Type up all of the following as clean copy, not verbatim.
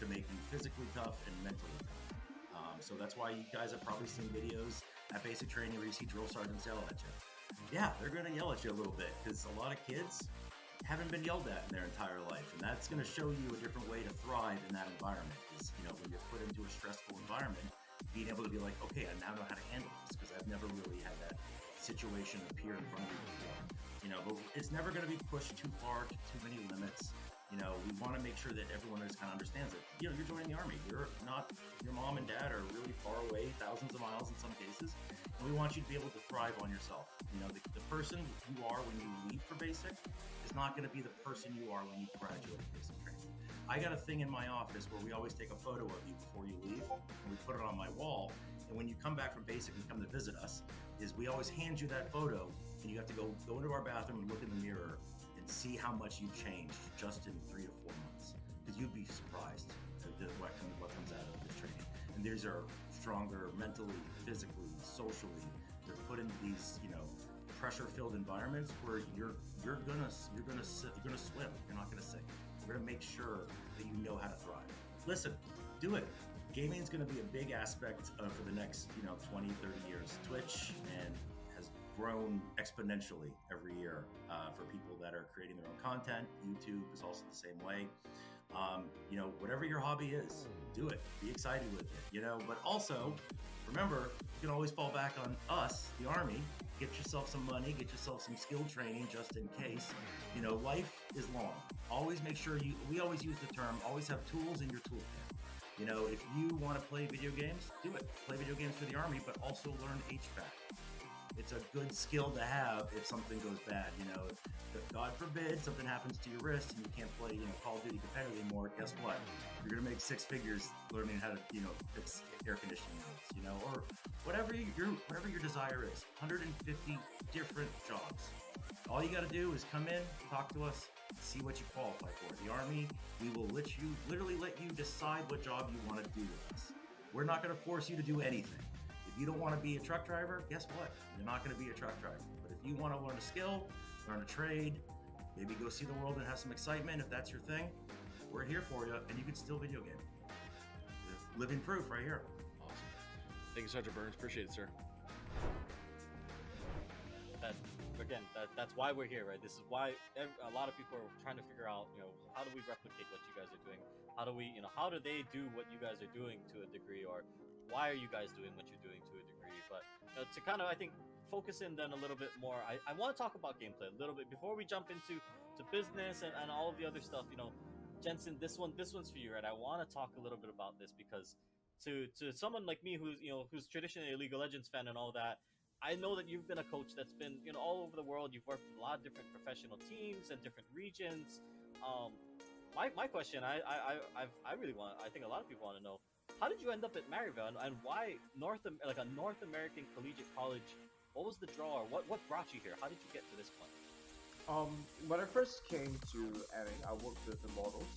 make you physically tough and mentally tough. So that's why you guys have probably seen videos at basic training where you see drill sergeants yell at you. Yeah, they're going to yell at you a little bit because a lot of kids haven't been yelled at in their entire life, and that's going to show you a different way to thrive in that environment. Is, you know, when you're put into a stressful environment, being able to be like, okay, I now know how to handle this because I've never really had that situation appear in front of me before. You know, but it's never going to be pushed too far to too many limits. You know, we want to make sure that everyone just kind of understands it. You know, you're joining the Army. You're not, your mom and dad are really far away, thousands of miles in some cases. And we want you to be able to thrive on yourself. You know, the person you are when you leave for basic is not going to be the person you are when you graduate basic training. I got a thing in my office where we always take a photo of you before you leave, and we put it on my wall. And when you come back from basic and come to visit us, is we always hand you that photo, and you have to go into our bathroom and look in the mirror and see how much you've changed just in 3 to 4 months. Because you'd be surprised at what comes out of this training. And these are stronger mentally, physically, socially. They're put into these, you know, pressure-filled environments where you're gonna swim. You're not gonna sink. We're gonna make sure that you know how to thrive. Listen, do it. Gaming is going to be a big aspect for the next, 20, 30 years. Twitch has grown exponentially every year for people that are creating their own content. YouTube is also the same way. Whatever your hobby is, do it. Be excited with it, but also remember, you can always fall back on us, the Army. Get yourself some money, get yourself some skill training just in case. Life is long. Always make sure we always use the term, always have tools in your toolkit. If you want to play video games, do it. Play video games for the Army, but also learn HVAC. It's a good skill to have if something goes bad. If God forbid something happens to your wrist and you can't play, Call of Duty competitively anymore, guess what? You're gonna make 6 figures learning how to, fix air conditioning units, or whatever your desire is. 150 different jobs. All you got to do is come in, talk to us, see what you qualify for. The Army, we will literally let you decide what job you want to do with us. We're not going to force you to do anything. If you don't want to be a truck driver, guess what? You're not going to be a truck driver. But if you want to learn a skill, learn a trade, maybe go see the world and have some excitement, if that's your thing, we're here for you, and you can still video game. Living proof right here. Awesome. Thank you, Sergeant Burns. Appreciate it, sir. That's why we're here, right? This is why a lot of people are trying to figure out, how do we replicate what you guys are doing? How do we, how do they do what you guys are doing to a degree, or why are you guys doing what you're doing to a degree? But to kind of, I think, focus in then a little bit more, I want to talk about gameplay a little bit before we jump into business and all of the other stuff. Jensen, this one's for you, right? I want to talk a little bit about this because to someone like me who's traditionally a League of Legends fan and all that, I know that you've been a coach that's been, all over the world. You've worked with a lot of different professional teams and different regions. My question, I think a lot of people want to know, how did you end up at Maryville, and why a North American collegiate college? What was the draw, or what brought you here? How did you get to this point? When I first came to NA, I worked with the models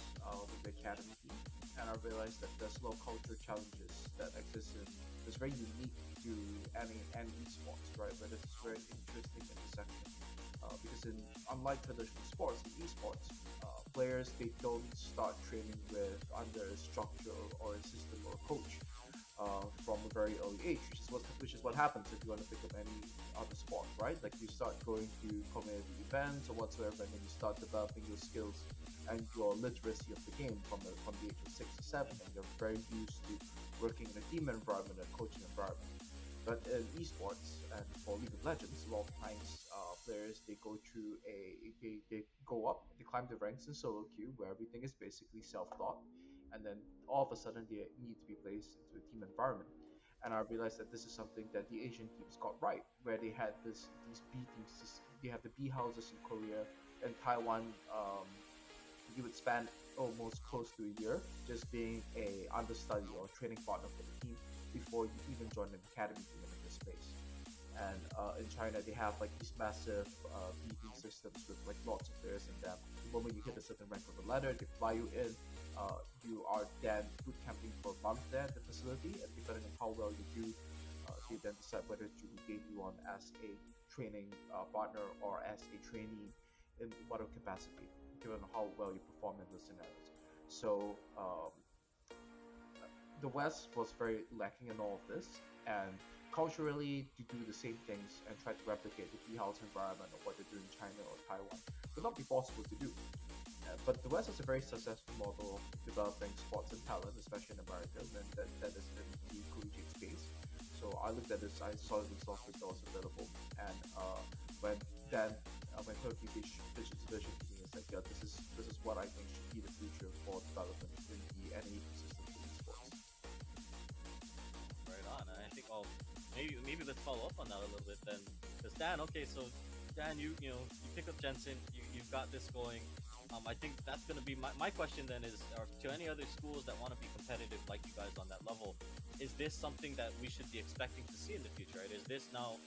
with the academy team, and I realized that there's low culture challenges that exist that's very unique to NA and esports, right? Where this is very interesting intersection. Because unlike traditional sports, in esports, players, they don't start training under a structure or a system or a coach from a very early age, which is what happens if you want to pick up any other sport, right? Like you start going to community events or whatsoever, and then you start developing your skills and your literacy of the game from the age of 6 or 7, and you're very used to working in a team environment, a coaching environment. But in esports and for League of Legends, a lot of times players, they go through they go up, they climb the ranks in solo queue where everything is basically self-taught, and then all of a sudden they need to be placed into a team environment. And I realized that this is something that the Asian teams got right, where they had these B teams. They have the B houses in Korea and Taiwan. You would spend almost close to a year just being a understudy or training partner for the team before you even join an academy team in this space. And in China, they have like these massive B-team systems with like lots of players in them. The moment you hit a certain rank on the ladder, they fly you in. You are then boot camping for a month there at the facility, and depending on how well you do, they then decide whether to engage you on as a training partner or as a trainee in whatever capacity, given how well you perform in those scenarios. So the West was very lacking in all of this, and culturally to do the same things and try to replicate the tea house environment of what they do in China or Taiwan would not be possible to do. But the West has a very successful model of developing sports and talent, especially in America, and that is in the collegiate space. So I looked at this, I saw the software that was available, and when then when Turkey pitched this vision to me, it's like, yeah, this is what I think should be the future for development in the NA ecosystem for esports. Right on. And I think maybe let's follow up on that a little bit then. Because Dan, okay, so Dan, you pick up Jensen, you've got this going. I think that's going to be my question then is, or to any other schools that want to be competitive like you guys on that level, is this something that we should be expecting to see in the future, right? Is this now,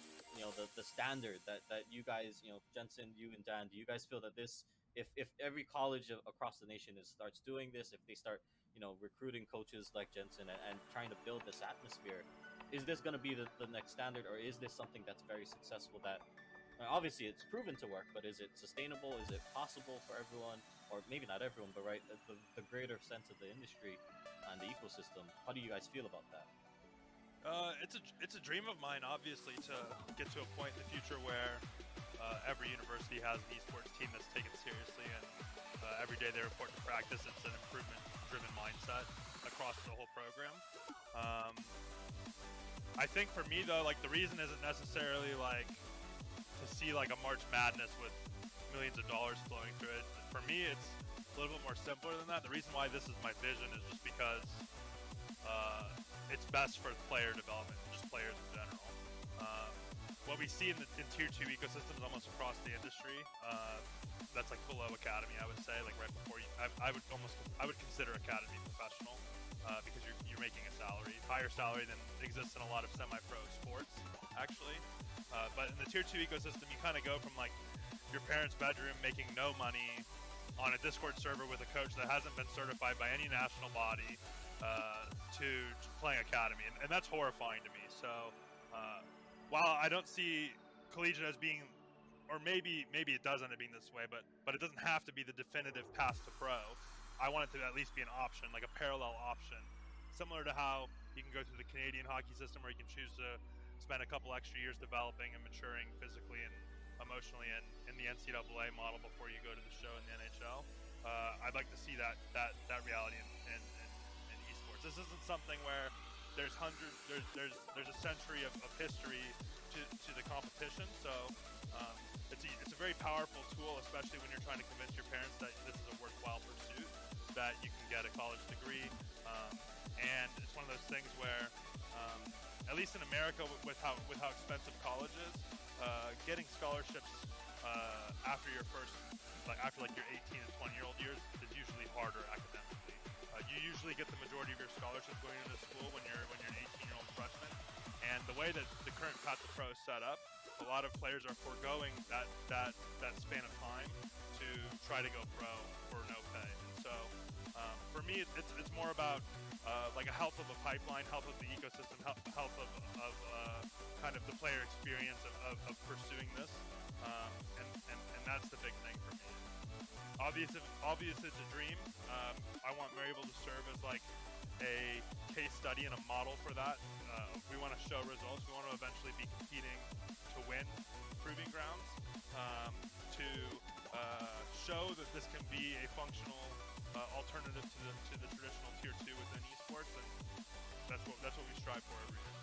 the standard that you guys, Jensen, you and Dan, do you guys feel that this, if every college across the nation starts doing this, if they start, recruiting coaches like Jensen and trying to build this atmosphere, is this going to be the next standard, or is this something that's very successful that obviously it's proven to work, but is it sustainable? Is it possible for everyone, or maybe not everyone, but right, the greater sense of the industry and the ecosystem? How do you guys feel about that? It's a dream of mine, obviously, to get to a point in the future where every university has an esports team that's taken seriously, and every day they report to practice. It's an improvement-driven mindset across the whole program. I think for me though, like the reason isn't necessarily like to see like a March Madness with millions of dollars flowing through it. For me, it's a little bit more simpler than that. The reason why this is my vision is just because it's best for player development, just players in general. What we see in tier 2 ecosystems almost across the industry, that's like below academy, I would say, like right before you, I would consider academy professional, because you're making a salary, higher salary than exists in a lot of semi-pro sports, actually. But in the tier 2 ecosystem, you kind of go from like your parents' bedroom making no money on a Discord server with a coach that hasn't been certified by any national body, to playing academy, and that's horrifying to me. So while I don't see collegiate as being, or maybe it does end up being this way, but it doesn't have to be the definitive path to pro. I want it to at least be an option, like a parallel option, similar to how you can go through the Canadian hockey system, where you can choose to spend a couple extra years developing and maturing physically and emotionally in the NCAA model before you go to the show in the NHL. I'd like to see that reality in esports. This isn't something where there's a century of history to the competition. So it's a very powerful tool, especially when you're trying to convince your parents that this is a worthwhile pursuit, that you can get a college degree. And it's one of those things where, at least in America, with how expensive college is, getting scholarships after your after your 18 and 20-year-old years is usually harder academically. You usually get the majority of your scholarships going into school when you're an 18-year-old freshman. And the way that the current path to pro is set up, a lot of players are foregoing that span of time to try to go pro for no pay. And so for me, it's more about like a health of a pipeline, health of the ecosystem, health of kind of the player experience of pursuing this, and that's the big thing for me. Obvious it's a dream. I want Maryville to serve as like a case study and a model for that. We want to show results. We want to eventually be competing to win proving grounds, to show that this can be a functional alternative to the traditional tier 2 within esports, and that's what we strive for every year.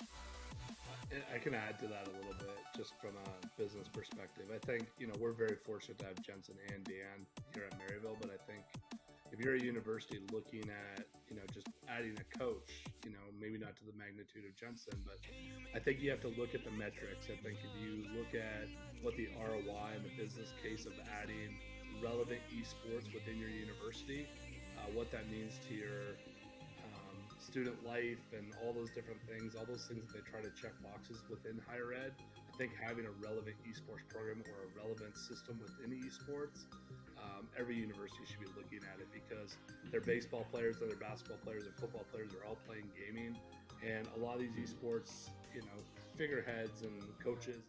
I can add to that a little bit, just from a business perspective. I think, we're very fortunate to have Jensen and Dan here at Maryville, but I think if you're a university looking at, just adding a coach, maybe not to the magnitude of Jensen, but I think you have to look at the metrics. I think if you look at what the ROI and the business case of adding relevant esports within your university, what that means to your student life and all those different things, all those things that they try to check boxes within higher ed. I think having a relevant esports program or a relevant system within esports, every university should be looking at it, because their baseball players, their basketball players, and football players are all playing gaming, and a lot of these esports, figureheads and coaches,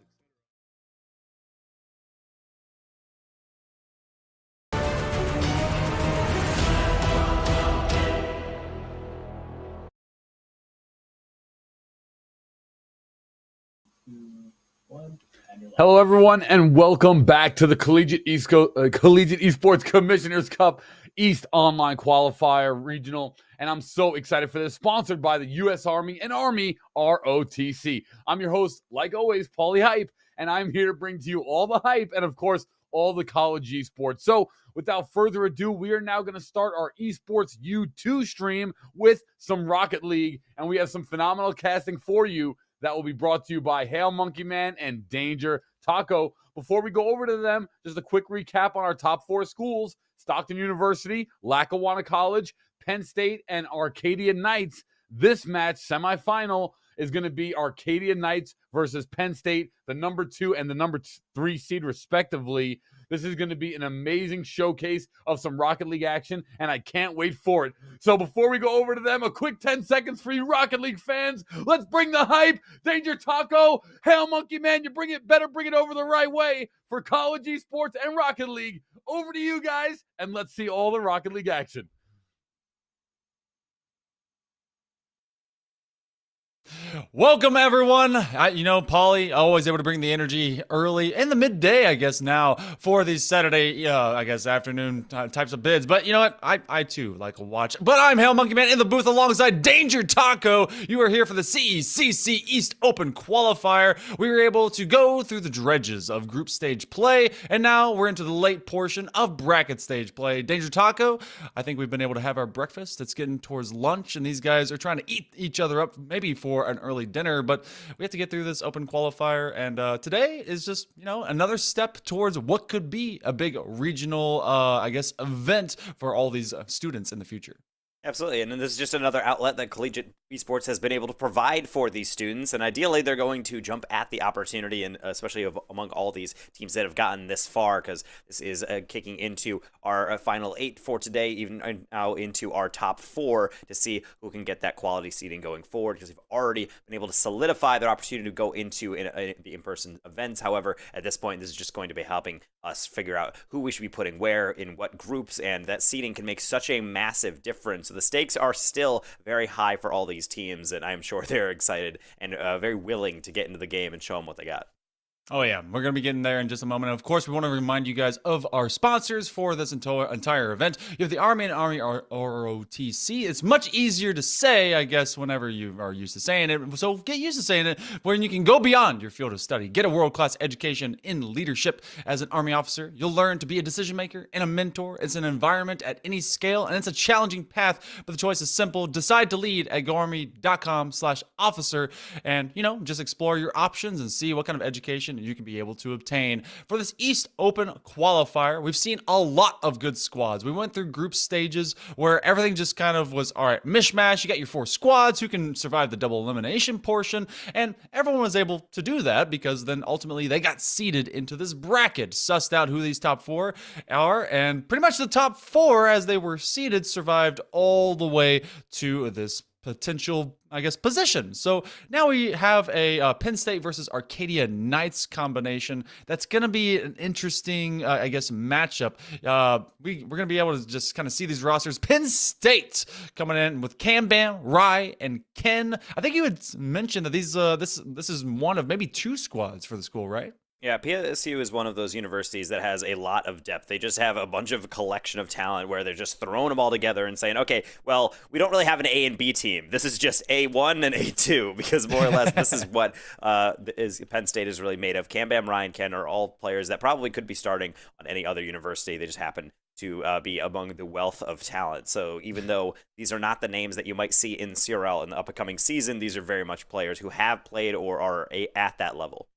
Hello, everyone, and welcome back to the Collegiate Esports Commissioners Cup East Online Qualifier Regional. And I'm so excited for this, sponsored by the U.S. Army and Army ROTC. I'm your host, like always, Paulie Hype, and I'm here to bring to you all the hype and, of course, all the college esports. So, without further ado, we are now going to start our esports U2 stream with some Rocket League, and we have some phenomenal casting for you that will be brought to you by Hail Monkey Man and Danger Taco. Before we go over to them, just a quick recap on our top 4 schools: Stockton University, Lackawanna College, Penn State, and Arcadia Knights. This match, semifinal, is going to be Arcadia Knights versus Penn State, the number 2 and the number 3 seed, respectively. This is going to be an amazing showcase of some Rocket League action, and I can't wait for it. So before we go over to them, a quick 10 seconds for you Rocket League fans. Let's bring the hype. Danger Taco, Hail Monkey Man, you better bring it over the right way for college esports and Rocket League. Over to you guys, and let's see all the Rocket League action. Welcome, everyone. Paulie, always able to bring the energy early in the midday, I guess, now for these Saturday, afternoon types of bids. But you know what? I too like a watch. But I'm Hail Monkey Man in the booth alongside Danger Taco. You are here for the CECC East Open Qualifier. We were able to go through the dredges of group stage play, and now we're into the late portion of bracket stage play. Danger Taco, I think we've been able to have our breakfast. It's getting towards lunch, and these guys are trying to eat each other up, maybe for an early dinner, but we have to get through this open qualifier, and today is just another step towards what could be a big regional event for all these students in the future. Absolutely, and then this is just another outlet that collegiate esports has been able to provide for these students, and ideally they're going to jump at the opportunity, and especially among all these teams that have gotten this far, because this is kicking into our final 8 for today, even now into our top 4 to see who can get that quality seeding going forward, because they've already been able to solidify their opportunity to go into the in-person events. However, at this point, this is just going to be helping us figure out who we should be putting where, in what groups, and that seeding can make such a massive difference. So the stakes are still very high for all these teams, and I'm sure they're excited and very willing to get into the game and show them what they got. Oh yeah, we're going to be getting there in just a moment. Of course, we want to remind you guys of our sponsors for this entire event. You have the Army and Army ROTC. It's much easier to say, I guess, whenever you are used to saying it. So get used to saying it, where you can go beyond your field of study. Get a world-class education in leadership. As an Army officer, you'll learn to be a decision maker and a mentor. It's an environment at any scale, and it's a challenging path, but the choice is simple. Decide to lead at goarmy.com/officer, and, just explore your options and see what kind of education you can be able to obtain. For this East Open Qualifier, we've seen a lot of good squads. We went through group stages where everything just kind of was, all right, mishmash. You got your 4 squads who can survive the double elimination portion, and everyone was able to do that because then ultimately they got seeded into this bracket, sussed out who these top 4 are, and pretty much the top 4, as they were seeded, survived all the way to this potential, position. So now we have a Penn State versus Arcadia Knights combination. That's going to be an interesting, matchup. We're going to be able to just kind of see these rosters. Penn State coming in with Cam Bam, Rye, and Ken. I think you had mentioned that this is one of maybe 2 squads for the school, right? Yeah, PSU is one of those universities that has a lot of depth. They just have a bunch of collection of talent where they're just throwing them all together and saying, okay, well, we don't really have an A and B team. This is just A1 and A2, because more or less this is what Penn State is really made of. Cam Bam, Ryan, Ken are all players that probably could be starting on any other university. They just happen to be among the wealth of talent. So even though these are not the names that you might see in CRL in the upcoming season, these are very much players who have played or are at that level.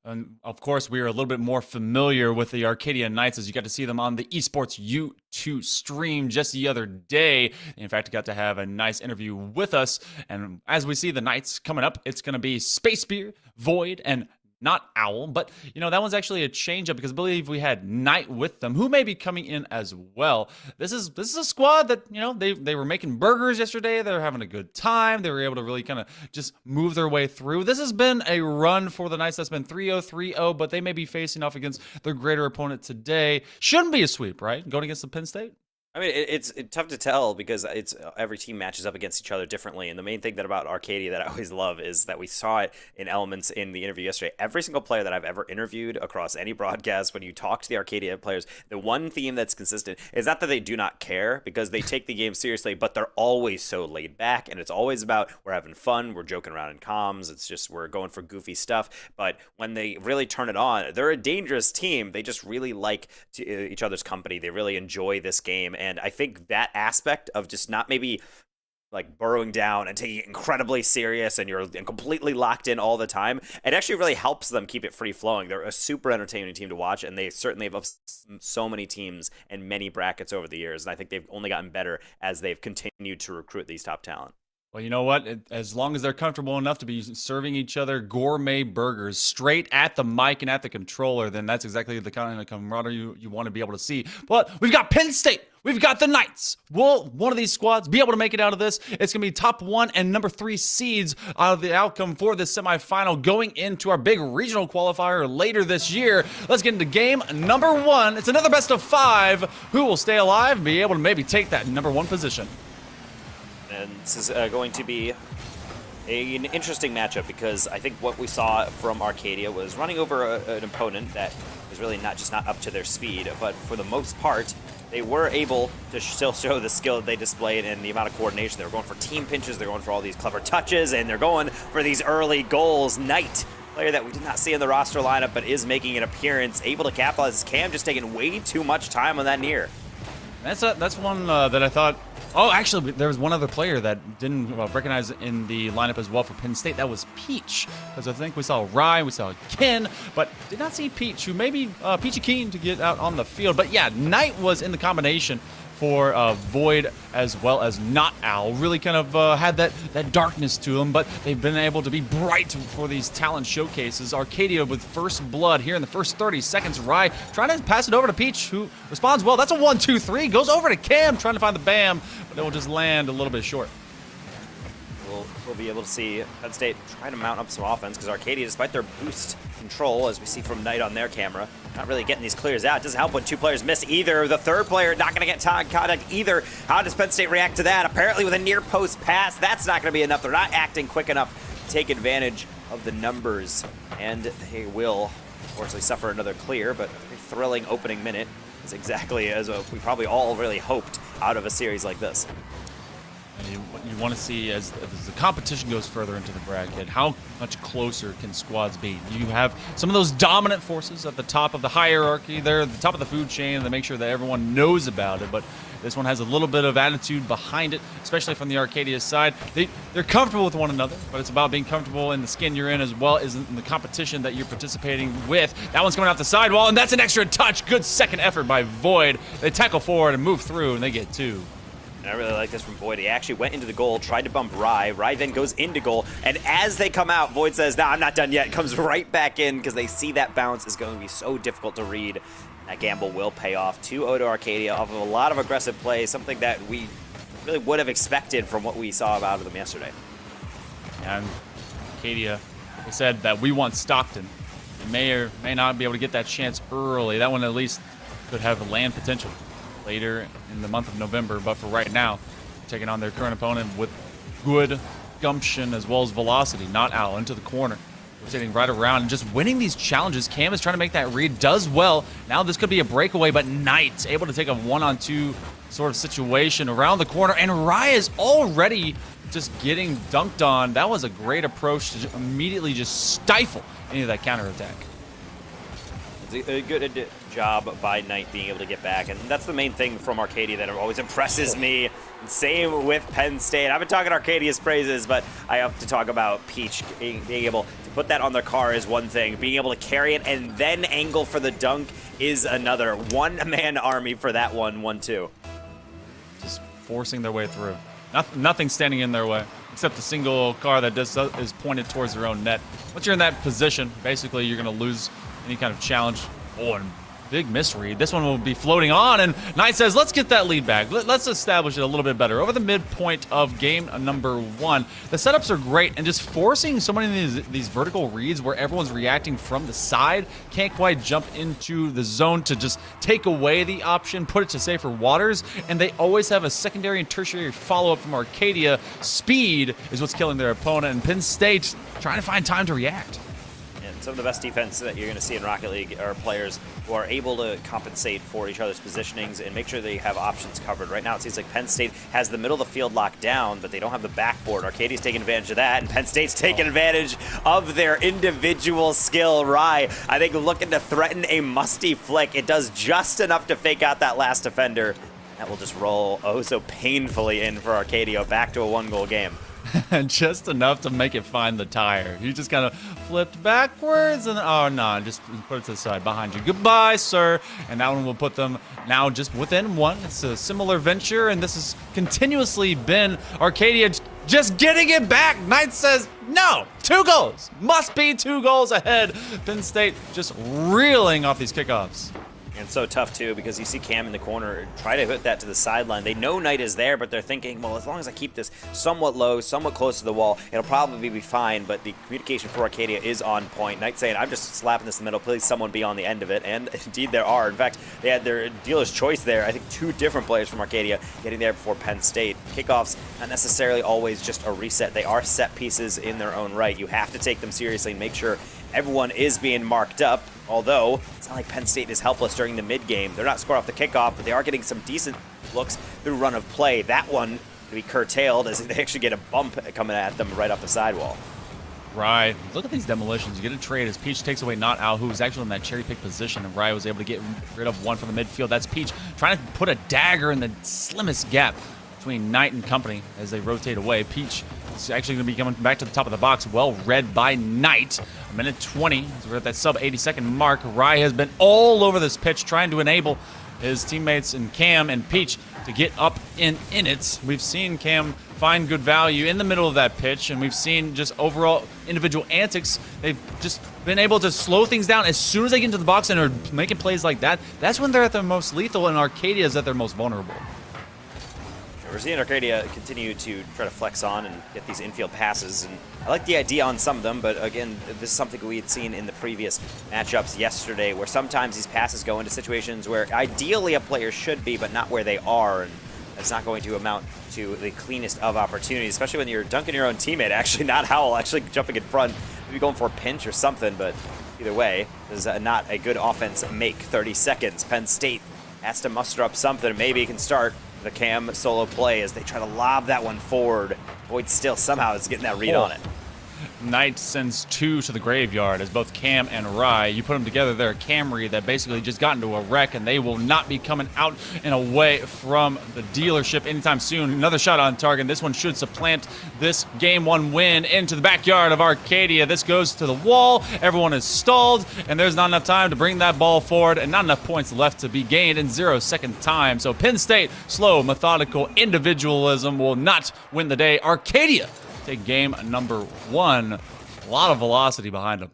And of course, we are a little bit more familiar with the Arcadia Knights, as you got to see them on the esports U2 stream just the other day. In fact, I got to have a nice interview with us. And as we see the Knights coming up, it's going to be Space Beer, Void, and not Owl, but that one's actually a change up because I believe we had Knight with them, who may be coming in as well. This is a squad that they were making burgers yesterday. They were having a good time. They were able to really kind of just move their way through. This has been a run for the Knights that's been 3-0, 3-0, but they may be facing off against their greater opponent today. Shouldn't be a sweep, right? Going against the Penn State. I mean, it's tough to tell because it's every team matches up against each other differently. And the main thing that about Arcadia that I always love is that we saw it in elements in the interview yesterday. Every single player that I've ever interviewed across any broadcast, when you talk to the Arcadia players, the one theme that's consistent is not that they do not care because they take the game seriously, but they're always so laid back. And it's always about we're having fun, we're joking around in comms, it's just we're going for goofy stuff. But when they really turn it on, they're a dangerous team. They just really like each other's company. They really enjoy this game. And I think that aspect of just not maybe like burrowing down and taking it incredibly serious and you're completely locked in all the time, it actually really helps them keep it free flowing. They're a super entertaining team to watch, and they certainly have upset so many teams and many brackets over the years. And I think they've only gotten better as they've continued to recruit these top talent. Well, you know what? As long as they're comfortable enough to be serving each other gourmet burgers straight at the mic and at the controller, then that's exactly the kind of camaraderie you want to be able to see. But we've got Penn State. We've got the Knights. Will one of these squads be able to make it out of this? It's going to be top 1 and number 3 seeds out of the outcome for this semifinal going into our big regional qualifier later this year. Let's get into game number 1. It's another best of 5. Who will stay alive and be able to maybe take that number 1 position? And this is going to be an interesting matchup because I think what we saw from Arcadia was running over an opponent that was really not up to their speed, but for the most part, they were able to still show the skill that they displayed and the amount of coordination. They were going for team pinches, they're going for all these clever touches, and they're going for these early goals. Knight, player that we did not see in the roster lineup, but is making an appearance, able to capitalize. Cam just taking way too much time on that near. That's one that I thought. Oh, actually, there was one other player that didn't recognize in the lineup as well for Penn State. That was Peach, because I think we saw Rye, we saw Ken, but did not see Peach, who maybe Peachy keen to get out on the field. But yeah, Knight was in the combination for Void as well as Not Owl. Really kind of had that darkness to them, but they've been able to be bright for these talent showcases. Arcadia with first blood here in the first 30 seconds. Rye trying to pass it over to Peach, who responds well. That's a 1-2-3. Goes over to Cam, trying to find the BAM, but it will just land a little bit short. We'll be able to see Penn State trying to mount up some offense because Arcadia, despite their boost control, as we see from Knight on their camera, not really getting these clears out. It doesn't help when 2 players miss either. The third player not going to get contact either. How does Penn State react to that? Apparently with a near post pass, that's not going to be enough. They're not acting quick enough to take advantage of the numbers, and they will unfortunately suffer another clear, but a thrilling opening minute is exactly as we probably all really hoped out of a series like this. And you want to see as the competition goes further into the bracket, how much closer can squads be? You have some of those dominant forces at the top of the hierarchy. They're at the top of the food chain, and they make sure that everyone knows about it. But this one has a little bit of attitude behind it, especially from the Arcadia side. They're comfortable with one another, but it's about being comfortable in the skin you're in as well as in the competition that you're participating with. That one's coming off the sidewall, and that's an extra touch. Good second effort by Void. They tackle forward and move through, and they get 2. And I really like this from Void. He actually went into the goal, tried to bump Rye. Rye then goes into goal. And as they come out, Void says, "No, I'm not done yet." Comes right back in because they see that bounce is going to be so difficult to read. That gamble will pay off. 2-0 to Arcadia off of a lot of aggressive play, something that we really would have expected from what we saw out of them yesterday. And Arcadia, they said that we want Stockton. They may or may not be able to get that chance early. That one at least could have land potential later in the month of November, but for right now, taking on their current opponent with good gumption as well as velocity. Not Owl into the corner, rotating right around and just winning these challenges. Cam is trying to make that read, does well. Now this could be a breakaway, but Knight able to take a 1-on-2 sort of situation around the corner, and Raya is already just getting dunked on. That was a great approach to immediately just stifle any of that counterattack. It's a good job by Knight being able to get back, and that's the main thing from Arcadia that always impresses me. Same with Penn State. I've been talking Arcadia's praises, but I have to talk about Peach being able to put that on their car is one thing. Being able to carry it and then angle for the dunk is another. One-man army for that one, 1-2. Just forcing their way through. Nothing standing in their way, except the single car that is pointed towards their own net. Once you're in that position, basically you're going to lose any kind of challenge. Oh, and big misread. This one will be floating on, and Knight says, let's get that lead back. Let's establish it a little bit better. Over the midpoint of game number 1, the setups are great, and just forcing so many of these vertical reads where everyone's reacting from the side, can't quite jump into the zone to just take away the option, put it to safer waters, and they always have a secondary and tertiary follow-up from Arcadia. Speed is what's killing their opponent, and Penn State trying to find time to react. And some of the best defense that you're going to see in Rocket League are players who are able to compensate for each other's positionings and make sure they have options covered. Right now, it seems like Penn State has the middle of the field locked down, but they don't have the backboard. Arcadia's taking advantage of that, and Penn State's taking advantage of their individual skill. Rye, I think, looking to threaten a musty flick. It does just enough to fake out that last defender. That will just roll oh so painfully in for Arcadia, back to a 1-goal game. Just enough to make it find the tire. He just kind of flipped backwards and oh no, just put it to the side behind you. Goodbye, sir. And that one will put them now just within 1. It's a similar venture, and this has continuously been Arcadia just getting it back. Knight says no. 2 goals. Must be 2 goals ahead. Penn State just reeling off these kickoffs. And so tough, too, because you see Cam in the corner try to hit that to the sideline. They know Knight is there, but they're thinking, well, as long as I keep this somewhat low, somewhat close to the wall, it'll probably be fine. But the communication for Arcadia is on point. Knight saying, I'm just slapping this in the middle. Please, someone be on the end of it. And indeed, there are. In fact, they had their dealer's choice there. I think 2 different players from Arcadia getting there before Penn State. Kickoffs, not necessarily always just a reset. They are set pieces in their own right. You have to take them seriously and make sure everyone is being marked up. Although, it's not like Penn State is helpless during the mid-game. They're not scoring off the kickoff, but they are getting some decent looks through run of play. That one to be curtailed as they actually get a bump coming at them right off the sidewall. Right. Look at these demolitions. You get a trade as Peach takes away Not Al, who was actually in that cherry pick position, and Rye was able to get rid of one from the midfield. That's Peach trying to put a dagger in the slimmest gap between Knight and company as they rotate away. Peach is actually going to be coming back to the top of the box. Well read by Knight. A minute 20. So we're at that sub 80-second mark. Rye has been all over this pitch trying to enable his teammates and Cam and Peach to get up in it. We've seen Cam find good value in the middle of that pitch, and we've seen just overall individual antics. They've just been able to slow things down as soon as they get into the box and are making plays like that. That's when they're at their most lethal, and Arcadia is at their most vulnerable. We're seeing Arcadia continue to try to flex on and get these infield passes, and I like the idea on some of them, but again, this is something we had seen in the previous matchups yesterday, where sometimes these passes go into situations where ideally a player should be, but not where they are, and that's not going to amount to the cleanest of opportunities, especially when you're dunking your own teammate, actually not Howell, actually jumping in front, maybe going for a pinch or something, but either way, this is not a good offense make. 30 seconds, Penn State has to muster up something, maybe he can start the Cam solo play as they try to lob that one forward. Boyd still somehow is getting that read on it. Knight sends 2 to the graveyard as both Cam and Rye. You put them together, they're a Camry that basically just got into a wreck, and they will not be coming out and away from the dealership anytime soon. Another shot on target. This one should supplant this Game 1 win into the backyard of Arcadia. This goes to the wall. Everyone is stalled, and there's not enough time to bring that ball forward, and not enough points left to be gained in 0-second time. So Penn State, slow, methodical individualism will not win the day. Arcadia take game number 1. A lot of velocity behind them.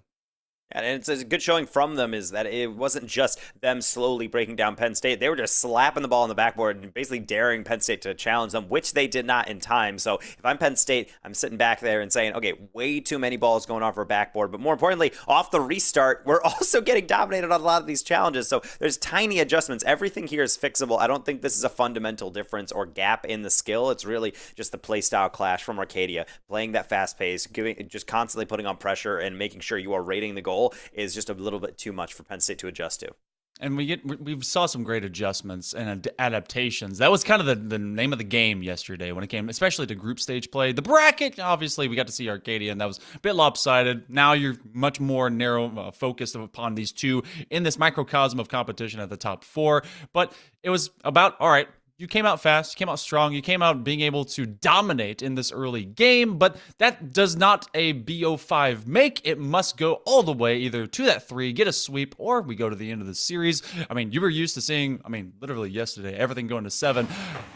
And it's a good showing from them is that it wasn't just them slowly breaking down Penn State. They were just slapping the ball on the backboard and basically daring Penn State to challenge them, which they did not in time. So if I'm Penn State, I'm sitting back there and saying, okay, way too many balls going off our backboard. But more importantly, off the restart, we're also getting dominated on a lot of these challenges. So there's tiny adjustments. Everything here is fixable. I don't think this is a fundamental difference or gap in the skill. It's really just the play style clash from Arcadia, playing that fast pace, just constantly putting on pressure and making sure you are rating the goal is just a little bit too much for Penn State to adjust to. And we saw some great adjustments and adaptations. That was kind of the name of the game yesterday when it came, especially to group stage play. The bracket, obviously, we got to see Arcadia, and that was a bit lopsided. Now you're much more narrow focused upon these two in this microcosm of competition at the top 4. But it was about, all right, you came out fast, you came out strong, you came out being able to dominate in this early game, but that does not a BO5 make. It must go all the way either to that 3, get a sweep, or we go to the end of the series. I mean, you were used to seeing, literally yesterday, everything going to 7.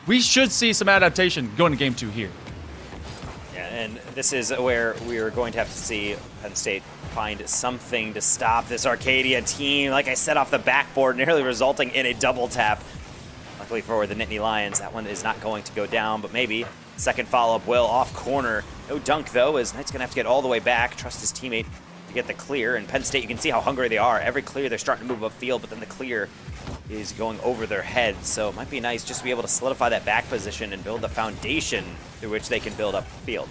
We should see some adaptation going to game 2 here. Yeah, and this is where we are going to have to see Penn State find something to stop this Arcadia team. Like I said, off the backboard, nearly resulting in a double tap. Luckily for the Nittany Lions, that one is not going to go down, but maybe second follow-up will off corner. No dunk, though, as Knight's going to have to get all the way back, trust his teammate to get the clear. And Penn State, you can see how hungry they are. Every clear, they're starting to move upfield, but then the clear is going over their heads. So it might be nice just to be able to solidify that back position and build the foundation through which they can build up field.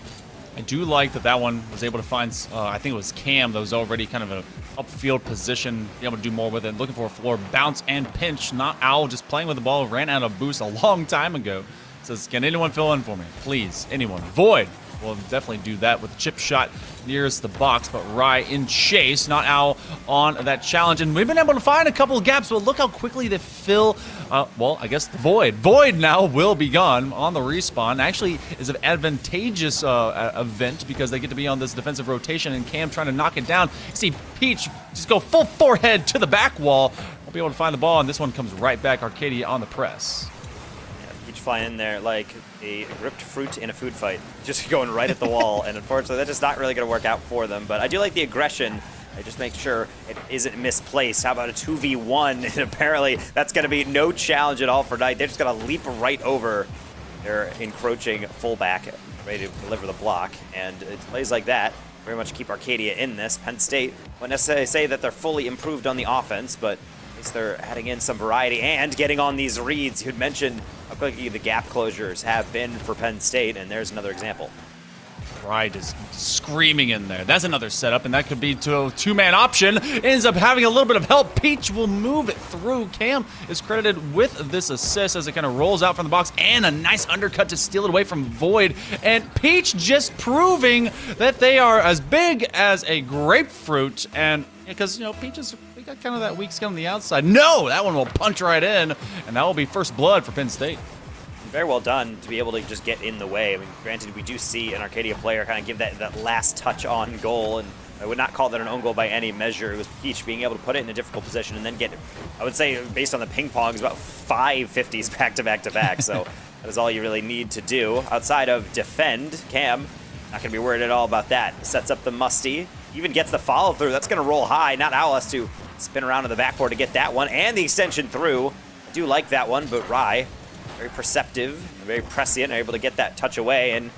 I do like that that one was able to find, I think it was Cam, that was already kind of an upfield position, be able to do more with it. Looking for a floor bounce and pinch. Not Owl, just playing with the ball. Ran out of boost a long time ago. Says, can anyone fill in for me? Please, anyone. Void will definitely do that with a chip shot nearest the box, but Rye in chase, not Owl on that challenge. And we've been able to find a couple of gaps, but look how quickly they fill, well, I guess the Void. Void now will be gone on the respawn. Actually is an advantageous event because they get to be on this defensive rotation, and Cam trying to knock it down. You see Peach just go full forehead to the back wall. Won't be able to find the ball, and this one comes right back. Arcadia on the press. Peach flying in there like a ripped fruit in a food fight, just going right at the wall, and unfortunately that's just not really going to work out for them. But I do like the aggression. I just make sure it isn't misplaced. How about a 2v1? And apparently that's going to be no challenge at all for Knight. They're just going to leap right over their encroaching fullback, ready to deliver the block. And it plays like that very much keep Arcadia in this. Penn State wouldn't necessarily say that they're fully improved on the offense, but at least they're adding in some variety and getting on these reads. You'd mentioned how quickly the gap closures have been for Penn State, and there's another example. Pride is screaming in there. That's another setup, and that could be to a two-man option. Ends up having a little bit of help. Peach will move it through. Cam is credited with this assist as it kind of rolls out from the box, and a nice undercut to steal it away from Void. And Peach just proving that they are as big as a grapefruit, and because, you know, Peach is got kind of that weak skin on the outside. No, that one will punch right in, and that will be first blood for Penn State. Very well done to be able to just get in the way. I mean, granted, we do see an Arcadia player kind of give that last touch on goal, and I would not call that an own goal by any measure. It was Peach being able to put it in a difficult position and then get, I would say, based on the ping pong, it's about 5 50s back to back to back. So that is all you really need to do. Outside of defend, Cam, not going to be worried at all about that. Sets up the Musty, even gets the follow through. That's going to roll high. Not Owl has to spin around to the backboard to get that one, and the extension through. I do like that one, but Rye, very perceptive, very prescient, are able to get that touch away, and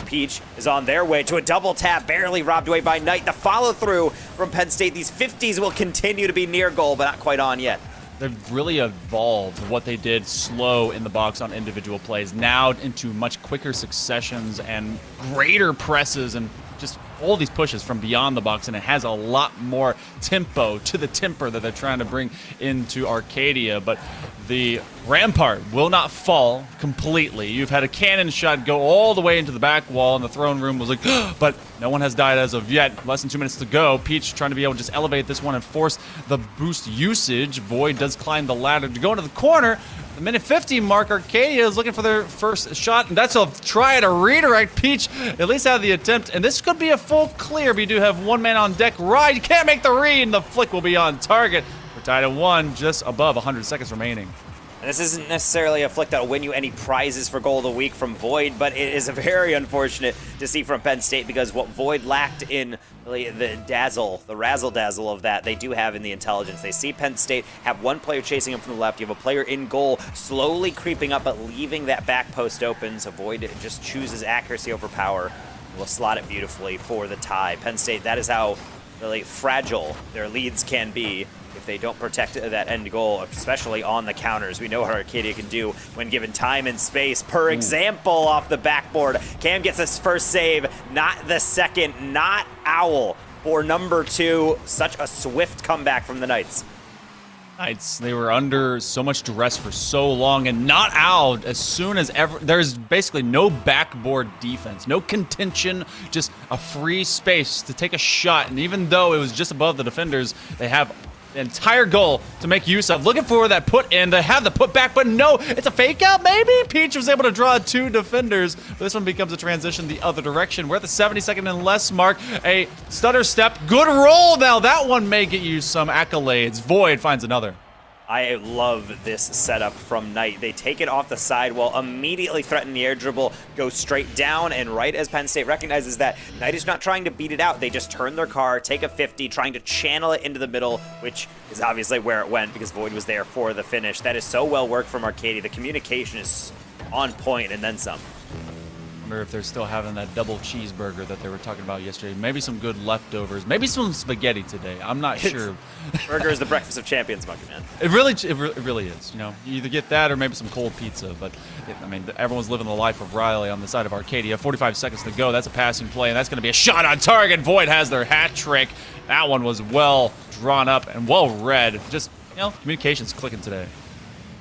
Peach is on their way to a double tap, barely robbed away by Knight. The follow through from Penn State. These 50s will continue to be near goal, but not quite on yet. They've really evolved what they did slow in the box on individual plays, now into much quicker successions and greater presses and just all these pushes from beyond the box, and it has a lot more tempo to the temper that they're trying to bring into Arcadia. But the rampart will not fall completely. You've had a cannon shot go all the way into the back wall, and the throne room was like, but no one has died as of yet. Less than 2 minutes to go. Peach trying to be able to just elevate this one and force the boost usage. Void does climb the ladder to go into the corner. The minute 50 mark, Arcadia is looking for their first shot, and that's a try to redirect. Peach at least had the attempt, and this could be a full clear, but you do have one man on deck. Ride can't make the read, and the flick will be on target. We're tied at 1, just above 100 seconds remaining. And this isn't necessarily a flick that'll win you any prizes for Goal of the Week from Void, but it is very unfortunate to see from Penn State, because what Void lacked in really the dazzle, the razzle-dazzle of that, they do have in the intelligence. They see Penn State have one player chasing him from the left. You have a player in goal slowly creeping up, but leaving that back post open, so Void just chooses accuracy over power. Will slot it beautifully for the tie. Penn State, that is how really fragile their leads can be if they don't protect that end goal, especially on the counters. We know what Arcadia can do when given time and space. Per example, off the backboard, Cam gets his first save, not the second, not Owl for number 2. Such a swift comeback from the Knights. Knights, they were under so much duress for so long, and not out as soon as ever. There's basically no backboard defense, no contention, just a free space to take a shot. And even though it was just above the defenders, they have the entire goal to make use of. Looking for that put in. They have the put back, but no, it's a fake out maybe? Peach was able to draw 2 defenders, but this one becomes a transition the other direction. We're at the 72nd and less mark. A stutter step. Good roll now. That one may get you some accolades. Void finds another. I love this setup from Knight. They take it off the sidewall, immediately threaten the air dribble, go straight down, and right as Penn State recognizes that, Knight is not trying to beat it out. They just turn their car, take a 50, trying to channel it into the middle, which is obviously where it went because Void was there for the finish. That is so well worked from Arcadia. The communication is on point and then some. Wonder if they're still having that double cheeseburger that they were talking about yesterday. Maybe some good leftovers. Maybe some spaghetti today. I'm not sure. Burger is the breakfast of champions, Monkey Man. It really is. You know, you either get that or maybe some cold pizza. But I mean, everyone's living the life of Riley on the side of Arcadia. 45 seconds to go. That's a passing play, and that's going to be a shot on target. Void has their hat trick. That one was well drawn up and well read. Just, you know, communication's clicking today.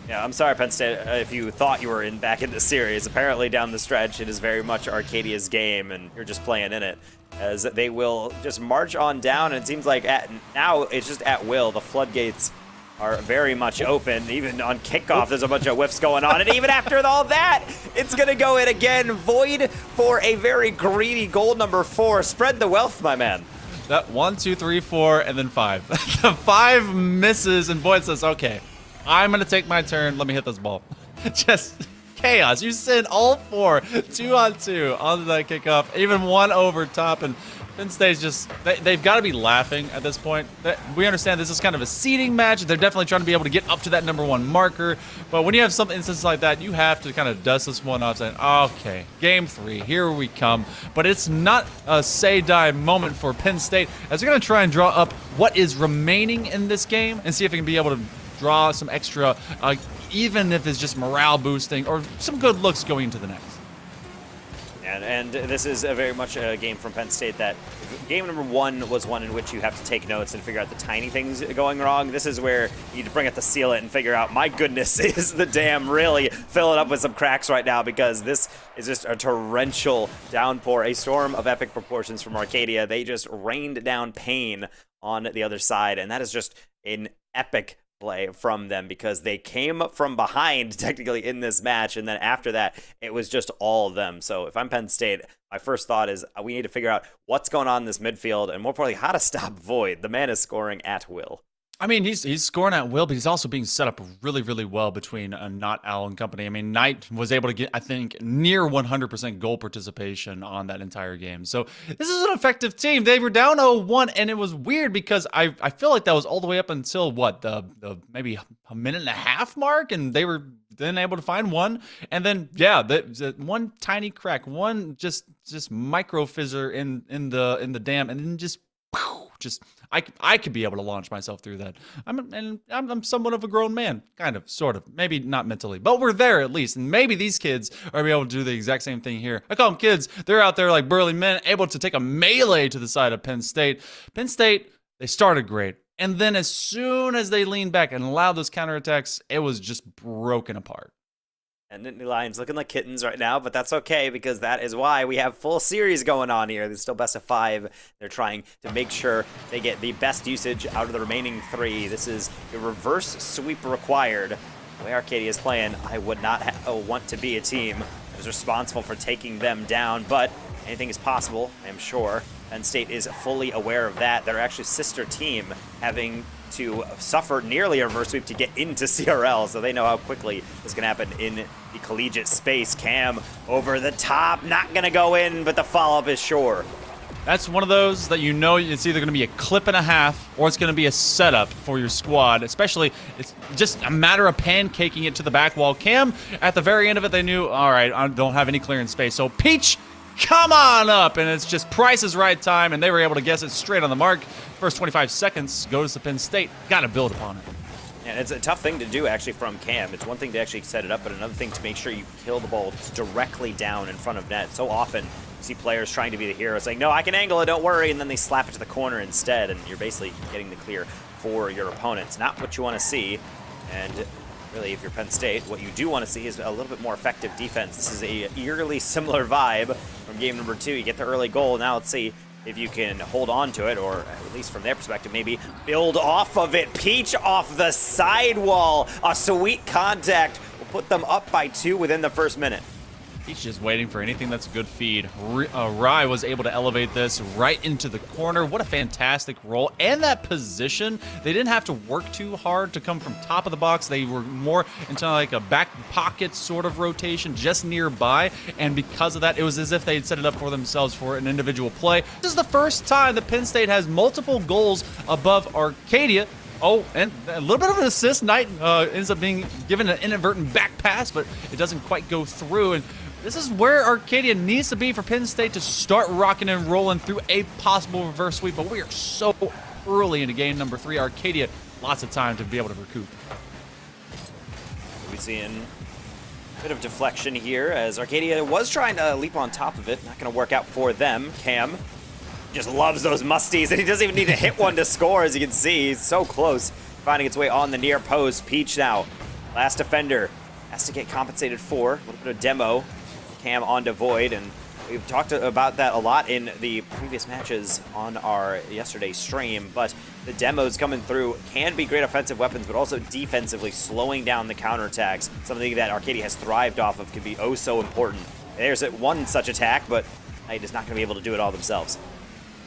Yeah, I'm sorry, Penn State, if you thought you were back in the series. Apparently down the stretch, it is very much Arcadia's game, and you're just playing in it. As they will just march on down, and it seems like now it's just at will. The floodgates are very much open. Even on kickoff, there's a bunch of whiffs going on. And even after all that, it's going to go in again. Void for a very greedy goal number 4. Spread the wealth, my man. That 1, 2, 3, 4, and then 5. The 5 misses, and Void says, okay, I'm going to take my turn. Let me hit this ball. Just chaos. You send all 4 2-on-2 onto that kickoff, even one over top, and Penn State's just, they've got to be laughing at this point. We understand this is kind of a seeding match. They're definitely trying to be able to get up to that number 1 marker. But when you have some instances like that, you have to kind of dust this one off saying, okay, game 3, here we come. But it's not a say-die moment for Penn State, as they're going to try and draw up what is remaining in this game and see if they can be able to draw some extra, even if it's just morale boosting or some good looks going into the next. And this is very much a game from Penn State that game number 1 was one in which you have to take notes and figure out the tiny things going wrong. This is where you need to bring it to seal it and figure out, my goodness, is the dam really filling up with some cracks right now, because this is just a torrential downpour, a storm of epic proportions from Arcadia. They just rained down pain on the other side, and that is just an epic play from them, because they came from behind technically in this match, and then after that it was just all of them. So if I'm Penn State, my first thought is we need to figure out what's going on in this midfield, and more importantly, how to stop Void. The man is scoring at will. I mean, he's scoring at will, but he's also being set up really, really well between Not Owl and company. I mean, Knight was able to get, I think, near 100% goal participation on that entire game. So this is an effective team. They were down 0-1, and it was weird because I feel like that was all the way up until, what, the maybe a minute and a half mark, and they were then able to find one. And then, yeah, the one tiny crack, one just micro fissure in the dam, and then just I could be able to launch myself through that. I'm somewhat of a grown man, kind of, sort of, maybe not mentally, but we're there at least. And maybe these kids are able to do the exact same thing here. I call them kids. They're out there like burly men, able to take a melee to the side of Penn State. Penn State, they started great, and then as soon as they leaned back and allowed those counterattacks, it was just broken apart. And Nittany Lions looking like kittens right now, but that's okay, because that is why we have full series going on here. There's still best of 5. They're trying to make sure they get the best usage out of the remaining 3. This is a reverse sweep required. The way Arcadia is playing, I would not want to be a team that is responsible for taking them down, but anything is possible, I am sure. Penn State is fully aware of that. They're actually sister team, having to suffer nearly a reverse sweep to get into CRL, so they know how quickly this can happen in the collegiate space. Cam over the top, not gonna go in, but the follow-up is sure. That's one of those that you know it's either going to be a clip and a half or it's going to be a setup for your squad. Especially, it's just a matter of pancaking it to the back wall. Cam, at the very end of it, they knew, all right, I don't have any clearance space. So Peach, come on up. And it's just Price's right time, and they were able to guess it straight on the mark. First 25 seconds goes to Penn State. Got to build upon it. And it's a tough thing to do, actually, from Cam. It's one thing to actually set it up, but another thing to make sure you kill the ball directly down in front of net. So often, you see players trying to be the hero, saying, no, I can angle it, don't worry, and then they slap it to the corner instead, and you're basically getting the clear for your opponents. Not what you want to see, and really, if you're Penn State, what you do want to see is a little bit more effective defense. This is a eerily similar vibe from game number 2. You get the early goal, now let's see if you can hold on to it, or at least from their perspective, maybe build off of it. Peach off the sidewall. A sweet contact will put them up by 2 within the first minute. He's just waiting for anything that's a good feed. Rye was able to elevate this right into the corner. What a fantastic roll. And that position, they didn't have to work too hard to come from top of the box. They were more into like a back pocket sort of rotation just nearby. And because of that, it was as if they had set it up for themselves for an individual play. This is the first time that Penn State has multiple goals above Arcadia. Oh, and a little bit of an assist. Knight ends up being given an inadvertent back pass, but it doesn't quite go through. And this is where Arcadia needs to be for Penn State to start rocking and rolling through a possible reverse sweep. But we are so early into game number 3. Arcadia, lots of time to be able to recoup. We're seeing a bit of deflection here as Arcadia was trying to leap on top of it. Not going to work out for them. Cam just loves those musties, and he doesn't even need to hit one to score, as you can see. He's so close, finding its way on the near post. Peach now, last defender, has to get compensated for. A little bit of demo. Cam onto Void, and we've talked about that a lot in the previous matches on our yesterday stream, but the demos coming through can be great offensive weapons, but also defensively slowing down the counterattacks. Something that Arcadia has thrived off of can be oh so important. There's one such attack, but Knight is not going to be able to do it all themselves.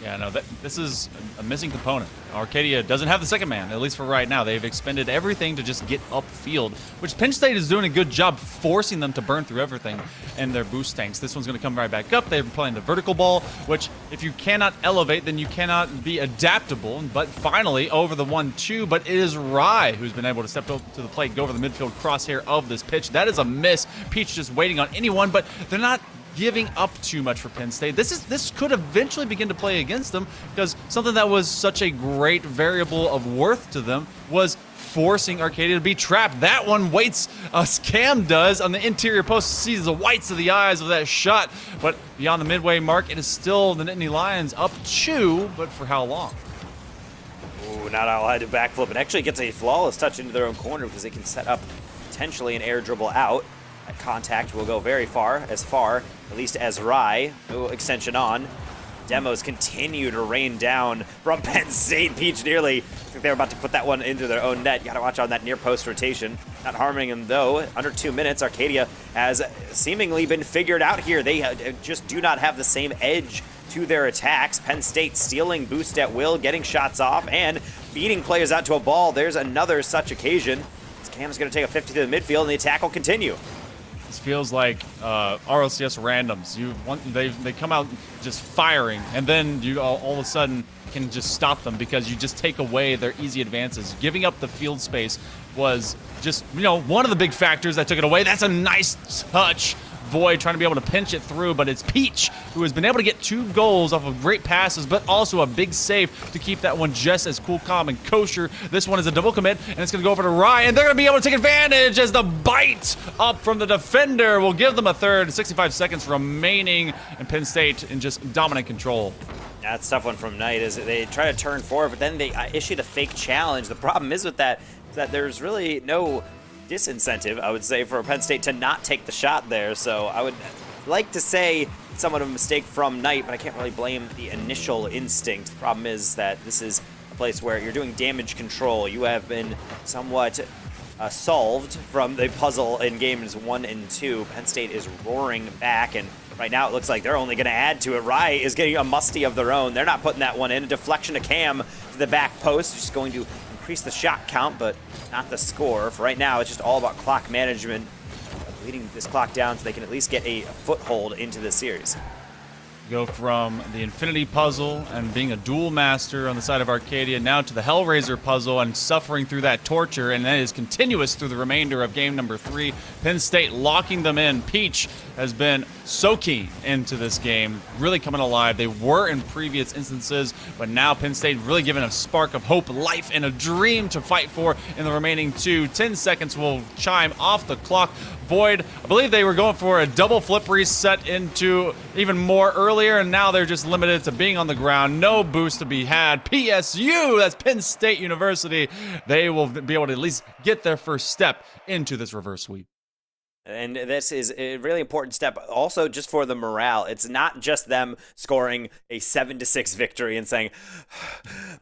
Yeah, no, this is a missing component. Arcadia doesn't have the second man, at least for right now. They've expended everything to just get upfield, which Penn State is doing a good job forcing them to burn through everything in their boost tanks. This one's going to come right back up. They're playing the vertical ball, which if you cannot elevate, then you cannot be adaptable. But finally, over the 1-2, but it is Rye who's been able to step up to the plate, go over the midfield crosshair of this pitch. That is a miss. Peach just waiting on anyone, but they're not giving up too much for Penn State. This could eventually begin to play against them, because something that was such a great variable of worth to them was forcing Arcadia to be trapped. That one waits, as Cam does on the interior post, sees the whites of the eyes of that shot, but beyond the midway mark, it is still the Nittany Lions up 2, but for how long? Ooh, not all had to backflip. It actually gets a flawless touch into their own corner because they can set up potentially an air dribble out. That contact will go very far, at least as Rye. No extension on. Demos continue to rain down from Penn State. Peach nearly, I think they were about to put that one into their own net. Got to watch on that near post rotation. Not harming them though. Under 2 minutes, Arcadia has seemingly been figured out here. They just do not have the same edge to their attacks. Penn State stealing boost at will, getting shots off, and beating players out to a ball. There's another such occasion. Cam's going to take a 50 to the midfield, and the attack will continue. This feels like RLCS randoms. They come out just firing, and then you all of a sudden can just stop them because you just take away their easy advances. Giving up the field space was just, one of the big factors that took it away. That's a nice touch. Void trying to be able to pinch it through, but it's Peach who has been able to get 2 goals off of great passes, but also a big save to keep that one just as cool, calm, and kosher. This one is a double commit, and it's going to go over to Rye, and they're going to be able to take advantage as the bite up from the defender will give them a third. 65 seconds remaining, and Penn State in just dominant control. That's a tough one from Knight as they try to turn forward, but then they issued a fake challenge. The problem is with that there's really no disincentive, I would say, for Penn State to not take the shot there. So I would like to say it's somewhat of a mistake from Knight, but I can't really blame the initial instinct. The problem is that this is a place where you're doing damage control. You have been somewhat solved from the puzzle in games 1 and 2. Penn State is roaring back, and right now it looks like they're only going to add to it. Rye is getting a musty of their own. They're not putting that one in. A deflection to Cam to the back post, just going to increase the shot count, but not the score. For right now, it's just all about clock management, leading this clock down so they can at least get a foothold into this series. Go from the Infinity Puzzle and being a dual master on the side of Arcadia now to the Hellraiser Puzzle and suffering through that torture, and that is continuous through the remainder of game number 3. Penn State locking them in. Peach has been so keen into this game, really coming alive. They were in previous instances, but now Penn State really giving a spark of hope, life, and a dream to fight for in the remaining 2. 10 seconds will chime off the clock. Void, I believe they were going for a double flip reset into even more earlier, and now they're just limited to being on the ground. No boost to be had. PSU, that's Penn State University. They will be able to at least get their first step into this reverse sweep. And this is a really important step also just for the morale. It's not just them scoring a 7-6 victory and saying,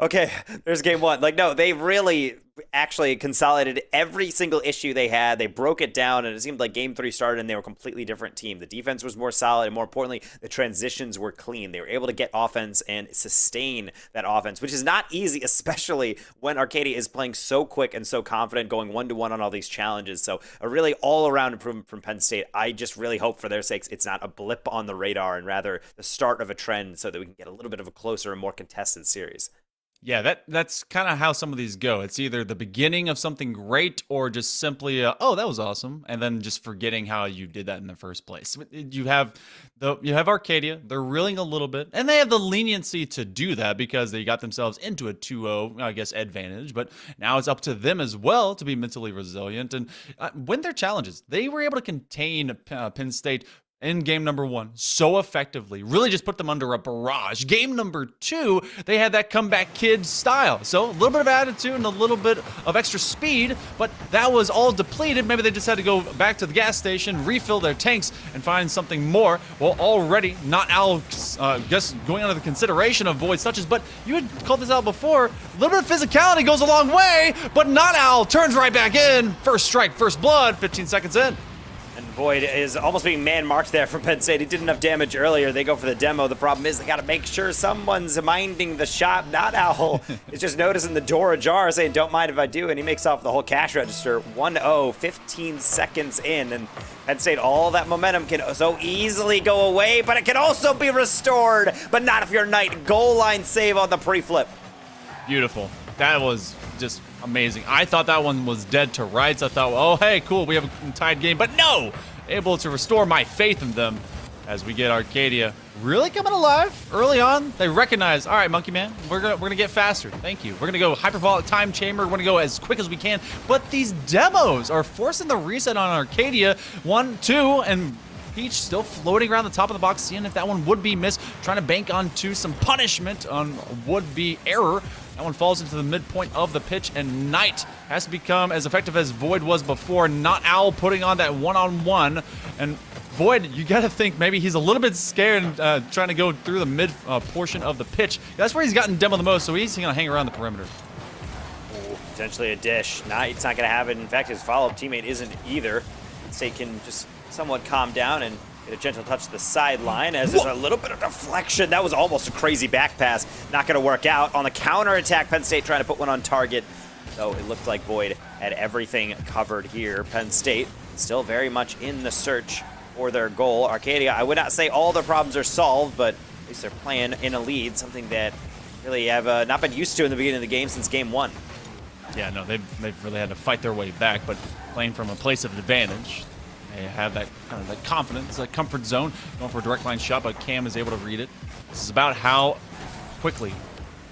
okay, there's game 1. Like, no, they really actually consolidated every single issue they had. They broke it down, and it seemed like Game 3 started and they were a completely different team. The defense was more solid, and more importantly, the transitions were clean. They were able to get offense and sustain that offense, which is not easy, especially when Arcadia is playing so quick and so confident, going 1-to-1 on all these challenges. So a really all-around improvement from Penn State. I just really hope for their sakes it's not a blip on the radar, and rather the start of a trend so that we can get a little bit of a closer and more contested series. Yeah, that's kind of how some of these go. It's either the beginning of something great or just simply, oh, that was awesome, and then just forgetting how you did that in the first place. You have Arcadia. They're reeling a little bit, and they have the leniency to do that because they got themselves into a 2-0, I guess, advantage. But now it's up to them as well to be mentally resilient and win their challenges. They were able to contain Penn State in game number 1 so effectively, really just put them under a barrage. Game number 2, they had that comeback kid style. So a little bit of attitude and a little bit of extra speed, but that was all depleted. Maybe they just had to go back to the gas station, refill their tanks, and find something more. Well, already, not Al, guess going under the consideration of Void's touches, but you had called this out before. A little bit of physicality goes a long way, but not Al turns right back in. First strike, first blood, 15 seconds in. And Void is almost being man-marked there from Penn State. He did enough damage earlier. They go for the demo. The problem is they got to make sure someone's minding the shop. Not Owl. It's just noticing the door ajar, saying, don't mind if I do, and he makes off the whole cash register. 1-0, 15 seconds in, and Penn State, all that momentum can so easily go away, but it can also be restored, but not if you're Knight. Goal line save on the pre-flip. Beautiful. That was just amazing. I thought that one was dead to rights. I thought, oh, hey, cool, we have a tied game. But no! Able to restore my faith in them as we get Arcadia really coming alive early on. They recognize, all right, Monkey Man, we're gonna get faster. Thank you. We're gonna go hyperbolic time chamber. We're gonna go as quick as we can. But these demos are forcing the reset on Arcadia. 1, 2, and Peach still floating around the top of the box, seeing if that one would be missed, trying to bank onto some punishment on would-be error. That one falls into the midpoint of the pitch, and Knight has to become as effective as Void was before. Not Owl putting on that one-on-one. And Void, you got to think maybe he's a little bit scared and trying to go through the mid portion of the pitch. That's where he's gotten demoed the most, so he's going to hang around the perimeter. Ooh, potentially a dish. Knight's not going to have it. In fact, his follow-up teammate isn't either. State can just somewhat calm down and get a gentle touch to the sideline as there's a little bit of deflection. That was almost a crazy back pass. Not going to work out. On the counter attack, Penn State trying to put one on target. So it looked like Void had everything covered here. Penn State still very much in the search for their goal. Arcadia, I would not say all their problems are solved, but at least they're playing in a lead, something that really have not been used to in the beginning of the game since game 1. Yeah, no, they've really had to fight their way back, but playing from a place of advantage. They have that kind of that confidence, that comfort zone, going for a direct line shot, but Cam is able to read it. This is about how quickly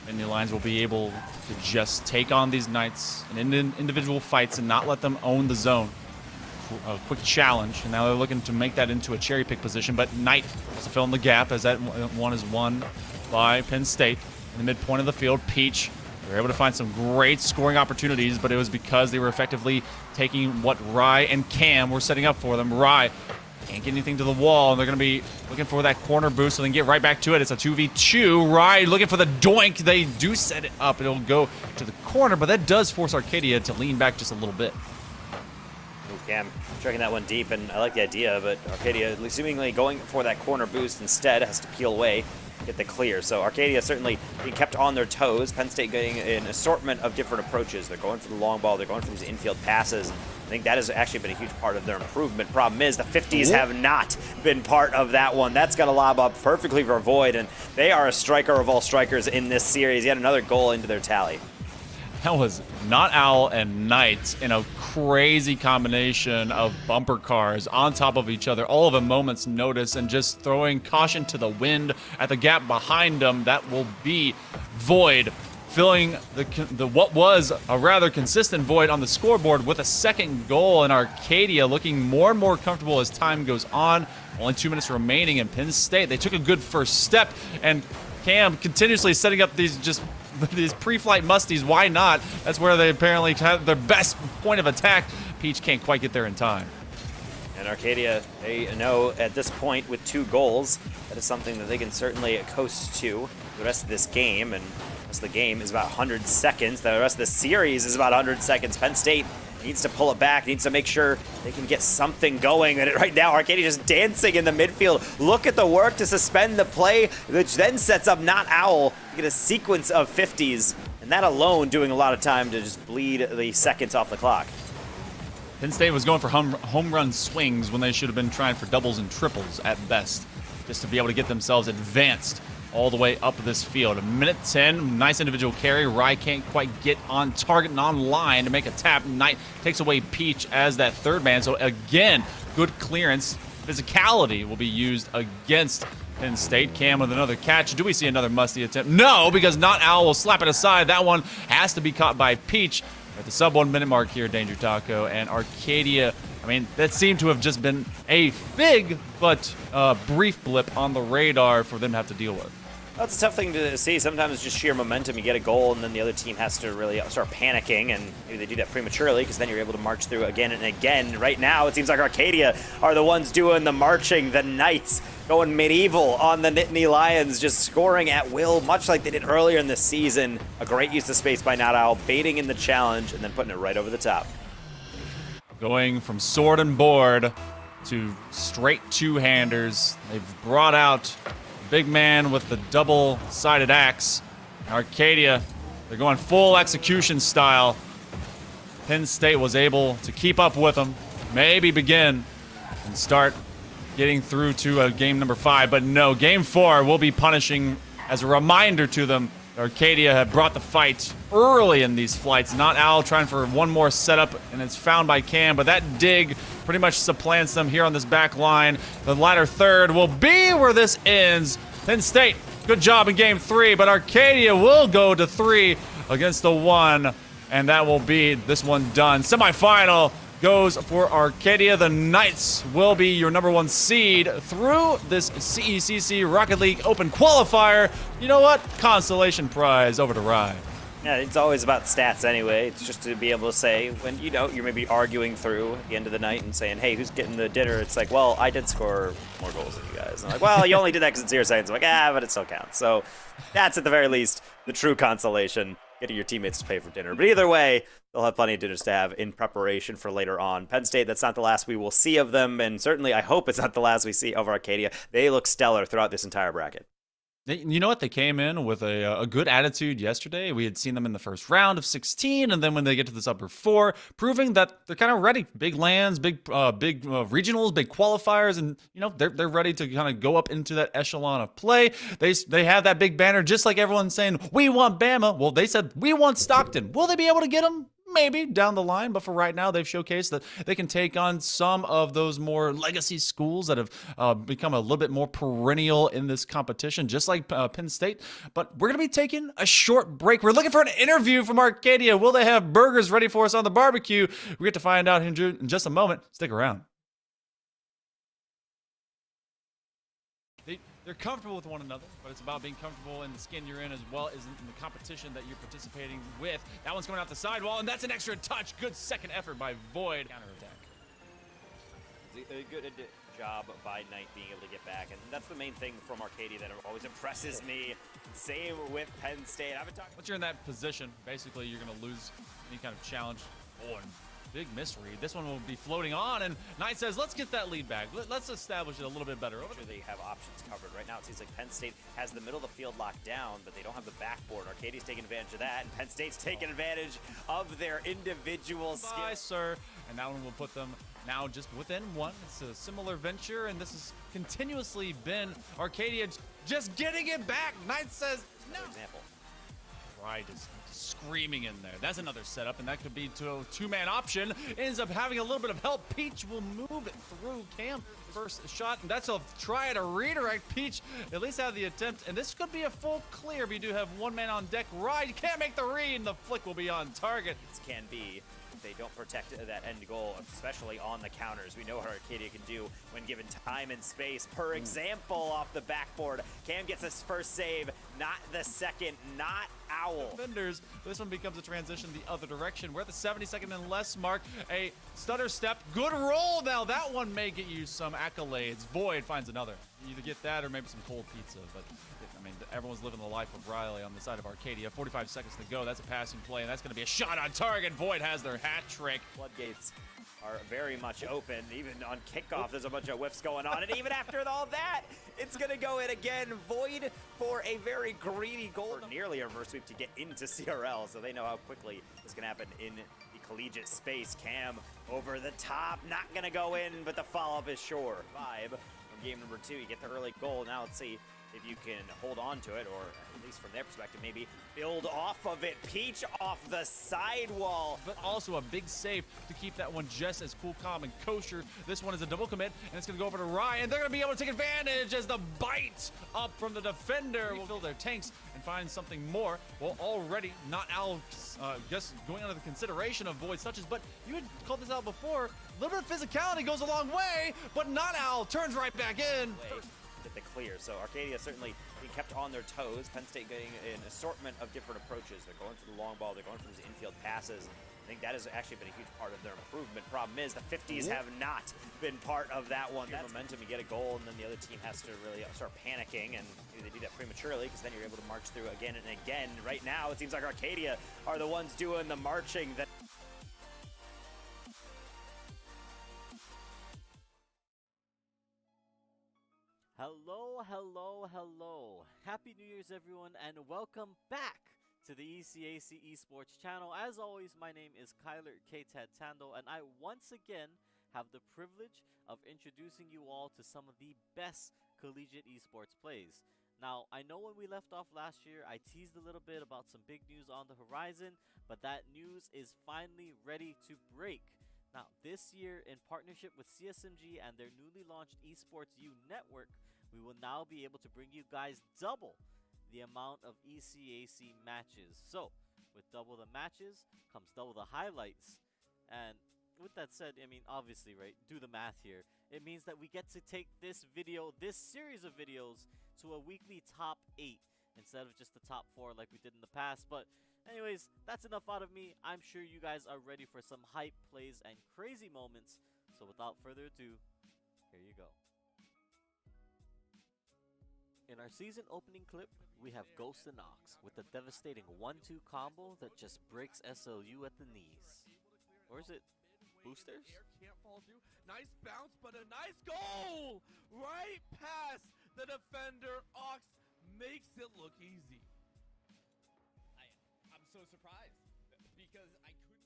Indian Lions will be able to just take on these Knights in individual fights and not let them own the zone. A quick challenge, and now they're looking to make that into a cherry pick position, but Knight has to fill in the gap as that one is won by Penn State. In the midpoint of the field, Peach, they were able to find some great scoring opportunities, but it was because they were effectively taking what Rye and Cam were setting up for them. Rye can't get anything to the wall, and they're going to be looking for that corner boost so they can get right back to it. It's a 2v2. Rye looking for the doink. They do set it up. It'll go to the corner, but that does force Arcadia to lean back just a little bit. Cam striking that one deep, and I like the idea, but Arcadia seemingly going for that corner boost instead, has to peel away, get the clear. So Arcadia certainly being kept on their toes. Penn State getting an assortment of different approaches. They're going for the long ball. They're going for these infield passes. I think that has actually been a huge part of their improvement. Problem is the 50s have not been part of that one. That's going to lob up perfectly for Void, and they are a striker of all strikers in this series. Yet another goal into their tally. That was Not Owl and Knight in a crazy combination of bumper cars on top of each other, all of a moment's notice, and just throwing caution to the wind at the gap behind them. That will be Void filling the what was a rather consistent Void on the scoreboard with a second goal, and Arcadia looking more and more comfortable as time goes on. Only 2 minutes remaining in Penn State. They took a good first step, and Cam continuously setting up these pre-flight musties. Why not? That's where they apparently have their best point of attack. Peach can't quite get there in time. And Arcadia, they know at this point with 2 goals, that is something that they can certainly coast to the rest of this game. And the rest of the game is about 100 seconds. The rest of the series is about 100 seconds. Penn State needs to pull it back, needs to make sure they can get something going. And right now, Arcadia just dancing in the midfield. Look at the work to suspend the play, which then sets up Not Owl to get a sequence of 50s. And that alone doing a lot of time to just bleed the seconds off the clock. Penn State was going for home run swings when they should have been trying for doubles and triples at best, just to be able to get themselves advanced all the way up this field. A minute 10, nice individual carry. Rye can't quite get on target and on line to make a tap. Knight takes away Peach as that third man. So again, good clearance. Physicality will be used against Penn State. Cam with another catch. Do we see another musty attempt? No, because Not Owl will slap it aside. That one has to be caught by Peach. At the sub 1 minute mark here, Danger Taco and Arcadia. I mean, that seemed to have just been a big but brief blip on the radar for them to have to deal with. That's a tough thing to see. Sometimes it's just sheer momentum. You get a goal, and then the other team has to really start panicking, and maybe they do that prematurely because then you're able to march through again and again. Right now, it seems like Arcadia are the ones doing the marching. The Knights going medieval on the Nittany Lions, just scoring at will, much like they did earlier in the season. A great use of space by Not Owl, baiting in the challenge, and then putting it right over the top. Going from sword and board to straight two-handers. They've brought out big man with the double-sided axe. Arcadia, they're going full execution style. Penn State was able to keep up with them, maybe begin and start getting through to game number 5. But no, game 4 will be punishing as a reminder to them. Arcadia had brought the fight early in these flights. Not Owl trying for one more setup, and it's found by Cam, but that dig pretty much supplants them here on this back line. The latter third will be where this ends. Penn State, good job in game 3, but Arcadia will go to 3 against the 1, and that will be this one done. Semifinal goes for Arcadia. The Knights will be your number 1 seed through this CECC Rocket League Open Qualifier. You know what? Consolation prize over to Rye. Yeah, it's always about stats anyway. It's just to be able to say when, you know, you're maybe arguing through at the end of the night and saying, hey, who's getting the dinner? It's like, well, I did score more goals than you guys. And I'm like, well, you only did that because it's 0 seconds. I'm like, but it still counts. So that's at the very least the true consolation, getting your teammates to pay for dinner. But either way, they'll have plenty of dinners to have in preparation for later on. Penn State, that's not the last we will see of them, and certainly I hope it's not the last we see of Arcadia. They look stellar throughout this entire bracket. You know what? They came in with a good attitude yesterday. We had seen them in the first round of 16, and then when they get to this upper 4, proving that they're kind of ready. Big lands, big regionals, big qualifiers, and you know they're ready to kind of go up into that echelon of play. They have that big banner, just like everyone's saying, we want Bama. Well, they said we want Stockton. Will they be able to get them? Maybe down the line, but for right now, they've showcased that they can take on some of those more legacy schools that have become a little bit more perennial in this competition, just like Penn State. But we're going to be taking a short break. We're looking for an interview from Arcadia. Will they have burgers ready for us on the barbecue? We get to find out in just a moment. Stick around. They're comfortable with one another, but it's about being comfortable in the skin you're in as well as in the competition that you're participating with. That one's going out the sidewall, and that's an extra touch. Good second effort by Void. Counterattack. A good job by Knight being able to get back, and that's the main thing from Arcadia that always impresses me. Same with Penn State. I've been talking. Once you're in that position, basically you're going to lose any kind of challenge. Oh, and big misread. This one will be floating on, and Knight says, let's get that lead back. Let's establish it a little bit better. Sure they have options covered. Right now it seems like Penn State has the middle of the field locked down, but they don't have the backboard. Arcadia's taking advantage of that, and Penn State's taking advantage of their individual skills. Bye, sir. And that one will put them now just within 1. It's a similar venture, and this has continuously been Arcadia just getting it back. Knight says, no. Example. Right, is screaming in there. That's another setup, and that could be to a 2-man option. Ends up having a little bit of help. Peach will move it through. Cam, first shot, and that's a try to redirect. Peach at least have the attempt, and this could be a full clear, but you do have 1 man on deck. Ride can't make the read, and the flick will be on target. It can be. they don't protect that end goal, especially on the counters. We know what Arcadia can do when given time and space. Per example, off the backboard, Cam gets his first save, not the second, not Owl. Defenders, this one becomes a transition the other direction. We're at the 72nd and less mark. A stutter step, good roll. Now that one may get you some accolades. Void finds another. You either get that or maybe some cold pizza, but I mean, everyone's living the life of Riley on the side of Arcadia. 45 seconds to go. That's a passing play, and that's going to be a shot on target. Void has their hat trick. Floodgates are very much open. Even on kickoff, there's a bunch of whiffs going on. And even after all that, it's going to go in again. Void for a very greedy goal. Nearly a reverse sweep to get into CRL, so they know how quickly this can happen in the collegiate space. Cam over the top, not going to go in, but the follow-up is sure. Vibe from game number 2. You get the early goal. Now let's see if you can hold on to it, or at least from their perspective, maybe build off of it. Peach off the sidewall. But also a big save to keep that one just as cool, calm, and kosher. This one is a double commit, and it's going to go over to Ryan. They're going to be able to take advantage as the bite up from the defender will fill their tanks and find something more. Well, already not Owl, just going under the consideration of Void's touches, but you had called this out before. A little bit of physicality goes a long way, but not Owl turns right back in. The clear. So Arcadia certainly being kept on their toes. Penn State getting an assortment of different approaches. They're going for the long ball. They're going for these infield passes. I think that has actually been a huge part of their improvement. Problem is the 50s have not been part of that one. That momentum, you get a goal, and then the other team has to really start panicking, and maybe they do that prematurely because then you're able to march through again and again. Right now, it seems like Arcadia are the ones doing the marching. That Hello. Happy New Year's, everyone, and welcome back to the ECAC Esports channel. As always, my name is Kyler Tando, and I once again have the privilege of introducing you all to some of the best collegiate esports plays. Now, I know when we left off last year, I teased a little bit about some big news on the horizon, but that news is finally ready to break. Now, this year, in partnership with CSMG and their newly launched Esports U network, we will now be able to bring you guys double the amount of ECAC matches. So, with double the matches comes double the highlights. And with that said, I mean, obviously, right, do the math here. It means that we get to take this series of videos to a weekly top 8 instead of just the top 4 like we did in the past. But anyways, that's enough out of me. I'm sure you guys are ready for some hype plays and crazy moments. So without further ado, here you go. In our season opening clip, we have Ghost and Ox with a devastating 1-2 combo that just breaks SLU at the knees. Or is it boosters? Can't fall through. Nice bounce, but a nice goal! Right past the defender. Ox makes it look easy. I'm so surprised because I couldn't.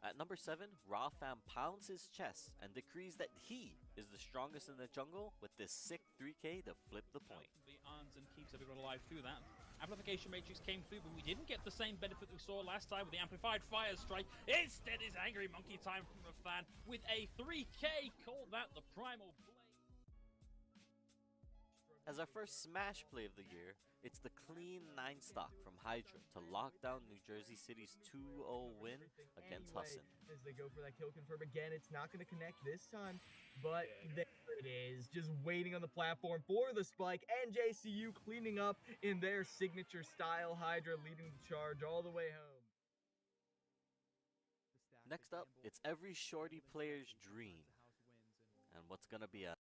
At number 7, Rawfam pounds his chest and decrees that he is the strongest in the jungle with this sick 3K to flip the point. The arms and keeps everyone alive through that. Amplification Matrix came through, but we didn't get the same benefit we saw last time with the Amplified Fire Strike. Instead is Angry Monkey time from the fan with a 3K. Call that the Primal Blade. As our first Smash play of the year, it's the clean 9 stock from Hydra to lock down New Jersey City's 2-0 win against Husson. As they go for that kill confirm again, it's not going to connect this time, but there it is, just waiting on the platform for the spike, and JCU cleaning up in their signature style. Hydra leading the charge all the way home. Next up, it's every shorty player's dream, and what's going to be a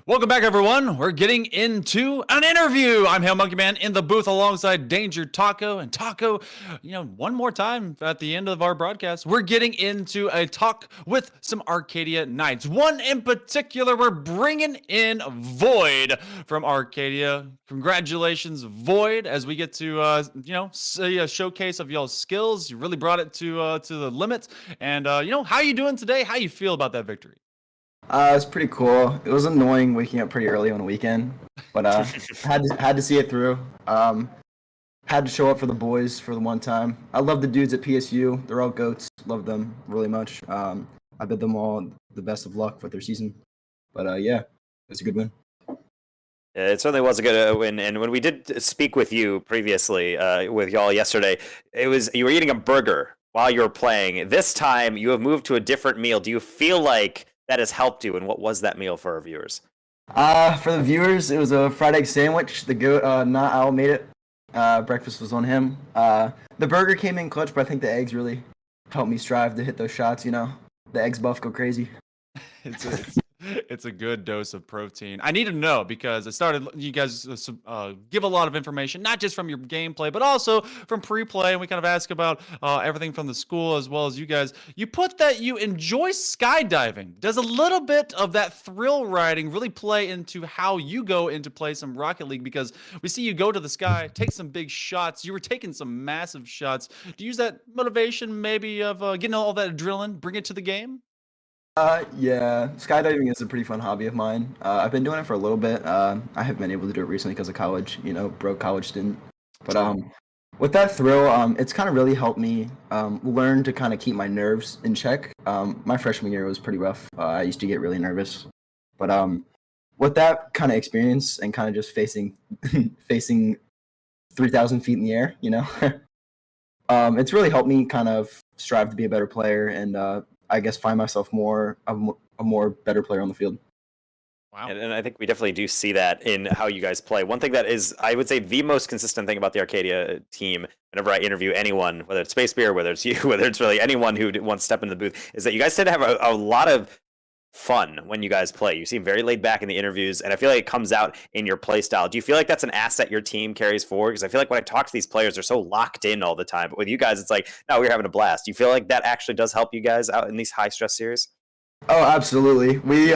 Welcome back, everyone. We're getting into an interview. I'm Hail Monkey Man in the booth alongside Danger Taco. And Taco, one more time at the end of our broadcast, we're getting into a talk with some Arcadia Knights. One in particular, we're bringing in Void from Arcadia. Congratulations, Void, as we get to, see a showcase of y'all's skills. You really brought it to the limit. And, how you doing today? How you feel about that victory? It was pretty cool. It was annoying waking up pretty early on a weekend, but had to see it through. Had to show up for the boys for the one time. I love the dudes at PSU. They're all goats. Love them really much. I bid them all the best of luck with their season. But yeah, it was a good win. It certainly was a good win. And when we did speak with you previously, with y'all yesterday, it was you were eating a burger while you were playing. This time, you have moved to a different meal. Do you feel like that has helped you? And what was that meal for our viewers? For the viewers, it was a fried egg sandwich. The goat, not Al made it. Breakfast was on him. The burger came in clutch, but I think the eggs really helped me strive to hit those shots. You know, the eggs buff go crazy. It's a good dose of protein. I need to know because you guys give a lot of information, not just from your gameplay, but also from pre-play. And we kind of ask about everything from the school as well as you guys. You put that you enjoy skydiving. Does a little bit of that thrill riding really play into how you go into play some Rocket League? Because we see you go to the sky, take some big shots. You were taking some massive shots. Do you use that motivation maybe of getting all that adrenaline, bring it to the game? Yeah, skydiving is a pretty fun hobby of mine. I've been doing it for a little bit. I haven't been able to do it recently because of college, you know, broke college student. But with that thrill, it's kind of really helped me learn to kind of keep my nerves in check. My freshman year was pretty rough. I used to get really nervous. But with that kind of experience and kind of just facing 3,000 feet in the air, you know, it's really helped me kind of strive to be a better player and I guess find myself a more better player on the field. Wow. And I think we definitely do see that in how you guys play. One thing that is, I would say, the most consistent thing about the Arcadia team, whenever I interview anyone, whether it's Space Beer, whether it's you, whether it's really anyone who wants to step in the booth, is that you guys tend to have a lot of fun when you guys play. You seem very laid back in the interviews, and I feel like it comes out in your play style. Do you feel like that's an asset your team carries forward? Because I feel like when I talk to these players, they're so locked in all the time. But with you guys, it's like, no, we're having a blast. Do you feel like that actually does help you guys out in these high stress series? Oh, absolutely. We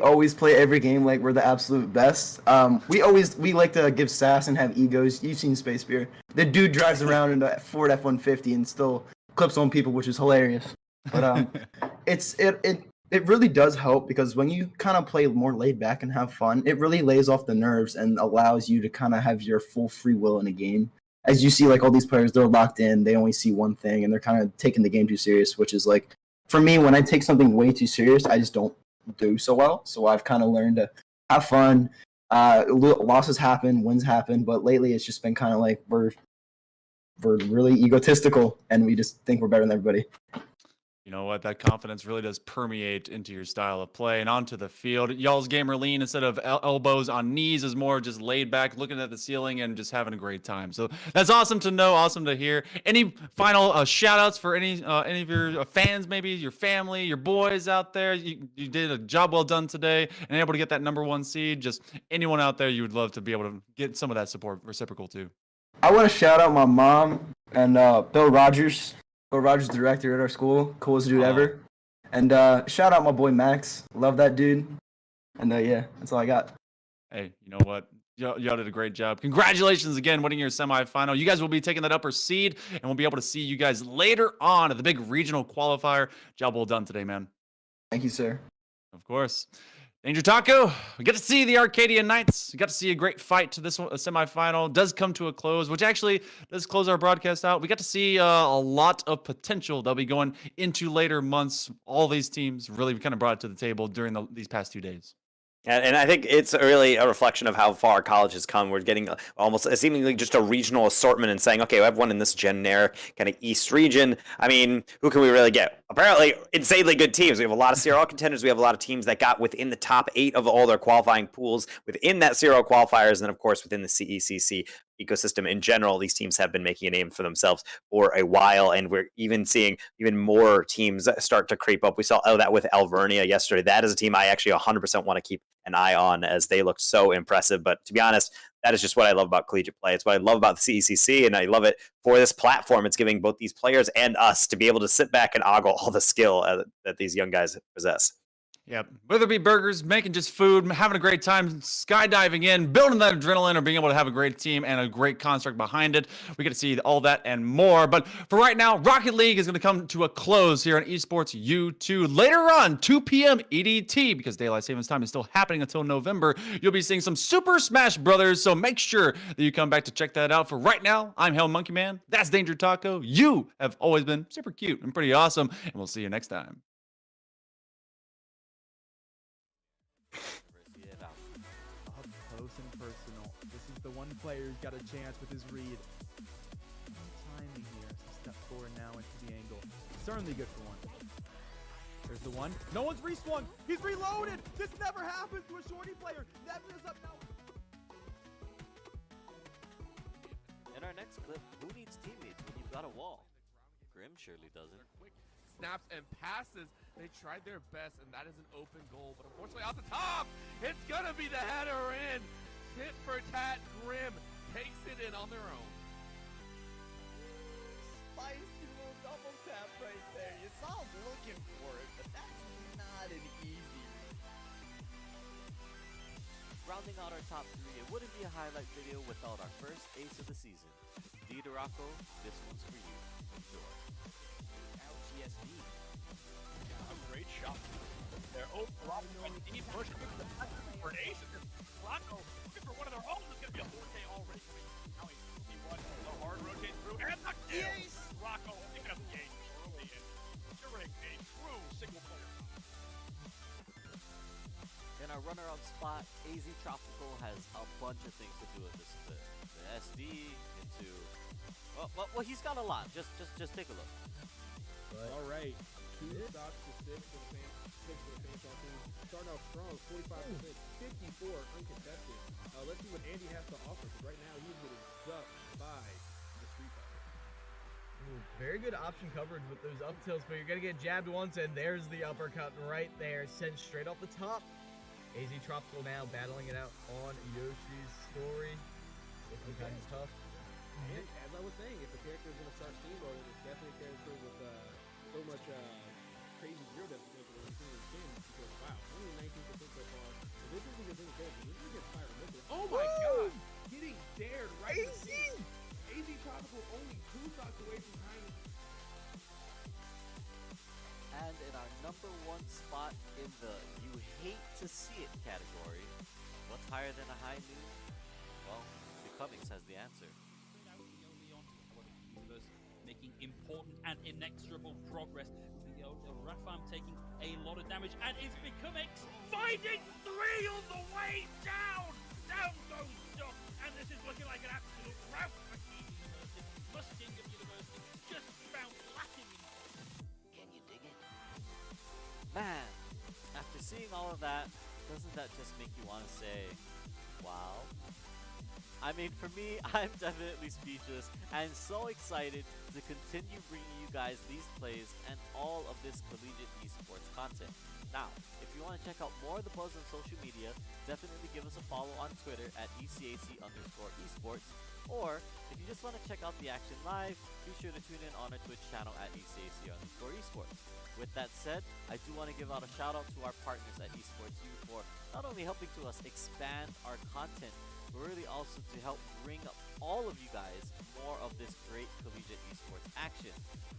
always play every game like we're the absolute best. We like to give sass and have egos. You've seen Space Beer. The dude drives around in a Ford F-150 and still clips on people, which is hilarious. But it really does help because when you kind of play more laid back and have fun, it really lays off the nerves and allows you to kind of have your full free will in a game. As you see, like all these players, they're locked in. They only see one thing and they're kind of taking the game too serious, which is like, for me, when I take something way too serious, I just don't do so well. So I've kind of learned to have fun. Losses happen, wins happen, but lately it's just been kind of like we're really egotistical and we just think we're better than everybody. You know what? That confidence really does permeate into your style of play and onto the field. Y'all's gamer lean, instead of elbows on knees, is more just laid back, looking at the ceiling and just having a great time. So that's awesome to know, awesome to hear. Any final shout outs for any of your fans, maybe your family, your boys out there? You did a job well done today and able to get that #1 seed. Just anyone out there you would love to be able to get some of that support reciprocal to. I want to shout out my mom and Bill Rogers. Bill Rogers, director at our school, coolest dude ever. And shout out my boy Max, love that dude. And yeah, that's all I got. Hey, you know what? Y'all did a great job. Congratulations again, winning your semifinal. You guys will be taking that upper seed, and we'll be able to see you guys later on at the big regional qualifier. Job well done today, man. Thank you, sir. Of course. Danger Taco, we get to see the Arcadia Knights. We got to see a great fight to this one, a semifinal. Does come to a close, which actually does close our broadcast out. We got to see a lot of potential that'll be going into later months. All these teams really kind of brought it to the table during these past 2 days. And I think it's really a reflection of how far college has come. We're getting almost seemingly just a regional assortment and saying, okay, we have one in this generic kind of East region. I mean, who can we really get? Apparently, insanely good teams. We have a lot of CRL contenders. We have a lot of teams that got within the top 8 of all their qualifying pools within that CRL qualifiers. And then, of course, within the CECC ecosystem in general, these teams have been making a name for themselves for a while, and we're even seeing even more teams start to creep up. We saw that with Alvernia yesterday. That is a team I actually 100% want to keep an eye on, as they looked so impressive. But to be honest, that is just what I love about collegiate play. It's what I love about the CECC, and I love it for this platform. It's giving both these players and us to be able to sit back and ogle all the skill that these young guys possess. Yeah, whether it be burgers, making just food, having a great time, skydiving in, building that adrenaline, or being able to have a great team and a great construct behind it. We get to see all that and more. But for right now, Rocket League is going to come to a close here on Esports U2. Later on, 2 p.m. EDT, because Daylight Savings Time is still happening until November. You'll be seeing some Super Smash Brothers, so make sure that you come back to check that out. For right now, I'm Hell Monkey Man. That's Danger Taco. You have always been super cute and pretty awesome, and we'll see you next time. and personal. This is the one player who's got a chance with his read. No timing here. So step forward now into the angle. Certainly good for one. There's the one. No one's respawned. He's reloaded. This never happens to a shorty player. Nebula's up now. In our next clip, who needs teammates when you've got a wall? Grim surely doesn't. Snaps and passes. They tried their best, and that is an open goal. But unfortunately, off the top, it's going to be the header in. Tit for tat, Grim takes it in on their own. Spicy little double tap right there. You saw him looking for it, but that's not an easy read. Rounding out our top three, it wouldn't be a highlight video without our first ace of the season. D. Duraco, this one's for you. Enjoy. LGSD. A great shot. There. Oh, Robin, deep push for an ace. Rocco looking for one of their own. It's going to be a 4K already coming. Now he's one. So hard rotate through. And the kill. Rocco picking up the ace early and during a true single player. In our runner-up spot, AZ Tropical has a bunch of things to do with this split. The SD into... Well, he's got a lot. Just take a look. All right. 2 stocks to 6 for the Fanshawe team. Start out strong, 45%, 54 uncontested. Let's see what Andy has to offer, because right now he's getting zucked by the Street Fighter. Very good option coverage with those up tilts, but you're going to get jabbed once, and there's the uppercut right there, sent straight off the top. AZ Tropical now battling it out on Yoshi's story. Looking kind of tough. And as I was saying, if a character is going to start steamrolling, it's definitely a character with so much crazy zero depth potential in the team because, wow, only 19% so far. If this isn't a single character, this is going to fire a missile. Oh my god! Getting dared right in the face. AZ Tropical only 2 stocks away from tying. And in our number 1 spot in the you hate to see it category, what's higher than a high noon? Well, the Cummings has the answer. Making important and inexorable progress. Rafam taking a lot of damage and is becoming finding 3 on the way down. Down goes Doc, and this is looking like an absolute rout for Keene University. Muskingum University just found lacking. Can you dig it? Man, after seeing all of that, doesn't that just make you want to say, wow? I mean, for me, I'm definitely speechless and so excited to continue bringing you guys these plays and all of this collegiate esports content. Now, if you want to check out more of the buzz on social media, definitely give us a follow on Twitter at ECAC_esports. Or, if you just want to check out the action live, be sure to tune in on our Twitch channel at ECAC_esports. With that said, I do want to give out a shout out to our partners at Esports U for not only helping to us expand our content, but really also to help bring up all of you guys more of this great collegiate esports action.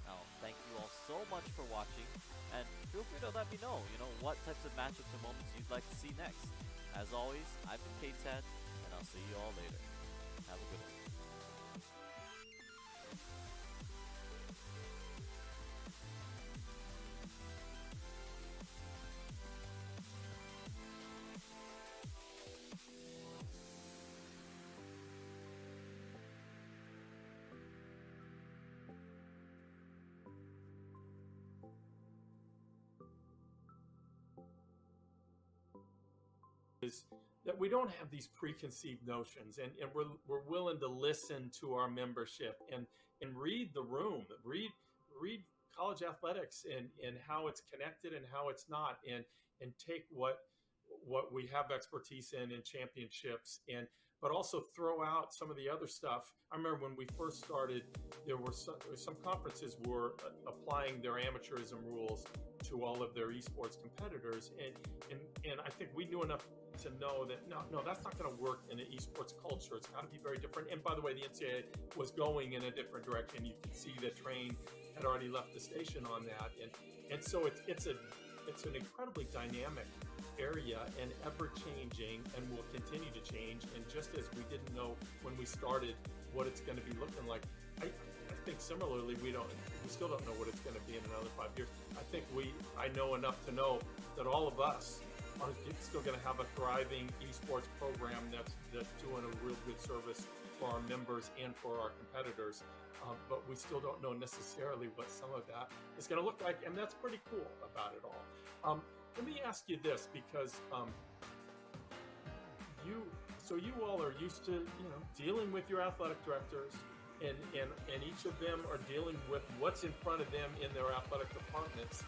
Now, thank you all so much for watching, and feel free to let me know, what types of matchups and moments you'd like to see next. As always, I've been KTAD, and I'll see you all later. Have a good one. Is that we don't have these preconceived notions, and we're willing to listen to our membership and read the room, read college athletics and how it's connected and how it's not, and take what we have expertise in championships, but also throw out some of the other stuff. I remember when we first started, there were some conferences were applying their amateurism rules to all of their esports competitors, and I think we knew enough to know that no, that's not going to work in an esports culture. It's got to be very different. And by the way, the NCAA was going in a different direction. You can see the train had already left the station on that, and so it's an incredibly dynamic area and ever changing, and will continue to change. And just as we didn't know when we started what it's going to be looking like, I think similarly we still don't know what it's going to be in another 5 years. I know enough to know that all of us are still going to have a thriving esports program that's doing a real good service for our members and for our competitors. But we still don't know necessarily what some of that is going to look like, and that's pretty cool about it all. Let me ask you this, because you all are used to dealing with your athletic directors, and each of them are dealing with what's in front of them in their athletic departments.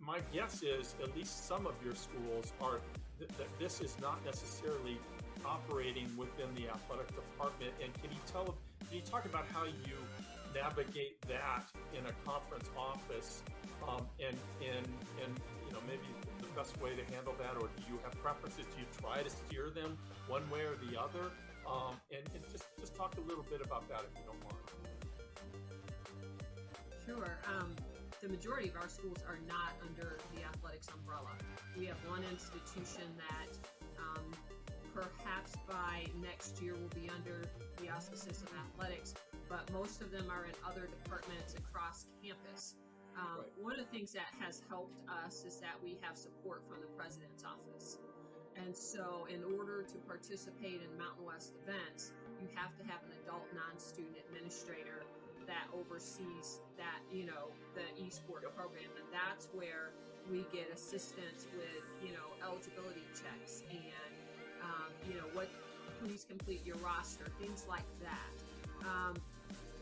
My guess is at least some of your schools are that this is not necessarily operating within the athletic department. And can you talk about how you navigate that in a conference office, and maybe the best way to handle that, or do you have preferences? Do you try to steer them one way or the other? And just talk a little bit about that, if you don't mind. Sure. The majority of our schools are not under the athletics umbrella. We have one institution that perhaps by next year will be under the auspices of athletics, but most of them are in other departments across campus. One of the things that has helped us is that we have support from the president's office. And so in order to participate in Mountain West events, you have to have an adult non-student administrator that oversees that, the eSport program. And that's where we get assistance with, eligibility checks and, please complete your roster, things like that.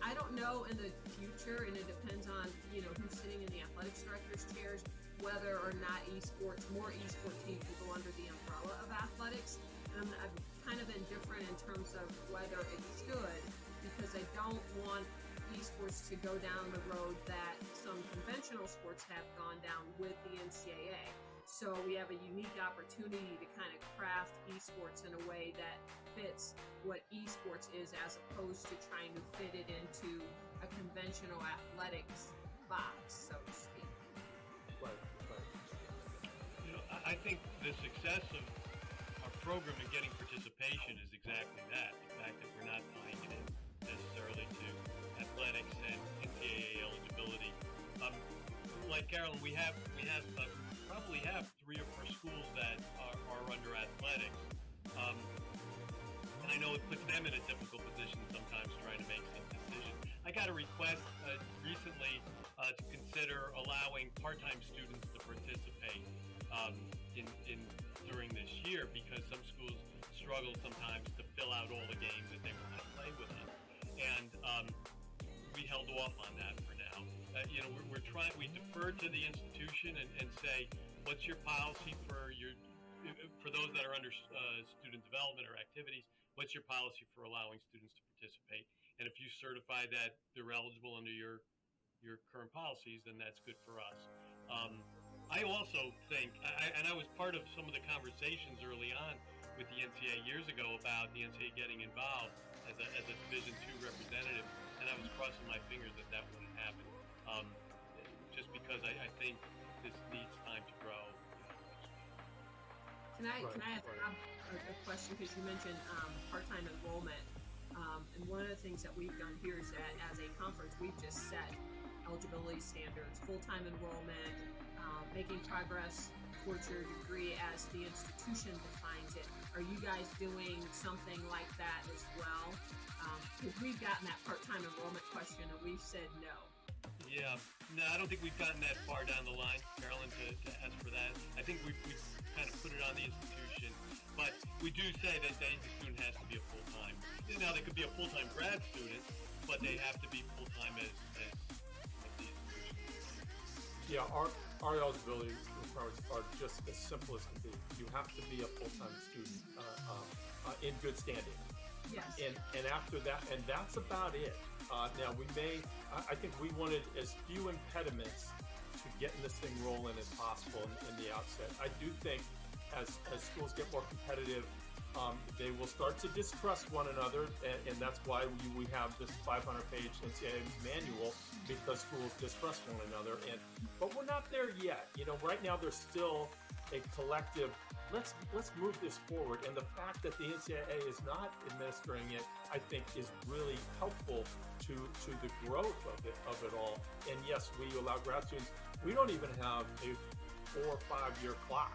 I don't know in the future, and it depends on, who's sitting in the athletics director's chairs, whether or not more esports teams will go under the umbrella of athletics. And I'm kind of indifferent in terms of whether it should, because I don't want esports to go down the road that some conventional sports have gone down with the NCAA. So we have a unique opportunity to kind of craft esports in a way that fits what esports is, as opposed to trying to fit it into a conventional athletics box, so to speak. Right. I think the success of our program in getting participation is exactly that. The fact that we're not tying it in necessarily to athletics and NCAA eligibility. Like Carolyn, we probably have 3 or 4 schools that are under athletics. And I know it puts them in a difficult position sometimes trying to make some decision. I got a request recently to consider allowing part-time students to participate during this year, because some schools struggle sometimes to fill out all the games that they want to play with us. And we held off on that for now. We deferred to the institution and say, what's your policy for those that are under student development or activities? What's your policy for allowing students to participate? And if you certify that they're eligible under your current policies, then that's good for us. I also think, and I was part of some of the conversations early on with the NCAA years ago about the NCAA getting involved as a Division II representative, and I was crossing my fingers that wouldn't happen. Just because I think this needs time to grow. Can I ask a question, because you mentioned part-time enrollment, and one of the things that we've done here is that as a conference, we've just set eligibility standards, full-time enrollment, making progress towards your degree as the institution defines it. Are you guys doing something like that as well? Because we've gotten that part-time enrollment question and we've said no. Yeah, no, I don't think we've gotten that far down the line, Carolyn, to ask for that. I think we kind of put it on the institution, but we do say that the student has to be a full-time. Now, they could be a full-time grad student, but they have to be full-time as the institution. Yeah, our eligibility requirements are just as simple as can be. You have to be a full-time student in good standing. Yes. And after that, and that's about it. Now I think we wanted as few impediments to getting this thing rolling as possible in the outset. I do think as schools get more competitive, they will start to distrust one another, and that's why we have this 500-page NCAA manual, because schools distrust one another. But we're not there yet. Right now there's still a collective, let's move this forward. And the fact that the NCAA is not administering it, I think, is really helpful to the growth of it all. And yes, we allow grad students. We don't even have a 4 or 5 year clock.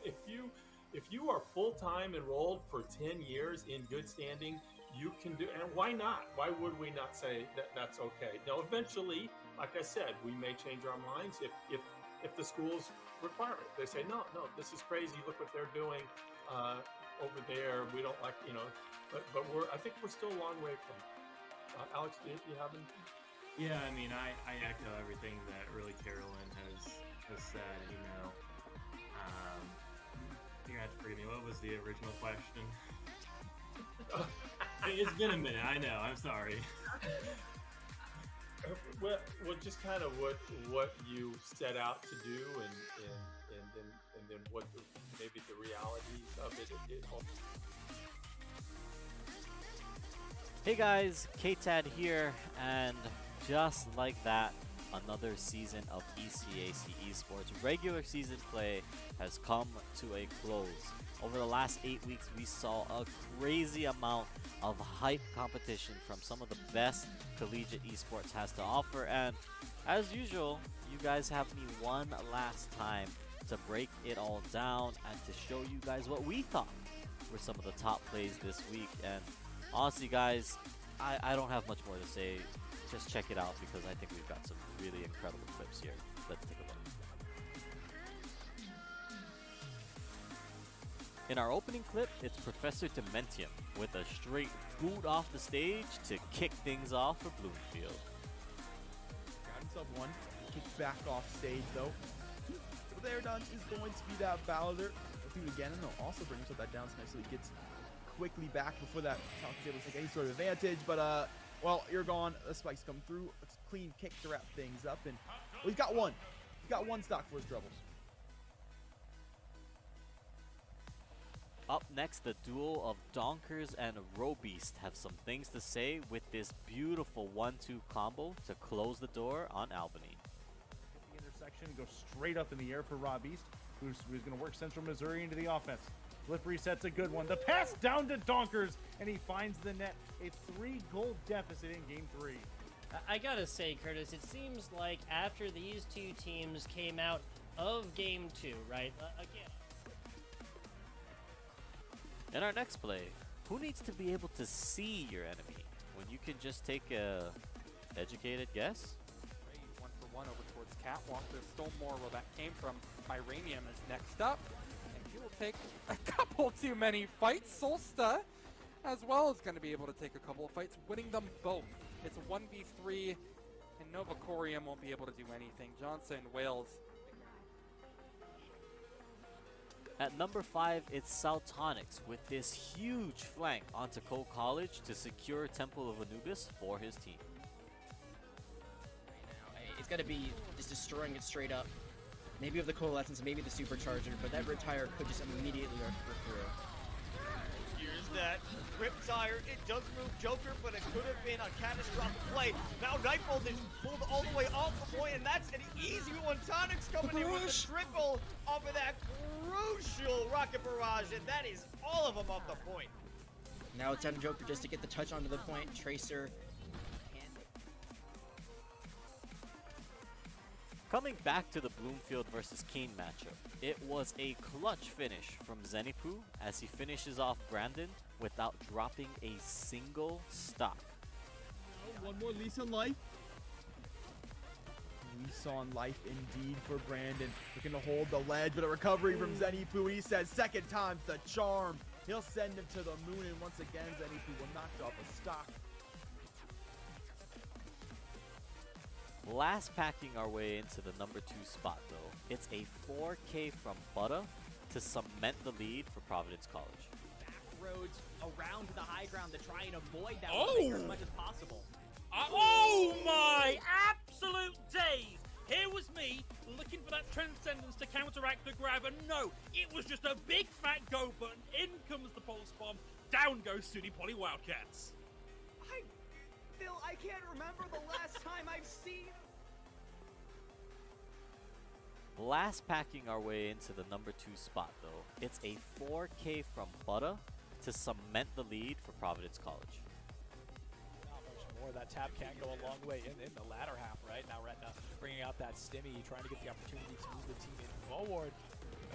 if you are full-time enrolled for 10 years in good standing, you can do, and why not? Why would we not say that that's okay? Now, eventually, like I said, we may change our minds if the schools require it. They say, no, this is crazy. Look what they're doing over there. We don't like, but I think we're still a long way from it. Alex, do you have anything? Yeah, I mean, I echo everything that really Carolyn has said. You're gonna have to forgive me. What was the original question? It's been a minute. I know. I'm sorry. Well, just kind of what you set out to do, and then what maybe the realities of it. Hey guys, KTAD here, and just like that, another season of ECAC Esports regular season play has come to a close. Over the last 8 weeks, we saw a crazy amount of hype competition from some of the best collegiate esports has to offer, and as usual, you guys have me one last time to break it all down and to show you guys what we thought were some of the top plays this week. And honestly guys, I don't have much more to say. Just check it out because I think we've got some really incredible clips here. Let's take a look. In our opening clip, it's Professor Dementium with a straight boot off the stage to kick things off for Bloomfield. Got himself one, kicks back off stage though. There Dunce is going to be that Bowser. He'll do it again, and he'll also bring himself that down smash so he gets quickly back before that Falcon's able to take any sort of advantage, but well, you're gone. The spikes come through. It's a clean kick to wrap things up, and well, he's got one. He's got one stock for his troubles. Up next, the duel of Donkers and Robeast have some things to say with this beautiful 1-2 combo to close the door on Albany. The intersection goes straight up in the air for Robeast, who's going to work Central Missouri into the offense. Flip reset's a good one. The pass down to Donkers, and he finds the net. A 3-goal deficit in Game 3. I gotta say, Curtis, it seems like after these two teams came out of Game 2, right? Again. In our next play, who needs to be able to see your enemy when you can just take a educated guess? 1-for-1 over towards Catwalk. The Stonewall where that came from. Iranium is next up. He will take a couple too many fights. Solsta, as well, is going to be able to take a couple of fights, winning them both. It's a 1v3, and Novacorium won't be able to do anything. Johnson, Wales. At number 5, it's Saltonics with this huge flank onto Cole College to secure Temple of Anubis for his team. It's got to be just destroying it straight up. Maybe with the Coalescence, maybe the Supercharger, but that Retire could just immediately rip through. Here's that Riptire. It does move Joker, but it could have been a catastrophic play. Now Nightbolt is pulled all the way off the point, and that's an easy one. Tonic's coming in with a triple off of that crucial Rocket Barrage, and that is all of them off the point. Now it's down to Joker just to get the touch onto the point. Tracer. Coming back to the Bloomfield versus Kane matchup, it was a clutch finish from Zenipu as he finishes off Brandon without dropping a single stock. One more lease on life. Lease on life indeed for Brandon. Looking to hold the ledge, but a recovery from Zenipu. He says second time's the charm. He'll send him to the moon, and once again, Zenipu will knock off a stock. Last packing our way into the number 2 spot though, it's a 4K from Butter to cement the lead for Providence College. Back roads around the high ground to try and avoid that as much as possible. Oh my absolute days! Here was me looking for that Transcendence to counteract the grab, and no, it was just a big fat go button. In comes the pulse bomb, down goes SUNY Poly Wildcats. Phil, I can't remember the last time I've seen. Last packing our way into the number 2 spot though, it's a 4K from Butter to cement the lead for Providence College. Not much more. That tap can go a long way in the latter half, right? Now Retina bringing out that Stimmy, trying to get the opportunity to move the team in forward.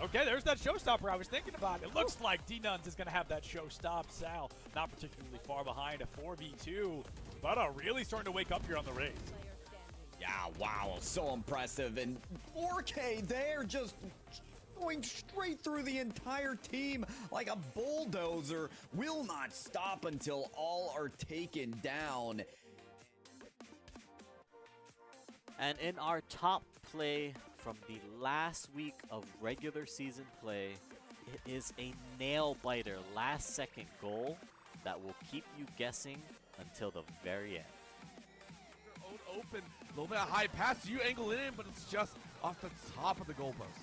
Okay, there's that showstopper I was thinking about. It looks like D-Nuns is going to have that showstop. Sal, not particularly far behind, a 4v2, but really starting to wake up here on the race. Yeah, wow, so impressive. And 4K there, just going straight through the entire team like a bulldozer. Will not stop until all are taken down. And in our top play from the last week of regular season play, it is a nail-biter last-second goal that will keep you guessing until the very end. Your own open, a little bit of high pass, you angle it in, but it's just off the top of the goalpost.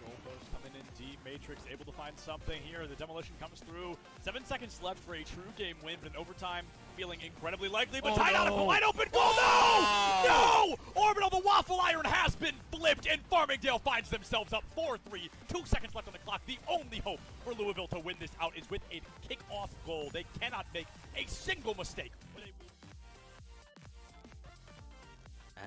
Goalpost coming in deep. Matrix able to find something here. The demolition comes through. 7 seconds left for a true game win, but in overtime, feeling incredibly likely. But tied out of a wide open goal. No! Orbital, the waffle iron has been flipped, and Farmingdale finds themselves up 4-3. 2 seconds left on the clock. The only hope for Louisville to win this out is with a kickoff goal. They cannot make a single mistake.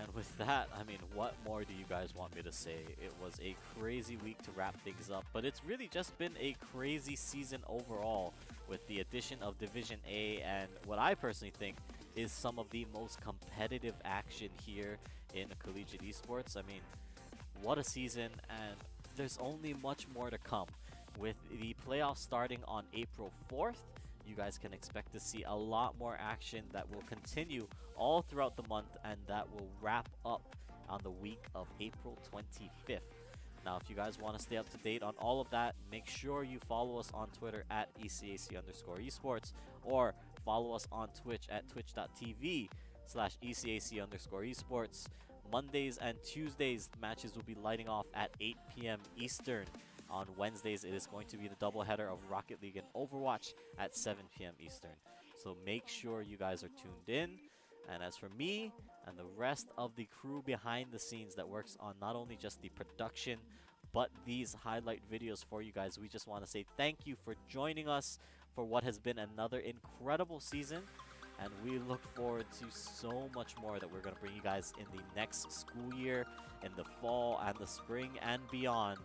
And with that, I mean, what more do you guys want me to say? It was a crazy week to wrap things up, but it's really just been a crazy season overall with the addition of Division A and what I personally think is some of the most competitive action here in collegiate esports. I mean, what a season, and there's only much more to come. With the playoffs starting on April 4th, you guys can expect to see a lot more action that will continue all throughout the month, and that will wrap up on the week of April 25th. Now, if you guys want to stay up to date on all of that, make sure you follow us on Twitter at ECAC_esports, or follow us on Twitch at twitch.tv/ECAC_esports. Mondays and Tuesdays, matches will be lighting off at 8 p.m. Eastern. On Wednesdays, it is going to be the doubleheader of Rocket League and Overwatch at 7 p.m. Eastern. So make sure you guys are tuned in. And as for me and the rest of the crew behind the scenes that works on not only just the production, but these highlight videos for you guys, we just want to say thank you for joining us for what has been another incredible season. And we look forward to so much more that we're going to bring you guys in the next school year, in the fall and the spring and beyond.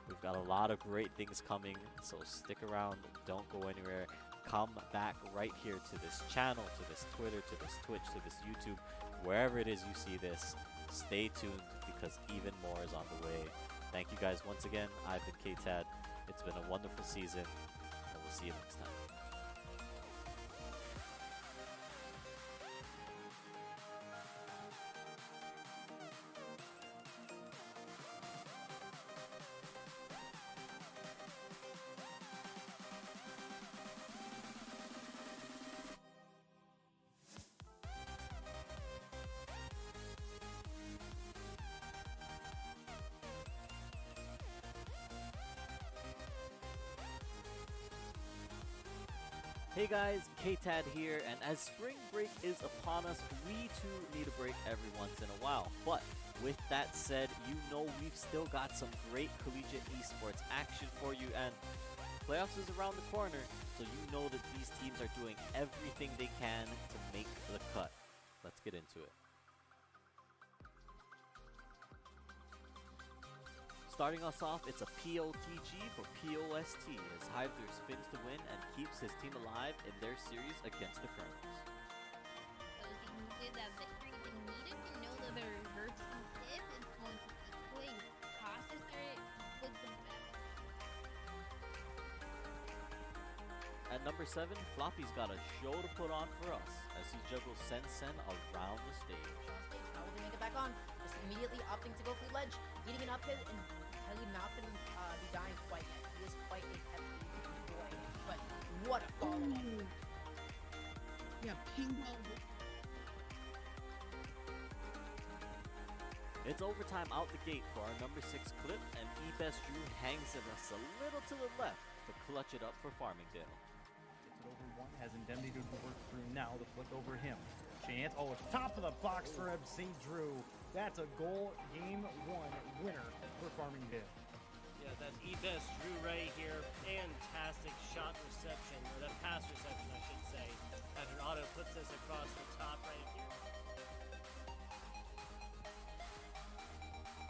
We've got a lot of great things coming, so stick around, don't go anywhere. Come back right here to this channel, to this Twitter, to this Twitch, to this YouTube, wherever it is you see this. Stay tuned, because even more is on the way. Thank you guys once again. I've been K-Tad. It's been a wonderful season, and we'll see you next time. Hey guys, K-Tad here, and as spring break is upon us, we too need a break every once in a while. But with that said, you know we've still got some great collegiate esports action for you, and playoffs is around the corner, so you know that these teams are doing everything they can to make the cut. Let's get into it. Starting us off, it's a POTG for POST, as Hydra spins to win and keeps his team alive in their series against the Colonels. So if you did that everything needed, you know that the reverse if it's going to equate processor with the best. At number 7, Floppy's got a show to put on for us as he juggles Sen around the stage. How will they make it back on? Just immediately opting to go for the ledge, eating an up hit, and really not going to be dying quite yet. He is quite a hefty boy, but what a follow-up. Yeah, ping pong. It's overtime out the gate for our number 6 clip, and eBest Drew hangs us a little to the left to clutch it up for Farmingdale. Gets it over one, has Indemnity to work through now to flick over him. Chance, oh, it's top of the box for St. Drew. That's a goal, game 1 winner for Farmingdale. Yeah, that's eBest Drew right here. Fantastic shot reception, or that pass reception, I should say. After Otto puts this across the top right here.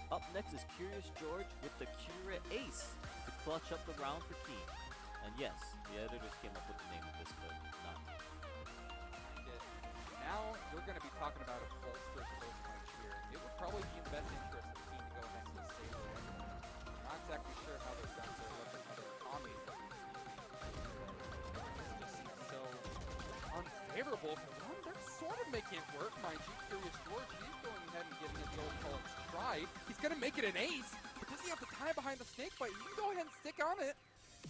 Up next is Curious George with the Cura Ace to clutch up the round for Keen. And yes, the editors came up with the name of this clip, not me. Now you're going to be talking about a bolster close punch here. It would probably be in the best interest of Keen to go ahead and save the weapon. Not exactly sure how their guns are looking, how their economy is looking. This just seems so unfavorable for them. They're sort of making it work, mind you. Curious George, he's going ahead and giving it the old college try. He's going to make it an ace, but does he have the time behind the snake bite? You can go ahead and stick on it.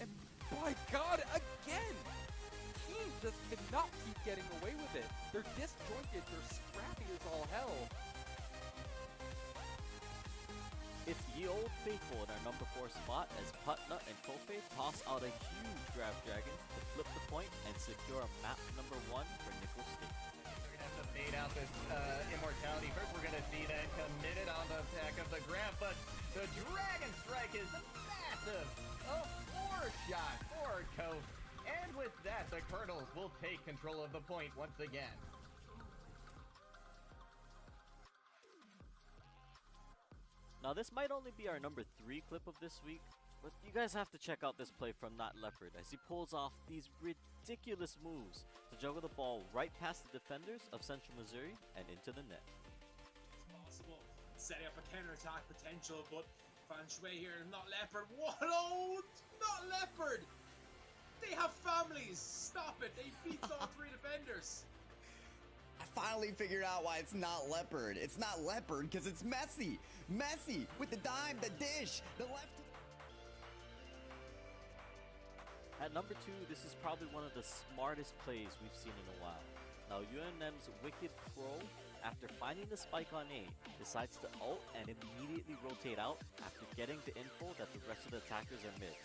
And by God, again! Keen just cannot keep getting away with it. They're disjointed, they're scrappy as all hell. It's the old faithful in our number 4 spot as Putna and Kofe toss out a huge grab dragon to flip the point and secure map number 1 for Nickel State. We're gonna have to fade out this immortality. First, we're gonna see that committed on the back of the grab, but the Dragon Strike is massive. A 4-shot for Kofe. And with that, the Colonels will take control of the point once again. Now this might only be our number 3 clip of this week, but you guys have to check out this play from Not Leopard as he pulls off these ridiculous moves to juggle the ball right past the defenders of Central Missouri and into the net. It's possible. Setting up a counter-attack potential, but Fan Shui here and Not Leopard. What? Oh, Not Leopard! They have families! Stop it! They beat all 3 defenders! I finally figured out why it's not Leopard. It's not Leopard because it's Messi. Messi with the dime, the dish, the left. At number 2, this is probably one of the smartest plays we've seen in a while. Now UNM's Wicked Pro, after finding the spike on A, decides to ult and immediately rotate out after getting the info that the rest of the attackers are mid.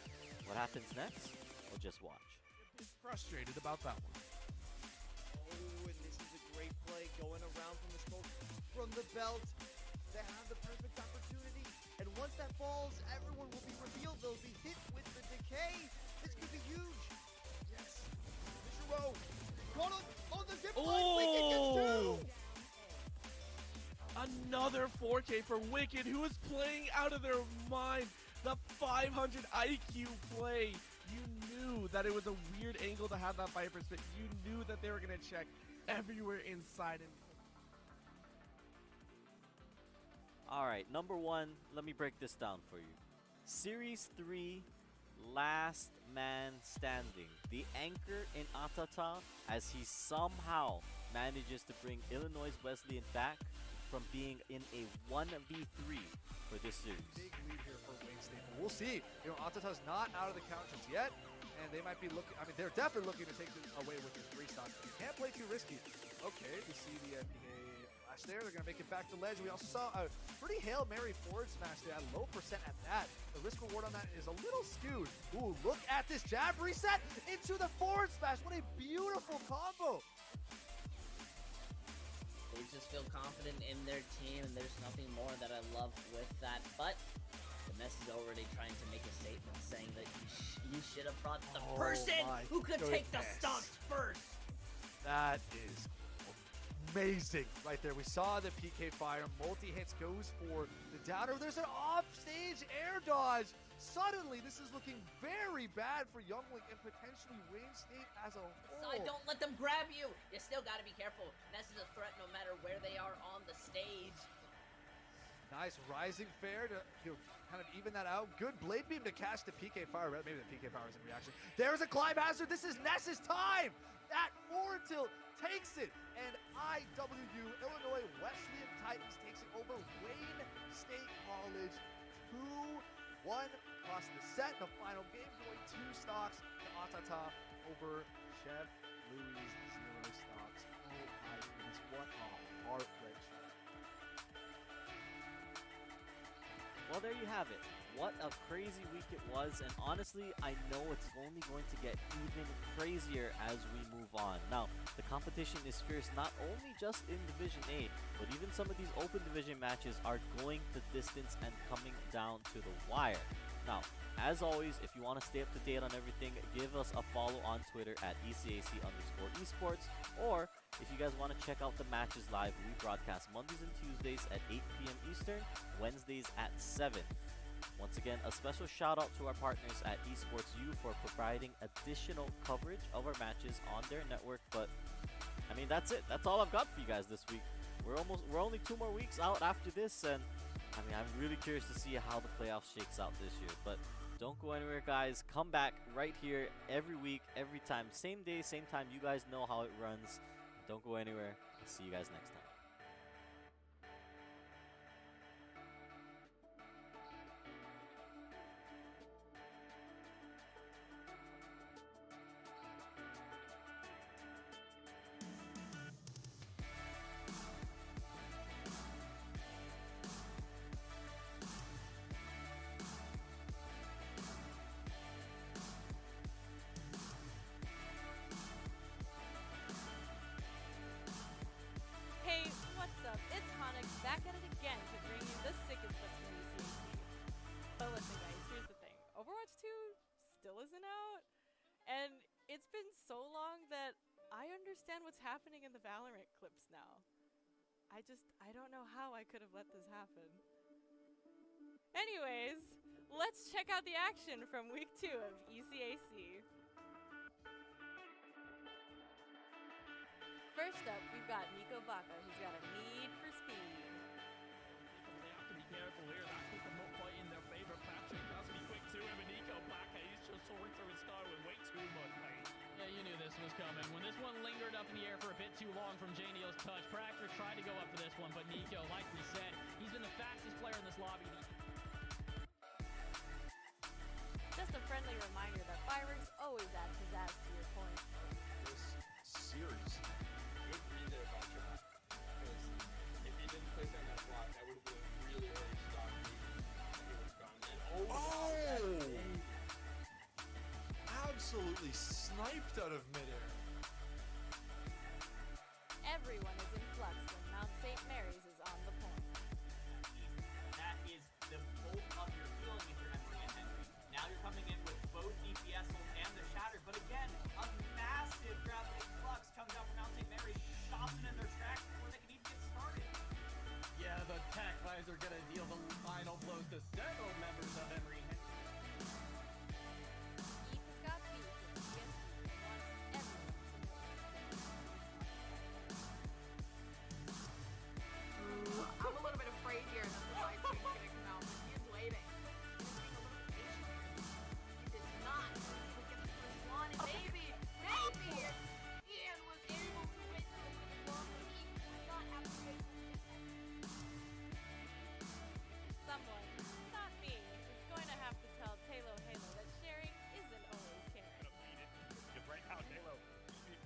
What happens next? Well, just watch. Frustrated about that one. Oh, and this is a great play going around from the smoke from the belt. They have the perfect opportunity, and once that falls, everyone will be revealed. They'll be hit with the decay. This could be huge. Yes. Mishiro caught on the zip line. Wicked gets 2. Another 4K for Wicked, who is playing out of their mind. The 500 IQ play. You knew that it was a weird angle to have that Viper spit. You knew that they were going to check everywhere inside. Alright, number 1, let me break this down for you. Series 3, last man standing. The anchor in Atata as he somehow manages to bring Illinois Wesleyan back from being in a 1v3 for this series. Big lead here for Wayne State. We'll see. You know, Atata's not out of the counters yet, and they might be looking, I mean, they're definitely looking to take this away with their 3 stocks. You can't play too risky. Okay, we see the NPA flash there. They're going to make it back to ledge. We also saw a pretty Hail Mary forward smash there at low percent at that. The risk reward on that is a little skewed. Ooh, look at this jab reset into the forward smash. What a beautiful combo. They just feel confident in their team, and there's nothing more that I love with that. But the mess is already trying to make a statement saying that you should have brought the person who could take the stocks first. That is amazing right there. We saw the PK fire. Multi-hits goes for the downer. There's an off-stage air dodge. Suddenly, this is looking very bad for Younglink and potentially Wayne State as a whole. Side, don't let them grab you. You still got to be careful. Ness is a threat no matter where they are on the stage. Nice rising fair to kind of even that out. Good blade beam to catch the PK fire. Maybe the PK fire is in reaction. There's a climb hazard. This is Ness's time. That forward tilt takes it. And IWU, Illinois Wesleyan Titans, takes it over Wayne State College 2-1 across the set. The final game going 2 stocks to Atata over Chef Louis 0 stocks. Oh my goodness, what a heart-wrenching. Well, there you have it. What a crazy week it was, and honestly, I know it's only going to get even crazier as we move on. Now, the competition is fierce not only just in Division A, but even some of these open division matches are going the distance and coming down to the wire. Now, as always, if you want to stay up to date on everything, give us a follow on Twitter at ECAC_esports. Or if you guys want to check out the matches live, we broadcast Mondays and Tuesdays at 8 p.m. Eastern, Wednesdays at 7. Once again, a special shout out to our partners at Esports U for providing additional coverage of our matches on their network. But I mean, that's it. That's all I've got for you guys this week. We're only 2 more weeks out after this, and I mean, I'm really curious to see how the playoffs shakes out this year. But don't go anywhere, guys. Come back right here every week, every time. Same day, same time. You guys know how it runs. Don't go anywhere. I'll see you guys next time. Hey, what's up? It's Honix back at it again to bring you the sickest bits from ECAC. But listen guys, here's the thing. Overwatch 2 still isn't out, and it's been so long that I understand what's happening in the Valorant clips now. I don't know how I could have let this happen. Anyways, let's check out the action from week 2 of ECAC. First up, we've got Nico Baca, who's got a need for speed. They have to be careful here. That people not quite in their favor. Patrick has to be quick too. And Nico Baca, he's just soaring through his sky with way too much pace. Yeah, you knew this was coming. When this one lingered up in the air for a bit too long from Janio's touch, Patrick tried to go up for this one, but Nico, like we said, he's been the fastest player in this lobby. Just a friendly reminder that fireworks always add pizzazz to your point. This series. Good read there about John. Because if he didn't place on that block, that would have been a really early stop. He would have gone in. Absolutely sniped out of midair. Everyone is in flux when Mount St. Mary's is on the point. That is the both of your healing if you're Emery and Henry. Now you're coming in with both DPS and the Shattered, but again, a massive gravity flux comes out from Mount St. Mary, stops them in their tracks before they can even get started. Yeah, the tech visor gonna deal the final blows to several members of Emery and Henry. Eve has got beef with CSB and wants everyone to know. I'm a little bit afraid here that the live stream's gonna come out, but he is waiting. He's being a little patient. He did not get the first one, and maybe Ian was able to win the first one, but he would not have to wait. Someone, not me, is going to have to tell Halo that sharing isn't always caring. You break out Halo.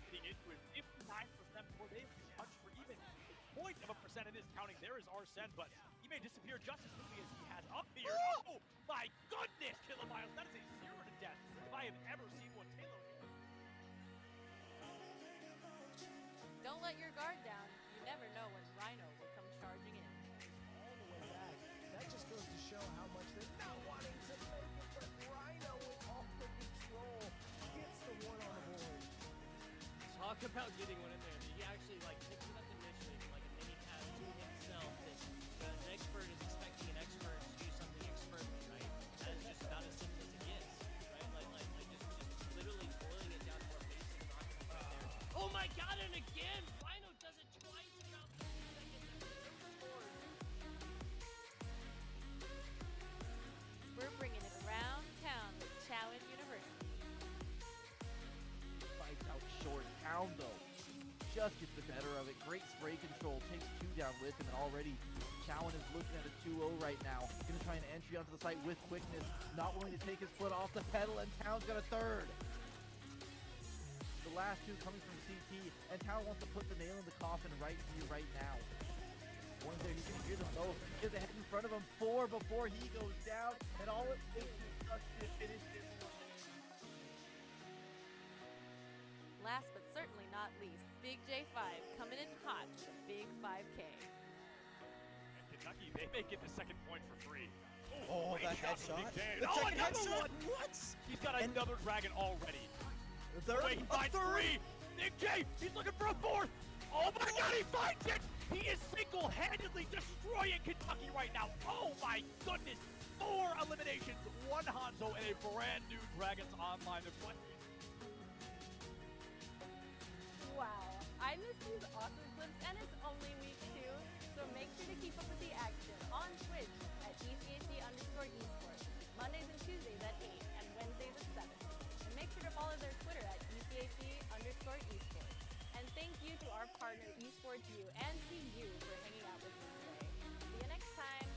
Getting into it 59% before they touch for even a point of a percent in this counting. There is Arsene, but he may disappear just as quickly as he has up here. Oh my goodness, Kilomiles. That is a 0 to death if I have ever seen one. Taylor. Don't let your guard down. You never know when Rhino will come charging in. All the way back. That just goes to show how much they're not wanting to make it, but Rhino with all the control gets the one on the board. Talk about getting one in there. He actually picked it up initially, like a mini pass to himself. That an expert is expecting an expert to do something expertly, right? That is just about as simple as it gets, right? Just literally boiling it down to our basic rocket right there. Oh my god, and again! Rhino does it twice in about 3 seconds. We're bringing it around town with Chowan University. Fights out short. Town though just gets the better of it. Great spray control, takes 2 down with him, and already Chowan is looking at a 2-0 right now. Gonna try an entry onto the site with quickness, not willing to take his foot off the pedal, and Town's got a third. The last 2 coming from CT, and Town wants to put the nail in the coffin right here, right now. One there, he's gonna hear them both. Here's the head in front of him, 4 before he goes down, and all it takes is just to finish this one. Last but certainly not least, Big J5 coming in hot with a big 5K. And Kentucky, they may get the second point for free. Oh, Great that shot from headshot. Nick Dan. The Oh, second another headshot. one. What? He's got another dragon already. The third. Wait, he finds three. Nick J, he's looking for a fourth. Oh my God, he finds it. He is single-handedly destroying Kentucky right now. Oh my goodness. 4 eliminations, 1 Hanzo, and a brand new Dragons Online deployment. Wow, I miss these awesome clips, and it's only week 2, so make sure to keep up with the action on Twitch at ECAC_esports, Mondays and Tuesdays at 8, and Wednesdays at 7. And make sure to follow their Twitter at ECAC_esports. And thank you to our partner eSportsU and Team U for hanging out with me today. See you next time.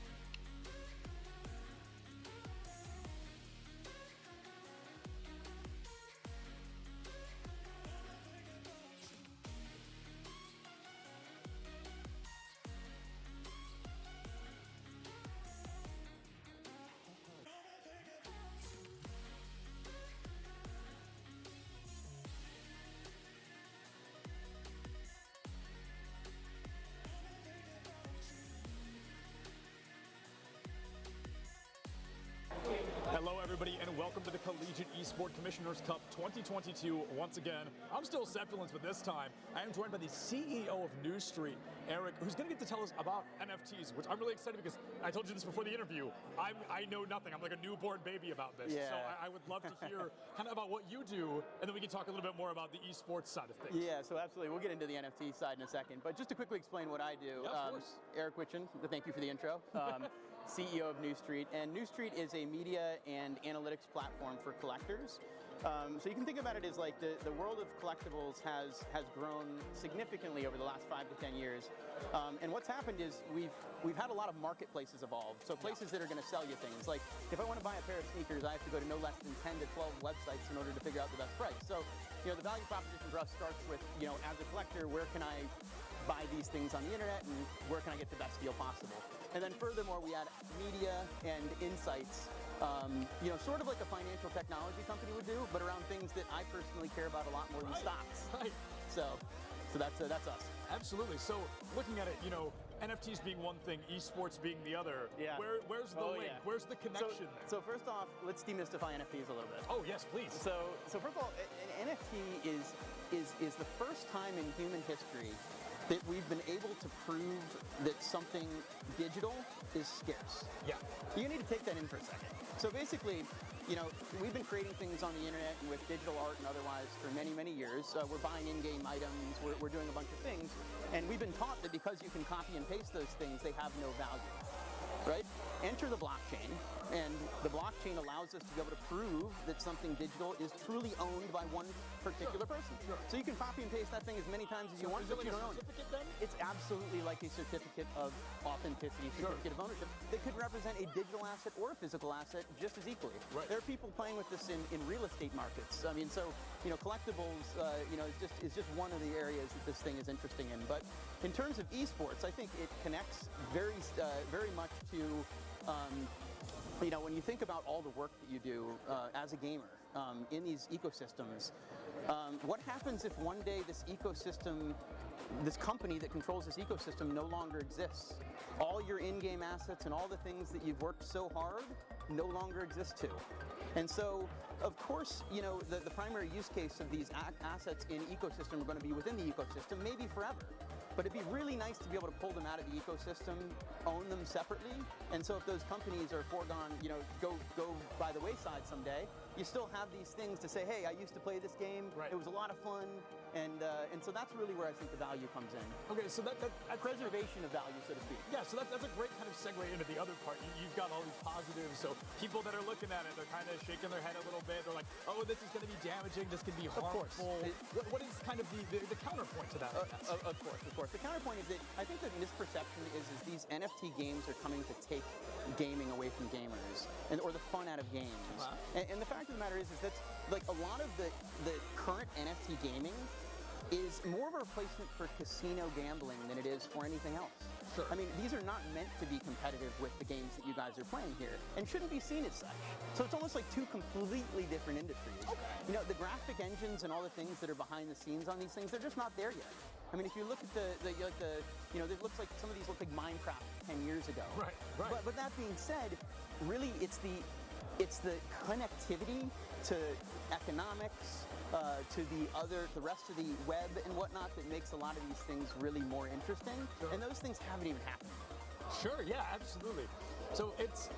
Hello, everybody, and welcome to the Collegiate Esport Commissioners Cup 2022. Once again, I'm still Sepulence, but this time I am joined by the CEO of New Street, Eric, who's going to get to tell us about NFTs, which I'm really excited because I told you this before the interview. I know nothing. I'm like a newborn baby about this. Yeah. So I would love to hear kind of about what you do, and then we can talk a little bit more about the esports side of things. Yeah, so absolutely. We'll get into the NFT side in a second. But just to quickly explain what I do, Yeah, of course. Eric Witchen, thank you for the intro. CEO of New Street. And New Street is a media and analytics platform for collectors. So you can think about it as like the world of collectibles has grown significantly over the last 5 to 10 years. And what's happened is we've had a lot of marketplaces evolve. So places that are going to sell you things. Like if I want to buy a pair of sneakers, I have to go to no less than 10 to 12 websites in order to figure out the best price. So, the value proposition for us starts with, as a collector, where can I buy these things on the internet and where can I get the best deal possible? And then furthermore, we add media and insights, sort of like a financial technology company would do, but around things that I personally care about a lot more than stocks. Right. So that's us. Absolutely. So looking at it, NFTs being one thing, esports being the other. Yeah. Where's the link? Yeah. Where's the connection there? So first off, let's demystify NFTs a little bit. Oh yes, please. So first of all, an NFT is the first time in human history that we've been able to prove that something digital is scarce. Yeah. You need to take that in for a second. So basically, we've been creating things on the internet and with digital art and otherwise for many, many years. We're buying in-game items, we're doing a bunch of things, and we've been taught that because you can copy and paste those things, they have no value, right? Enter the blockchain, and the blockchain allows us to be able to prove that something digital is truly owned by one particular person. Sure. So you can copy and paste that thing as many times as you want, Is it but like you a don't own it. certificate then? It's absolutely like a certificate of authenticity, certificate of ownership that could represent a digital asset or a physical asset just as equally. Right. There are people playing with this in real estate markets. I mean, so collectibles, is just one of the areas that this thing is interesting in. But in terms of esports, I think it connects very much to. When you think about all the work that you do as a gamer in these ecosystems, what happens if one day this ecosystem, this company that controls this ecosystem no longer exists? All your in-game assets and all the things that you've worked so hard no longer exist too. And so, of course, the primary use case of these assets in ecosystem are going to be within the ecosystem, maybe forever. But it'd be really nice to be able to pull them out of the ecosystem, own them separately. And so if those companies are foregone, go by the wayside someday, you still have these things to say, hey, I used to play this game. Right. It was a lot of fun. And so that's really where I think the value comes in. Okay, so that Preservation of value, so to speak. Yeah, so that's a great kind of segue into the other part. You've got all these positives, so people that are looking at it, they're kind of shaking their head a little bit. They're like, oh, this is going to be damaging, this can be harmful. Of course. What is kind of the counterpoint to that? Of course. The counterpoint is that I think the misperception is these NFT games are coming to take gaming away from gamers, or the fun out of games. And the fact of the matter is that like a lot of the current NFT gaming is more of a replacement for casino gambling than it is for anything else. Sure. I mean, these are not meant to be competitive with the games that you guys are playing here, and shouldn't be seen as such. So it's almost like two completely different industries. Okay. The graphic engines and all the things that are behind the scenes on these things, they're just not there yet. I mean, if you look at it looks like some of these look like Minecraft 10 years ago. Right. But that being said, really, it's the connectivity to economics, to the rest of the web and whatnot that makes a lot of these things really more interesting. Sure. And those things haven't even happened. Sure, yeah, absolutely. So it's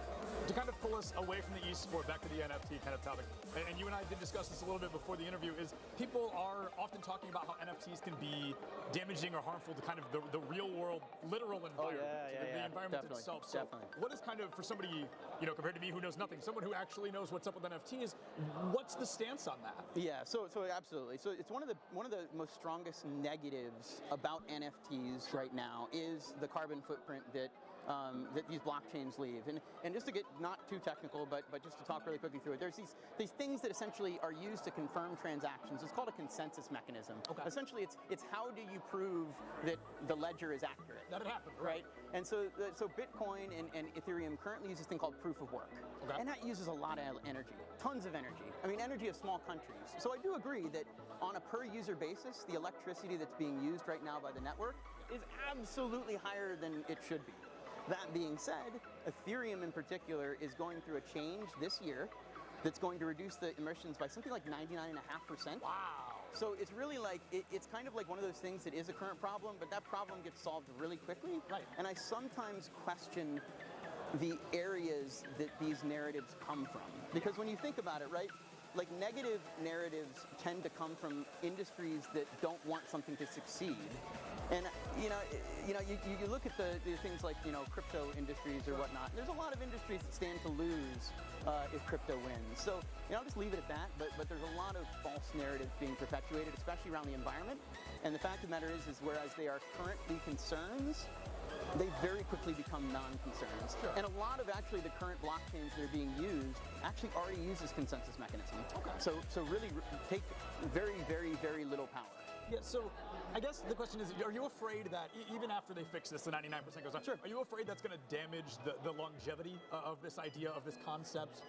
to kind of pull us away from the esport back to the NFT kind of topic. And you and I did discuss this a little bit before the interview, is people are often talking about how NFTs can be damaging or harmful to kind of the real world, literal environment, the environment definitely, itself. So what is kind of, for somebody, compared to me who knows nothing, someone who actually knows what's up with NFTs, what's the stance on that? Yeah, so absolutely. So it's one of the most strongest negatives about NFTs right now is the carbon footprint that these blockchains leave. And just to get not too technical, but just to talk really quickly through it, there's these things that essentially are used to confirm transactions. It's called a consensus mechanism. Okay. Essentially, it's how do you prove that the ledger is accurate? That it happened, right? And so Bitcoin and Ethereum currently use this thing called proof of work. Okay. And that uses a lot of energy, tons of energy. I mean, energy of small countries. So I do agree that on a per user basis, the electricity that's being used right now by the network is absolutely higher than it should be. That being said, Ethereum in particular is going through a change this year that's going to reduce the emissions by something like 99.5%. Wow. So it's really like, it's kind of like one of those things that is a current problem, but that problem gets solved really quickly. Right. And I sometimes question the areas that these narratives come from. Because when you think about it, right, like negative narratives tend to come from industries that don't want something to succeed. And you look at the things like crypto industries or whatnot. There's a lot of industries that stand to lose if crypto wins. So I'll just leave it at that. But there's a lot of false narratives being perpetuated, especially around the environment. And the fact of the matter is whereas they are currently concerns, they very quickly become non-concerns. Sure. And a lot of actually the current blockchains that are being used actually already use this consensus mechanism. Okay. So really take very, very, very little power. Yeah, so I guess the question is, are you afraid that even after they fix this, the 99% goes on, sure. Are you afraid that's going to damage the longevity of this idea, of this concept?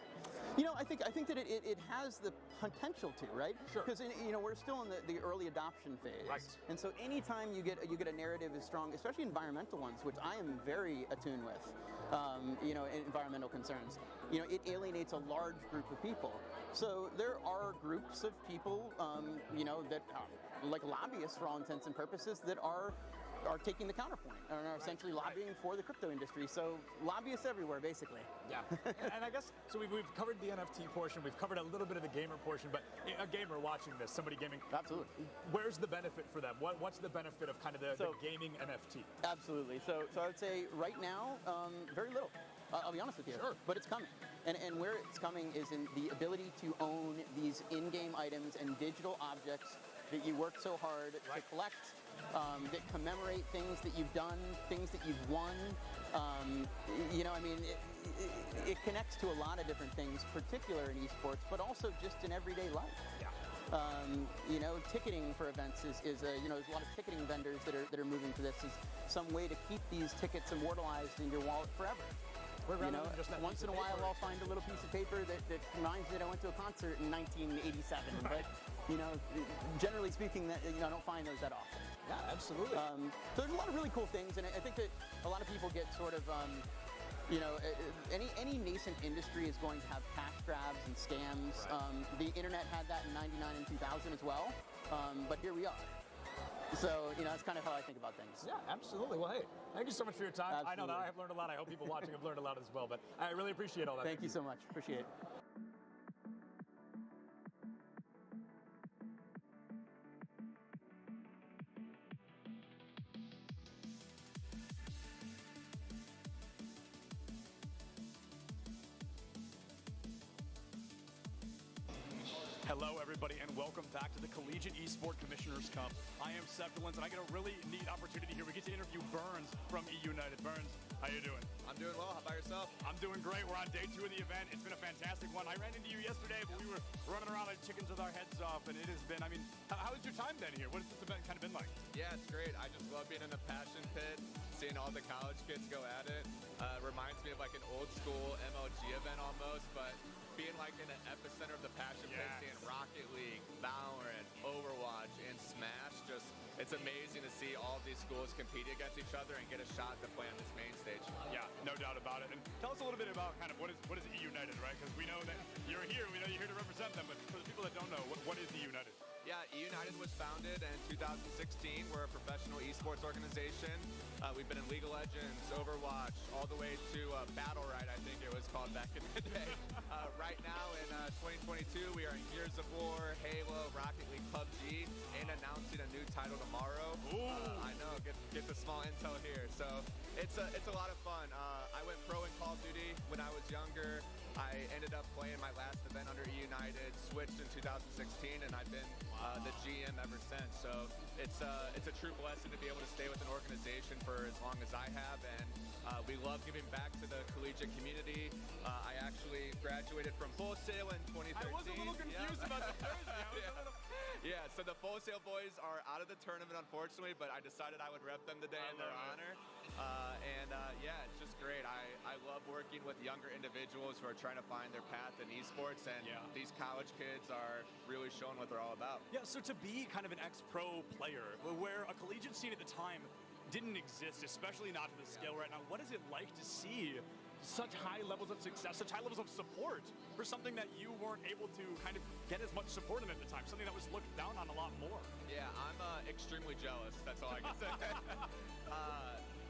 I think that it has the potential to, right? Sure. Because we're still in the early adoption phase. Right. And so anytime you get a narrative as strong, especially environmental ones, which I am very attuned with, environmental concerns, it alienates a large group of people. So there are groups of people, that like lobbyists for all intents and purposes that are taking the counterpoint and are essentially lobbying for the crypto industry. So lobbyists everywhere, basically. Yeah. And I guess, so we've covered the NFT portion, we've covered a little bit of the gamer portion, but a gamer watching this, somebody gaming. Absolutely. Where's the benefit for them? What's the benefit of kind of the gaming NFT? Absolutely. So I would say right now, very little. I'll be honest with you. Sure. But it's coming. And where it's coming is in the ability to own these in-game items and digital objects that you work so hard to collect, that commemorate things that you've done, things that you've won. It connects to a lot of different things, particular in esports, but also just in everyday life. Yeah. Ticketing for events is there's a lot of ticketing vendors that are moving to this as some way to keep these tickets immortalized in your wallet forever. Once in a while I'll find a little piece of paper that reminds me that I went to a concert in 1987. But generally speaking, that I don't find those that often. Yeah, absolutely. So there's a lot of really cool things, and I think that a lot of people get sort of any nascent industry is going to have cash grabs and scams. Right. The internet had that in '99 and 2000 as well, but here we are. So, that's kind of how I think about things. Yeah, absolutely. Well, hey, thank you so much for your time. Absolutely. I know that I have learned a lot. I hope people watching have learned a lot as well, but I really appreciate all that. Thank you so much. Appreciate it. Hello, everybody, and welcome back to the Collegiate Esport Commissioners Cup. I am Seth Dillons, and I get a really neat opportunity here. We get to interview Burns from E United. Burns, how you doing? I'm doing well. How about yourself? I'm doing great. We're on day 2 of the event. It's been a fantastic one. I ran into you yesterday, but we were running around like chickens with our heads off, and it has been, how has your time been here? What has this event kind of been like? Yeah, it's great. I just love being in the passion pit, seeing all the college kids go at it. Reminds me of like an old school MLG event almost, but being like in the epicenter of the passion pit, seeing Rocket League, Valorant, Overwatch, and Smash, it's it's amazing to see all of these schools compete against each other and get a shot to play on this main stage. Yeah, no doubt about it. And tell us a little bit about kind of what is E United, right? Because we know that you're here, we know you're here to represent them, but for the people that don't know, what is E United? Yeah, E United was founded in 2016. We're a professional esports organization. We've been in League of Legends, Overwatch, all the way to Battle Right, I think it was called back in the day. Right now in 2022, we are in Gears of War, Halo, Rocket League, PUBG, and announcing a new title tomorrow. I know, get the small intel here. So it's a lot of fun. I went pro in Call of Duty when I was younger. I ended up playing my last event under E United, switched in 2016, and I've been the GM ever since. So it's a true blessing to be able to stay with an organization for as long as I have, and we love giving back to the collegiate community. I actually graduated from Full Sail in 2013. I was a little confused about the jersey. Yeah, so the Full Sail boys are out of the tournament, unfortunately, but I decided I would rep them today in their honor. Yeah, it's just great. I love working with younger individuals who are trying to find their path in esports, and these college kids are really showing what they're all about. Yeah, so to be kind of an ex-pro player, where a collegiate scene at the time didn't exist, especially not to the scale right now, what is it like to see such high levels of success, such high levels of support for something that you weren't able to kind of get as much support in at the time, something that was looked down on a lot more? Yeah, I'm extremely jealous. That's all I can say.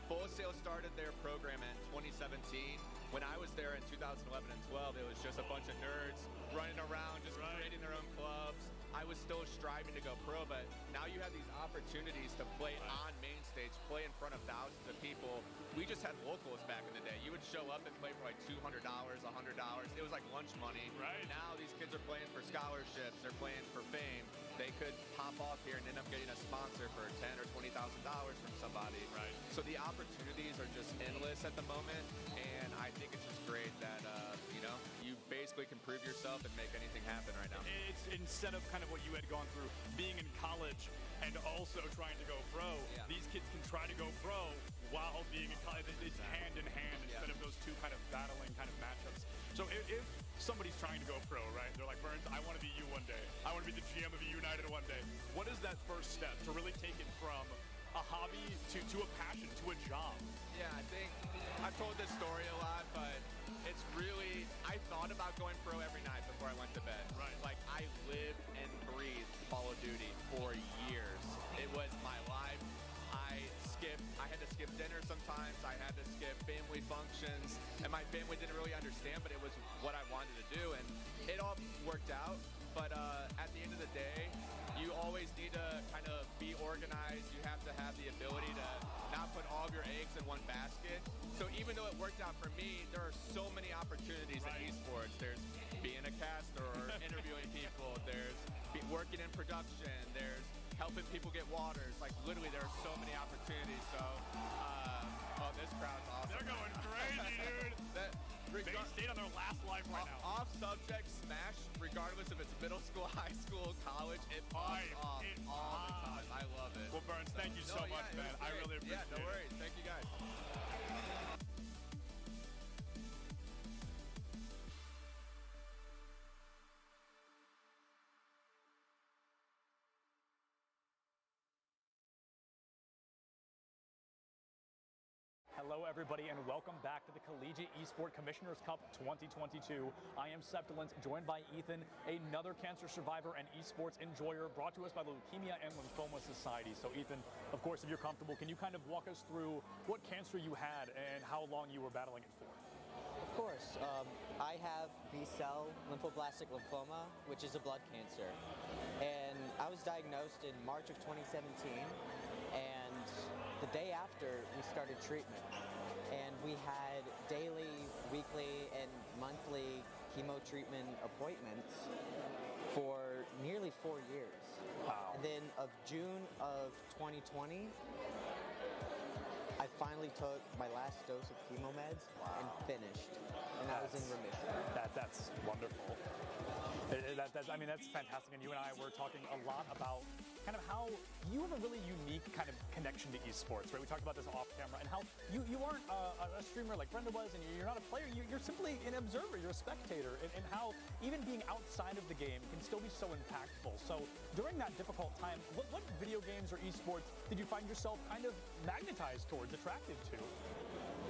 Full Sail started their program in 2017. When I was there in 2011 and 12, it was just a bunch of nerds running around, just creating their own clubs. I was still striving to go pro, but now you have these opportunities to play on main stage, play in front of thousands of people. We just had locals back in the day. You would show up and play for like $200, $100. It was like lunch money. Right. Now these kids are playing for scholarships. They're playing for fame. They could pop off here and end up getting a sponsor for $10,000 or $20,000 from somebody. Right. So the opportunities are just endless at the moment, and I think it's just great that you basically can prove yourself and make anything happen right now. It's instead of kind of what you had gone through, being in college and also trying to go pro, these kids can try to go pro while being in college. It's hand in hand instead of those two kind of battling kind of matchups. So if somebody's trying to go pro, right, they're like, Burns, I want to be you one day. I want to be the GM of the United one day. What is that first step to really take it from a hobby to a passion, to a job? Yeah, I think I've told this story a lot, but it's really, I thought about going pro every night before I went to bed. Right. Like, I lived and breathed Call of Duty for years. It was my life. I had to skip dinner sometimes. I had to skip family functions, and my family didn't really understand, but it was what I wanted to do, and it all worked out. But at the end of the day, you always need to kind of be organized. You have to have the ability to not put all of your eggs in one basket. So even though it worked out for me, there are so many opportunities in esports. There's being a caster or interviewing people. There's working in production. There's helping people get waters. Like, literally, there are so many opportunities. So, this crowd's awesome. They're going crazy, dude. They stayed on their last life right now. Off subject, Smash, regardless if it's middle school, high school, college, it pops off all the time. I love it. Well, Burns, thank you so much, man. I really appreciate it. Yeah, no worries. Thank you, guys. Hello, everybody, and welcome back to the Collegiate Esport Commissioners Cup 2022. I am Septilance, joined by Ethan, another cancer survivor and esports enjoyer, brought to us by the Leukemia and Lymphoma Society. So, Ethan, of course, if you're comfortable, can you kind of walk us through what cancer you had and how long you were battling it for? Of course. I have B-cell lymphoblastic lymphoma, which is a blood cancer. And I was diagnosed in March of 2017, and the day after we started treatment. And we had daily, weekly, and monthly chemo treatment appointments for nearly 4 years. Wow. And then of June of 2020, I finally took my last dose of chemo meds and finished. And I was in remission. That's wonderful. I mean, that's fantastic. And you and I were talking a lot about kind of how you have a really unique kind of connection to esports, right? We talked about this off camera, and how you aren't a streamer like Brenda was, and you're not a player. You're simply an observer. You're a spectator, and how even being outside of the game can still be so impactful. So during that difficult time, what video games or esports did you find yourself kind of magnetized towards, attracted to?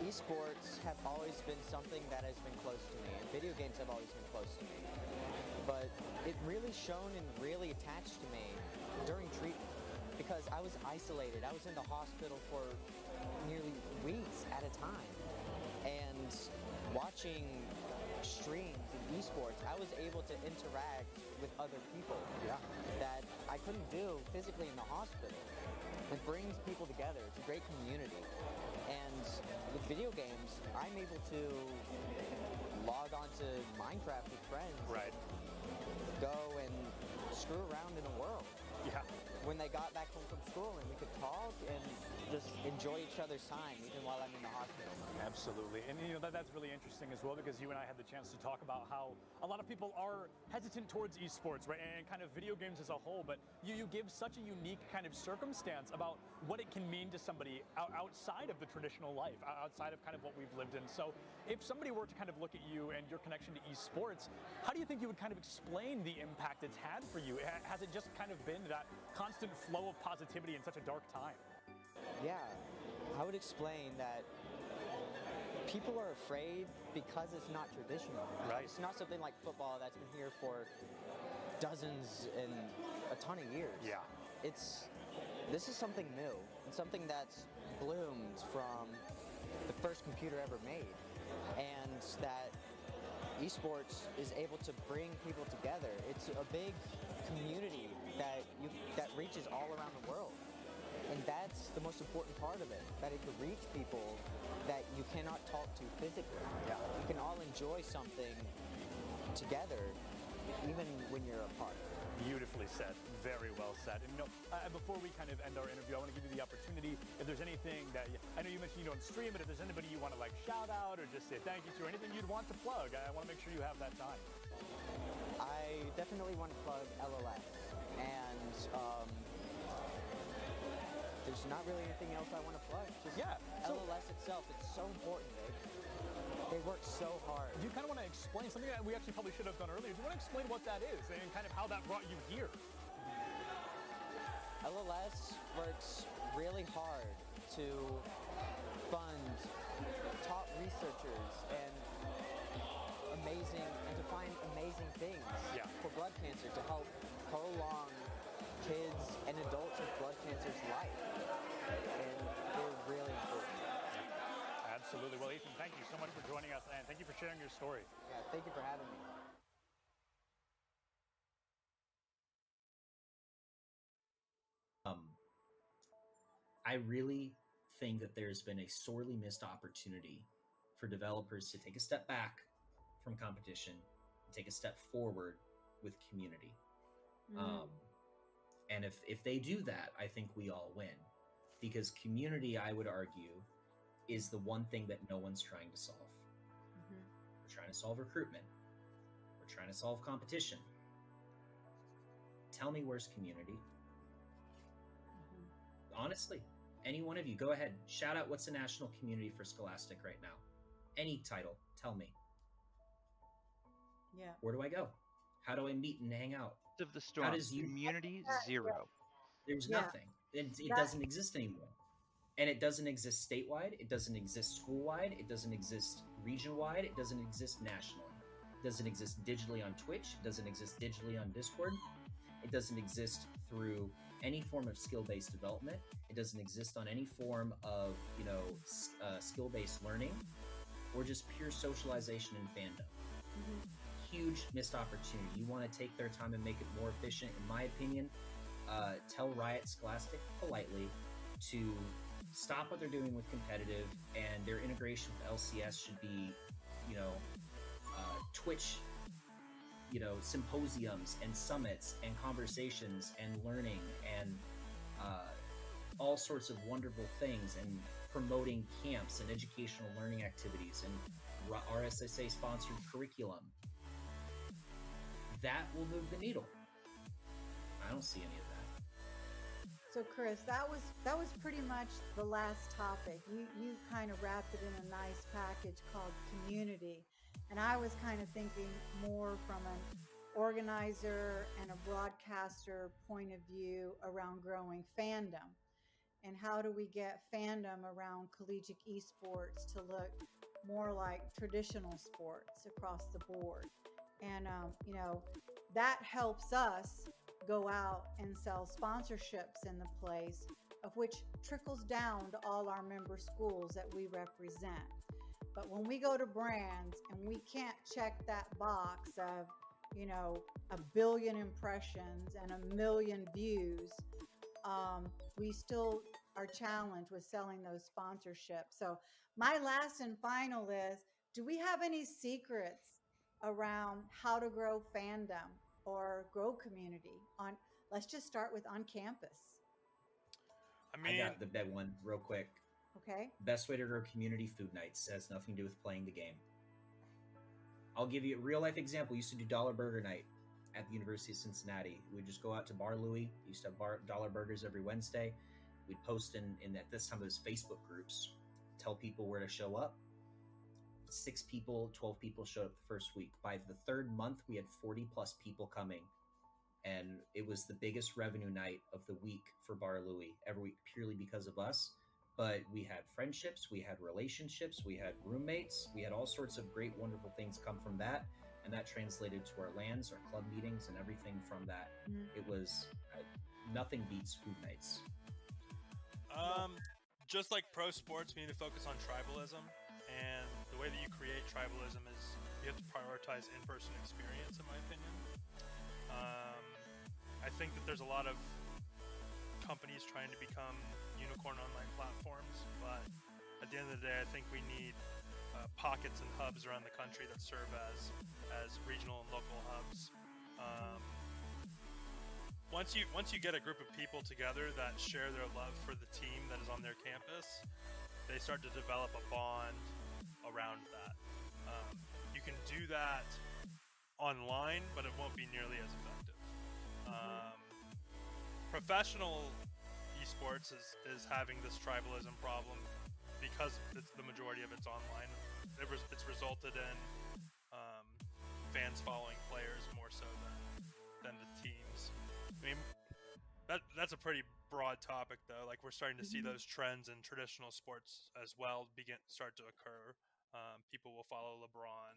Esports have always been something that has been close to me, and video games have always been close to me. But it really shone and really attached to me during treatment because I was isolated. I was in the hospital for nearly weeks at a time. And watching streams in esports, I was able to interact with other people that I couldn't do physically in the hospital. It brings people together. It's a great community. And with video games, I'm able to log on to Minecraft with friends. Right. Go and screw around in the world. Yeah. When they got back home from school and we could talk and just enjoy each other's time even while I'm in the hospital. Absolutely. And that's really interesting as well because you and I had the chance to talk about how a lot of people are hesitant towards esports, right? And kind of video games as a whole, but you give such a unique kind of circumstance about what it can mean to somebody outside of the traditional life, outside of kind of what we've lived in. So if somebody were to kind of look at you and your connection to esports, how do you think you would kind of explain the impact it's had for you? Has it just kind of been that constant flow of positivity in such a dark time? Yeah, I would explain that people are afraid because it's not traditional. Right. It's not something like football that's been here for dozens and a ton of years. Yeah. This is something new and something that's bloomed from the first computer ever made, and that esports is able to bring people together. It's a big community that reaches all around the world. And that's the most important part of it, that it could reach people that you cannot talk to physically. Yeah. You can all enjoy something together, even when you're apart. Beautifully said. Very well said. And before we kind of end our interview, I want to give you the opportunity, if there's anything that, I know you mentioned you don't stream, but if there's anybody you want to like shout out or just say thank you to, or anything you'd want to plug, I want to make sure you have that time. I definitely want to plug LLS. And there's not really anything else I want to plug. Just LLS itself, it's so important, They work so hard. Do you kind of want to explain something that we actually probably should have done earlier? Do you want to explain what that is and kind of how that brought you here? LLS works really hard to fund top researchers and to find amazing things for blood cancer to help prolong kids and adults with blood cancer's life. And they're really important. Absolutely. Well, Ethan, thank you so much for joining us, and thank you for sharing your story. Yeah, thank you for having me. I really think that there's been a sorely missed opportunity for developers to take a step back from competition and take a step forward with community. And if they do that, I think we all win. Because community, I would argue, is the one thing that no one's trying to solve. We're trying to solve recruitment. We're trying to solve competition. Tell me where's community? Honestly, any one of you, go ahead. Shout out what's the national community for Scholastic right now. Any title, tell me. Yeah. Where do I go? How do I meet and hang out? Of the storm, community 0. There's nothing. It doesn't exist anymore. And it doesn't exist statewide. It doesn't exist school-wide. It doesn't exist region-wide. It doesn't exist nationally. It doesn't exist digitally on Twitch. It doesn't exist digitally on Discord. It doesn't exist through any form of skill-based development. It doesn't exist on any form of, skill-based learning or just pure socialization and fandom. Huge missed opportunity. You want to take their time and make it more efficient, in my opinion, tell Riot Scholastic politely to stop what they're doing with competitive, and their integration with LCS should be, Twitch, symposiums and summits and conversations and learning and all sorts of wonderful things, and promoting camps and educational learning activities and RSSA sponsored curriculum. That will move the needle. I don't see any of that. So Chris, that was pretty much the last topic. You kind of wrapped it in a nice package called community. And I was kind of thinking more from an organizer and a broadcaster point of view around growing fandom. And how do we get fandom around collegiate esports to look more like traditional sports across the board? And, that helps us go out and sell sponsorships in the place, of which trickles down to all our member schools that we represent. But when we go to brands and we can't check that box of, 1 billion impressions and 1 million views, we still are challenged with selling those sponsorships. So my last and final is, do we have any secrets around how to grow fandom or grow community let's just start with on campus? I got the big one real quick. Okay. Best way to grow community: food nights. Has nothing to do with playing the game. I'll give you a real life example. We used to do dollar burger night at the University of Cincinnati. We'd just go out to Bar Louie. We used to have dollar burgers every Wednesday. We'd post in at this time it was Facebook groups, tell people where to show up. 6 people, 12 people showed up the first week. By the 3rd month, we had 40 plus people coming. And it was the biggest revenue night of the week for Bar Louie every week, purely because of us. But we had friendships, we had relationships, we had roommates, we had all sorts of great, wonderful things come from that. And that translated to our LANs, our club meetings, and everything from that. It was nothing beats food nights. Just like pro sports, we need to focus on tribalism. And the way that you create tribalism is you have to prioritize in-person experience, in my opinion. I think that there's a lot of companies trying to become unicorn online platforms, but at the end of the day, I think we need pockets and hubs around the country that serve as regional and local hubs. Once you get a group of people together that share their love for the team that is on their campus, they start to develop a bond around that. You can do that online, but it won't be nearly as effective. Professional esports is having this tribalism problem because the majority of it's online. It's resulted in fans following players more so than the teams. I mean, that's a pretty broad topic, though. Like, we're starting to see those trends in traditional sports as well start to occur. People will follow LeBron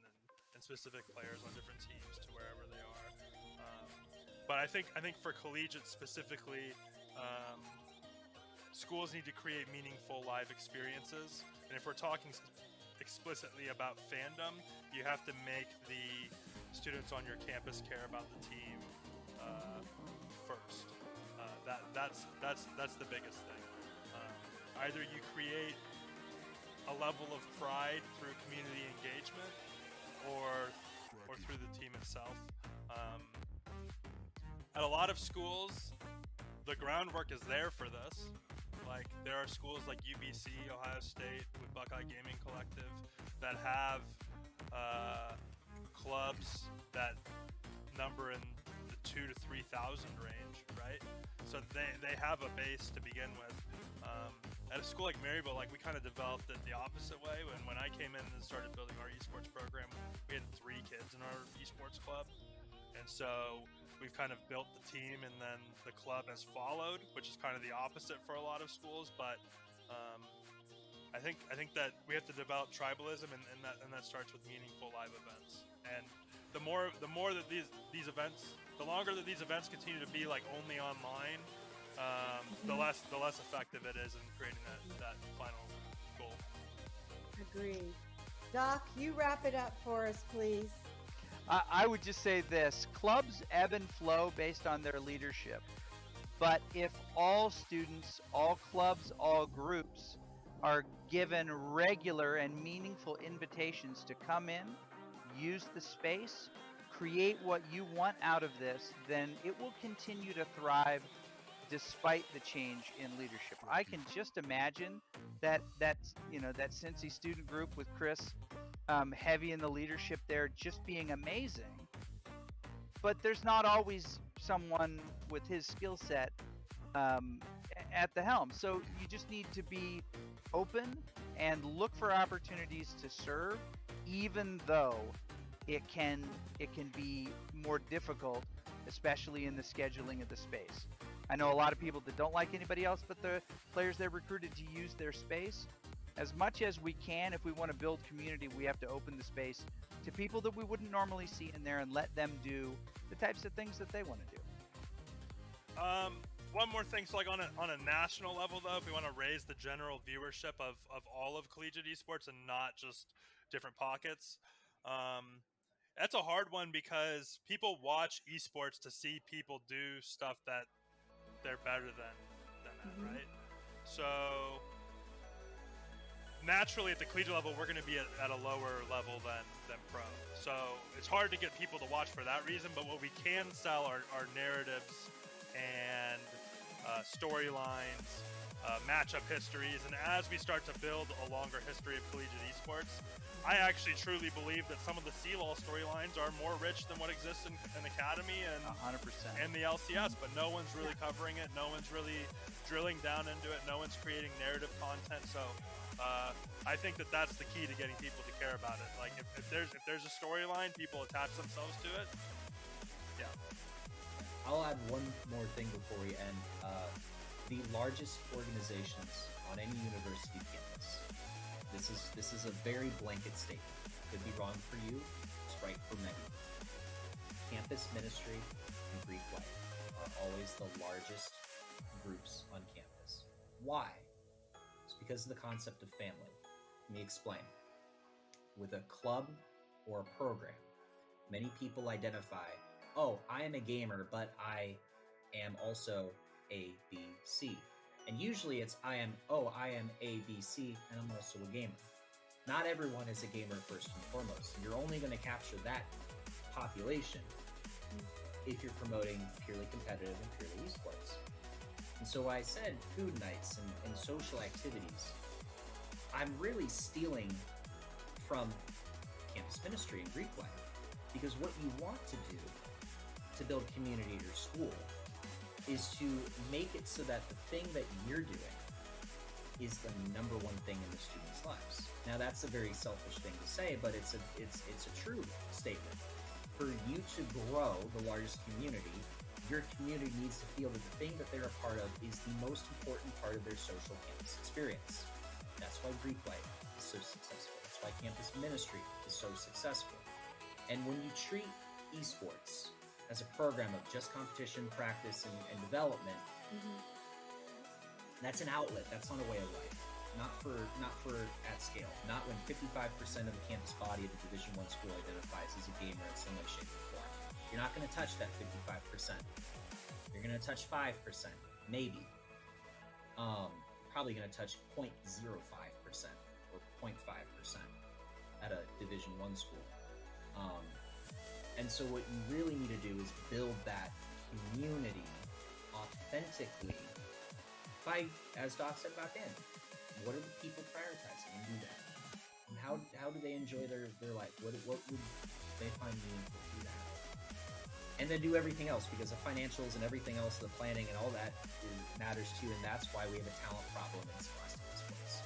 and specific players on different teams to wherever they are. But I think for collegiate specifically, schools need to create meaningful live experiences. And if we're talking explicitly about fandom, you have to make the students on your campus care about the team first. That's the biggest thing. Either you create a level of pride through community engagement, or through the team itself. At a lot of schools, the groundwork is there for this. Like, there are schools like UBC, Ohio State, with Buckeye Gaming Collective, that have clubs that number in the 2,000 to 3,000 range, right? So they have a base to begin with. At a school like Maryville, we kind of developed it the opposite way. When I came in and started building our esports program, we had 3 kids in our esports club. And so we've kind of built the team, and then the club has followed, which is kind of the opposite for a lot of schools. But I think that we have to develop tribalism, and that starts with meaningful live events. And the more that these events, the longer that these events continue to be only online, the less effective it is in creating that final goal. Agreed. Doc, you wrap it up for us, please. I would just say this: clubs ebb and flow based on their leadership. But if all students, all clubs, all groups are given regular and meaningful invitations to come in, use the space, create what you want out of this, then it will continue to thrive despite the change in leadership. I can just imagine that Cincy student group with Chris heavy in the leadership there just being amazing. But there's not always someone with his skill set at the helm. So you just need to be open and look for opportunities to serve, even though it can be more difficult, especially in the scheduling of the space. I know a lot of people that don't like anybody else but the players they're recruited to use their space. As much as we can, if we want to build community, we have to open the space to people that we wouldn't normally see in there and let them do the types of things that they want to do. One more thing, so like on a national level though, if we want to raise the general viewership of all of collegiate esports and not just different pockets, that's a hard one because people watch esports to see people do stuff that they're better than that, right? So naturally at the collegiate level, we're going to be at a lower level than pro. So it's hard to get people to watch for that reason, but what we can sell are narratives and storylines, matchup histories, and as we start to build a longer history of collegiate esports, I actually truly believe that some of the CLOL storylines are more rich than what exists in Academy and 100%. And the LCS, but no one's really covering it. No one's really drilling down into it. No one's creating narrative content. So I think that that's the key to getting people to care about it. Like if there's a storyline, people attach themselves to it. Yeah. I'll add one more thing before we end. The largest organizations on any university campus. This is a very blanket statement. Could be wrong for you. It's right for many. Campus ministry and Greek life are always the largest groups on campus. Why? It's because of the concept of family. Let me explain. With a club or a program, many people identify, oh, I am a gamer, but I am also A, B, C. And usually it's I am A, B, C, and I'm also a gamer. Not everyone is a gamer first and foremost. You're only going to capture that population if you're promoting purely competitive and purely esports. And so I said food nights and social activities. I'm really stealing from campus ministry and Greek life, because what you want to do to build community at your school is to make it so that the thing that you're doing is the number one thing in the students' lives. Now that's a very selfish thing to say, but it's a true statement. For you to grow the largest community, your community needs to feel that the thing that they're a part of is the most important part of their social campus experience. That's why Greek life is so successful. That's why campus ministry is so successful. And when you treat esports as a program of just competition, practice, and development, that's an outlet. That's not a way of life. Not for at scale. Not when 55% of the campus body of a Division I school identifies as a gamer in some way, shape, or form. You're not going to touch that 55%. You're going to touch 5%, maybe. Probably going to touch 0.05% or 0.5% at a Division I school. And so what you really need to do is build that community authentically by, as Doc said back in, what are the people prioritizing, and do that. And how do they enjoy their life? What would they find meaningful through that? And then do everything else, because the financials and everything else, the planning and all that matters too, and that's why we have a talent problem in scholastic sports.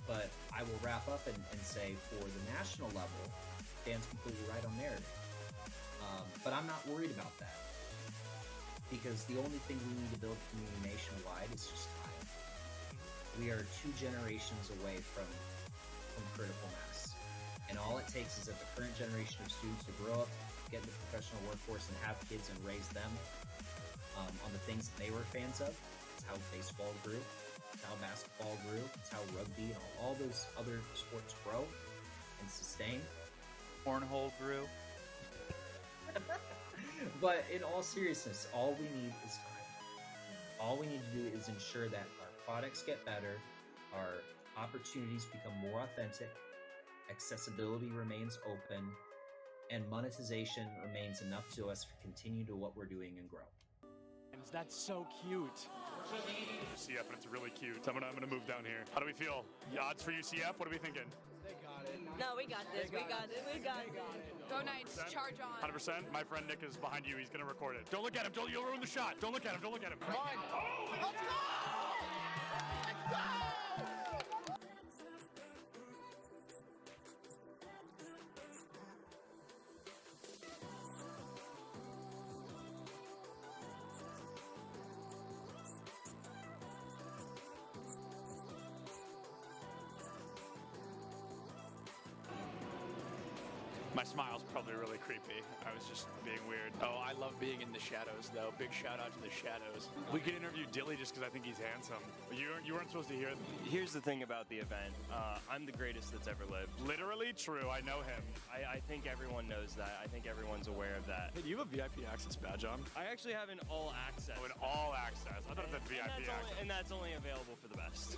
But I will wrap up and say for the national level, Dan's completely right on narrative. But I'm not worried about that, because the only thing we need to build community nationwide is just time. We are 2 generations away from critical mass. And all it takes is that the current generation of students to grow up, get in the professional workforce, and have kids and raise them on the things that they were fans of. It's how baseball grew. It's how basketball grew. It's how rugby and all those other sports grow and sustain. Cornhole grew. But in all seriousness, all we need is time. All we need to do is ensure that our products get better, our opportunities become more authentic, accessibility remains open, and monetization remains enough to us to continue to what we're doing and grow. That's so cute. UCF, and it's really cute. I'm gonna move down here. How do we feel? The odds for UCF? What are we thinking? They got it. No, we got this. We got it. Go Knights, charge on. 100%. My friend Nick is behind you. He's gonna record it. Don't look at him. You'll ruin the shot. Don't look at him. Come on. Let's go! Let's go! My smile's probably really creepy. I was just being weird. Oh, I love being in the shadows, though. Big shout out to the shadows. We could interview Dilly just because I think he's handsome. You weren't supposed to hear. Here's the thing about the event. I'm the greatest that's ever lived. Literally true. I know him. I think everyone knows that. I think everyone's aware of that. Hey, do you have a VIP access badge on? I actually have an all access. Oh, an all access. I thought it said VIP access. And that's only available for the best.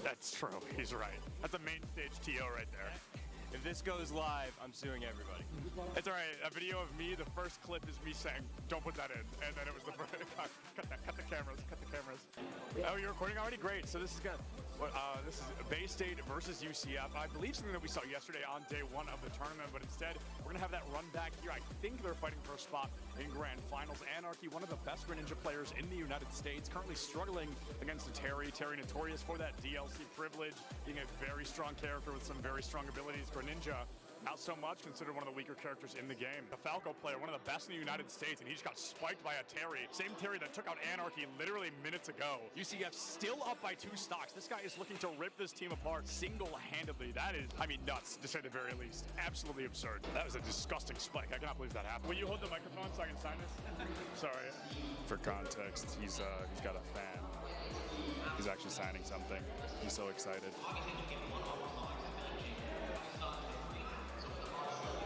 That's true. He's right. That's a main stage TO right there. If this goes live, I'm suing everybody. It's all right. A video of me, the first clip is me saying, don't put that in. And then it was the first, cut the cameras. Oh, you're recording already? Great. So this is this is Bay State versus UCF. I believe something that we saw yesterday on day one of the tournament, but instead we're gonna have that run back here. I think they're fighting for a spot in Grand Finals. Anarchy, one of the best Greninja players in the United States, currently struggling against a Terry. Terry notorious for that DLC privilege, being a very strong character with some very strong abilities. Greninja, not so much, considered one of the weaker characters in the game. A Falco player, one of the best in the United States, and he just got spiked by a Terry. Same Terry that took out Anarchy literally minutes ago. UCF still up by 2 stocks. This guy is looking to rip this team apart single-handedly. That is, I mean, nuts, to say the very least. Absolutely absurd. That was a disgusting spike. I cannot believe that happened. Will you hold the microphone so I can sign this? Sorry. For context, he's got a fan. He's actually signing something. He's so excited.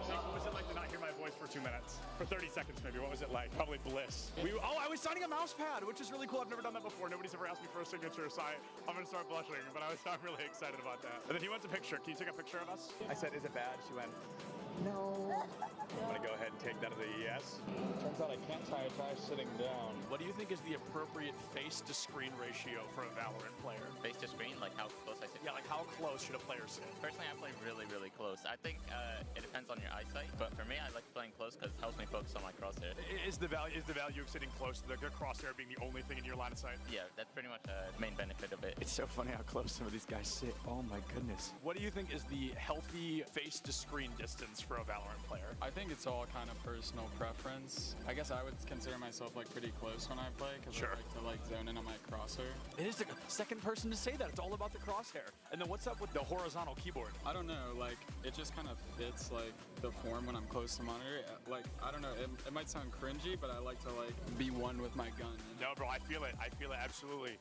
What was it like to not hear my voice for 2 minutes? For 30 seconds maybe, what was it like? Probably bliss. I was signing a mouse pad, which is really cool. I've never done that before. Nobody's ever asked me for a signature, so I'm gonna start blushing, but I'm really excited about that. And then he wants a picture. Can you take a picture of us? I said, is it bad? She went, no. I'm gonna go ahead and take that as a yes. Turns out I can't tie a tie sitting down. What do you think is the appropriate face-to-screen ratio for a Valorant player? Face to screen, like how close I sit? Yeah, like how close should a player sit? Personally, I play really, really close. I think it depends on your eyesight, but for me, I like playing close because it helps me focus on my crosshair. Is the value of sitting close to the crosshair being the only thing in your line of sight? Yeah, that's pretty much the main benefit of it. It's so funny how close some of these guys sit. Oh my goodness. What do you think is the healthy face-to-screen distance for a Valorant player? I think it's all kind of personal preference. I guess I would consider myself like pretty close when I play because I like to zone in on my crosshair. It is the second person to say that. It's all about the crosshair. And then what's up with the horizontal keyboard? I don't know, like it just kind of fits like the form when I'm close to monitor. Like I don't know, it might sound cringy, but I like to like be one with my gun. No, bro, I feel it. I feel it absolutely.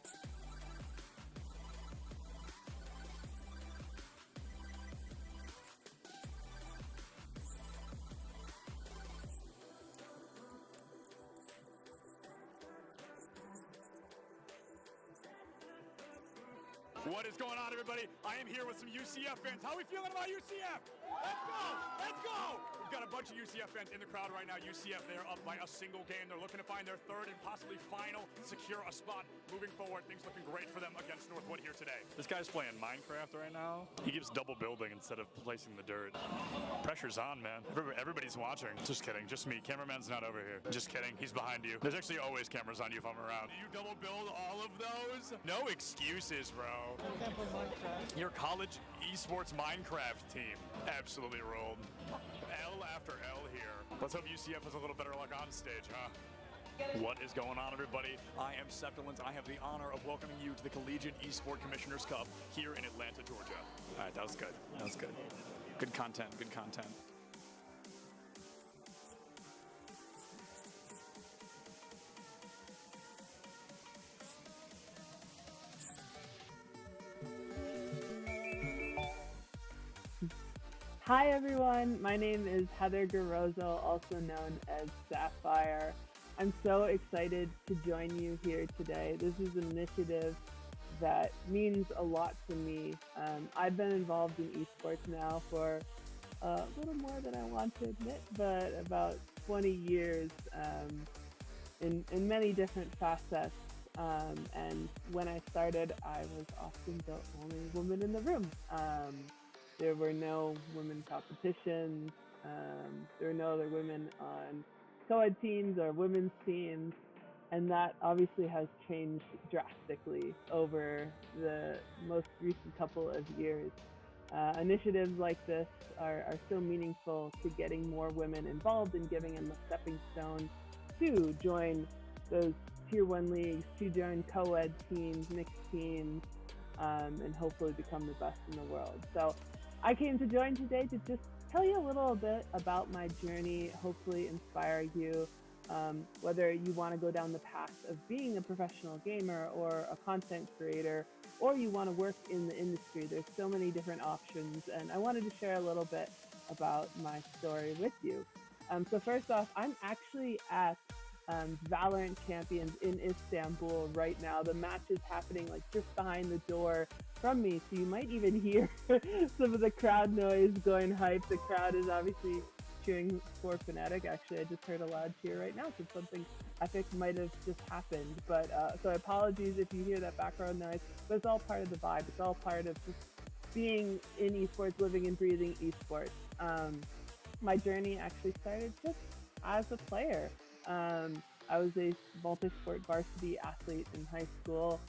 What is going on, everybody? I am here with some UCF fans. How are we feeling about UCF? Let's go! Let's go! We've got a bunch of UCF fans in the crowd right now. UCF, they're up by a single game. They're looking to find their third and possibly final, secure a spot moving forward. Things looking great for them against Northwood here today. This guy's playing Minecraft right now. He keeps double building instead of placing the dirt. Pressure's on, man. Everybody's watching. Just kidding. Just me. Cameraman's not over here. Just kidding. He's behind you. There's actually always cameras on you if I'm around. Do you double build all of those? No excuses, bro. Your college esports Minecraft team absolutely rolled. L after L here. Let's hope UCF has a little better luck on stage, huh? What is going on, everybody? I am Septilins, and I have the honor of welcoming you to the Collegiate Esport Commissioners Cup here in Atlanta, Georgia. All right, that was good. That was good. Good content, good content. Hi everyone, my name is Heather Garozzo, also known as Sapphire. I'm so excited to join you here today. This is an initiative that means a lot to me. I've been involved in esports now for a little more than I want to admit, but about 20 years in many different facets. And when I started, I was often the only woman in the room. There were no women competitions. There were no other women on co-ed teams or women's teams. And that obviously has changed drastically over the most recent couple of years. Initiatives like this are so meaningful to getting more women involved and giving them a stepping stone to join those Tier 1 leagues, to join co-ed teams, mixed teams, and hopefully become the best in the world. So I came to join today to just tell you a little bit about my journey, hopefully inspire you, whether you want to go down the path of being a professional gamer or a content creator, or you want to work in the industry. There's so many different options, and I wanted to share a little bit about my story with you. So first off, I'm actually at Valorant Champions in Istanbul right now. The match is happening like just behind the door from me, so you might even hear some of the crowd noise going hype. The crowd is obviously cheering for Fnatic. Actually, I just heard a loud cheer right now because something epic might have just happened. But so apologies if you hear that background noise, but it's all part of the vibe. It's all part of just being in esports, living and breathing esports. My journey actually started just as a player. I was a multi-sport varsity athlete in high school.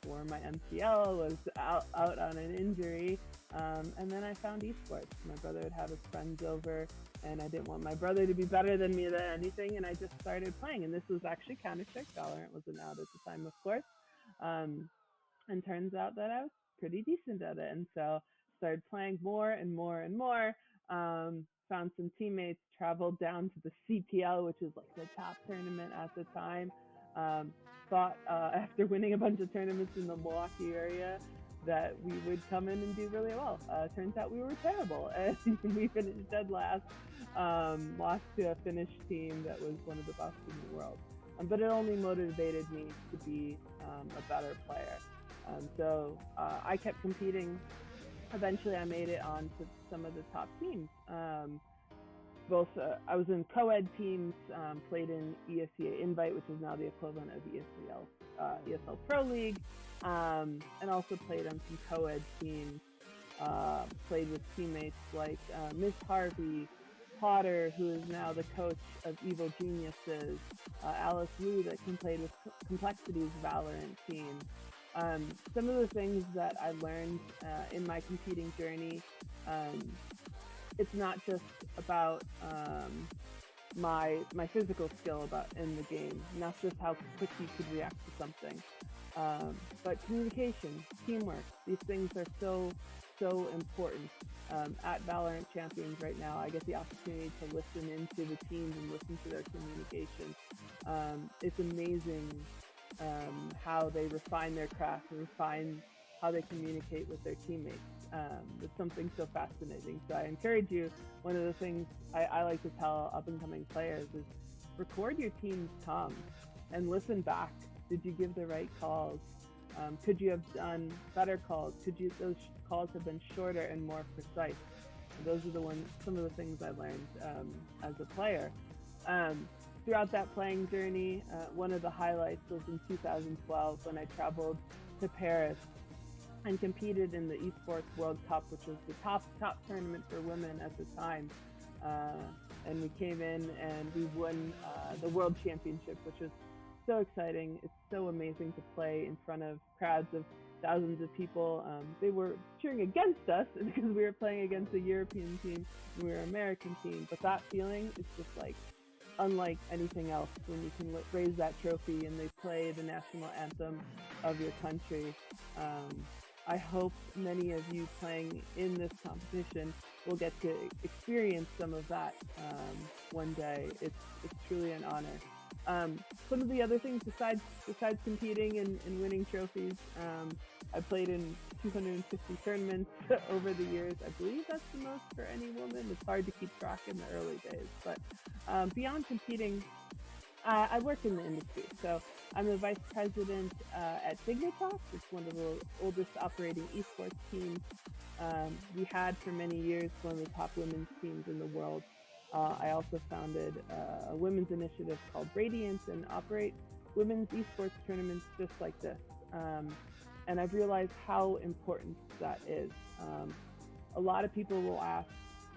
For my MCL, was out on an injury, and then I found esports. My brother would have his friends over, and I didn't want my brother to be better than me than anything, and I just started playing. And this was actually Counter-Strike. Valorant wasn't out at the time, of course. And turns out that I was pretty decent at it, and so started playing more and more and more. Found some teammates, traveled down to the CPL, which is like the top tournament at the time. Thought after winning a bunch of tournaments in the Milwaukee area that we would come in and do really well. Turns out we were terrible, and we finished dead last. Lost to a Finnish team that was one of the best in the world. But it only motivated me to be a better player. So I kept competing. Eventually I made it on to some of the top teams. I was in co-ed teams, played in ESEA Invite, which is now the equivalent of ESL Pro League, and also played on some co-ed teams, played with teammates like Miss Harvey, Potter, who is now the coach of Evil Geniuses, Alice Wu, that played with Complexity's Valorant team. Some of the things that I learned in my competing journey, it's not just about my physical skill in the game, not just how quick you could react to something, but communication, teamwork. These things are so important. At Valorant Champions right now, I get the opportunity to listen into the teams and listen to their communication. It's amazing how they refine their craft and refine how they communicate with their teammates. It's something so fascinating. So I encourage you, one of the things I like to tell up-and-coming players is record your team's comms and listen back. Did you give the right calls? Could you have done better calls? Those calls have been shorter and more precise? And those are some of the things I learned as a player. Throughout that playing journey, one of the highlights was in 2012 when I traveled to Paris and competed in the Esports World Cup, which was the top tournament for women at the time. And we came in and we won the World Championship, which was so exciting. It's so amazing to play in front of crowds of thousands of people. They were cheering against us because we were playing against a European team and we were an American team. But that feeling is just like unlike anything else when you can raise that trophy and they play the national anthem of your country. I hope many of you playing in this competition will get to experience some of that one day. It's truly an honor. Some of the other things besides competing and winning trophies, I played in 250 tournaments over the years. I believe that's the most for any woman. It's hard to keep track in the early days, but beyond competing, I work in the industry. So I'm the vice president at Dignitas. It's one of the oldest operating esports teams. We had for many years one of the top women's teams in the world. I also founded a women's initiative called Radiance and operate women's esports tournaments just like this. And I've realized how important that is. A lot of people will ask,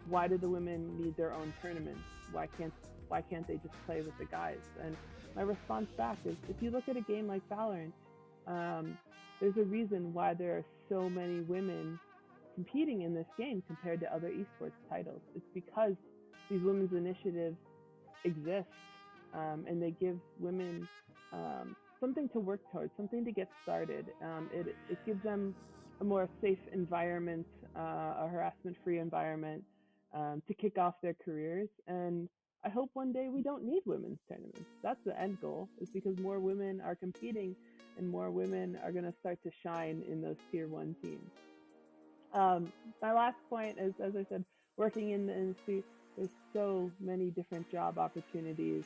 why do the women need their own tournaments? Why can't they just play with the guys? And my response back is, if you look at a game like Valorant, there's a reason why there are so many women competing in this game compared to other esports titles. It's because these women's initiatives exist, and they give women something to work towards, something to get started. It gives them a more safe environment, a harassment-free environment, to kick off their careers. And I hope one day we don't need women's tournaments. That's the end goal, is because more women are competing and more women are going to start to shine in those tier 1 teams. My last point is, as I said, working in the industry, there's so many different job opportunities.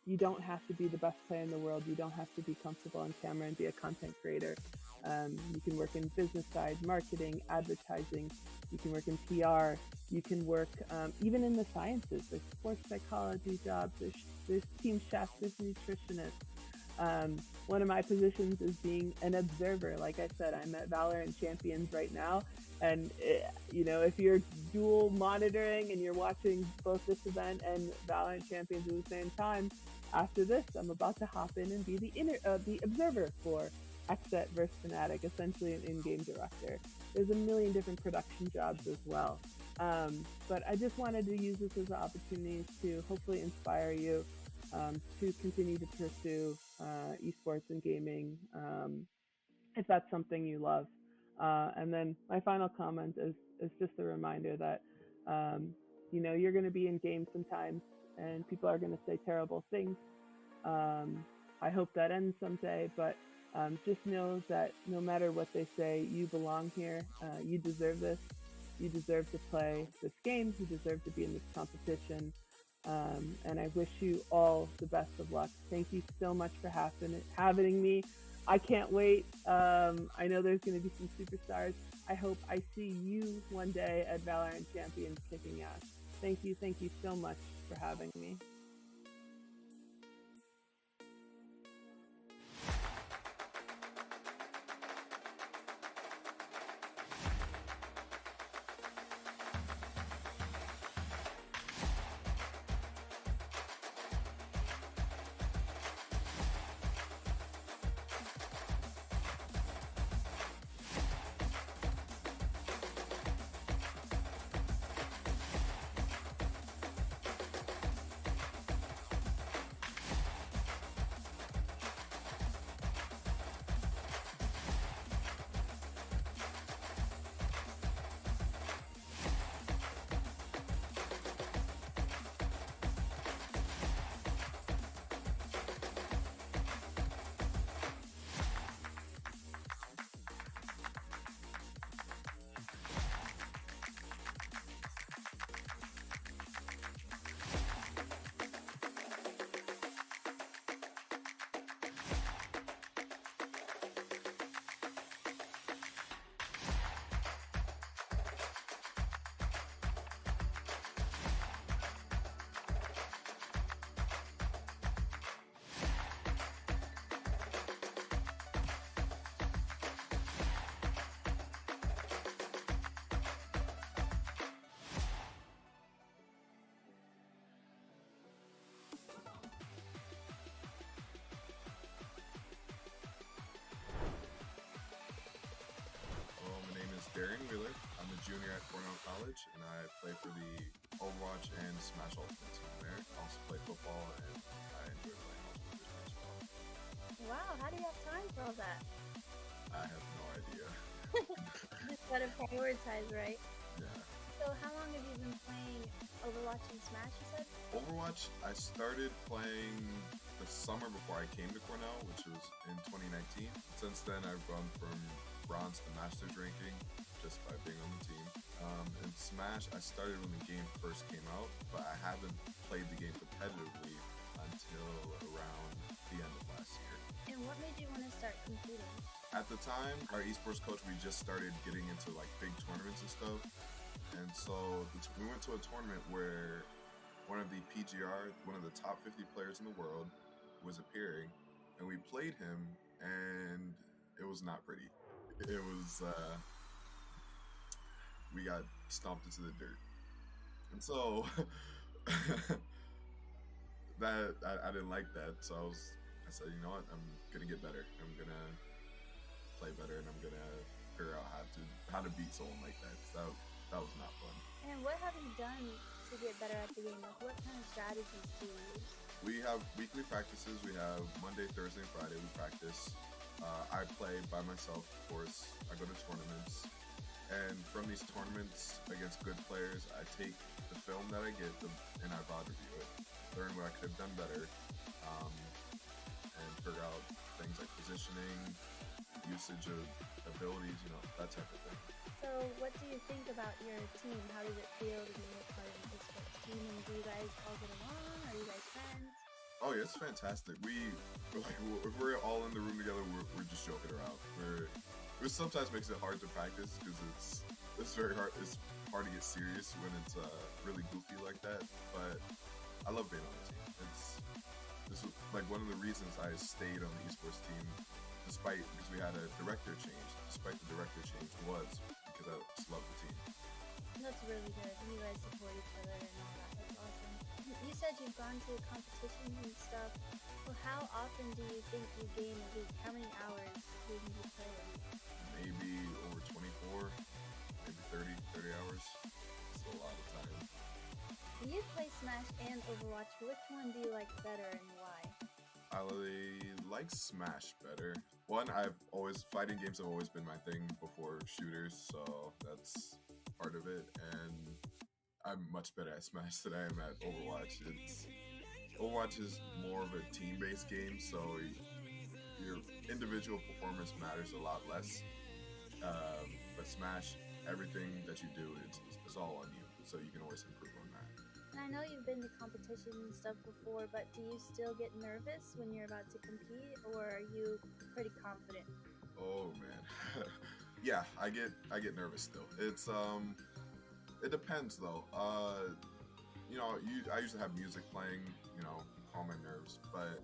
You don't have to be the best player in the world. You don't have to be comfortable on camera and be a content creator. You can work in business side, marketing, advertising. You can work in PR. You can work even in the sciences. There's sports psychology jobs. There's team chefs. There's nutritionists. One of my positions is being an observer. Like I said, I'm at Valorant Champions right now. And, if you're dual monitoring and you're watching both this event and Valorant Champions at the same time, after this, I'm about to hop in and be the observer for XSET versus Fnatic, essentially an in-game director. There's a million different production jobs as well. But I just wanted to use this as an opportunity to hopefully inspire you to continue to pursue esports and gaming if that's something you love. And then my final comment is just a reminder that, you're going to be in games sometimes and people are going to say terrible things. I hope that ends someday, but just know that no matter what they say, you belong here. You deserve this. You deserve to play this game. You deserve to be in this competition. And I wish you all the best of luck. Thank you so much for having me. I can't wait. I know there's going to be some superstars. I hope I see you one day at Valorant Champions kicking ass. Thank you so much for having me. Darren Wheeler. I'm a junior at Cornell College, and I play for the Overwatch and Smash Ultimate team there. I also play football, and I enjoy playing Ultimate Team as well. Wow, how do you have time for all that? I have no idea. Just gotta prioritize, right? Yeah. So how long have you been playing Overwatch and Smash, you said? Overwatch, I started playing the summer before I came to Cornell, which was in 2019. Since then, I've gone from bronze to master's ranking just by being on the team. And Smash, I started when the game first came out, but I haven't played the game competitively until around the end of last year. And what made you want to start competing? At the time, our esports coach, we just started getting into like big tournaments and stuff. And so we went to a tournament where one of the PGR, one of the top 50 players in the world, was appearing, and we played him, and it was not pretty. It was, we got stomped into the dirt. And so, I didn't like that. So I said, you know what, I'm gonna get better. I'm gonna play better, and I'm gonna figure out how to beat someone like that. So that was not fun. And what have you done to get better at the game? Like, what kind of strategies do you use? We have weekly practices. We have Monday, Thursday, and Friday. We practice. I play by myself, of course. I go to tournaments. And from these tournaments against good players, I take the film that I get and I VOD review it, learn what I could have done better, and figure out things like positioning, usage of abilities, that type of thing. So, what do you think about your team? How does it feel to be a part of an esports team? And do you guys all get along? Are you guys friends? Oh yeah, it's fantastic. If we're all in the room together, we're just joking around. Which sometimes makes it hard to practice because it's very hard. It's hard to get serious when it's really goofy like that. But I love being on the team. This was like one of the reasons I stayed on the esports team, because we had a director change. Despite the director change, was because I just love the team. That's really good. You guys support each other and all that. That's awesome. You said you've gone to competitions and stuff. Well, how often do you think you game a week? How many hours do you think you play a week? Maybe over 24, maybe 30 hours. It's a lot of time. You play Smash and Overwatch. Which one do you like better and why? I like Smash better. Fighting games have always been my thing before shooters, so that's part of it. And I'm much better at Smash than I am at Overwatch. Overwatch is more of a team-based game, so your individual performance matters a lot less. But Smash, everything that you do, it's all on you, so you can always improve on that. And I know you've been to competitions and stuff before, but do you still get nervous when you're about to compete, or are you pretty confident? Oh man, yeah, I get nervous still. It depends though. I usually have music playing, calm my nerves, but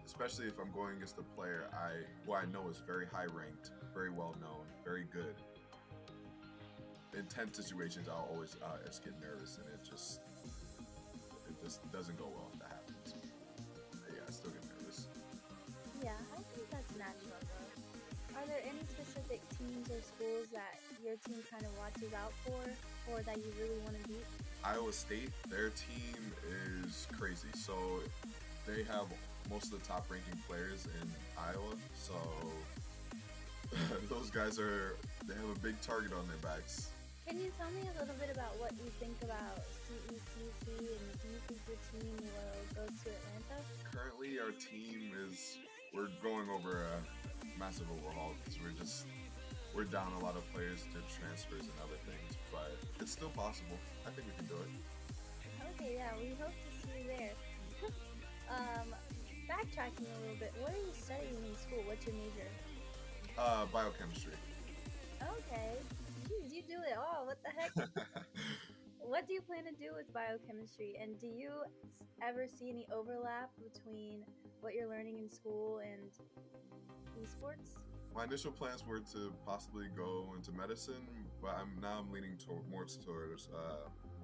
especially if I'm going against a player who I know is very high ranked, very well known, very good. In tense situations, I'll always just get nervous, and it just doesn't go well if that happens. But yeah, I still get nervous. Yeah, I think that's natural though. Are there any specific teams or schools that your team kind of watches out for, or that you really want to beat? Iowa State, their team is crazy. So they have most of the top ranking players in Iowa. So those guys they have a big target on their backs. Can you tell me a little bit about what you think about CECC, and do you think your team will go to Atlanta? Currently, our team we're going over a massive overhaul because we're down a lot of players to transfers and other things, but it's still possible. I think we can do it. Okay, yeah, we hope to see you there. Backtracking a little bit, what are you studying in school? What's your major? Biochemistry. Okay. Jeez, you do it all. What the heck? What do you plan to do with biochemistry? And do you ever see any overlap between what you're learning in school and esports? My initial plans were to possibly go into medicine, but I'm leaning more towards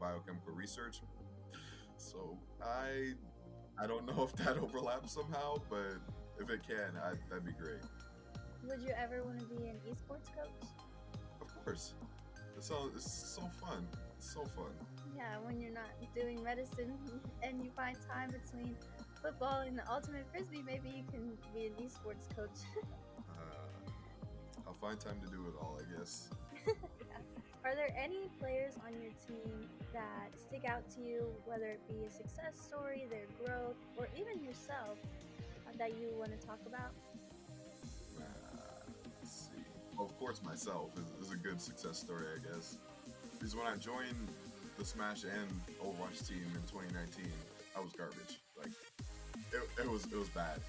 biochemical research. So I don't know if that overlaps somehow, but if it can, that'd be great. Would you ever want to be an esports coach? Of course. It's so fun. It's so fun. Yeah, when you're not doing medicine and you find time between football and the ultimate frisbee, maybe you can be an esports coach. I'll find time to do it all, I guess. Yeah. Are there any players on your team that stick out to you, whether it be a success story, their growth, or even yourself, that you want to talk about? Let's see. Well, of course, myself is a good success story, I guess. Because when I joined the Smash and Overwatch team in 2019, I was garbage. Like, it was bad.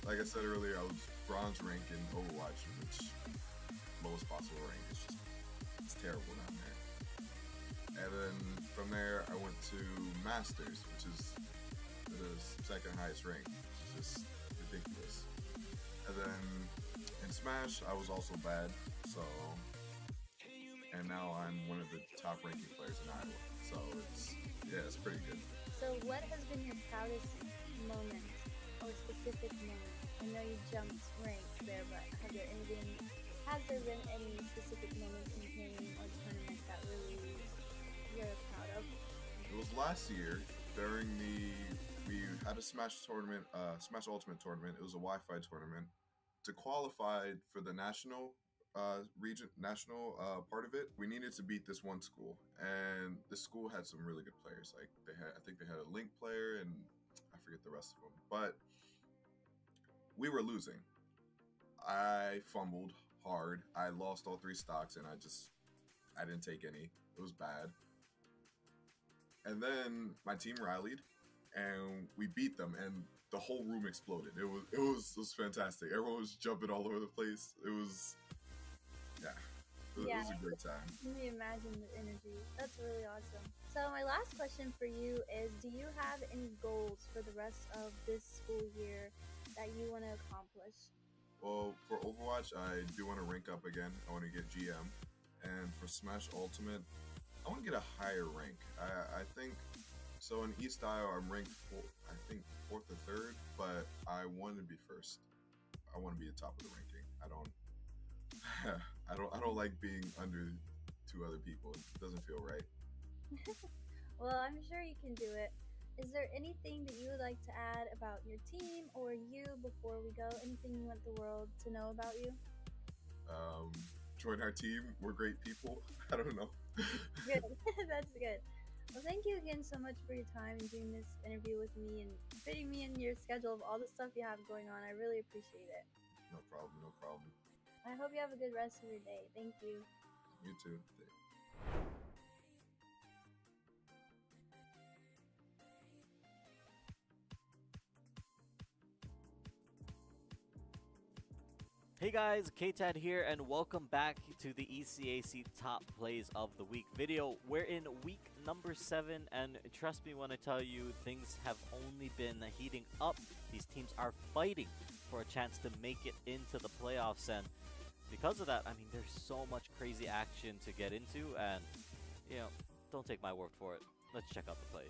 Like I said earlier, I was bronze rank in Overwatch, which lowest possible rank. It's terrible down there. And then from there, I went to Masters, which is the second highest rank, which is just ridiculous. And then in Smash, I was also bad, and now I'm one of the top ranking players in Iowa. So it's pretty good. So what has been your proudest moment or specific moment? I know you jumped ranks there, but has there been any specific moments in game or tournament that really you're proud of? It was last year we had a Smash tournament, Smash Ultimate tournament. It was a Wi-Fi tournament. To qualify for the national, national part of it, we needed to beat this one school, and this school had some really good players. Like I think they had a link player, and I forget the rest of them. But we were losing. I fumbled hard. I lost all 3 stocks, and I didn't take any. It was bad. And then my team rallied, and we beat them, and the whole room exploded. It was fantastic. Everyone was jumping all over the place. It was a great time. Can you imagine the energy? That's really awesome. So my last question for you is, do you have any goals for the rest of this school year that you want to accomplish? Well, for Overwatch, I do want to rank up again. I want to get GM. And for Smash Ultimate, I want to get a higher rank. I think, so in East Iowa, I'm ranked, I think 4th or 3rd, but I want to be 1st. I want to be the top of the ranking. I don't like being under 2 other people. It doesn't feel right. Well, I'm sure you can do it. Is there anything that you would like to add about your team or you before we go? Anything you want the world to know about you? Join our team. We're great people. I don't know. Good. That's good. Well, thank you again so much for your time and doing this interview with me and fitting me in your schedule of all the stuff you have going on. I really appreciate it. No problem. No problem. I hope you have a good rest of your day. Thank you. You too. Hey guys, K-Tad here, and welcome back to the ECAC Top Plays of the Week video. We're in week number 7, and trust me when I tell you, things have only been heating up. These teams are fighting for a chance to make it into the playoffs, and because of that, I mean, there's so much crazy action to get into, and, you know, don't take my word for it. Let's check out the plays.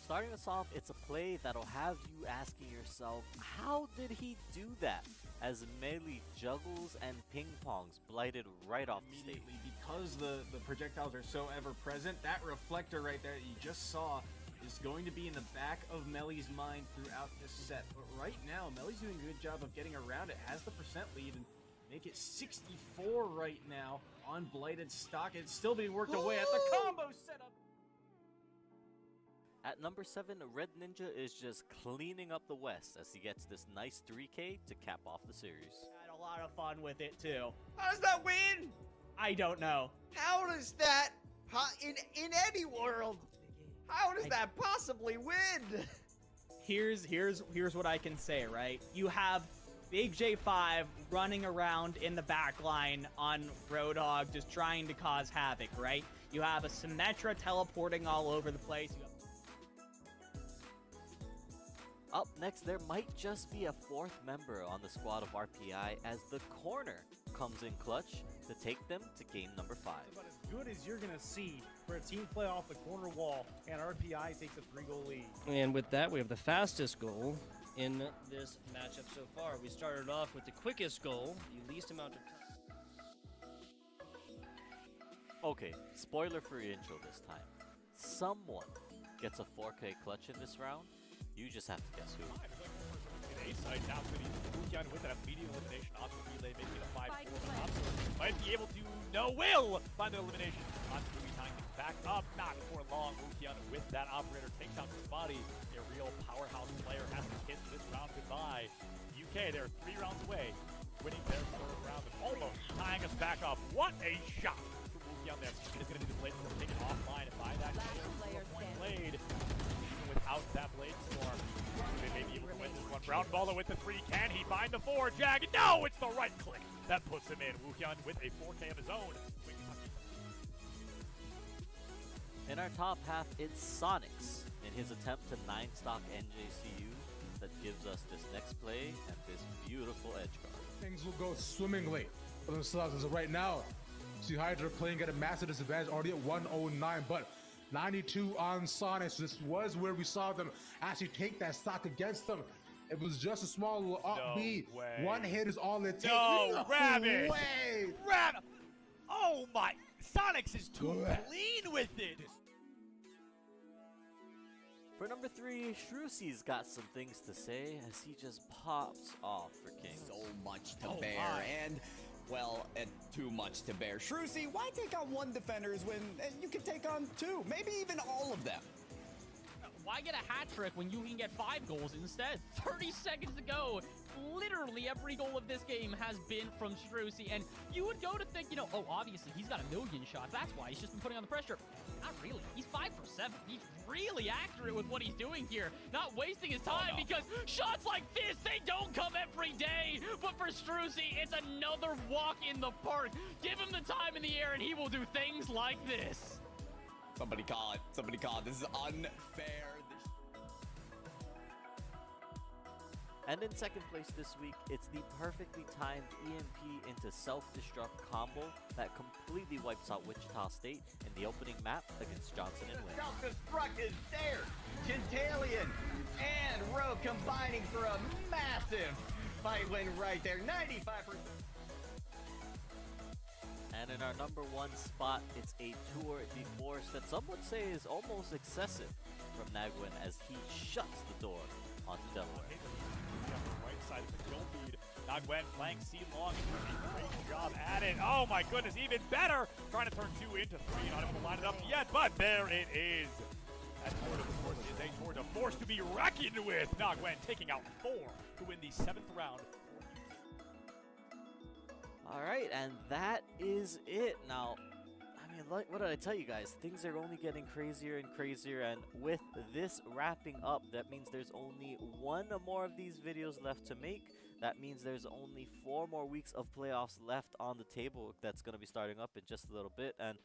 Starting us off, it's a play that'll have you asking yourself, how did he do that? As Melee juggles and ping-pongs blighted right off the stage. Because the projectiles are so ever-present, that reflector right there that you just saw is going to be in the back of Melee's mind throughout this set. But right now, Melee's doing a good job of getting around it, has the percent lead, and make it 64 right now on blighted stock. It's still being worked away at the combo setup. At number 7, Red Ninja is just cleaning up the West as he gets this nice 3K to cap off the series. Had a lot of fun with it too. How does that win? I don't know. How does that, in any world, how does that possibly win? Here's what I can say, right? You have Big J5 running around in the back line on Roadhog just trying to cause havoc, right? You have a Symmetra teleporting all over the place. Up next, there might just be a 4th member on the squad of RPI as the corner comes in clutch to take them to game number 5. It's about as good as you're going to see for a team play off the corner wall, and RPI takes a 3-goal lead. And with that, we have the fastest goal in this matchup so far. We started off with the quickest goal, the least amount of time. Okay, spoiler for your intro this time. Someone gets a 4K clutch in this round. You just have to guess who. A-side now to Wukian with an immediate elimination onto the relay, making it a 5-4. Might be able to, no, will find the elimination. Onto Louis tying things back up, not for long. Wukian with that operator takes out his body. A real powerhouse player has to kiss this round goodbye. UK, they're 3 rounds away, winning their 3rd round and almost tying us back up. What a shot from Wukian there. It is going to be the blade storm taken offline by that player blade. Without that blade storm, they may be able to win this one. Brown Baller with the 3. Can he find the 4? Jag? No, it's the right click that puts him in. Wukian with a 4K of his own. In our top half, it's Sonics in his attempt to 9-stock NJCU that gives us this next play and this beautiful edge guard. Things will go swimmingly for themselves as of right now. See Hydra playing at a massive disadvantage, already at 109, but 92 on Sonics. This was where we saw them actually take that stock against them. It was just a small little upbeat. No way. One hit is all it takes. No, Rabbit! Way. Rabbit! Oh my! Sonics is too clean with it! For number 3, Shrusi's got some things to say as he just pops off for Kings. So much to bear, and, well, too much to bear. Shrusi, why take on one defenders when you can take on 2, maybe even all of them? Why get a hat trick when you can get 5 goals instead? 30 seconds to go. Literally every goal of this game has been from Strucy, and you would go to think, you know, oh, obviously he's got a million shots. That's why he's just been putting on the pressure. Not really. He's 5 for 7. He's really accurate with what he's doing here. Not wasting his time because shots like this, they don't come every day. But for Strucy, it's another walk in the park. Give him the time in the air and he will do things like this. Somebody call it. Somebody call it. This is unfair. And in second place this week, it's the perfectly timed EMP into self-destruct combo that completely wipes out Wichita State in the opening map against Johnson and Wynn. Self-destruct is there. Gentalian and Rogue combining for a massive fight win right there. 95%. And in our number 1 spot, it's a tour de force that some would say is almost excessive from Nagwin as he shuts the door onto Delaware. On the right side of the kill feed. Nagwen playing C-Long and doing a great job at it. Oh my goodness, even better! Trying to turn 2 into 3, not able to line it up yet, but there it is. That tour de force is a tour de force to be reckoned with. Nagwen taking out 4 to win the 7th round. Alright, and that is it. Now, I mean, what did I tell you guys? Things are only getting crazier and crazier, and with this wrapping up, that means there's only 1 more of these videos left to make. That means there's only 4 more weeks of playoffs left on the table that's going to be starting up in just a little bit. And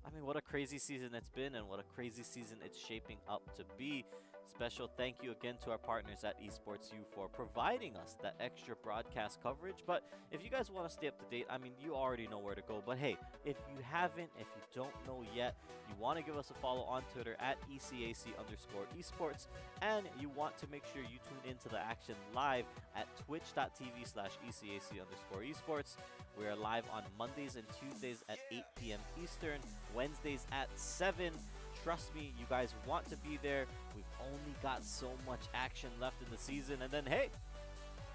I mean, what a crazy season it's been, and what a crazy season it's shaping up to be. Special thank you again to our partners at Esports U for providing us that extra broadcast coverage. But if you guys want to stay up to date, I mean, you already know where to go. But hey, if you haven't, if you don't know yet, you want to give us a follow on Twitter at ECAC_esports, and you want to make sure you tune into the action live at twitch.tv/ECAC_esports. We are live on Mondays and Tuesdays at 8 p.m. Eastern, Wednesdays at 7. Trust me, you guys want to be there. We've only got so much action left in the season. And then, hey,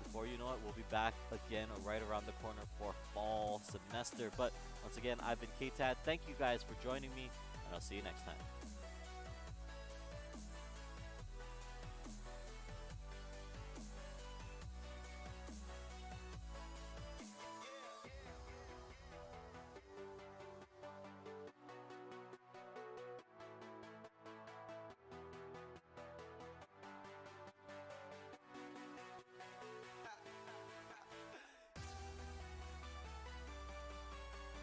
before you know it, we'll be back again right around the corner for fall semester. But once again, I've been KTAD. Thank you guys for joining me, and I'll see you next time.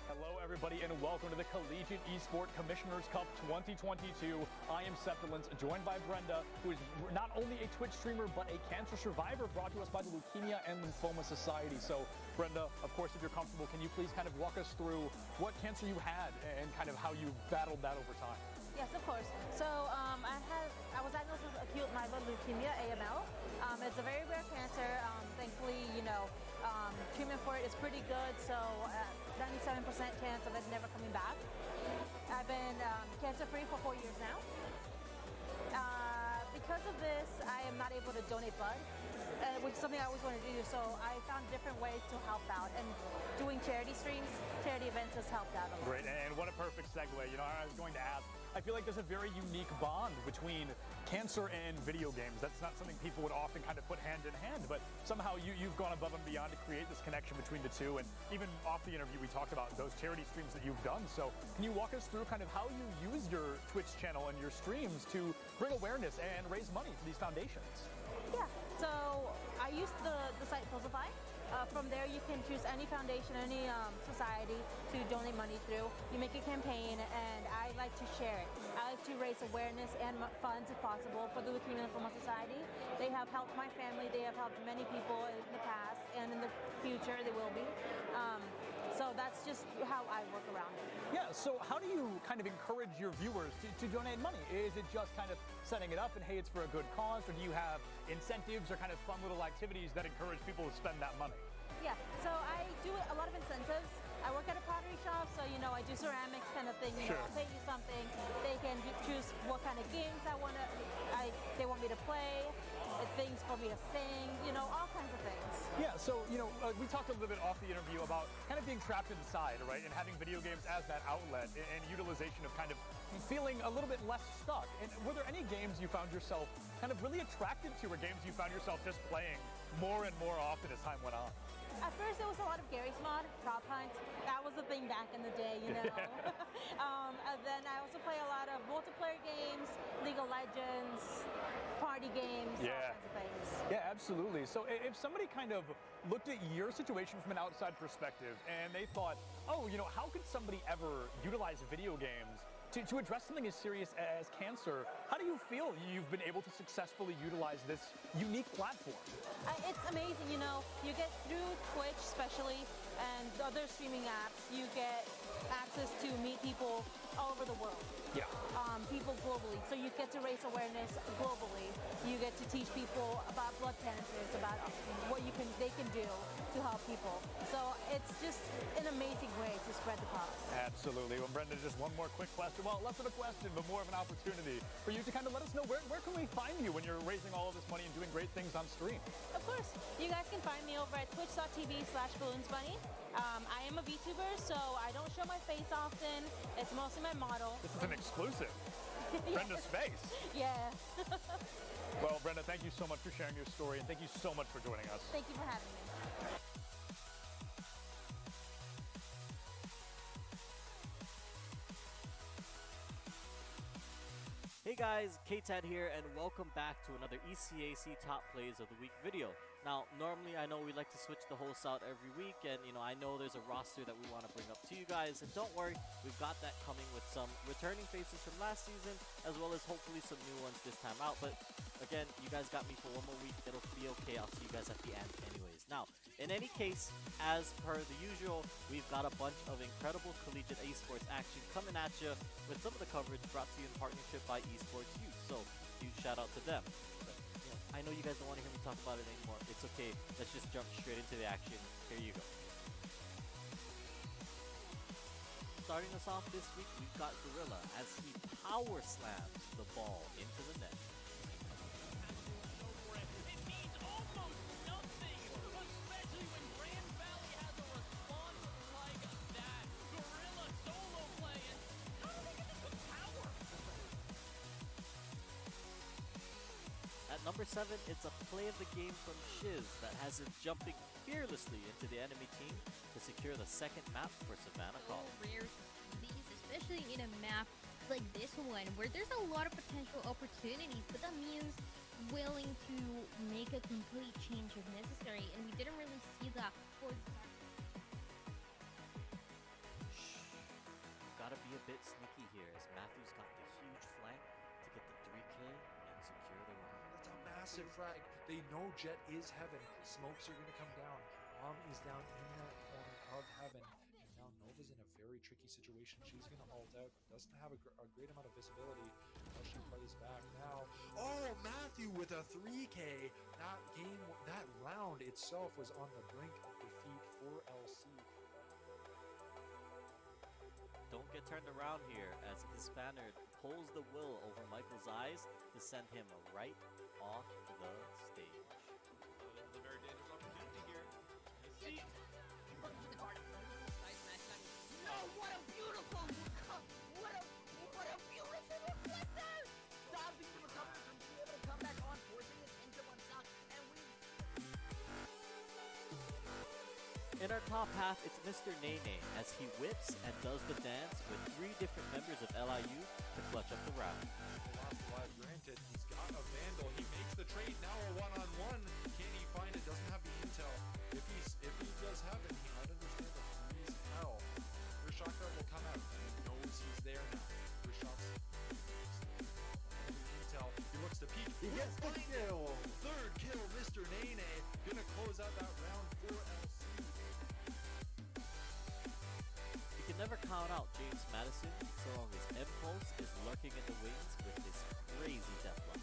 Hello, everybody, and welcome to the Collegiate Esport Commissioners Cup 2022. I am Septilence, joined by Brenda, who is not only a Twitch streamer, but a cancer survivor brought to us by the Leukemia and Lymphoma Society. So, Brenda, of course, if you're comfortable, can you please kind of walk us through what cancer you had and kind of how you battled that over time? Yes, of course. So I was diagnosed with acute myeloid leukemia, AML. It's a very rare cancer. Thankfully, treatment for it is pretty good. So 97% chance of it never coming back. I've been cancer-free for 4 years now. Because of this, I am not able to donate blood, which is something I always wanted to do. So I found different ways to help out, and doing charity streams, charity events has helped out a lot. Great, and what a perfect segue. I was going to ask, I feel like there's a very unique bond between cancer and video games. That's not something people would often kind of put hand in hand, but somehow you've gone above and beyond to create this connection between the two. And even off the interview, we talked about those charity streams that you've done. So can you walk us through kind of how you use your Twitch channel and your streams to bring awareness and raise money for these foundations? Yeah, so I use the site Posify. From there, you can choose any foundation, any society to donate money through. You make a campaign, and I like to share it. I like to raise awareness and funds, if possible, for the Leukemia and Lymphoma Society. They have helped my family. They have helped many people in the past, and in the future, they will be. So that's just how I work around it. Yeah, so how do you kind of encourage your viewers to donate money? Is it just kind of setting it up and, hey, it's for a good cause, or do you have incentives or kind of fun little activities that encourage people to spend that money? Yeah, so I do a lot of incentives. I work at a pottery shop, so you know I do ceramics kind of thing. You know, I'll pay you something. They can choose what kind of games they want me to play, things for me to sing. You know, all kinds of things. Yeah, so, you know, we talked a little bit off the interview about kind of being trapped inside, right? And having video games as that outlet and utilization of kind of feeling a little bit less stuck. And were there any games you found yourself kind of really attracted to, or games you found yourself just playing more and more often as time went on? At first, it was a lot of Gary's Mod, Prop Hunt. That was the thing back in the day, you know. And then I also play a lot of multiplayer games, League of Legends, party games, all kinds of things. Yeah, absolutely. So if somebody kind of looked at your situation from an outside perspective and they thought, oh, you know, how could somebody ever utilize video games to address something as serious as cancer, how do you feel you've been able to successfully utilize this unique platform? It's amazing, you know, you get through Twitch especially and other streaming apps, you get access to meet people all over the world. Yeah. People globally. So you get to raise awareness globally. You get to teach people about blood cancers, about what they can do to help people. So it's just an amazing way to spread the cause. Absolutely. Well, Brenda, just one more quick question. Well, less of a question, but more of an opportunity for you to kind of let us know where can we find you when you're raising all of this money and doing great things on stream? Of course. You guys can find me over at twitch.tv/balloonsbunny. I am a VTuber, so I don't show my face often. It's mostly my model. This is an exclusive. Brenda's face. Yes. Well, Brenda, thank you so much for sharing your story, and thank you so much for joining us. Thank you for having me. Hey guys, KTAD here, and welcome back to another ECAC Top Plays of the Week video. Now, normally I know we like to switch the hosts out every week, and you know, I know there's a roster that we want to bring up to you guys, and don't worry, we've got that coming with some returning faces from last season, as well as hopefully some new ones this time out. But again, you guys got me for one more week, it'll be okay, I'll see you guys at the end anyways. Now, in any case, as per the usual, we've got a bunch of incredible collegiate esports action coming at you, with some of the coverage brought to you in partnership by Esports Youth, so huge shout out to them. But, you know, I know you guys don't want to hear me talk about it anymore. It's okay. Let's just jump straight into the action. Here you go. Starting us off this week, we've got Gorilla as he power slams the ball into the net. Number 7, it's a play of the game from Shiz that has him jumping fearlessly into the enemy team to secure the second map for Savannah College. Rare these, especially in a map like this one, where there's a lot of potential opportunities, but that means willing to make a complete change if necessary, and we didn't really see that for Gotta be a bit sneaky here as Matthew's got the huge flank to get the 3K and secure the round. That's a massive frag. They know Jet is heaven. Smokes are going to come down. Is down in that corner of heaven. And now Nova's in a very tricky situation. She's going to ult out. Doesn't have a great amount of visibility as she plays back now. Oh, Matthew with a 3K. That round itself was on the brink of defeat for LC. Don't get turned around here as Hispanic pulls the will over Michael's eyes to send him right off the stage. This is a very dangerous opportunity here. See? Oh, what a beautiful what a beautiful reflector! Stopping the recovery from being able to come back on, forcing this into oneself, and we. In our top half, it's Mr. Nene as he whips and does the dance with 3 different members of LIU to clutch up the round. Last live granted, he's got a Vandal. He makes the trade, now a one-on-one. Can he find it? Doesn't have the intel. If he does have it, he might understand that he's hell. Rishak will come out. He knows he's there now. Rishak's intel. He looks to peek. He gets the kill. Third kill, Mr. Nene. Gonna close out that round for LC. You can never count out James Madison so long as Impulse is lurking in the wings with his crazy death block.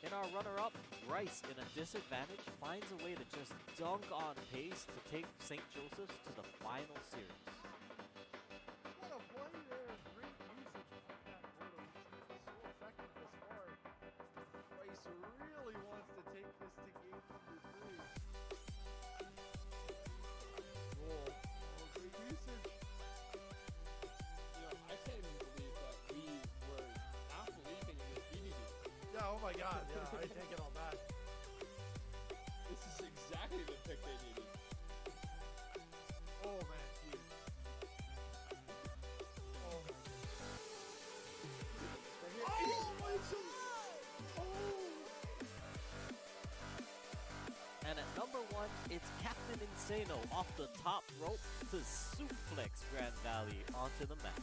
In our runner-up, Bryce, in a disadvantage, finds a way to just dunk on pace to take St. Joseph's to the final series. What a play there. Great usage of that photo. He's so effective thus far. Bryce really wants to take this to game number 3. Goal. Oh, great usage. You know, I can't even believe that we were not believing in this BBB. Yeah, oh my god. Yeah, I take it all back. This is exactly the pick they needed. Oh man, huge. Oh my And at number 1, it's Captain Insano off the top rope to suplex Grand Valley onto the mat.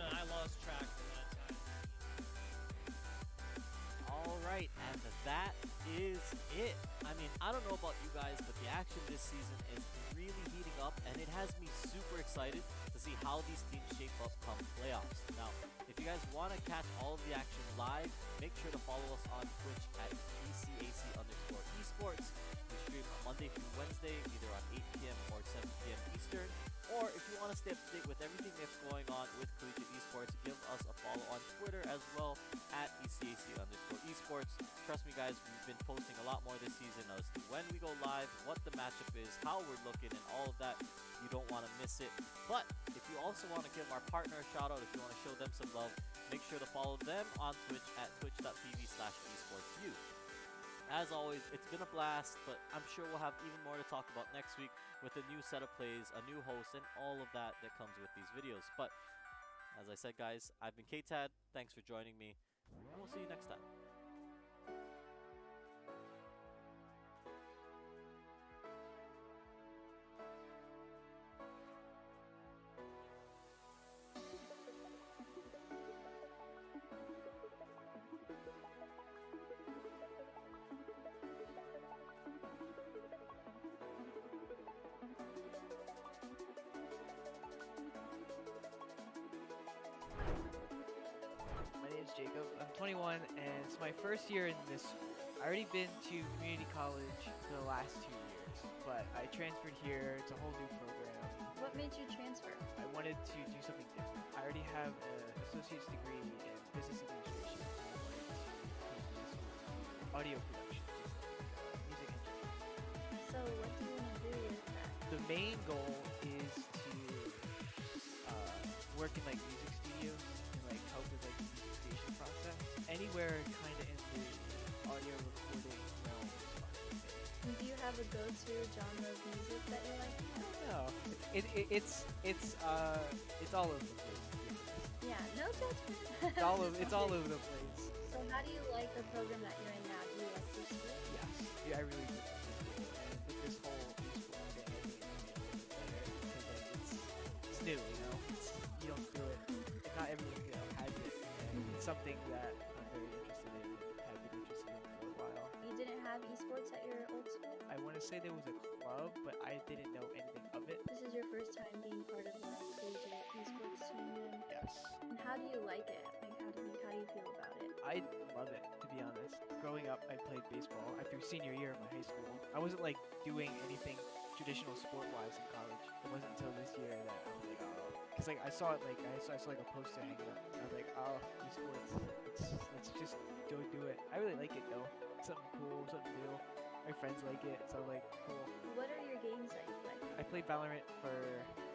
I lost track from that time. All right, and that is it. I mean, I don't know about you guys, but the action this season is really heating up, and it has me super excited to see how these teams shape up come playoffs. Now, if you guys want to catch all of the action live, make sure to follow us on Twitch at ECAC_esports. We stream Monday through Wednesday, either on 8 p.m. or 7 p.m. Eastern. Or if you want to stay up to date with everything that's going on with collegiate esports, give us a follow on Twitter as well at ECAC_esports. Trust me, guys, we've been posting a lot more this season as to when we go live, what the matchup is, how we're looking, and all of that. You don't want to miss it. But if you also want to give our partner a shout out, if you want to show them some love, make sure to follow them on Twitch at twitch.tv/esportsu. As always, it's been a blast, but I'm sure we'll have even more to talk about next week with a new set of plays, a new host, and all of that that comes with these videos. But as I said, guys, I've been KTAD. Thanks for joining me, and we'll see you next time. My name is Jacob. I'm 21 and it's my first year in this. I already been to community college for the last 2 years, but I transferred here. It's a whole new program. What made you transfer? I wanted to do something different. I already have an associate's degree in business administration. And I wanted to take this with audio production, music engineering. So what do you want to do with that? The main goal is to work in like music studios and like help with like the music creation process. Anywhere kind of in the audio recording realm is fine. And do you have a go-to genre of music that you like? I don't know. It's all over the place. Yeah, no judgment. It's all over the place. So how do you like the program that you're in now? Do you like your school? Yes. Yeah, I really do. And with this whole esports thing, I think it's made it better because like it's new, you know. You don't do it. Not everyone has it, and it's something that I'm very interested in. Have been interested in for a while. You didn't have esports at your old school? I want to say there was a club, but I didn't know anything of it. This is your first time being part of a collegiate esports team then? Yes. And how do you like it? Like how do you feel about it? I love it, to be honest. Growing up, I played baseball. Through senior year of my high school. I wasn't like doing anything traditional sport-wise in college. It wasn't until this year that I was like, oh, because like I saw it like I saw like a poster hanging up. I was like, oh, esports. Let's just go do it. I really like it though. It's something cool, something new. My friends like it, so like cool. What are your games that you play? I played Valorant for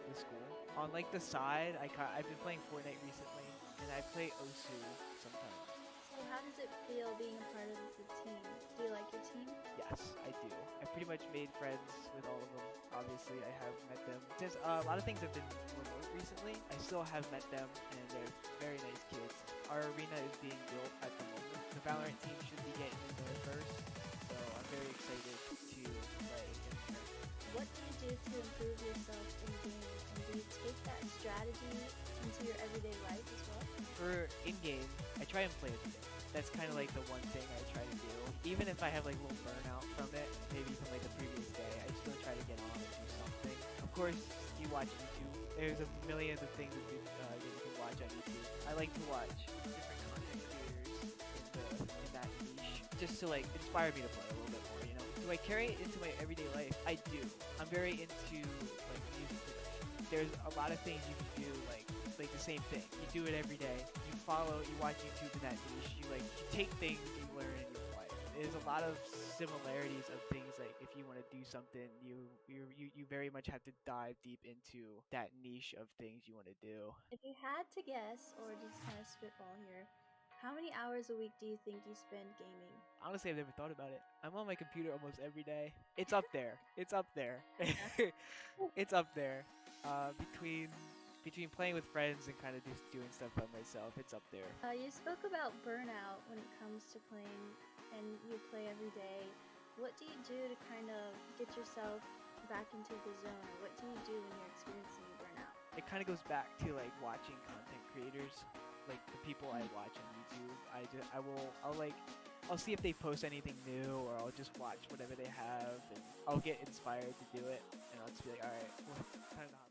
the school. On like the side, I've been playing Fortnite recently, and I play Osu sometimes. So how does it feel being a part of the team? Do you like your team? Yes, I do. I pretty much made friends with all of them. Obviously, I have met them. Since a lot of things have been remote recently, I still have met them, and they're very nice kids. Our arena is being built at the moment. The Valorant team should be getting in there first, so I'm very excited to play in there. What do you do to improve yourself in games? And do you take that strategy into your everyday life as well? For in-game, I try and play every day. that's kind of like the one thing I try to do. Even if I have like a little burnout from it, maybe from like the previous day, I still try to get on and do something. Of course, you watch YouTube. There's a million of things that you can watch on YouTube. I like to watch different content creators in that niche, just to like inspire me to play a little bit more. You know, do I carry it into my everyday life? I do. I'm very into like music production. There's a lot of things you can do like the same thing. You do it every day. You watch YouTube in that niche. You take things you learn and you apply it. There's a lot of similarities of things like if you want to do something, you very much have to dive deep into that niche of things you want to do. If you had to guess, or just kind of spitball here, how many hours a week do you think you spend gaming? Honestly, I've never thought about it. I'm on my computer almost every day. It's up there. It's up there. It's up there. Between playing with friends and kind of just doing stuff by myself, it's up there. You spoke about burnout when it comes to playing, and you play every day. What do you do to kind of get yourself back into the zone? What do you do when you're experiencing burnout? It kind of goes back to like watching content creators, like the people I watch on YouTube. I'll see if they post anything new, or I'll just watch whatever they have, and I'll get inspired to do it, and I'll just be like, all right, well, time to hop on.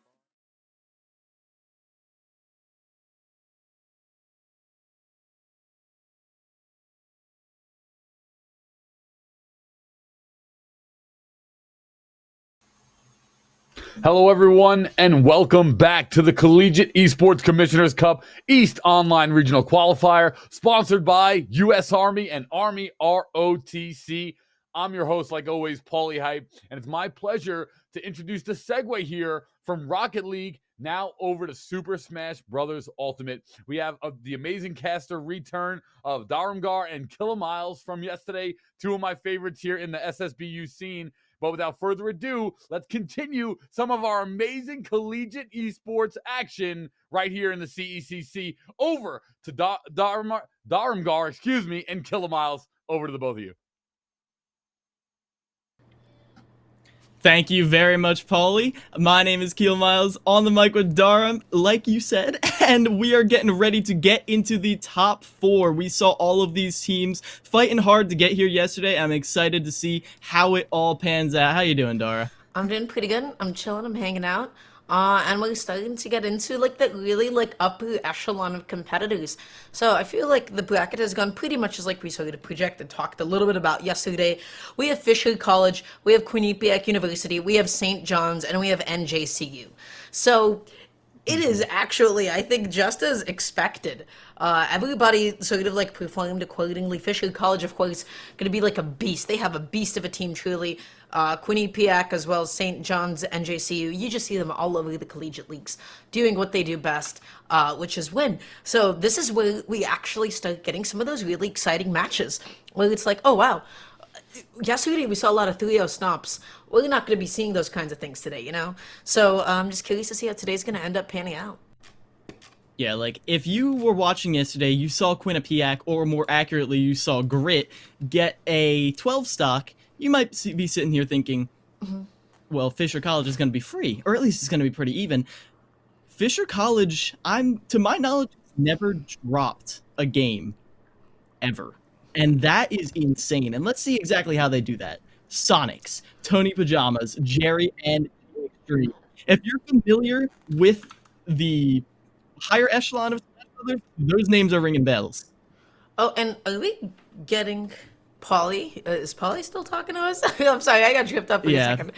Hello, everyone, and welcome back to the Collegiate Esports Commissioners Cup East Online Regional Qualifier, sponsored by U.S. Army and Army ROTC. I'm your host, like always, Paulie Hype, and it's my pleasure to introduce the segue here from Rocket League now over to Super Smash Bros. Ultimate. We have the amazing caster return of Darumgar and Killa Miles from yesterday, two of my favorites here in the SSBU scene. But without further ado, let's continue some of our amazing collegiate esports action right here in the CECC. Over to Darumgar, and Killa Miles. Over to the both of you. Thank you very much, Paulie. My name is Keel Miles, on the mic with Darum, like you said, and we are getting ready to get into the top 4. We saw all of these teams fighting hard to get here yesterday. I'm excited to see how it all pans out. How you doing, Dara? I'm doing pretty good. I'm chilling. I'm hanging out. And we're starting to get into that really upper echelon of competitors. So I feel like the bracket has gone pretty much as we started to project and talked a little bit about yesterday. We have Fisher College, we have Quinnipiac University, we have St. John's, and we have NJCU. So it is actually, I think, just as expected. Everybody sort of performed accordingly. Fisher College, of course, going to be like a beast. They have a beast of a team, truly. Quinnipiac as well as St. John's, NJCU, you just see them all over the collegiate leagues doing what they do best, which is win. So this is where we actually start getting some of those really exciting matches where it's like, oh wow, yesterday we saw a lot of 3-0 stomps. We're not going to be seeing those kinds of things today, you know? So I'm just curious to see how today's going to end up panning out. Yeah, if you were watching yesterday, you saw Quinnipiac, or more accurately, you saw Grit, get a 12 stock. You might be sitting here thinking, well, Fisher College is going to be free, or at least it's going to be pretty even. Fisher College, to my knowledge, never dropped a game ever. And that is insane. And let's see exactly how they do that. Sonics, Tony Pajamas, Jerry, and Extreme. If you're familiar with the higher echelon of Smash Brothers, those names are ringing bells. Oh, and are we getting Paulie? Is Paulie still talking to us? I'm sorry, I got tripped up for a second.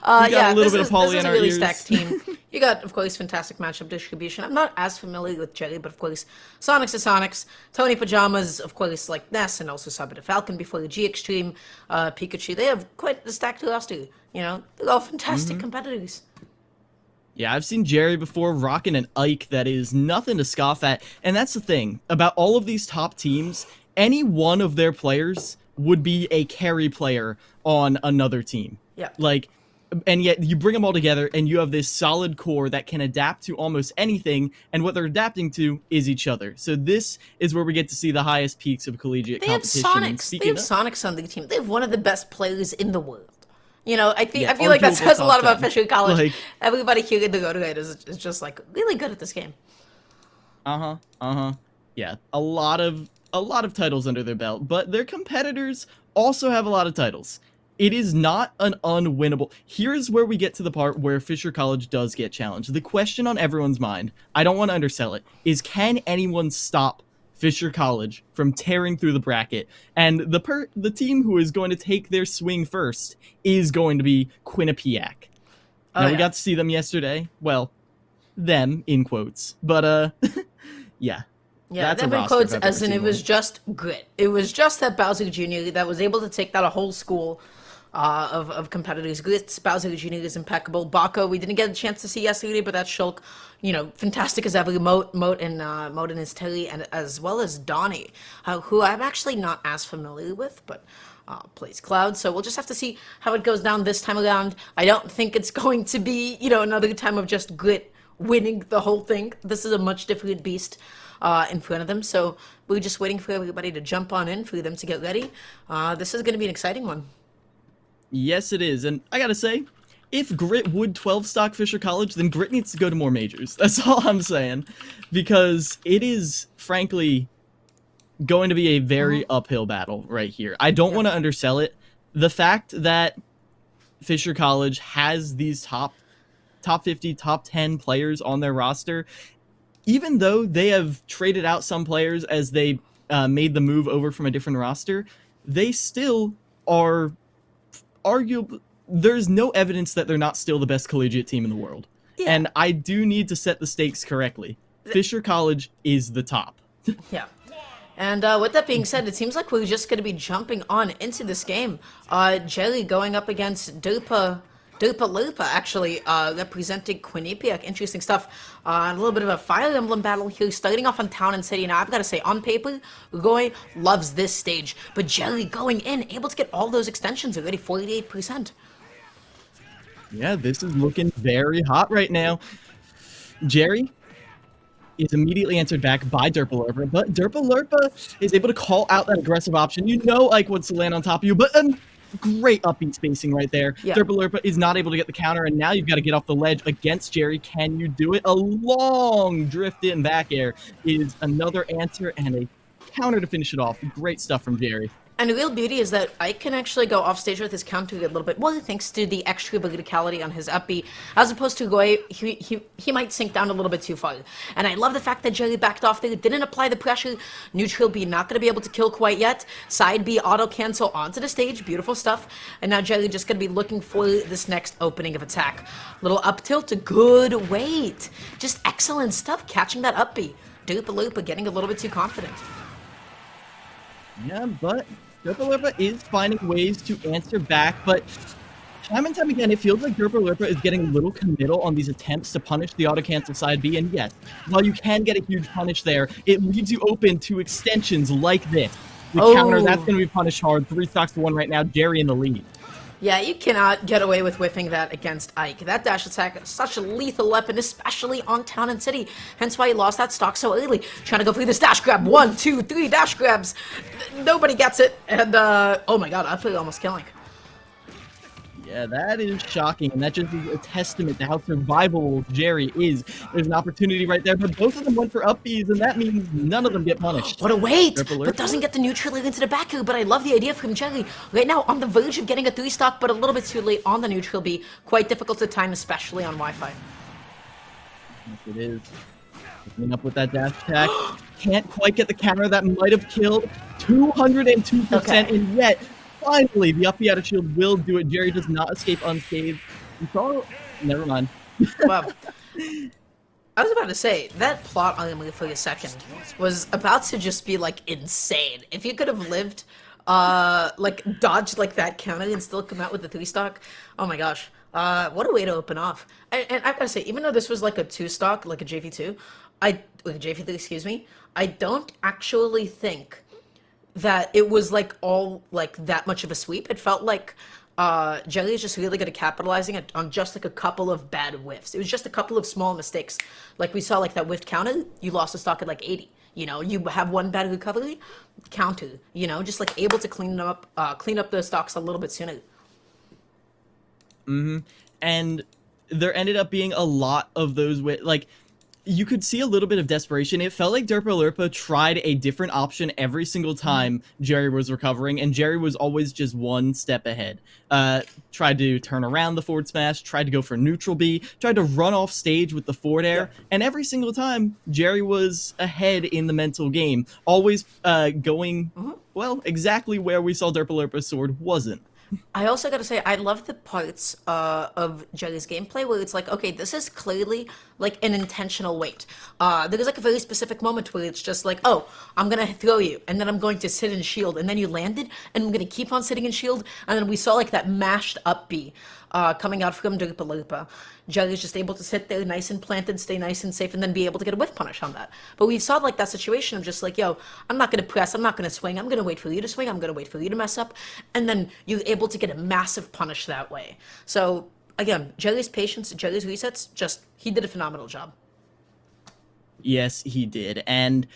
A little bit of Paulie in our really ears. stacked team. You got, of course, fantastic matchup distribution. I'm not as familiar with Jerry, but of course, Sonics is Sonics. Tony Pajamas, of course, like Ness, and also saw a bit of Falcon before the G Extreme, Pikachu. They have quite a stacked roster. You know, they're all fantastic competitors. Yeah, I've seen Jerry before rocking an Ike that is nothing to scoff at. And that's the thing about all of these top teams. Any one of their players would be a carry player on another team. Yeah. And yet you bring them all together and you have this solid core that can adapt to almost anything. And what they're adapting to is each other. So this is where we get to see the highest peaks of collegiate competition. They have Sonics on the team. They have one of the best players in the world. You know, I feel like that arguable says a lot top about 10. Fisher College. Everybody here in the Go-To-Guide is just really good at this game. Yeah, a lot of a lot of titles under their belt, but their competitors also have a lot of titles. It is not an unwinnable. Here's where we get to the part where Fisher College does get challenged. The question on everyone's mind, I don't want to undersell it, is can anyone stop Fisher College from tearing through the bracket? And the team who is going to take their swing first is going to be Quinnipiac. Now, we got to see them yesterday. Well, them, in quotes. But, yeah. Yeah, That's a them in roster quotes, if I've as ever in seen it was one. just grit. It was just that Bowser Jr. that was able to take out a whole school of competitors. Glitz, Bowser Jr. is impeccable. Bako, we didn't get a chance to see yesterday, but that's Shulk, fantastic as ever. Moat and his Tilly, and as well as Donnie, who I'm actually not as familiar with, but plays Cloud. So we'll just have to see how it goes down this time around. I don't think it's going to be, another time of just grit winning the whole thing. This is a much different beast in front of them. So we're just waiting for everybody to jump on in, for them to get ready. This is going to be an exciting one. Yes, it is. And I gotta say, if Grit would 12-stock Fisher College, then Grit needs to go to more majors. That's all I'm saying. Because it is, frankly, going to be a very uphill battle right here. I don't want to undersell it. The fact that Fisher College has these top 50, top 10 players on their roster, even though they have traded out some players as they made the move over from a different roster, they still are arguably, there's no evidence that they're not still the best collegiate team in the world. Yeah. And I do need to set the stakes correctly. Fisher College is the top. Yeah. And with that being said, it seems like we're just going to be jumping on into this game. Jelly going up against Dupa Lupa, actually, representing Quinnipiac. Interesting stuff. A little bit of a Fire Emblem battle here, starting off on Town and City. Now, I've got to say, on paper, Roy loves this stage. But Jelly going in, able to get all those extensions already, 48%. Yeah, this is looking very hot right now. Jerry is immediately answered back by Derpalurpa, but Derpalurpa is able to call out that aggressive option. Ike wants to land on top of you, but great upbeat spacing right there. Yeah. Derpalurpa is not able to get the counter, and now you've got to get off the ledge against Jerry. Can you do it? A long drift in back air is another answer, and a counter to finish it off. Great stuff from Jerry. And the real beauty is that Ike can actually go off stage with his counter a little bit, well, thanks to the extra verticality on his up B, as opposed to Goy, he might sink down a little bit too far. And I love the fact that Jerry backed off there, didn't apply the pressure. Neutral B not going to be able to kill quite yet. Side B auto cancel onto the stage, beautiful stuff. And now Jerry just going to be looking for this next opening of attack. Little up tilt, good weight. Just excellent stuff, catching that up B. Dupa getting a little bit too confident. Yeah, but Derpalurpa is finding ways to answer back, but time and time again, it feels like Derpalurpa is getting a little committal on these attempts to punish the auto-cancel side B, and yes, while you can get a huge punish there, it leaves you open to extensions like this. The counter, that's going to be punished hard. 3 stocks to 1 right now, Jerry in the lead. Yeah, you cannot get away with whiffing that against Ike. That dash attack is such a lethal weapon, especially on Town and City. Hence why he lost that stock so early. Trying to go through this dash grab. 1, 2, 3 dash grabs. Nobody gets it. And, oh my god, absolutely almost killing. Yeah, that is shocking, and that just is a testament to how survivable Jerry is. There's an opportunity right there, but both of them went for up Bs, and that means none of them get punished. What a weight! But doesn't get the neutral into the back here, but I love the idea from Jerry. Right now, on the verge of getting a 3 stock, but a little bit too late on the neutral B. Quite difficult to time, especially on Wi-Fi. Yes, it is. Coming up with that dash attack. Can't quite get the counter. That might have killed 202%, and yet finally, the up B out of shield will do it. Jerry does not escape unscathed. Never mind. Wow. I was about to say, that plot on him for a second was about to just be, like, insane. If you could have lived, dodged, like, that counter and still come out with the 3 stock, oh my gosh. What a way to open off. And I gotta say, even though this was, like, a 2 stock, like a JV2, JV3, excuse me, I don't actually think that it was like all like that much of a sweep. It felt like Jelly is just really good at capitalizing on just like a couple of bad whiffs. It was just a couple of small mistakes. Like we saw like that whiff counter, you lost the stock at like 80. You know, you have one bad recovery, counter, you know, just like able to clean up the stocks a little bit sooner. And there ended up being a lot of those like you could see a little bit of desperation. It felt like Derpa tried a different option every single time Jerry was recovering, and Jerry was always just one step ahead. Tried to turn around the forward smash, tried to go for neutral B, tried to run off stage with the forward air, and every single time, Jerry was ahead in the mental game, always going, well, exactly where we saw Derpa sword wasn't. I also gotta say, I love the parts of Jerry's gameplay where it's like, okay, this is clearly like an intentional wait. There's like a very specific moment where it's just like, oh, I'm gonna throw you, and then I'm going to sit in shield, and then you landed, and I'm gonna keep on sitting in shield, and then we saw like that mashed up B coming out from Derpa. Jerry's just able to sit there nice and planted, stay nice and safe, and then be able to get a whiff punish on that. But we saw like that situation of just like, yo, I'm not going to press, I'm not going to swing, I'm going to wait for you to swing, I'm going to wait for you to mess up, and then you're able to get a massive punish that way. So again, Jerry's patience, Jerry's resets, just, he did a phenomenal job. Yes, he did, and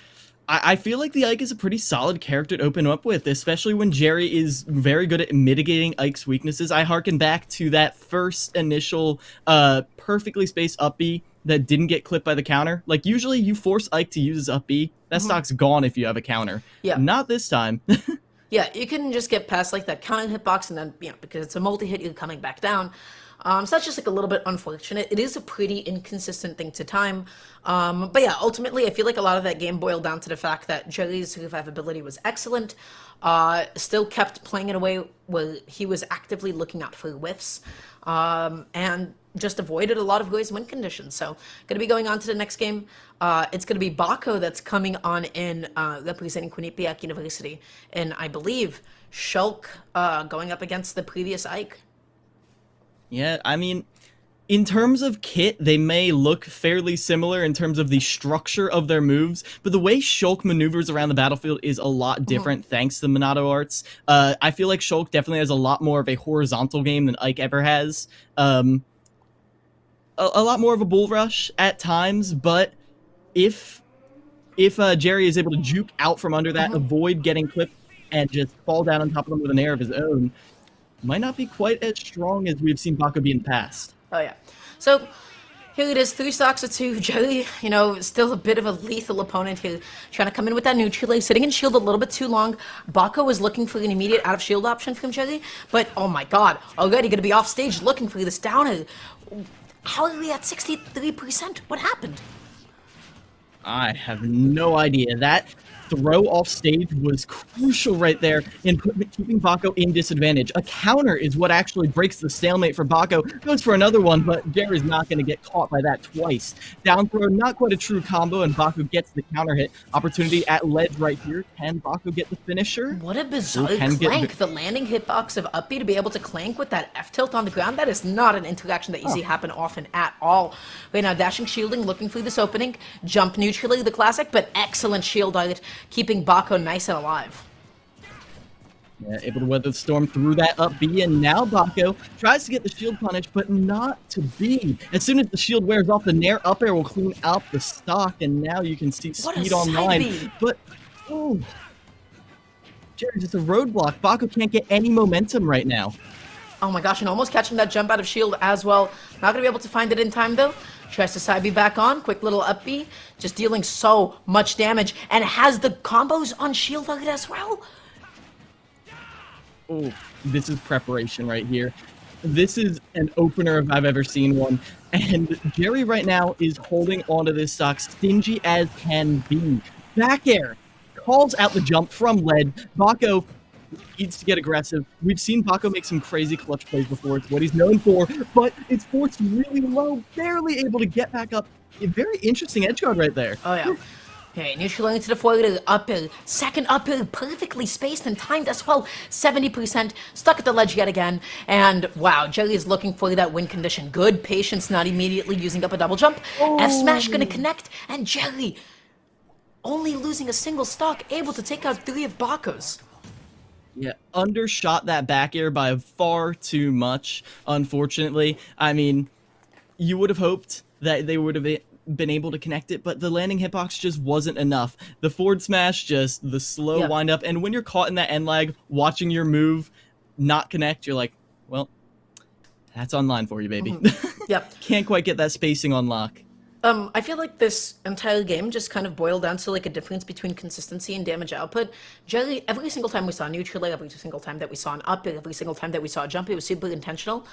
I feel like the Ike is a pretty solid character to open up with, especially when Jerry is very good at mitigating Ike's weaknesses. I harken back to that first initial perfectly spaced up B that didn't get clipped by the counter. Like, usually you force Ike to use his up B. That stock's gone if you have a counter. Yeah. Not this time. Yeah, you can just get past like that counter hitbox, and then, you know, because it's a multi-hit, you're coming back down. So that's just like a little bit unfortunate. It is a pretty inconsistent thing to time. But yeah, ultimately, I feel like a lot of that game boiled down to the fact that Jerry's survivability was excellent. Still kept playing in a way where he was actively looking out for whiffs. And just avoided a lot of Goy's win conditions. So, going to be going on to the next game. It's going to be Bako that's coming on in representing Quinnipiac University. And I believe Shulk going up against the previous Ike. Yeah, I mean, in terms of kit, they may look fairly similar in terms of the structure of their moves, but the way Shulk maneuvers around the battlefield is a lot different thanks to the Minato arts. I feel like Shulk definitely has a lot more of a horizontal game than Ike ever has. A lot more of a bull rush at times, but if Jerry is able to juke out from under that, avoid getting clipped, and just fall down on top of them with an air of his own, might not be quite as strong as we've seen Bako be in the past. Oh, yeah. So, here it is, 3 stocks to 2. Jerry, you know, still a bit of a lethal opponent here. Trying to come in with that neutral, sitting in shield a little bit too long. Bako was looking for an immediate out-of-shield option from Jerry, but, oh my god, already going to be off stage looking for this downer. How are we at 63%? What happened? I have no idea. That throw off stage was crucial right there in keeping Bako in disadvantage. A counter is what actually breaks the stalemate for Bako. Goes for another one, but Jerry's not going to get caught by that twice. Down throw, not quite a true combo, and Bako gets the counter hit. Opportunity at ledge right here. Can Bako get the finisher? What a bizarre clank. The landing hitbox of up B to be able to clank with that F-tilt on the ground, that is not an interaction that you see happen often at all. Right now, dashing shielding, looking for this opening. Jump neutrally, the classic, but excellent shield on it, keeping Bako nice and alive. Yeah, able to weather the storm through that up B, and now Bako tries to get the shield punish, but not to be. As soon as the shield wears off, the Nair up air will clean out the stock, and now you can see speed online. But, oh, Jerry, just a roadblock. Bako can't get any momentum right now. Oh my gosh, and almost catching that jump out of shield as well. Not going to be able to find it in time, though. Tries to side B back on. Quick little up B. Just dealing so much damage. And has the combos on shield on it as well. Oh, this is preparation right here. This is an opener if I've ever seen one. And Jerry right now is holding onto this stock stingy as can be. Back air. Calls out the jump from lead. Bako needs to get aggressive. We've seen Bako make some crazy clutch plays before. It's what he's known for, but it's forced really low, barely able to get back up. A very interesting edge guard right there. Oh, yeah. Okay, neutral into the forward up air. Second up air, perfectly spaced and timed as well. 70%, stuck at the ledge yet again. And wow, Jerry is looking for that win condition. Good patience, not immediately using up a double jump. F smash gonna connect, and Jerry only losing a single stock, able to take out 3 of Bako's. Yeah, undershot that back air by far too much, unfortunately. I mean, you would have hoped that they would have been able to connect it, but the landing hitbox just wasn't enough. The forward smash, just the slow wind up, and when you're caught in that end lag, watching your move not connect, you're like, well, that's online for you, baby. Yep. Can't quite get that spacing on lock. I feel like this entire game just kind of boiled down to like a difference between consistency and damage output. Generally, every single time we saw a neutral, every single time that we saw an up, every single time that we saw a jump, it was super intentional.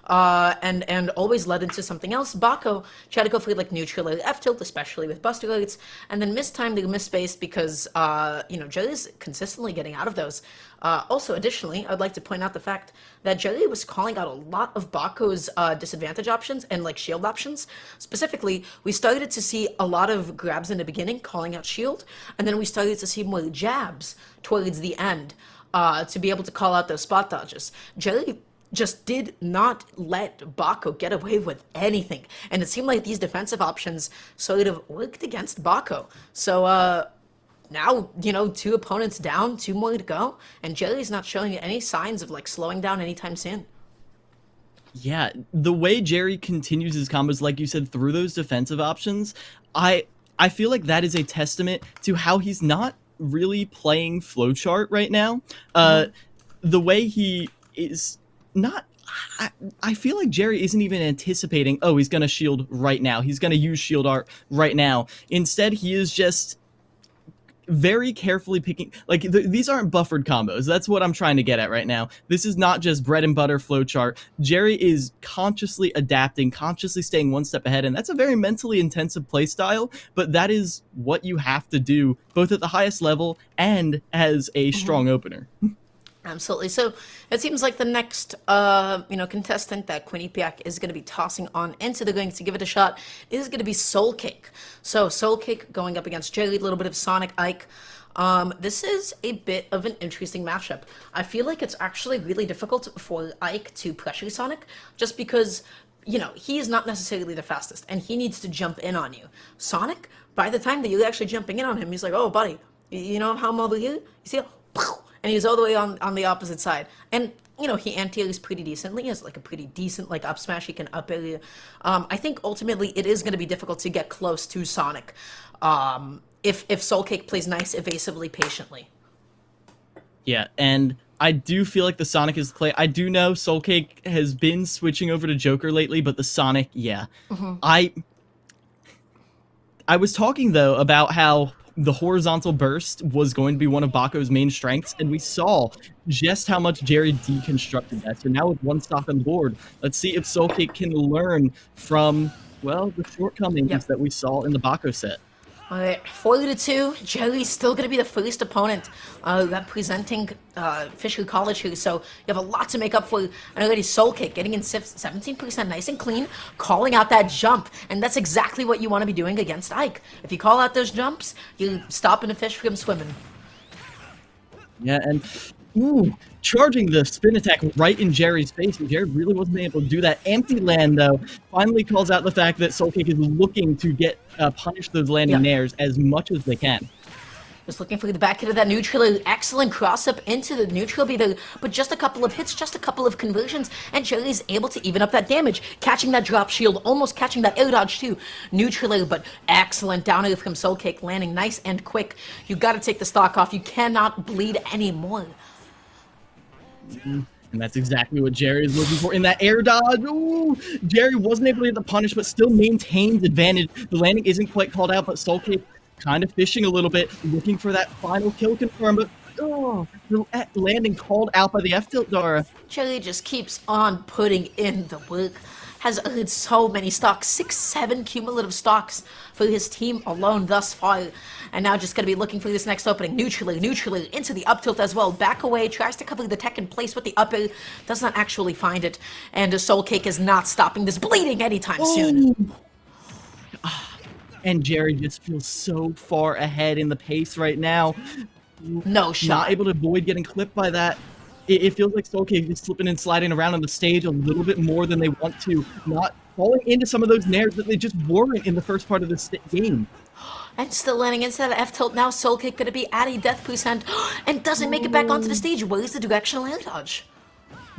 And always led into something else. Bako tried to go for like neutral or F tilt, especially with buster rates, and then mistimed or misspaced because Jerry is consistently getting out of those. Also, additionally, I'd like to point out the fact that Jerry was calling out a lot of Bako's disadvantage options and like shield options. Specifically, we started to see a lot of grabs in the beginning, calling out shield, and then we started to see more jabs towards the end to be able to call out those spot dodges. Jerry just did not let Bako get away with anything. And it seemed like these defensive options sort of worked against Bako. So now, 2 opponents down, 2 more to go, and Jerry's not showing any signs of like slowing down anytime soon. Yeah, the way Jerry continues his combos, like you said, through those defensive options, I feel like that is a testament to how he's not really playing flowchart right now. The way he is not, I feel like Jerry isn't even anticipating, oh, he's going to shield right now. He's going to use shield art right now. Instead, he is just very carefully picking, like, these aren't buffered combos. That's what I'm trying to get at right now. This is not just bread and butter flowchart. Jerry is consciously adapting, consciously staying one step ahead, and that's a very mentally intensive play style, but that is what you have to do, both at the highest level and as a strong opener. Absolutely. So it seems like the next, contestant that Quinnipiac is going to be tossing on into the ring to give it a shot is going to be Soul Cake. So Soul Cake going up against Jerry, a little bit of Sonic Ike. This is a bit of an interesting matchup. I feel like it's actually really difficult for Ike to pressure Sonic just because, he is not necessarily the fastest and he needs to jump in on you. Sonic, by the time that you're actually jumping in on him, he's like, oh, buddy, you know how I'm over here? You see, and he's all the way on the opposite side. And, he anti-airs pretty decently. He has like a pretty decent like up smash. He can up air. I think ultimately it is going to be difficult to get close to Sonic if Soul Cake plays nice, evasively, patiently. Yeah, and I do feel like the Sonic is the play. I do know Soul Cake has been switching over to Joker lately, but the Sonic, yeah. I was talking, though, about how the horizontal burst was going to be one of Bako's main strengths, and we saw just how much Jerry deconstructed that. So now with one stock on the board, let's see if Soul Cake can learn from, well, the shortcomings that we saw in the Bako set. All right, 4-2. Jerry's still going to be the first opponent representing Fisher College here, so you have a lot to make up for. And already Soul Cake getting in 17%, nice and clean, calling out that jump, and that's exactly what you want to be doing against Ike. If you call out those jumps, you're stopping a fish from swimming. Yeah, and charging the spin attack right in Jerry's face, and Jerry really wasn't able to do that. Empty land, though, finally calls out the fact that Soul Cake is looking to get punish those landing nairs as much as they can. Just looking for the back hit of that neutral. Excellent cross-up into the neutral beater, but just a couple of hits, just a couple of conversions, and Jerry's able to even up that damage. Catching that drop shield, almost catching that air dodge too. Neutral, but excellent down air from Soul Cake, landing nice and quick. You gotta take the stock off. You cannot bleed anymore. And that's exactly what Jerry is looking for in that air dodge. Ooh, Jerry wasn't able to get the punish, but still maintains advantage. The landing isn't quite called out, but Soul Cake kind of fishing a little bit, looking for that final kill confirm, but the landing called out by the F-tilt Dara. Jerry just keeps on putting in the work. Has earned so many stocks, 6-7 cumulative stocks for his team alone thus far. And now just going to be looking for this next opening. Neutrally, into the up tilt as well. Back away, tries to cover the tech in place with the up air, does not actually find it. And Soul Cake is not stopping this bleeding anytime soon. And Jerry just feels so far ahead in the pace right now. No shot. Not able to avoid getting clipped by that. It feels like Soul Cake is slipping and sliding around on the stage a little bit more than they want to, not falling into some of those nairs that they just weren't in the first part of this game. And still landing into that F-tilt. Now Soul Cake going to be at a death percent and doesn't make it back onto the stage. Where is the directional air dodge?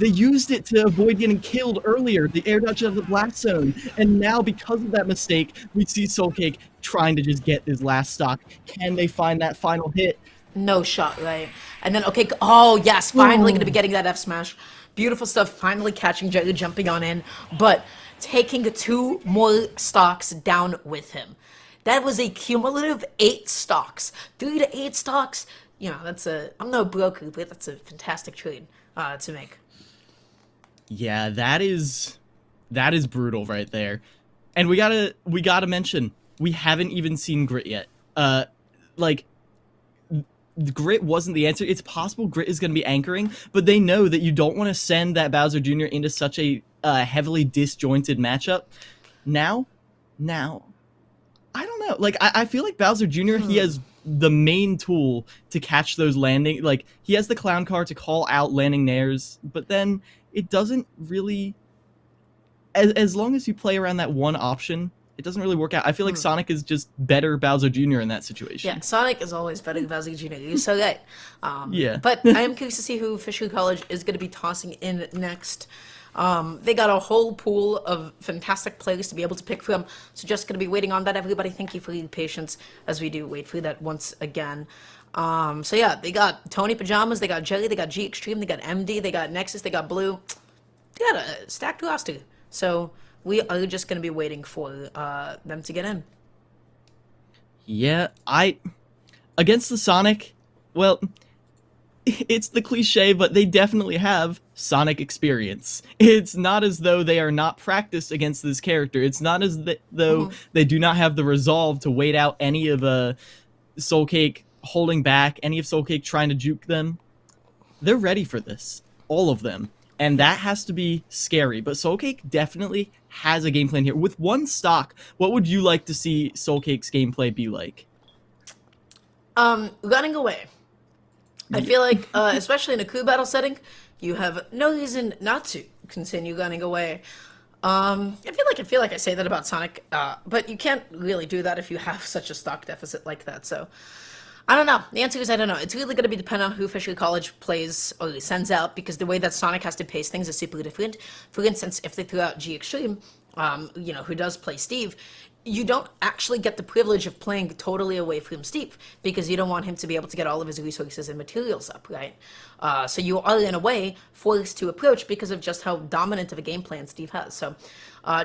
They used it to avoid getting killed earlier, the air dodge of the blast zone. And now, because of that mistake, we see Soul Cake trying to just get his last stock. Can they find that final hit? No shot, right? And then, okay, oh, yes, finally going to be getting that F smash. Beautiful stuff, finally catching Jelly, jumping on in, but taking 2 more stocks down with him. That was a cumulative 8 stocks. 3 to 8 stocks, you know, I'm no broker, but that's a fantastic trade to make. Yeah, that is brutal right there. And we gotta mention, we haven't even seen Grit yet. Like, Grit wasn't the answer. It's possible Grit is going to be anchoring, but they know that you don't want to send that Bowser Jr. into such a heavily disjointed matchup. Now, I don't know. Like, I feel like Bowser Jr., he has the main tool to catch those landing. Like, he has the clown car to call out landing nairs, but then it doesn't really... As long as you play around that one option, it doesn't really work out. I feel like Sonic is just better Bowser Jr. in that situation. Yeah, Sonic is always better than Bowser Jr. You're so right. Yeah. But I am curious to see who Fisher College is going to be tossing in next. They got a whole pool of fantastic players to be able to pick from, so just going to be waiting on that. Everybody, thank you for your patience as we do wait for that once again. So yeah, they got Tony Pajamas, they got Jelly, they got G Extreme, they got MD, they got Nexus, they got Blue. They got a stacked roster. So we are just going to be waiting for them to get in. Yeah, against the Sonic, well, it's the cliche, but they definitely have Sonic experience. It's not as though they are not practiced against this character. It's not as though they do not have the resolve to wait out any of Soul Cake holding back, any of Soul Cake trying to juke them. They're ready for this, all of them. And that has to be scary. But Soul Cake definitely has a game plan here. With 1 stock, what would you like to see Soul Cake's gameplay be like? Running away. I feel like, especially in a crew battle setting, you have no reason not to continue running away. I feel like I say that about Sonic, but you can't really do that if you have such a stock deficit like that, so... I don't know. The answer is I don't know. It's really going to be dependent on who Fisher College plays or sends out, because the way that Sonic has to pace things is super different. For instance, if they throw out G Extreme, who does play Steve, you don't actually get the privilege of playing totally away from Steve, because you don't want him to be able to get all of his resources and materials up, right? So you are, in a way, forced to approach because of just how dominant of a game plan Steve has. So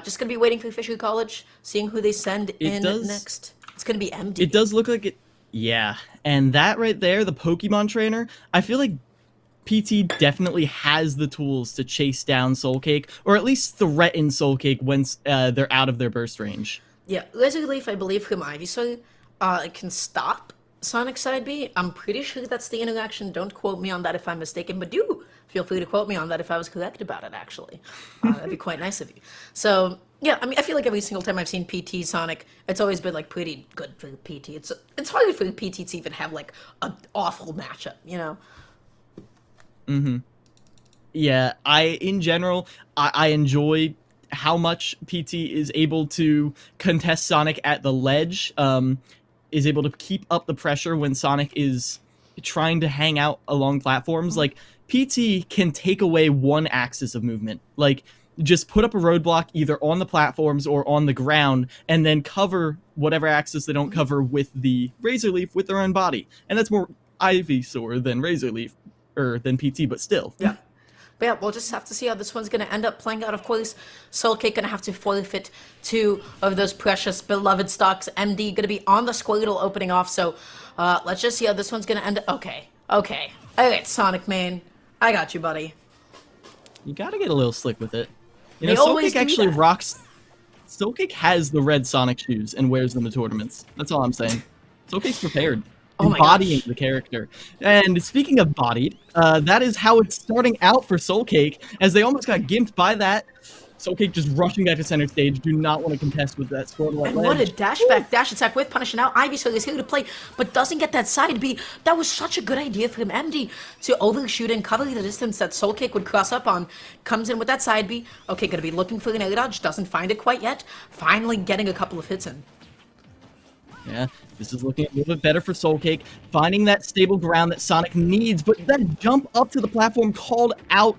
just going to be waiting for Fisher College, seeing who they send next. It's going to be MD. It does look like it. Yeah, and that right there, the Pokemon trainer, I feel like PT definitely has the tools to chase down Soul Cake, or at least threaten Soul Cake once they're out of their burst range. Yeah, Laser Leaf, I believe, from Ivysaur, can stop Sonic Side B. I'm pretty sure that's the interaction. Don't quote me on that if I'm mistaken, but do feel free to quote me on that if I was correct about it, actually. That'd be quite nice of you. So, yeah, I mean, I feel like every single time I've seen PT Sonic, it's always been, like, pretty good for PT. It's hard for PT to even have, like, an awful matchup, you know? Mm-hmm. Yeah, in general, I enjoy how much PT is able to contest Sonic at the ledge, is able to keep up the pressure when Sonic is trying to hang out along platforms. Like, PT can take away one axis of movement. Like, just put up a roadblock either on the platforms or on the ground, and then cover whatever axis they don't cover with the Razor Leaf with their own body. And that's more Ivysaur than Razor Leaf, or than PT, but still. Yeah. But yeah, we'll just have to see how this one's going to end up playing out. Of course, Soul Cake going to have to forfeit 2 of those precious, beloved stocks. MD going to be on the Squirtle opening off, so let's just see how this one's going to end up. Okay. All right, Sonic Main. I got you, buddy. You gotta get a little slick with it. You know, Soul Cake actually rocks... Soul Cake has the red Sonic shoes and wears them to tournaments. That's all I'm saying. Soul Cake's prepared. Embodying the character. And speaking of bodied, that is how it's starting out for Soul Cake, as they almost got gimped by that. Soul Cake just rushing back to center stage, do not want to contest with that Squirtle. And what a dash attack with punishing out. Ivysaur is here to play, but doesn't get that side B. That was such a good idea for him, MD, to overshoot and cover the distance that Soul Cake would cross up on. Comes in with that side B. Okay, gonna be looking for an air dodge, doesn't find it quite yet. Finally getting a couple of hits in. Yeah, this is looking a little bit better for Soul Cake, finding that stable ground that Sonic needs, but that jump up to the platform called out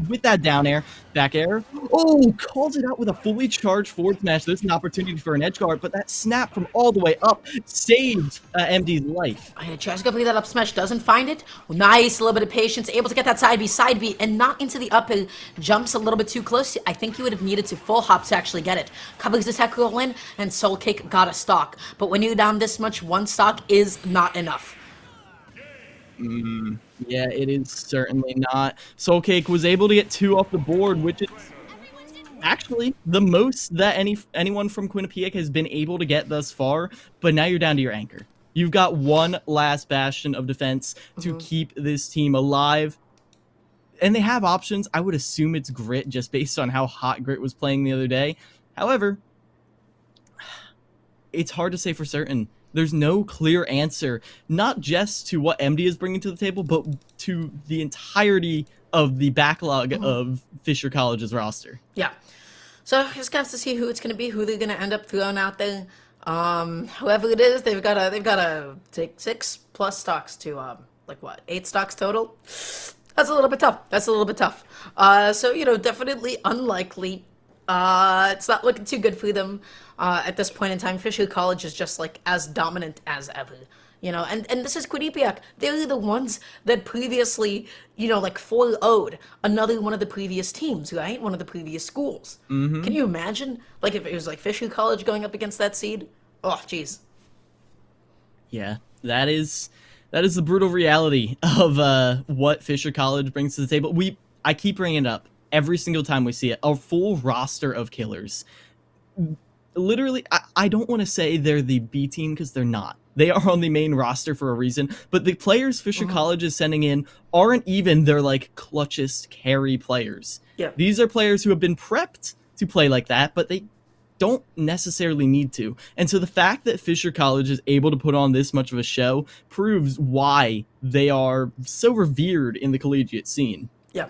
with that down air, back air. Oh, calls it out with a fully charged forward smash. There's an opportunity for an edge guard, but that snap from all the way up saved MD's life. Tries to complete that up smash, doesn't find it. Nice, a little bit of patience, able to get that side B, and not into the up air. Jumps a little bit too close. I think he would have needed to full hop to actually get it. Covers the tech roll in, and Soul Cake got a stock. But when you're down this much, one stock is not enough. Yeah, it is certainly not. Soul Cake was able to get 2 off the board, which is actually the most that anyone from Quinnipiac has been able to get thus far. But now you're down to your anchor. You've got one last bastion of defense to keep this team alive. And they have options. I would assume it's Grit, just based on how hot Grit was playing the other day. However, it's hard to say for certain. There's no clear answer, not just to what MD is bringing to the table, but to the entirety of the backlog of Fisher College's roster. Yeah. So just gonna have to see who it's gonna be, who they're gonna end up throwing out there. Whoever it is, they've gotta take 6+ stocks to 8 stocks total. That's a little bit tough. So definitely unlikely. It's not looking too good for them at this point in time. Fisher College is just as dominant as ever, and this is Quinnipiac. They're the ones that previously, 4-0'd another one of the previous teams, right? One of the previous schools. Can you imagine, if it was Fisher College going up against that seed? Oh, jeez. Yeah, that is the brutal reality of what Fisher College brings to the table. I keep bringing it up every single time we see it. A full roster of killers. Literally, I don't want to say they're the B team because they're not. They are on the main roster for a reason, but the players Fisher College is sending in aren't even their clutchest carry players. Yeah. These are players who have been prepped to play like that, but they don't necessarily need to. And so the fact that Fisher College is able to put on this much of a show proves why they are so revered in the collegiate scene. Yeah.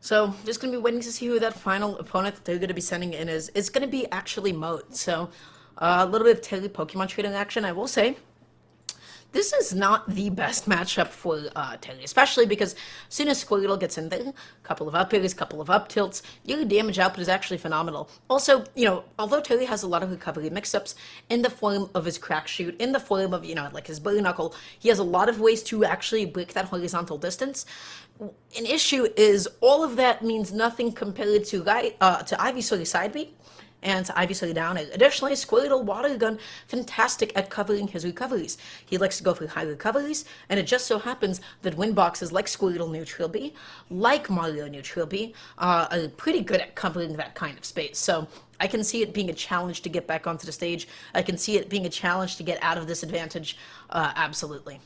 So just going to be waiting to see who that final opponent that they're going to be sending in is. It's going to be actually Moat. So a little bit of Terry Pokemon trading action, I will say. This is not the best matchup for Terry, especially because as soon as Squirtle gets in there, couple of up airs, couple of up tilts, your damage output is actually phenomenal. Also, although Terry has a lot of recovery mix-ups in the form of his crack shoot, in the form of, his Bare Knuckle, he has a lot of ways to actually break that horizontal distance. An issue is all of that means nothing compared to Ivysaur side B and to Ivysaur down. Additionally, Squirtle Water Gun, fantastic at covering his recoveries. He likes to go for high recoveries, and it just so happens that win boxes like Squirtle Neutral B, like Mario Neutral B, are pretty good at covering that kind of space. So I can see it being a challenge to get back onto the stage. I can see it being a challenge to get out of this advantage. Absolutely.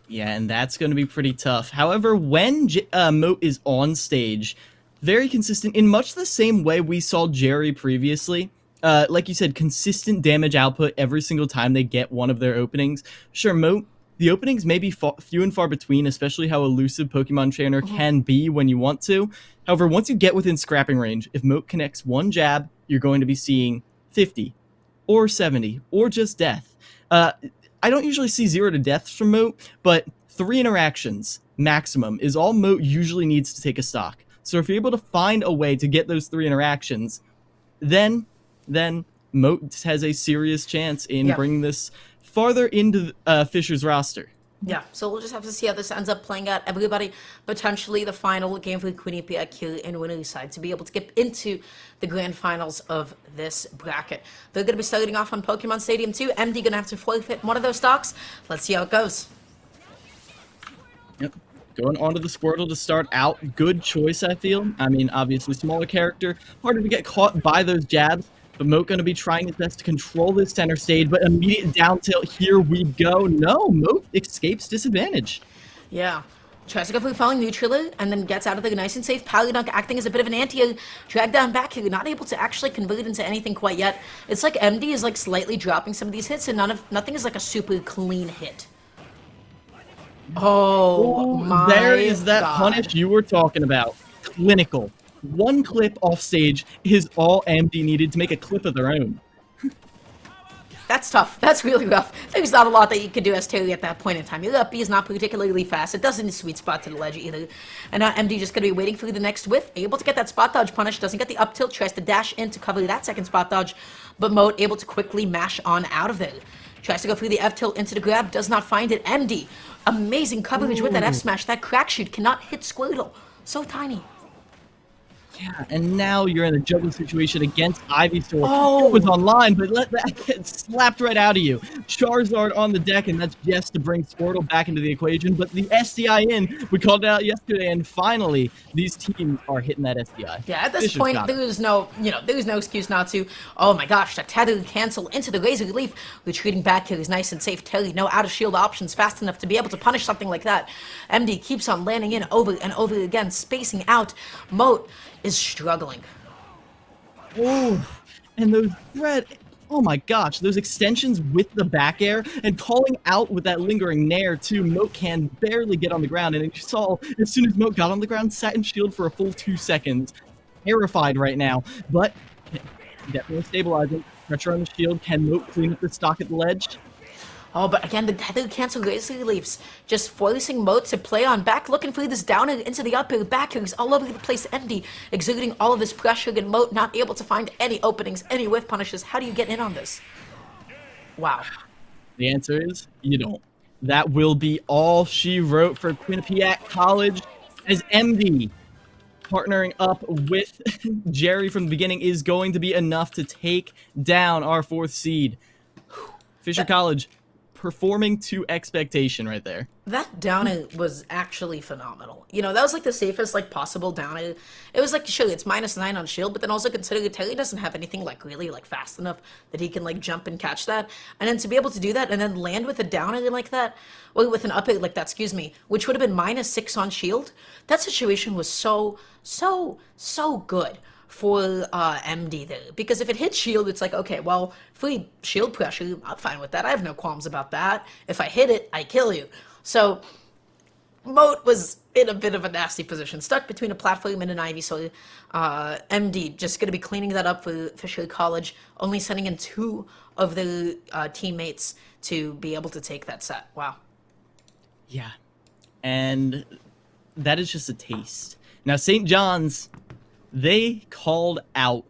Yeah, and that's going to be pretty tough. However, when Moat is on stage, very consistent in much the same way we saw Jerry previously. Like you said, consistent damage output every single time they get one of their openings. Sure, Moat, the openings may be few and far between, especially how elusive Pokemon Trainer can be when you want to. However, once you get within scrapping range, if Moat connects one jab, you're going to be seeing 50 or 70 or just death. I don't usually see 0 to deaths from Moat, but 3 interactions maximum is all Moat usually needs to take a stock. So if you're able to find a way to get those 3 interactions, then Moat has a serious chance in bringing this farther into Fisher's roster. Yeah, so we'll just have to see how this ends up playing out. Everybody, potentially the final game for Quinnipiac here in winner's side to be able to get into the grand finals of this bracket. They're going to be starting off on Pokemon Stadium 2. MD going to have to forfeit one of those stocks. Let's see how it goes. Yep. Going onto the Squirtle to start out. Good choice, I feel. I mean, obviously, smaller character. Harder to get caught by those jabs. But Moat going to be trying his best to control this center stage, but immediate down tilt, here we go. No, Moat escapes disadvantage. Yeah. Tries to go for falling neutral and then gets out of there nice and safe. Paludunk acting as a bit of an anti-air. Drag down back here, not able to actually convert it into anything quite yet. It's like MD is slightly dropping some of these hits and nothing is a super clean hit. Oh my There is that God. punish you were talking about. Clinical. One clip off stage is all MD needed to make a clip of their own. That's tough. That's really rough. There's not a lot that you can do as Terry at that point in time. Your up B is not particularly fast. It doesn't sweet spot to the ledge either. And now MD just going to be waiting for the next whiff. Able to get that spot dodge punish. Doesn't get the up tilt. Tries to dash in to cover that second spot dodge. But Moat able to quickly mash on out of there. Tries to go through the F tilt into the grab. Does not find it. MD. Amazing coverage with that F smash. That crack shoot cannot hit Squirtle. So tiny. Yeah, and now you're in a juggling situation against Ivysaur. Oh! It was online, but let that get slapped right out of you. Charizard on the deck, and that's just to bring Squirtle back into the equation. But the SDI in, we called it out yesterday, and finally, these teams are hitting that SDI. Yeah, at this point, there's no excuse not to. Oh my gosh, that tether cancel into the Razor Leaf. Retreating back here is nice and safe. Terry, no out of shield options fast enough to be able to punish something like that. MD keeps on landing in over and over again, spacing out. Moat is struggling. Oh, and those oh my gosh, those extensions with the back air and calling out with that lingering nair too. Moat can barely get on the ground, and you saw as soon as Moat got on the ground, sat in shield for a full 2 seconds. Terrified right now, but definitely stabilizing. Pressure on the shield. Can Moat clean up the stock at the ledge? Oh, but again, the tether cancel Razor Leafs just forcing Moat to play on back, looking for this down air into the up air, back airs all over the place, MD exerting all of his pressure, and Moat not able to find any openings, any whiff punishes. How do you get in on this? Wow. The answer is you don't. That will be all she wrote for Quinnipiac College, as MD partnering up with Jerry from the beginning is going to be enough to take down our 4th seed. Fisher College performing to expectation right there. That down air was actually phenomenal. You know, that was like the safest like possible down air. It was like, sure, it's -9 on shield, but then also consider Terry doesn't have anything like really like fast enough that he can like jump and catch that. And then to be able to do that and then land with a down air like that, well, with an up air like that, excuse me, which would have been -6 on shield, that situation was so good for MD there. Because if it hits shield, it's like, okay, well, free shield pressure, I'm fine with that. I have no qualms about that. If I hit it, I kill you. So Moat was in a bit of a nasty position, stuck between a platform and an Ivysaur. MD just going to be cleaning that up for Fisher College, only sending in 2 of the teammates to be able to take that set. Wow. Yeah. And that is just a taste. Now, St. John's, they called out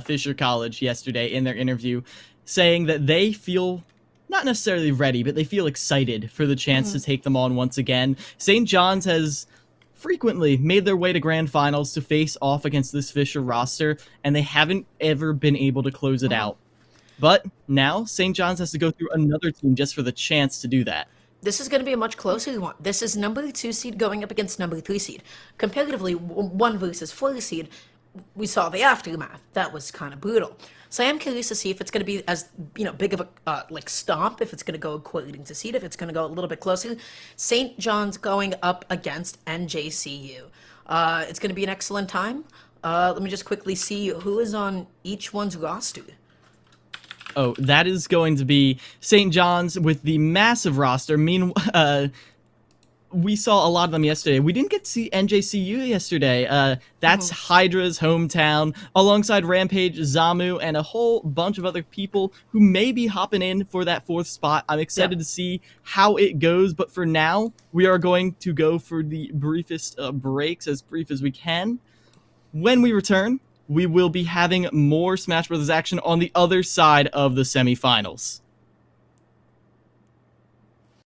Fisher College yesterday in their interview, saying that they feel not necessarily ready, but they feel excited for the chance to take them on once again. St. John's has frequently made their way to grand finals to face off against this Fisher roster, and they haven't ever been able to close it out. But now St. John's has to go through another team just for the chance to do that. This is going to be a much closer one. This is number 2 seed going up against number 3 seed. Comparatively, 1 versus 4 seed, we saw the aftermath. That was kind of brutal. So I am curious to see if it's going to be as big of a like stomp, if it's going to go according to seed, if it's going to go a little bit closer. St. John's going up against NJCU. It's going to be an excellent time. Let me just quickly see who is on each one's roster. Oh, that is going to be St. John's with the massive roster. We saw a lot of them yesterday. We didn't get to see NJCU yesterday. That's Hydra's hometown, alongside Rampage, Zamu, and a whole bunch of other people who may be hopping in for that 4th spot. I'm excited to see how it goes, but for now, we are going to go for the briefest breaks, as brief as we can. When we return, we will be having more Smash Bros. Action on the other side of the semifinals.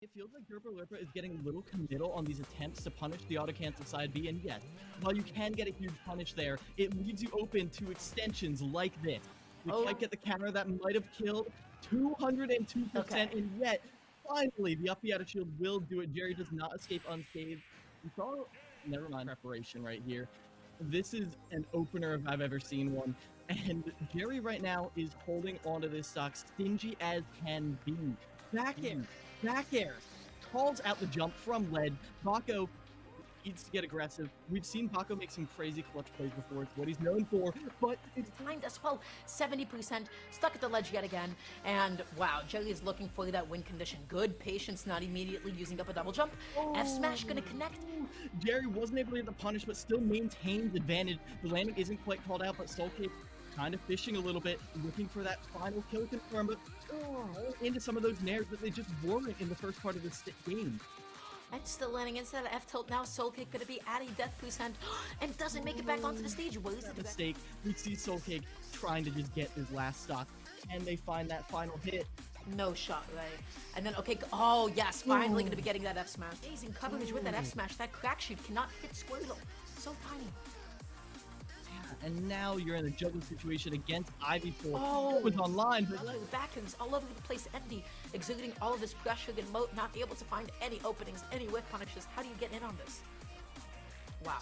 It feels like Gerber Lerpa is getting a little committal on these attempts to punish the auto-cancel side B, and yes, while you can get a huge punish there, it leaves you open to extensions like this. You might get the counter that might have killed 202%, and yet, finally, the up B out of shield will do it. Jerry does not escape unscathed. You saw, never mind, preparation right here. This is an opener if I've ever seen one, and Jerry right now is holding onto this stock stingy as can be. Back air, calls out the jump from lead. Baco needs to get aggressive. We've seen Baco make some crazy clutch plays before. It's what he's known for, but it's timed as well. 70%, stuck at the ledge yet again, and wow, Jerry is looking for that win condition. Good patience, not immediately using up a double jump. F smash gonna connect. Jerry wasn't able to get the punish, but still maintains advantage. The landing isn't quite called out, but Soul Cape kind of fishing a little bit, looking for that final kill confirm, but into some of those nairs that they just weren't in the first part of this game. And still landing instead of F-tilt. Now Soul Cake gonna be adding Death Poo's hand and doesn't make it back onto the stage. What is it? Mistake. We see Soul Cake trying to just get his last stock, and they find that final hit. No shot, right? And then, okay, oh yes, finally gonna be getting that F smash. Amazing coverage with that F smash. That crack shoot cannot hit Squirtle. So tiny. And now you're in a juggle situation against Ivysaur. Oh, It was online, but I love the back ends all over the place. Envy exhibiting all of his crushing and moat, not able to find any openings, any whip punishes. How do you get in on this? Wow.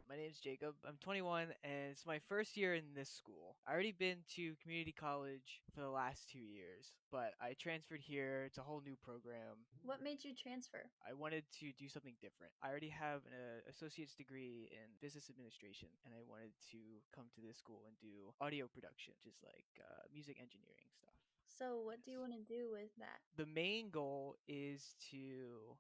My name's Jacob. I'm 21 and it's my first year in this school. I already been to community college for the last 2 years, but I transferred here. It's a whole new program. What made you transfer? I wanted to do something different. I already have an associate's degree in business administration, and I wanted to come to this school and do audio production, just like music engineering stuff. So what do you want to do with that? The main goal is to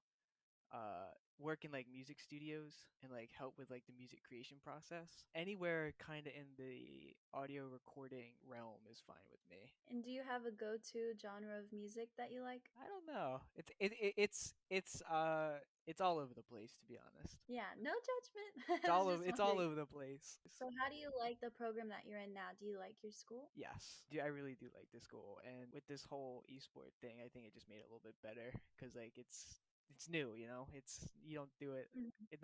work in like music studios and like help with like the music creation process. Anywhere kind of in the audio recording realm is fine with me. And do you have a go-to genre of music that you like? I don't know. It's all over the place, to be honest. Yeah, no judgment. It's all over, it's all over the place. So how do you like the program that you're in now? Do you like your school? Yes, I really do like this school, and with this whole esport thing, I think it just made it a little bit better because like it's new, you know. It's you don't do it.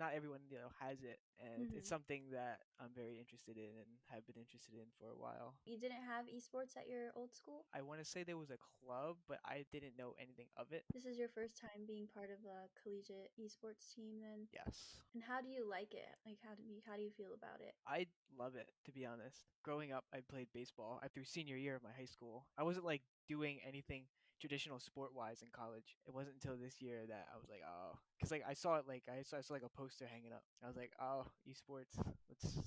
Not everyone has it, and it's something that I'm very interested in and have been interested in for a while. You didn't have esports at your old school? I want to say there was a club, but I didn't know anything of it. This is your first time being part of a collegiate esports team then? Yes. And how do you like it? Like how do you feel about it? I love it, to be honest. Growing up, I played baseball. Through senior year of my high school, I wasn't like doing anything traditional sport wise in college. It wasn't until this year that I was like, oh, because like I saw it, like I saw like a poster hanging up. I was like, oh, esports,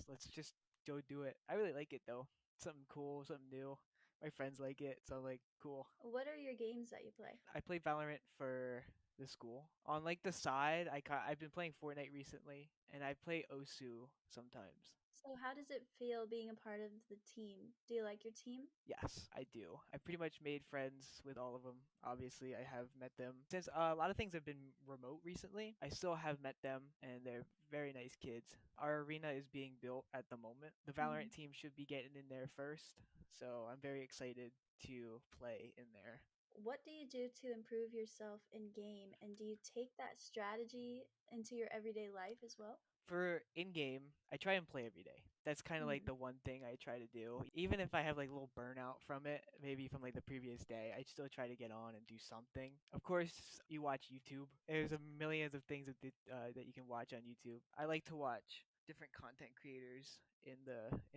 let's just go do it. I really like it though. Something cool, something new. My friends like it, so I'm like, cool. What are your games that you play? I play Valorant for the school. On like the side, I've been playing Fortnite recently, and I play Osu sometimes. So how does it feel being a part of the team? Do you like your team? Yes, I do. I pretty much made friends with all of them. Obviously, I have met them. Since a lot of things have been remote recently, I still have met them, and they're very nice kids. Our arena is being built at the moment. The Valorant team should be getting in there first, so I'm very excited to play in there. What do you do to improve yourself in game, and do you take that strategy into your everyday life as well? For in-game, I try and play every day. That's kind of like the one thing I try to do. Even if I have like a little burnout from it, maybe from like the previous day, I still try to get on and do something. Of course, you watch YouTube. There's a millions of things that you can watch on YouTube. I like to watch different content creators in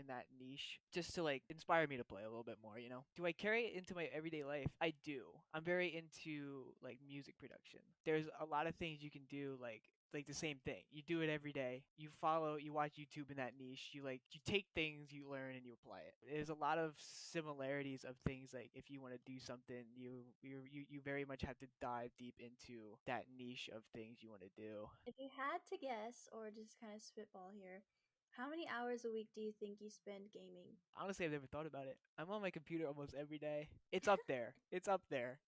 that niche just to like inspire me to play a little bit more, you know. Do I carry it into my everyday life? I do. I'm very into like music production. There's a lot of things you can do like the same thing. You do it every day. You watch YouTube in that niche. You take things you learn and you apply it. There's a lot of similarities of things like if you want to do something, you very much have to dive deep into that niche of things you want to do. If you had to guess or just kind of spitball here, how many hours a week do you think you spend gaming? Honestly, I've never thought about it. I'm on my computer almost every day. It's up there. It's up there.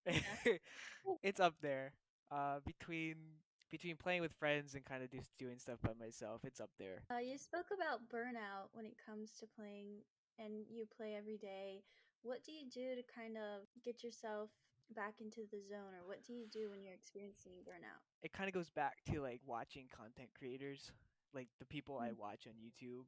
It's up there. Between playing with friends and kind of just doing stuff by myself, it's up there. You spoke about burnout when it comes to playing, and you play every day. What do you do to kind of get yourself back into the zone, or what do you do when you're experiencing burnout? It kind of goes back to like watching content creators, like the people I watch on YouTube.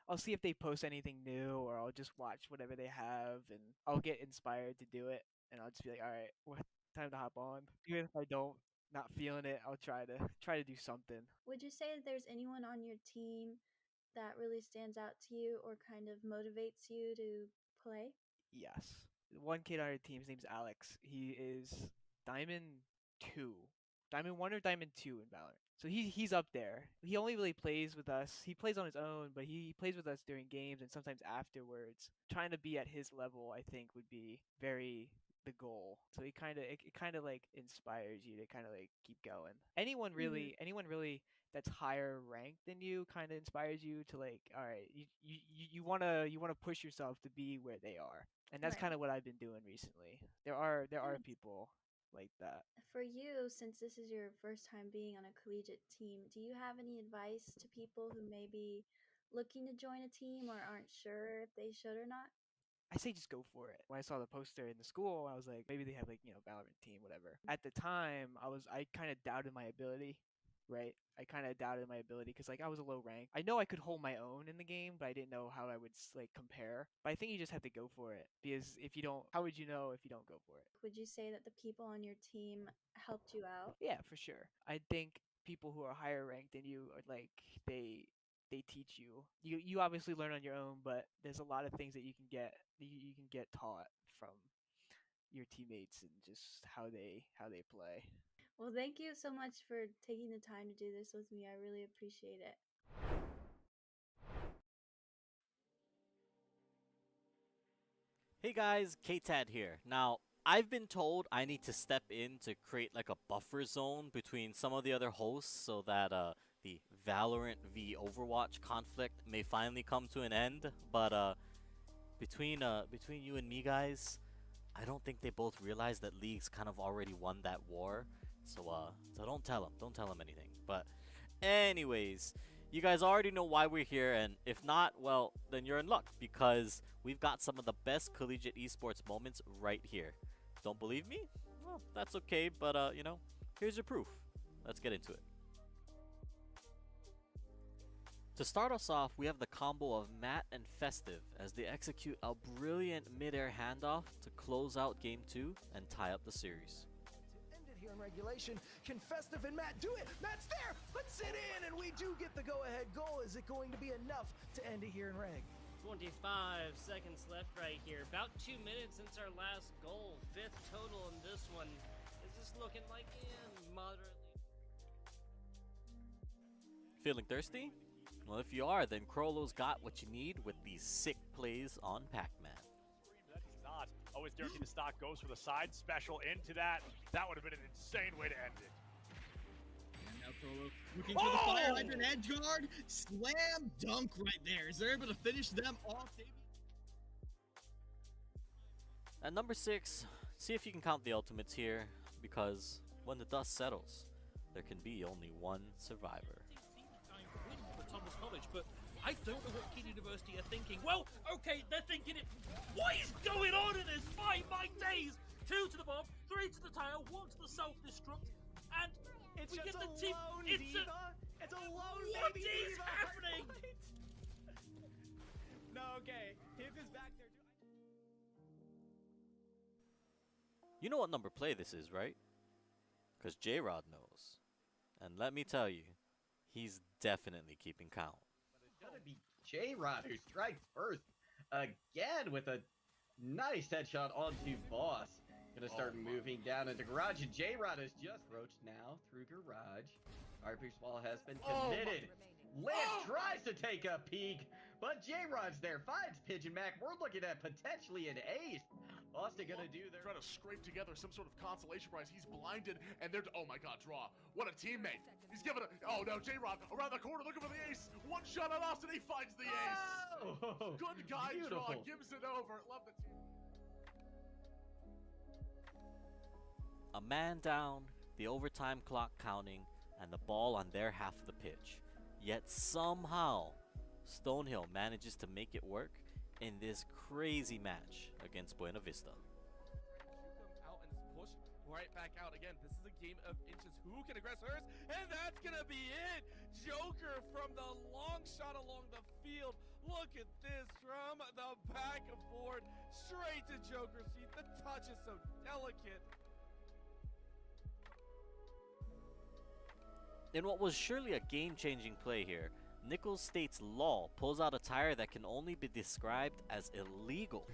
I'll see if they post anything new, or I'll just watch whatever they have, and I'll get inspired to do it, and I'll just be like, all right, time to hop on. Even if I don't. Not feeling it, I'll try to do something. Would you say there's anyone on your team that really stands out to you or kind of motivates you to play? Yes. One kid on our team, his name's Alex. He is Diamond 2. Diamond 1 or Diamond 2 in Valorant. So he's up there. He only really plays with us. He plays on his own, but he plays with us during games and sometimes afterwards. Trying to be at his level, I think, would be very the goal. So it kind of like inspires you to kind of like keep going. Anyone really that's higher ranked than you kind of inspires you to like, all right, you want to push yourself to be where they are. And that's Right. kind of what I've been doing recently. There are Nice. people like that. For you, since this is your first time being on a collegiate team, do you have any advice to people who may be looking to join a team or aren't sure if they should or not? I say just go for it. When I saw the poster in the school, I was like, maybe they have like, Valorant team, whatever. At the time, I kind of doubted my ability, right? I kind of doubted my ability because like I was a low rank. I know I could hold my own in the game, but I didn't know how I would like compare. But I think you just have to go for it because if you don't, how would you know if you don't go for it? Would you say that the people on your team helped you out? Yeah, for sure. I think people who are higher ranked than you are like they teach you. You obviously learn on your own, but there's a lot of things that you can get taught from your teammates and just how they play. Well, thank you so much for taking the time to do this with me. I really appreciate it. Hey guys, KTAD here. Now, I've been told I need to step in to create like a buffer zone between some of the other hosts so that the Valorant v Overwatch conflict may finally come to an end. But between you and me guys, I don't think they both realize that League's kind of already won that war. So don't tell them anything. But anyways, you guys already know why we're here, and if not, well, then you're in luck because we've got some of the best collegiate esports moments right here. Don't believe me? Well, that's okay, but here's your proof. Let's get into it. To start us off, we have the combo of Matt and Festive as they execute a brilliant mid-air handoff to close out Game 2 and tie up the series. Here in regulation, can Festive and Matt do it? Matt's there! Let's sit in, and we do get the go-ahead goal. Is it going to be enough to end it here in reg? 25 seconds left right here. About 2 minutes since our last goal. 5th total in this one. Is this looking like moderately? Feeling thirsty? Well, if you are, then Crollo's got what you need with these sick plays on Pac-Man. That is not. Always guaranteed to stock goes for the side special into that. That would have been an insane way to end it. And now Crollo looking for the fire hydrant edge guard. Slam dunk right there. Is there able to finish them off? At number 6, see if you can count the ultimates here, because when the dust settles, there can be only one survivor. Thomas College, but I don't know what Keene University are thinking. Well, okay, they're thinking it. What is going on in this fight? My days! 2 to the bomb, 3 to the tile, 1 to the self-destruct, and it's we just get the a team. lone It's diva. It's a lone What baby is diva. happening? No, okay. Hip is back there. You know what number play this is, right? Because J-Rod knows. And let me tell you, he's definitely keeping count. It's gonna be J-Rod who strikes first again with a nice headshot onto Boss. Gonna start moving down into Garage, and J-Rod is just roached now through Garage. Fireproof Wall has been committed. Lance tries to take a peek, but J-Rod's there, finds Pigeon Mac. We're looking at potentially an ace. Boston gonna do their... Trying to scrape together some sort of consolation prize. He's blinded, and they're... Oh my god, Draw. What a teammate. He's giving a... Oh no, J-Rod around the corner looking for the ace. One shot on Austin, he finds the ace. Oh, good guy, beautiful. Draw. Gives it over. Love the team. A man down, the overtime clock counting, and the ball on their half of the pitch. Yet somehow, Stonehill manages to make it work in this crazy match against Buena Vista. Out and push right back out again. This is a game of inches. Who can aggress hers? And that's gonna be it. Joker from the long shot along the field. Look at this from the backboard straight to Joker's feet. The touch is so delicate. In what was surely a game-changing play here, Nichols State's Law pulls out a tire that can only be described as illegal.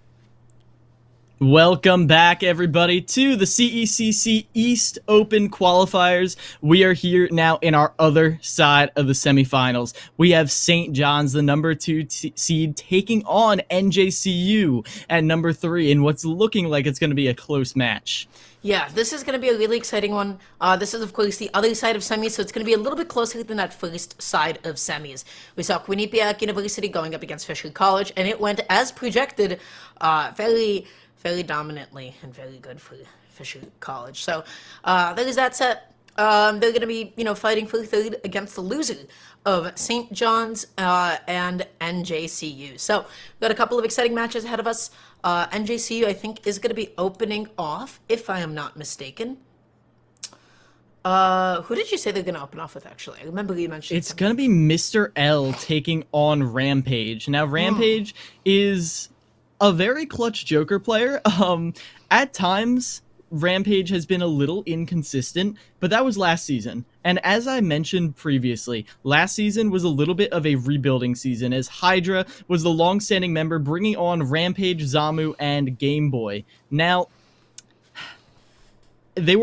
Welcome back, everybody, to the CECC East Open Qualifiers. We are here now in our other side of the semifinals. We have St. John's, the number 2 seed, taking on NJCU at number 3 in what's looking like it's going to be a close match. Yeah, this is going to be a really exciting one. This is, of course, the other side of semis, so it's going to be a little bit closer than that first side of semis. We saw Quinnipiac University going up against Fisher College, and it went as projected, very dominantly and very good for Fisher College. So there is that set. They're going to be, fighting for third against the loser of St. John's and NJCU. So we've got a couple of exciting matches ahead of us. NJCU, I think, is going to be opening off, if I am not mistaken. Who did you say they're going to open off with, actually? I remember you mentioned It's going to be Mr. L taking on Rampage. Now, Rampage is a very clutch Joker player. At times, Rampage has been a little inconsistent, but that was last season. And as I mentioned previously, last season was a little bit of a rebuilding season, as Hydra was the long-standing member bringing on Rampage, Zamu, and Game Boy. Now, they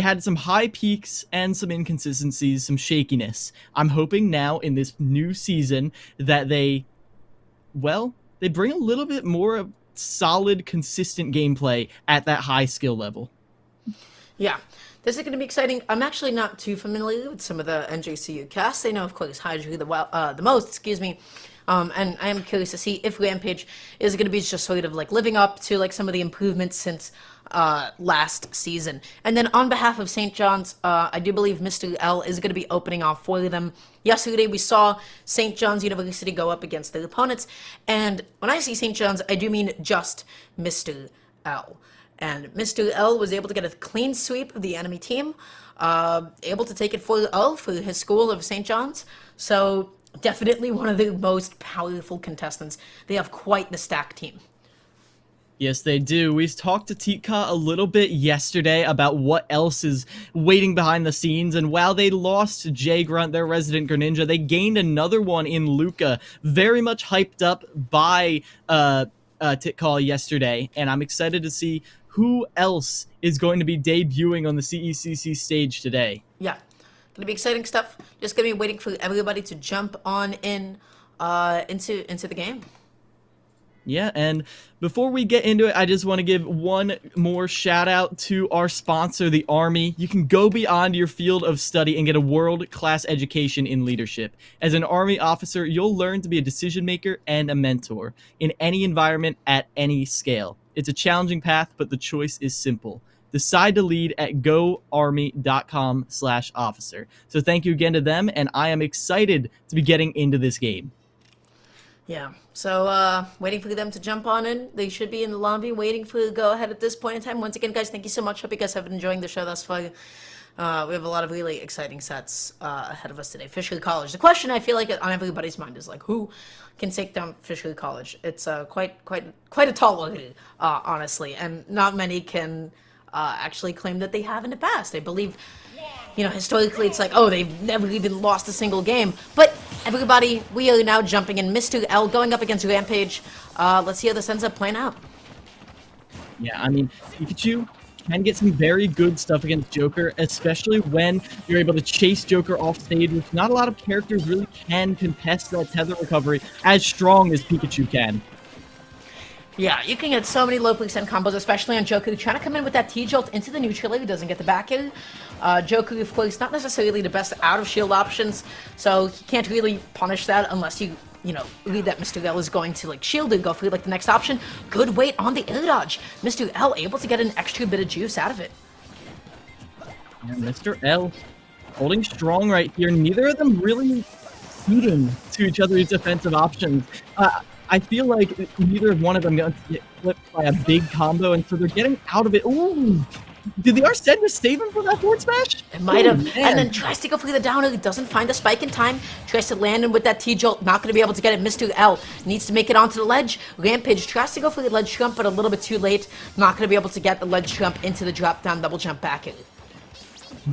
had some high peaks and some inconsistencies, some shakiness. I'm hoping now in this new season that they bring a little bit more of solid, consistent gameplay at that high skill level. Yeah, this is going to be exciting. I'm actually not too familiar with some of the NJCU casts. I know, of course, Hydra the most, and I am curious to see if Rampage is going to be just sort of like living up to like some of the improvements since last season. And then on behalf of St. John's, I do believe Mr. L is going to be opening off for them. Yesterday, we saw St. John's University go up against their opponents. And when I say St. John's, I do mean just Mr. L. And Mr. L was able to get a clean sweep of the enemy team, able to take it 4-0 for his school of St. John's. So definitely one of the most powerful contestants. They have quite the stack team. Yes, they do. We talked to Tika a little bit yesterday about what else is waiting behind the scenes, and while they lost Jay Grunt, their resident Greninja, they gained another one in Luca, very much hyped up by Titkal yesterday, and I'm excited to see who else is going to be debuting on the CECC stage today. Yeah, gonna be exciting stuff. Just gonna be waiting for everybody to jump on in into the game. Yeah, and before we get into it, I just want to give one more shout out to our sponsor, the Army. You can go beyond your field of study and get a world-class education in leadership. As an Army officer, you'll learn to be a decision maker and a mentor in any environment at any scale. It's a challenging path, but the choice is simple. Decide to lead at goarmy.com/officer. So thank you again to them, and I am excited to be getting into this game. Yeah, so waiting for them to jump on in. They should be in the lobby waiting for the go-ahead at this point in time. Once again, guys, thank you so much. Hope you guys have been enjoying the show thus far. We have a lot of really exciting sets ahead of us today. Fisher College. The question I feel like on everybody's mind is like, who can take down Fisher College? It's quite a tall order, honestly, and not many can actually claim that they have in the past. I believe, historically it's like, oh, they've never even lost a single game. But everybody, we are now jumping in. Mr. L going up against Rampage. Let's see how this ends up playing out. Yeah, I mean, Pikachu can get some very good stuff against Joker, especially when you're able to chase Joker off stage, which not a lot of characters really can contest that tether recovery as strong as Pikachu can. Yeah, you can get so many low percent combos, especially on Joker. Trying to come in with that T-Jolt into the neutral air, doesn't get the back air. Joker, of course, not necessarily the best out-of-shield options, so he can't really punish that unless you read that Mr. L is going to, shield and go for, the next option. Good weight on the air dodge. Mr. L able to get an extra bit of juice out of it. Yeah, Mr. L holding strong right here. Neither of them really suiting to each other's defensive options. I feel like neither of one of them got to get flipped by a big combo, and so they're getting out of it. Ooh! Did the Arsene just save him from that forward smash? It might have. And then tries to go for the downer. He doesn't find the spike in time. Tries to land him with that T-Jolt. Not going to be able to get it. Mr. L needs to make it onto the ledge. Rampage tries to go for the ledge jump, but a little bit too late. Not going to be able to get the ledge jump into the drop down double jump back in.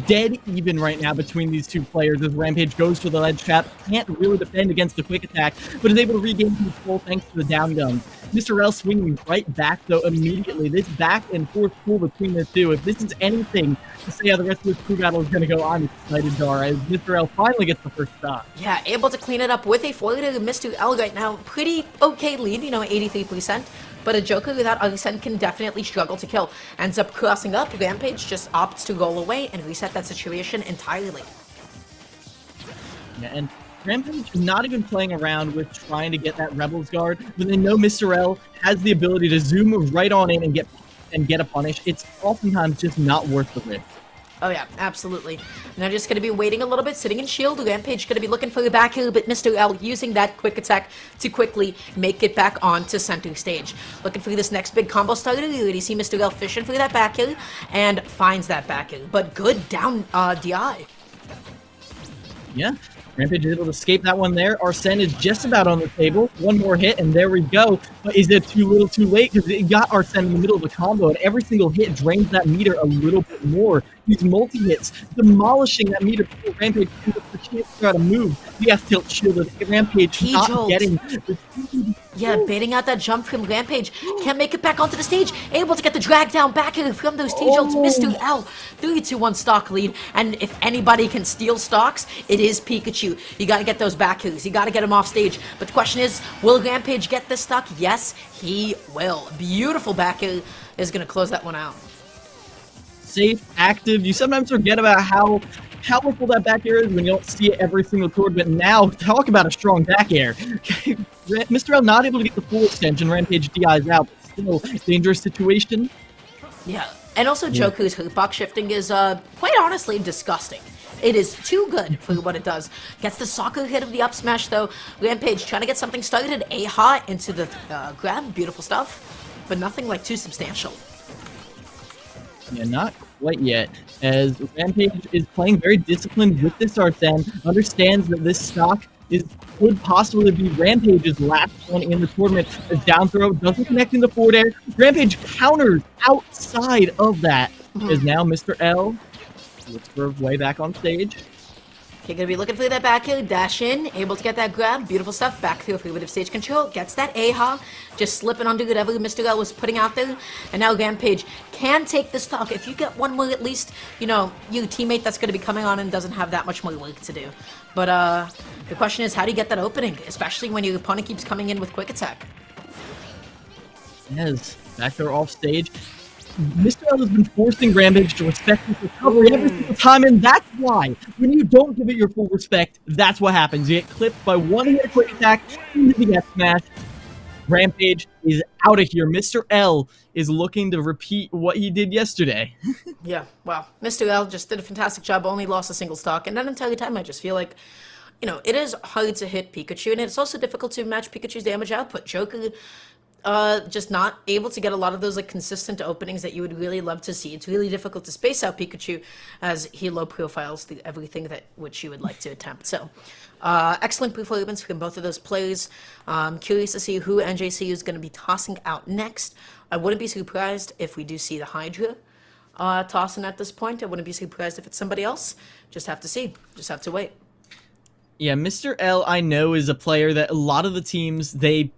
dead even right now between these two players as Rampage goes for the ledge trap. Can't really defend against the quick attack, but is able to regain control thanks to the down guns. Mr. L swinging right back, though, immediately. This back and forth pull between the two. If this is anything to say how the rest of this crew battle is going to go, I'm excited, Dar, as Mr. L finally gets the first stop. Yeah, able to clean it up with a foil to Mr. L right now. Pretty okay lead, 83%. But a Joker without Arsene can definitely struggle to kill. Ends up crossing up. Rampage just opts to roll away and reset that situation entirely. Yeah, and Rampage not even playing around with trying to get that Rebels guard when they know Mr. L has the ability to zoom right on in and get a punish. It's oftentimes just not worth the risk. Oh yeah, absolutely. And they're just going to be waiting a little bit, sitting in shield. Rampage going to be looking for the back heel, but Mr. L using that quick attack to quickly make it back onto center stage. Looking for this next big combo starter. You already see Mr. L fishing for that back heel and finds that back heel. But good down DI. Yeah. Rampage is able to escape that one there. Arsene is just about on the table. One more hit, and there we go. But is it too little too late? Because it got Arsene in the middle of the combo, and every single hit drains that meter a little bit more. These multi-hits, demolishing that meter before Rampage ends up the chance to try to move. He has tilt shielded. Rampage not getting the Yeah, baiting out that jump from Rampage. Can't make it back onto the stage. Able to get the drag down back from those T-jolts. Mr. L, 3-2-1 stock lead. And if anybody can steal stocks, it is Pikachu. You gotta get those back hills. You gotta get him off stage. But the question is, will Rampage get this stock? Yes, he will. Beautiful back hill is gonna close that one out. Safe, active. You sometimes forget about how powerful that back air is when you don't see it every single chord, but now, talk about a strong back air. Mr. L not able to get the full extension, Rampage DI's out, but still, dangerous situation. Yeah, and also Joku's hitbox shifting is, quite honestly, disgusting. It is too good for what it does. Gets the soccer hit of the up smash, though. Rampage trying to get something started. A-ha into the grab. Beautiful stuff, but nothing, like, too substantial. Yeah, not quite yet, as Rampage is playing very disciplined with this Arsene, understands that this stock could possibly be Rampage's last one in the tournament. A down throw doesn't connect in the forward air. Rampage counters outside of that, as now Mr. L looks for a way back on stage. Okay, gonna be looking for that back heel, dash in, able to get that grab, beautiful stuff, back through a free bit of stage control, gets that A-ha, just slipping under whatever Mr. L was putting out there, and now Rampage can take the stock. If you get one more at least, your teammate that's gonna be coming on and doesn't have that much more work to do. But the question is, how do you get that opening, especially when your opponent keeps coming in with quick attack? Yes, back there off stage. Mr. L has been forcing Rampage to respect his recovery every single time, and that's why, when you don't give it your full respect, that's what happens. You get clipped by one hit quick attack into the F smash. Rampage is out of here. Mr. L is looking to repeat what he did yesterday. Yeah, wow. Mr. L just did a fantastic job, only lost a single stock, and that entire time I just feel like, it is hard to hit Pikachu, and it's also difficult to match Pikachu's damage output. Joker just not able to get a lot of those consistent openings that you would really love to see. It's really difficult to space out Pikachu as he low profiles through everything that which you would like to attempt. So excellent performance from both of those players. Curious to see who NJCU is going to be tossing out next. I wouldn't be surprised if we do see the Hydra tossing at this point. I wouldn't be surprised if it's somebody else. Just have to see. Just have to wait. Yeah, Mr. L, I know, is a player that a lot of the teams, they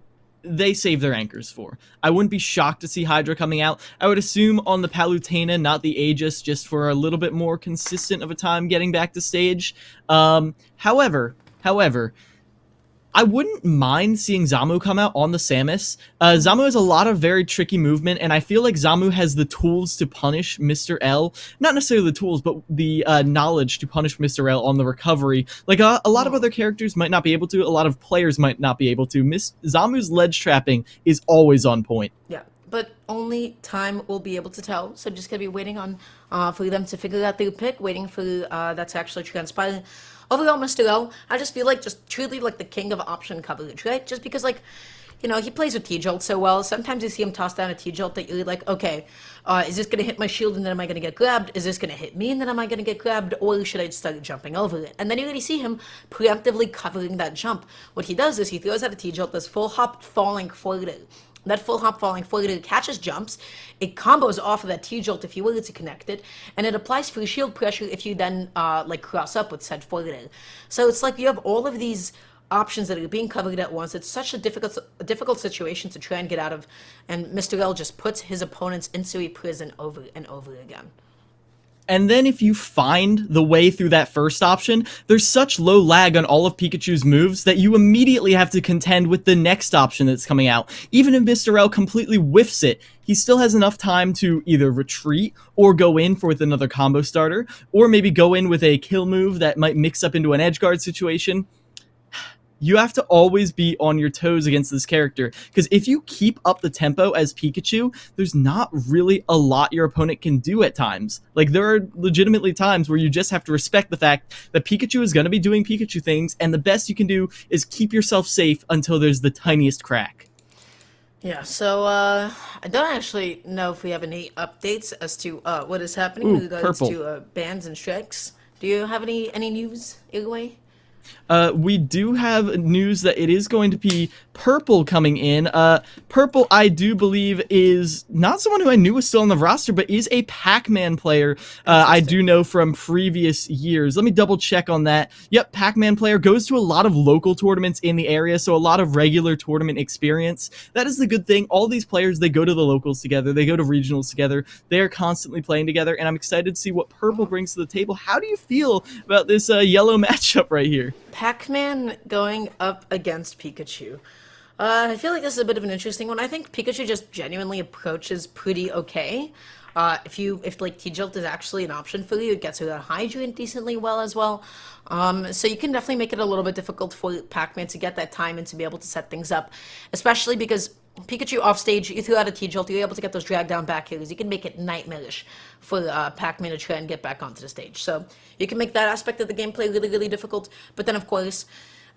save their anchors for. I wouldn't be shocked to see Hydra coming out. I would assume on the Palutena, not the Aegis, just for a little bit more consistent of a time getting back to stage. However, I wouldn't mind seeing Zamu come out on the Samus. Zamu has a lot of very tricky movement, and I feel like Zamu has the tools to punish Mr. L. Not necessarily the tools, but the knowledge to punish Mr. L on the recovery. Like, a lot of other characters might not be able to, a lot of players might not be able to. Zamu's ledge trapping is always on point. Yeah, but only time will be able to tell. So just gonna be waiting on for them to figure out their pick, waiting for that to actually transpire. Overall, Mr. L, I just feel like just truly like the king of option coverage, right? Just because he plays with T-Jolt so well. Sometimes you see him toss down a T-Jolt that you're like, okay, is this going to hit my shield and then am I going to get grabbed? Is this going to hit me and then am I going to get grabbed? Or should I start jumping over it? And then you really see him preemptively covering that jump. What he does is he throws out a T-Jolt that's full hop falling forward. that full hop falling forward catches jumps, it combos off of that T-jolt if you were to connect it, and it applies free shield pressure if you then like cross up with said forward. So it's like you have all of these options that are being covered at once. It's such a difficult situation to try and get out of, and Mr. L just puts his opponents into a prison over and over again. And then if you find the way through that first option, there's such low lag on all of Pikachu's moves that you immediately have to contend with the next option that's coming out. Even if Mr. L completely whiffs it, he still has enough time to either retreat or go in with another combo starter, or maybe go in with a kill move that might mix up into an edge guard situation. You have to always be on your toes against this character, because if you keep up the tempo as Pikachu, there's not really a lot your opponent can do at times. Like, there are legitimately times where you just have to respect the fact that Pikachu is going to be doing Pikachu things, and the best you can do is keep yourself safe until there's the tiniest crack. Yeah, so I don't actually know if we have any updates as to what is happening in regards to bans and strikes. Do you have any news, Igwe? We do have news that it is going to be Purple coming in. Purple, I do believe, is not someone who I knew was still on the roster, but is a Pac-Man player. I do know from previous years. Let me double check on that. Yep, Pac-Man player, goes to a lot of local tournaments in the area, so a lot of regular tournament experience. That is the good thing. All these players, they go to the locals together, they go to regionals together, they are constantly playing together, and I'm excited to see what Purple brings to the table. How do you feel about this yellow matchup right here? Pac-Man going up against Pikachu. I feel like this is a bit of an interesting one. I think Pikachu just genuinely approaches pretty okay. If like T-Jolt is actually an option for you, it gets you that Hydrant decently well as well. So you can definitely make it a little bit difficult for Pac-Man to get that time and to be able to set things up, especially because Pikachu off stage, you threw out a T-Jolt, you're able to get those drag down back healers. You can make it nightmarish for Pac-Man to try and get back onto the stage. So you can make that aspect of the gameplay really, really difficult. But then, of course,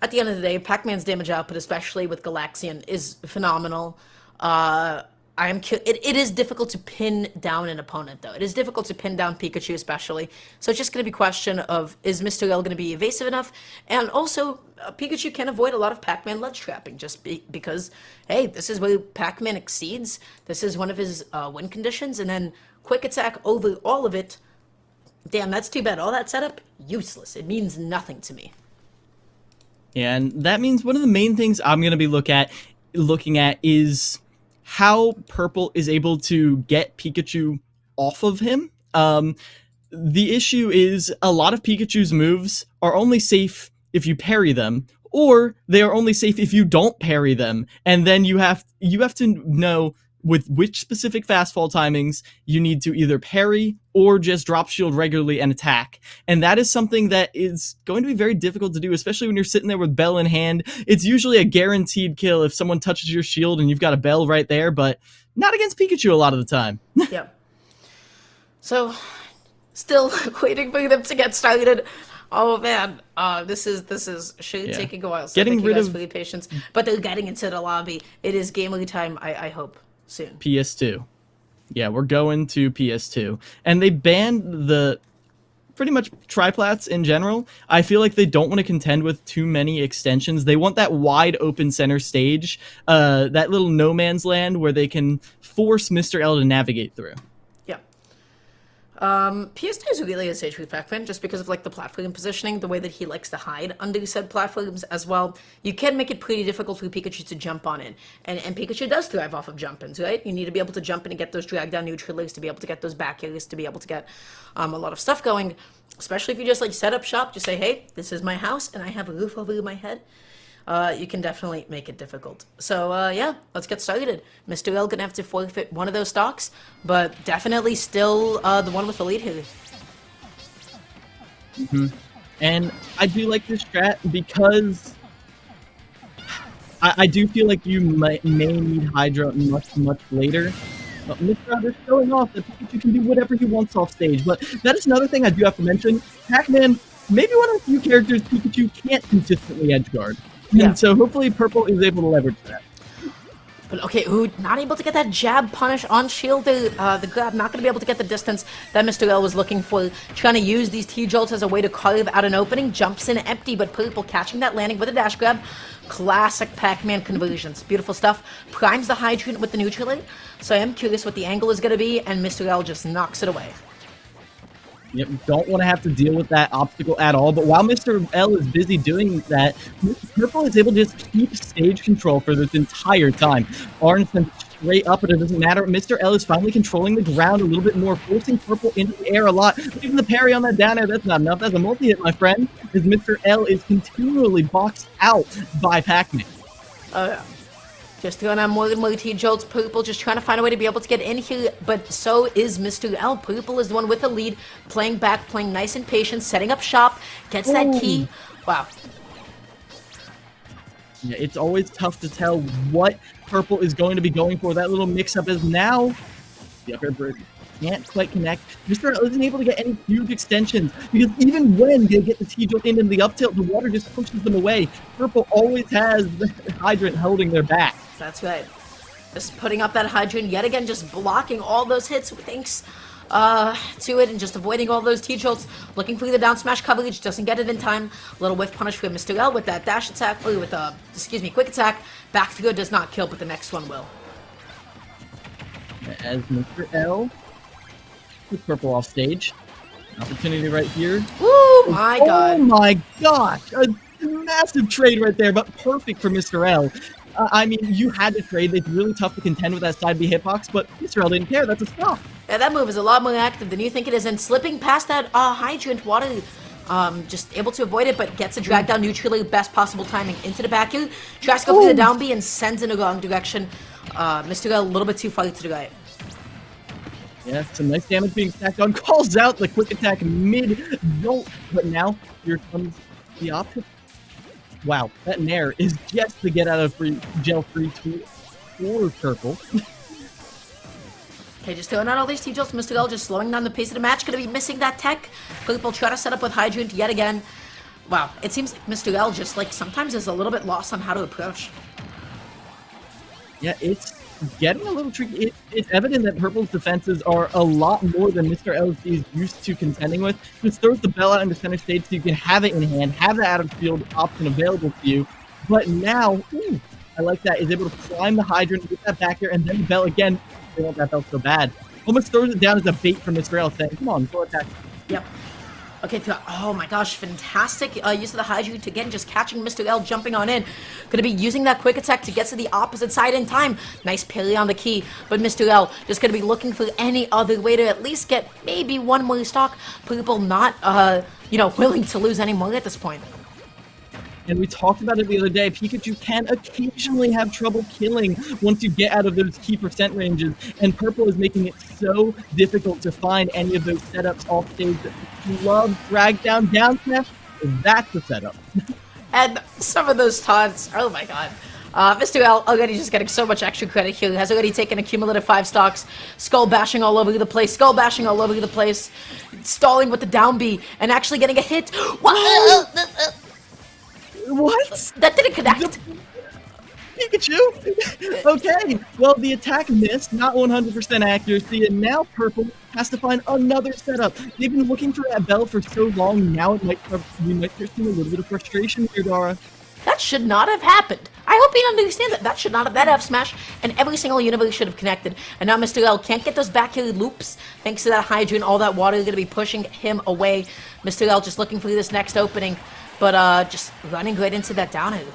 at the end of the day, Pac-Man's damage output, especially with Galaxian, is phenomenal. It is difficult to pin down an opponent, though. It is difficult to pin down Pikachu, especially. So it's just going to be a question of, is Mr. L going to be evasive enough? And also, Pikachu can avoid a lot of Pac-Man ledge trapping, just because, hey, this is where Pac-Man exceeds. This is one of his win conditions, and then quick attack over all of it. Damn, that's too bad. All that setup, useless. It means nothing to me. Yeah, and that means one of the main things I'm going to be looking at is how Purple is able to get Pikachu off of him. The issue is a lot of Pikachu's moves are only safe if you parry them, or they are only safe if you don't parry them. And then you have to know with which specific fastfall timings you need to either parry or just drop shield regularly and attack. And that is something that is going to be very difficult to do, especially when you're sitting there with Bell in hand. It's usually a guaranteed kill if someone touches your shield and you've got a Bell right there, but not against Pikachu a lot of the time. Yep. So, still waiting for them to get started. Oh man, this is taking a while. So getting rid of for your patience, but they're getting into the lobby. It is game time. I hope soon. PS2. Yeah, we're going to PS2. And they banned the pretty much triplats in general. I feel like they don't want to contend with too many extensions. They want that wide open center stage, that little no man's land where they can force Mr. L to navigate through. Yeah. PS2 is really a stage for Pac-Man just because of like the platform positioning, the way that he likes to hide under said platforms as well. You can make it pretty difficult for Pikachu to jump on it. And Pikachu does thrive off of jump-ins, right? You need to be able to jump in and get those drag down neutralers, to be able to get those back areas, to be able to get a lot of stuff going. Especially if you just like set up shop, just say, hey, this is my house and I have a roof over my head. You can definitely make it difficult. So, yeah, let's get started. Mr. L gonna have to forfeit one of those stocks, but definitely still the one with the lead here. And I do like this strat because I do feel like you may need Hydra much later. But Mr. L is showing off that Pikachu can do whatever he wants off stage. But that is another thing I do have to mention. Pac-Man, maybe one of the few characters Pikachu can't consistently edgeguard. Yeah. And so hopefully Purple is able to leverage that. But okay, not able to get that jab punish on shield, the grab, not going to be able to get the distance that Mr. L was looking for. Trying to use these T-Jolts as a way to carve out an opening, jumps in empty, but Purple catching that landing with a dash grab. Classic Pac-Man conversions. Beautiful stuff. Primes the Hydrant with the neutral aid. So I am curious what the angle is going to be, and Mr. L just knocks it away. Yep, don't want to have to deal with that obstacle at all. But while Mr. L is busy doing that, Purple is able to just keep stage control for this entire time. Orange sends straight up, but it doesn't matter. Mr. L is finally controlling the ground a little bit more, forcing Purple into the air a lot. But even the parry on that down air, that's not enough. That's a multi-hit, my friend, as Mr. L is continually boxed out by Pac-Man. Oh, yeah. Just throwing on more than T-Jolts. Purple just trying to find a way to be able to get in here, but so is Mr. L. Purple is the one with the lead, playing back, playing nice and patient, setting up shop, gets that key. Wow. Yeah, it's always tough to tell what Purple is going to be going for. That little mix-up is now the upper bridge can't quite connect. Mr. L isn't able to get any huge extensions because even when they get the T-Jolt into the up tilt, the water just pushes them away. Purple always has the Hydrant holding their back. That's right. Just putting up that Hydrant yet again, just blocking all those hits thanks to it and just avoiding all those T-Jolts. Looking for the down smash coverage, doesn't get it in time. Little whiff punish for Mr. L with that dash attack, or with quick attack. Back to go does not kill, but the next one will. As Mr. L with Purple off stage. Opportunity right here. Oh my god. Oh my gosh. A massive trade right there, but perfect for Mr. L. I mean, you had to trade. It's really tough to contend with that side B hitbox, but Mr. L didn't care. That's a stop. Yeah, that move is a lot more active than you think it is, and slipping past that Hydrant water, just able to avoid it, but gets a drag down neutrally, best possible timing into the back here. Tries to go for the down B and sends in the wrong direction. Mr. L a little bit too far to the right. Yeah, some nice damage being stacked on. Calls out the quick attack mid-jolt, but now here comes the option. Wow, that Nair is just to get out of gel-free for Purple. Okay, just throwing out all these T-Jolts. Mr. L just slowing down the pace of the match. Gonna be missing that tech. Purple try to set up with Hydrant yet again. Wow, it seems like Mr. L just like sometimes is a little bit lost on how to approach. Yeah, it's getting a little tricky. It's evident that Purple's defenses are a lot more than Mr. L is used to contending with. Just throws the bell out into center stage so you can have it in hand, have the out of field option available to you. But now, I like that, is able to climb the Hydrant, get that back there, and then the bell again. They want that bell so bad. Almost throws it down as a bait for Mr. L, saying, come on, go attack. Yep. Okay, oh my gosh, fantastic use of the Hydrant again, just catching Mr. L, jumping on in. Gonna be using that quick attack to get to the opposite side in time. Nice parry on the key, but Mr. L just gonna be looking for any other way to at least get maybe one more stock. People not, willing to lose any more at this point. And we talked about it the other day, Pikachu can occasionally have trouble killing once you get out of those key percent ranges, and Purple is making it so difficult to find any of those setups off stage that love drag down smash. That's the setup. And some of those taunts, oh my god. Mr. L already just getting so much extra credit here. Has already taken a cumulative 5 stocks. Skull bashing all over the place. Stalling with the down B and actually getting a hit. What? That didn't connect. Pikachu? Okay, well, the attack missed, not 100% accuracy, and now Purple has to find another setup. They've been looking for that bell for so long, now we might start seeing a little bit of frustration here, Dara. That should not have happened. I hope you understand that. That should not have. That F smash and every single universe should have connected. And now Mr. L can't get those back here loops thanks to that Hydrant. All that water is going to be pushing him away. Mr. L just looking for this next opening, but just running right into that down air.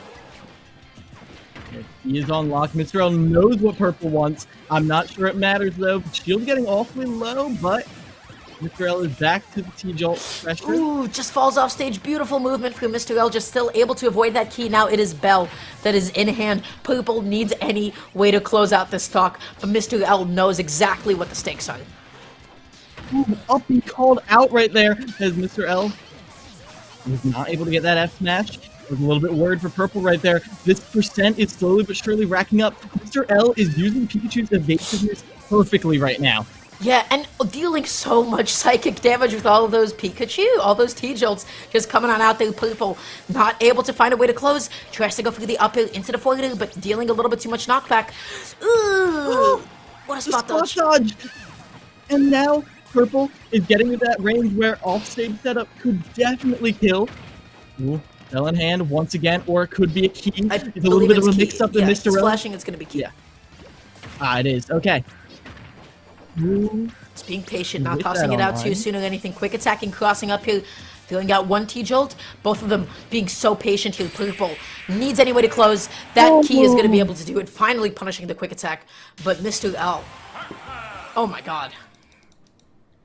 He is on lock. Mr. L knows what Purple wants. I'm not sure it matters, though. Shield getting awfully low, but Mr. L is back to the T-Jolt pressure. Ooh, just falls off stage. Beautiful movement from Mr. L. Just still able to avoid that key. Now it is Bell that is in hand. Purple needs any way to close out this stock, but Mr. L knows exactly what the stakes are. Ooh, up and called out right there as Mr. L was not able to get that F smash. I was a little bit worried for Purple right there. This percent is slowly but surely racking up. Mr. L is using Pikachu's evasiveness perfectly right now. Yeah, and dealing so much psychic damage with all of those Pikachu, all those T-Jolts just coming on out there. Purple not able to find a way to close. Tries to go for the up air into the forward, but dealing a little bit too much knockback. Ooh, what a spot dodge. And now Purple is getting to that range where offstage setup could definitely kill. Ooh. Spell in hand once again, or it could be a key. I It's a little believe bit of it's a key. mix-up Yeah, in if Mr. it's Rel. flashing, it's going to be key. Yeah. It is. Okay. It's being patient, not With tossing that it out online. too soon or anything. Quick attacking, crossing up here, throwing out one T-Jolt. Both of them being so patient here. Purple needs any way to close. That key is going to be able to do it. Finally punishing the quick attack. But Mr. L. Oh my god.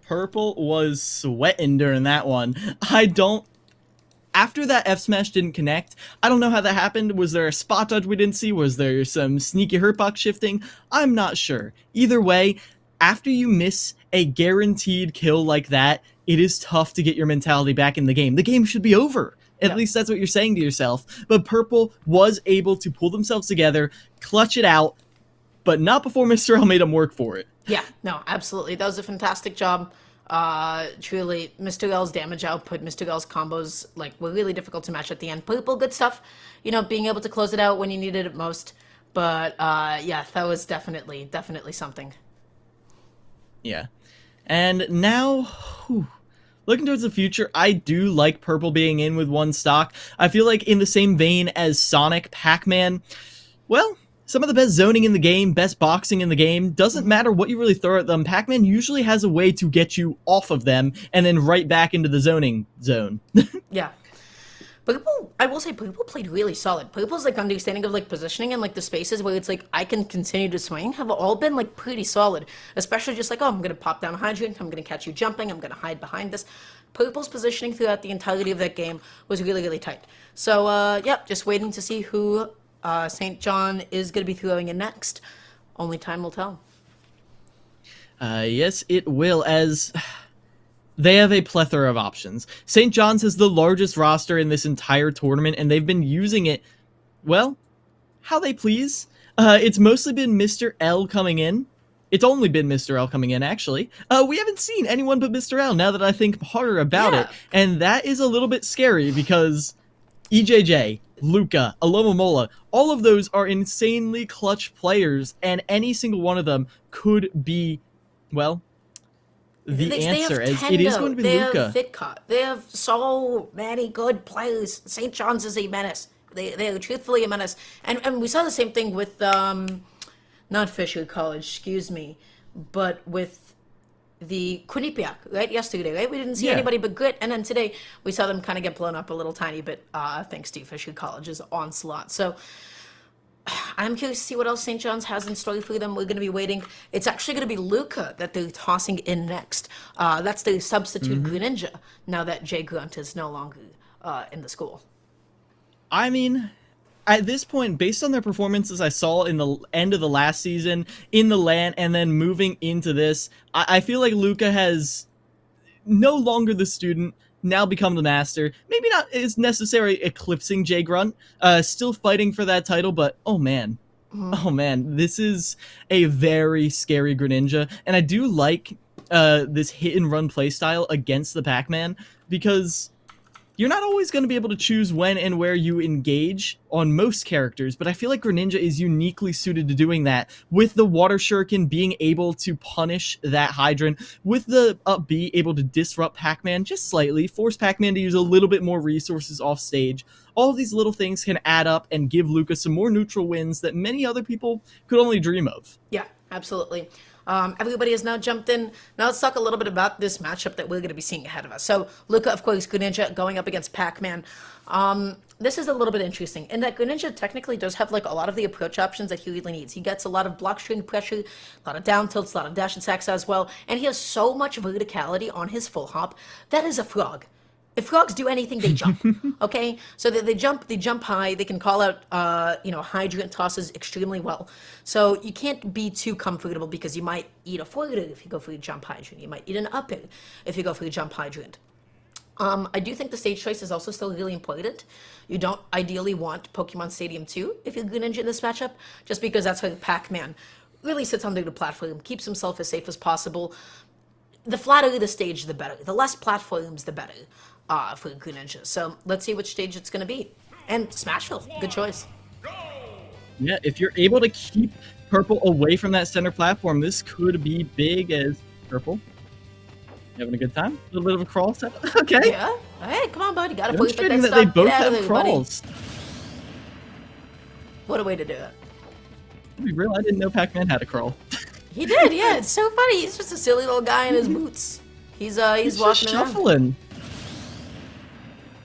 Purple was sweating during that one. After that F smash didn't connect, I don't know how that happened. Was there a spot dodge we didn't see? Was there some sneaky hurtbox shifting? I'm not sure. Either way, after you miss a guaranteed kill like that, it is tough to get your mentality back in the game. The game should be over. At least that's what you're saying to yourself. But Purple was able to pull themselves together, clutch it out, but not before Mr. L made him work for it. Yeah, no, absolutely. That was a fantastic job. Truly, Mr. L's damage output, Mr. L's combos, like, were really difficult to match at the end. Purple, good stuff. You know, being able to close it out when you needed it most. But, yeah, that was definitely something. Yeah. And now, looking towards the future, I do like Purple being in with one stock. I feel like in the same vein as Sonic, Pac-Man, well, some of the best zoning in the game, best boxing in the game, doesn't matter what you really throw at them, Pac-Man usually has a way to get you off of them and then right back into the zoning zone. Yeah. Purple, I will say, Purple played really solid. Purple's, like, understanding of, like, positioning and, like, the spaces where it's, like, I can continue to swing have all been, like, pretty solid. Especially just, like, oh, I'm going to pop down a hydrant, I'm going to catch you jumping, I'm going to hide behind this. Purple's positioning throughout the entirety of that game was really, really tight. So, yeah, just waiting to see who St. John is going to be throwing in next. Only time will tell. Yes, it will, as they have a plethora of options. St. John's has the largest roster in this entire tournament, and they've been using it, well, how they please. It's mostly been Mr. L coming in. It's only been Mr. L coming in, actually. We haven't seen anyone but Mr. L, now that I think harder about it. And that is a little bit scary, because EJJ, Luca, Alomomola, all of those are insanely clutch players, and any single one of them could be, well, the answer, as it is going to be they Luca. Have Fitcott. They have so many good players. St. John's is a menace. They are truthfully a menace. And we saw the same thing with, not Fisher College, excuse me, but with the Quinnipiac, right, yesterday, right? We didn't see anybody but Grit, and then today we saw them kind of get blown up a little tiny bit, thanks to Fisher College's onslaught. So I'm curious to see what else St. John's has in store for them. We're going to be waiting. It's actually going to be Luca that they're tossing in next. That's their substitute Greninja, now that Jay Grunt is no longer in the school. I mean, at this point, based on their performances I saw in the end of the last season, in the LAN, and then moving into this, I feel like Luca has no longer the student, now become the master. Maybe not is necessarily eclipsing Jay Grunt, still fighting for that title, but oh man. Oh man, this is a very scary Greninja, and I do like this hit and run playstyle against the Pac-Man, because you're not always going to be able to choose when and where you engage on most characters, but I feel like Greninja is uniquely suited to doing that, with the Water Shuriken being able to punish that Hydrant, with the up B able to disrupt Pac-Man just slightly, force Pac-Man to use a little bit more resources off stage. All of these little things can add up and give Luca some more neutral wins that many other people could only dream of. Yeah, absolutely. Everybody has now jumped in. Now let's talk a little bit about this matchup that we're going to be seeing ahead of us. So Luca, of course, Greninja going up against Pac-Man. This is a little bit interesting in that Greninja technically does have like a lot of the approach options that he really needs. He gets a lot of block string pressure, a lot of down tilts, a lot of dash attacks as well, and he has so much verticality on his full hop. That is a frog. If frogs do anything, they jump. Okay, so they jump high. They can call out, hydrant tosses extremely well. So you can't be too comfortable, because you might eat a forwarder if you go for a jump hydrant. You might eat an upper if you go for a jump hydrant. I do think the stage choice is also still really important. You don't ideally want Pokemon Stadium 2 if you're Greninja in this matchup, just because that's where Pac-Man really sits under the platform, keeps himself as safe as possible. The flatter the stage, the better. The less platforms, the better. For Greninja. So let's see which stage it's going to be. And Smashville, good choice. Yeah, if you're able to keep Purple away from that center platform, this could be big as Purple. You having a good time? A little bit of a crawl set? Okay. Yeah. Hey, come on, bud. You gotta fully fit Demonstrating that that they stuff. both Get out of have there, buddy. crawls. What a way to do it. To be real, I didn't know Pac-Man had a crawl. He did, yeah. It's so funny. He's just a silly little guy in his boots. He's He's walking just around. shuffling.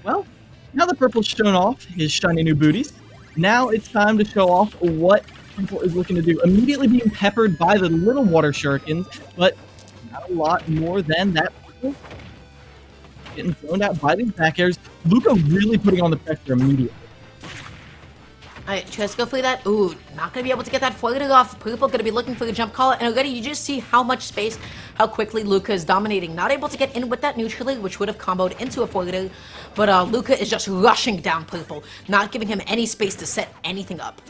Well, now that Purple's shown off his shiny new booties, now it's time to show off what Purple is looking to do. Immediately being peppered by the little water shurikens, but not a lot more than that. Purple getting thrown out by these back airs. Luca really putting on the pressure immediately. Alright, tries to go for that. Ooh, not gonna be able to get that floated off. Purple gonna be looking for the jump call, and already you just see how much space, how quickly Luca is dominating. Not able to get in with that neutrally, which would have comboed into a floater, but Luca is just rushing down Purple, not giving him any space to set anything up.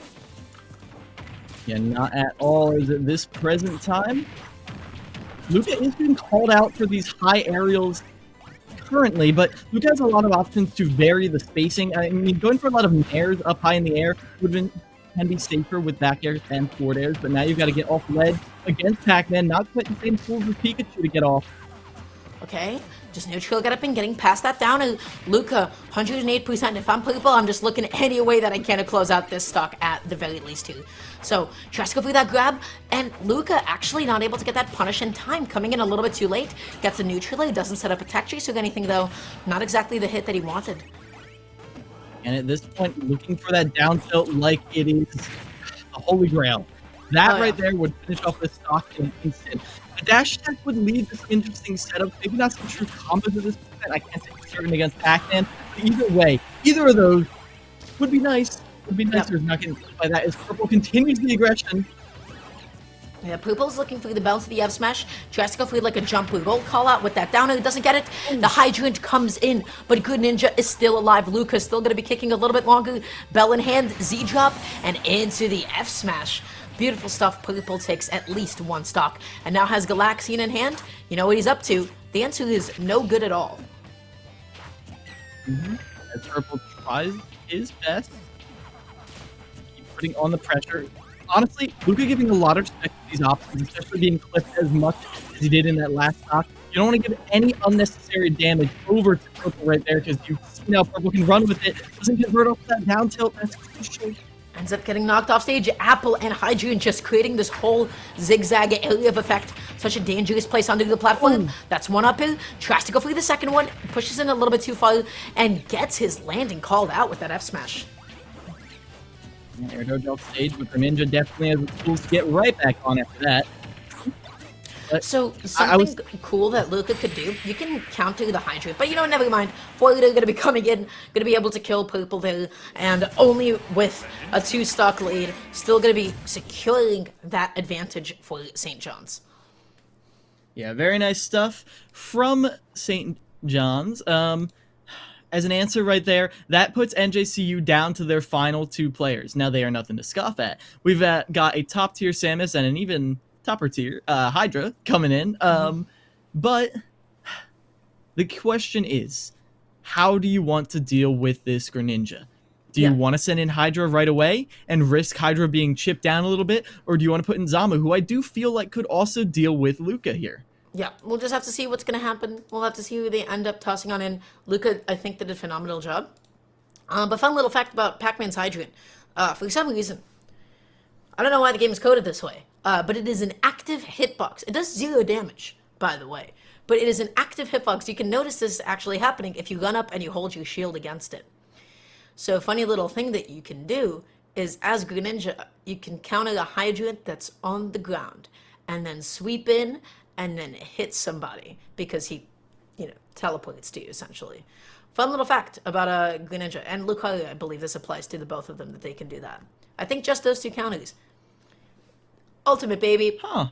Yeah, not at all is at this present time. Luca is being called out for these high aerials currently, but Luca has a lot of options to vary the spacing. I mean, going for a lot of nairs up high in the air can be safer with back airs and forward airs, but now you've got to get off ledge against Pac-Man. Not quite the same tools as Pikachu to get off. Okay, just neutral get up and getting past that down. And Luca, 108%. If I'm Purple, I'm just looking any way that I can to close out this stock at the very least too. So tries to go for that grab, and Luca actually not able to get that punish in time, coming in a little bit too late. Gets a neutral, doesn't set up a tech chase or anything though. Not exactly the hit that he wanted. And at this point, looking for that down tilt like it is the holy grail. That right there would finish off this stock in an instant. A dash attack would lead to some interesting setups. Maybe not some true combos at this point. I can't say for certain against Pac-Man. But either way, either of those would be nice. Would be nicer if not getting killed by that as Purple continues the aggression. Yeah, Purple's looking for the bounce of the F smash. Tries to go for like a jump with gold call out with that downer. Doesn't get it. The hydrant comes in, but Good Ninja is still alive. Luca's still going to be kicking a little bit longer. Bell in hand, Z drop, and into the F smash. Beautiful stuff. Purple takes at least one stock and now has Galaxian in hand. You know what he's up to? The answer is no good at all. As Purple tries his best. Keep putting on the pressure. Honestly, Luca giving a lot of respect to these options, especially being clipped as much as he did in that last stock. You don't want to give any unnecessary damage over to Purple right there because you see now Purple can run with it. Doesn't convert off that down tilt. That's crucial. Ends up getting knocked off stage. Apple and Hydrant just creating this whole zigzag area of effect. Such a dangerous place under the platform. That's one uphill. Tries to go for the second one. Pushes in a little bit too far and gets his landing called out with that F smash. Air dodge off stage, but Greninja definitely has the tools to get right back on after that. But so something cool that Luca could do, you can counter the Hydrant, but you know, never mind. Foiler going to be coming in, going to be able to kill Purple there, and only with a 2-stock lead, still going to be securing that advantage for St. John's. Yeah, very nice stuff from St. John's. As an answer right there, that puts NJCU down to their final 2 players. Now they are nothing to scoff at. We've got a top-tier Samus and an even topper-tier Hydra coming in. But the question is, how do you want to deal with this Greninja? Do you want to send in Hydra right away and risk Hydra being chipped down a little bit? Or do you want to put in Zama, who I do feel like could also deal with Luca here? Yeah, we'll just have to see what's going to happen. We'll have to see who they end up tossing on in. Luca, I think, did a phenomenal job. But fun little fact about Pac-Man's Hydrant. For some reason, I don't know why the game is coded this way, but it is an active hitbox. It does 0 damage, by the way. But it is an active hitbox. You can notice this actually happening if you run up and you hold your shield against it. So a funny little thing that you can do is, as Greninja, you can counter a Hydrant that's on the ground and then sweep in and then hit somebody because he, teleports to you, essentially. Fun little fact about Greninja and Lucario, I believe this applies to the both of them, that they can do that. I think just those 2 counters. Ultimate, baby. Huh.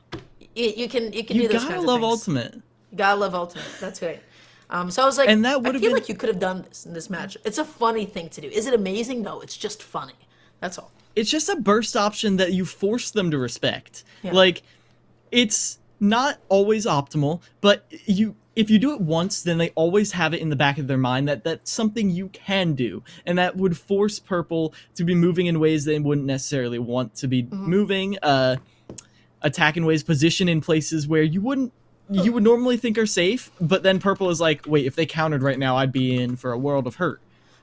You can do those kinds of things. You gotta love Ultimate. You gotta love Ultimate. That's right. So I was like, and that I feel like you could have done this in this match. It's a funny thing to do. Is it amazing? No, it's just funny. That's all. It's just a burst option that you force them to respect. Yeah. Like, it's not always optimal, but if you do it once, then they always have it in the back of their mind that that's something you can do, and that would force Purple to be moving in ways they wouldn't necessarily want to be moving, attack in ways, position in places where you wouldn't you would normally think are safe, but then purple is like, wait, if they countered right now, I'd be in for a world of hurt.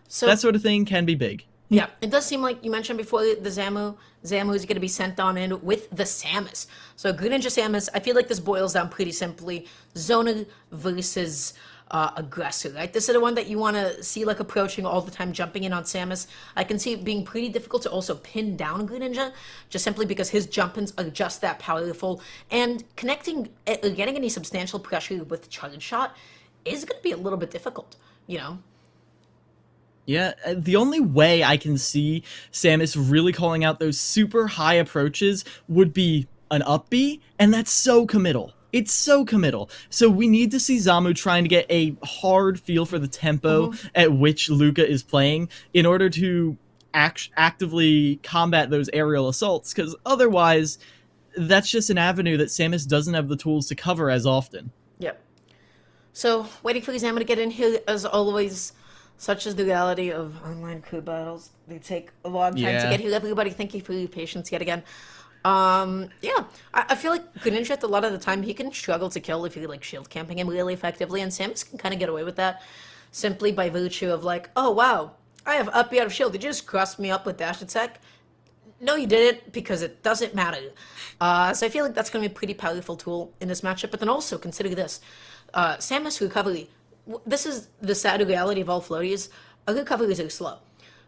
So that sort of thing can be big. Yeah, it does seem like you mentioned before the Zamu is going to be sent on in with the Samus. So Greninja Samus, I feel like this boils down pretty simply. Zoner versus aggressor, right? This is the one that you want to see like approaching all the time, jumping in on Samus. I can see it being pretty difficult to also pin down Greninja, just simply because his jump-ins are just that powerful. And connecting, getting any substantial pressure with Charge Shot is going to be a little bit difficult, you know? Yeah, the only way I can see Samus really calling out those super high approaches would be an up B, and that's so committal. It's so committal. So we need to see Zamu trying to get a hard feel for the tempo at which Luca is playing in order to actively combat those aerial assaults, because otherwise that's just an avenue that Samus doesn't have the tools to cover as often. Yep. So waiting for Zamu to get in here, as always. Such is the reality of online crew battles. They take a long time to get here. Everybody, thank you for your patience yet again. Yeah, I feel like Greninja, a lot of the time, he can struggle to kill if you're like shield camping him really effectively, and Samus can kind of get away with that simply by virtue of like, oh wow, I have up B out of shield. Did you just cross me up with dash attack? No, you didn't, because it doesn't matter. So I feel like that's going to be a pretty powerful tool in this matchup. But then also consider this: Samus recovery. This is the sad reality of all floaties. Recoveries are slow.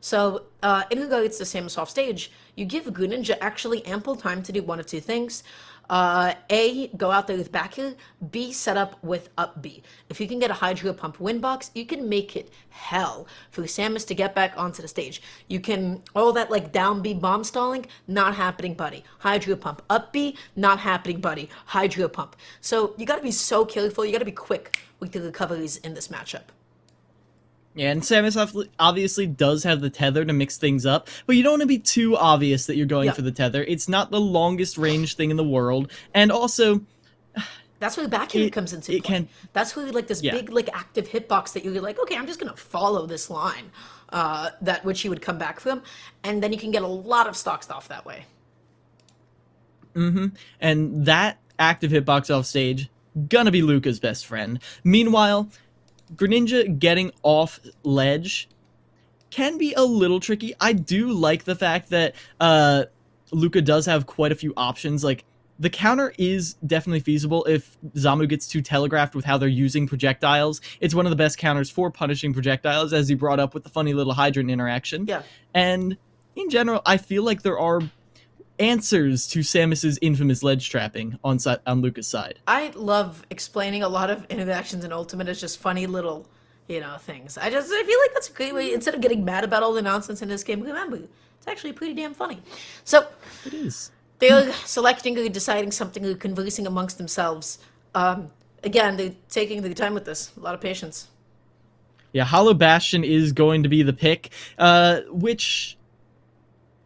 So, in regards to Samus off stage, you give Greninja actually ample time to do one of two things. A, go out there with back air. B, set up with up B. If you can get a Hydro Pump win box, you can make it hell for Samus to get back onto the stage. You can, all that like down B bomb stalling, not happening, buddy. Hydro Pump. Up B, not happening, buddy. Hydro Pump. So, you gotta be so careful, you gotta be quick with the recoveries in this matchup. Yeah, and Samus obviously does have the tether to mix things up, but you don't want to be too obvious that you're going for the tether. It's not the longest range thing in the world, and also... That's where the back air comes into play. That's where like this big like active hitbox that you're like, okay, I'm just going to follow this line, that which you would come back from, and then you can get a lot of stocks off that way. And that active hitbox off stage, gonna be Luca's best friend. Meanwhile, Greninja getting off ledge can be a little tricky. I do like the fact that Luca does have quite a few options. Like, the counter is definitely feasible if Zamu gets too telegraphed with how they're using projectiles. It's one of the best counters for punishing projectiles, as you brought up with the funny little hydrant interaction. Yeah. And in general, I feel like there are answers to Samus's infamous ledge trapping on Luca's side. I love explaining a lot of interactions in Ultimate as just funny little, things. I feel like that's a great way, instead of getting mad about all the nonsense in this game, remember, it's actually pretty damn funny. So, it is. They're selecting or deciding something or conversing amongst themselves. Again, they're taking their time with this. A lot of patience. Yeah, Hollow Bastion is going to be the pick, which,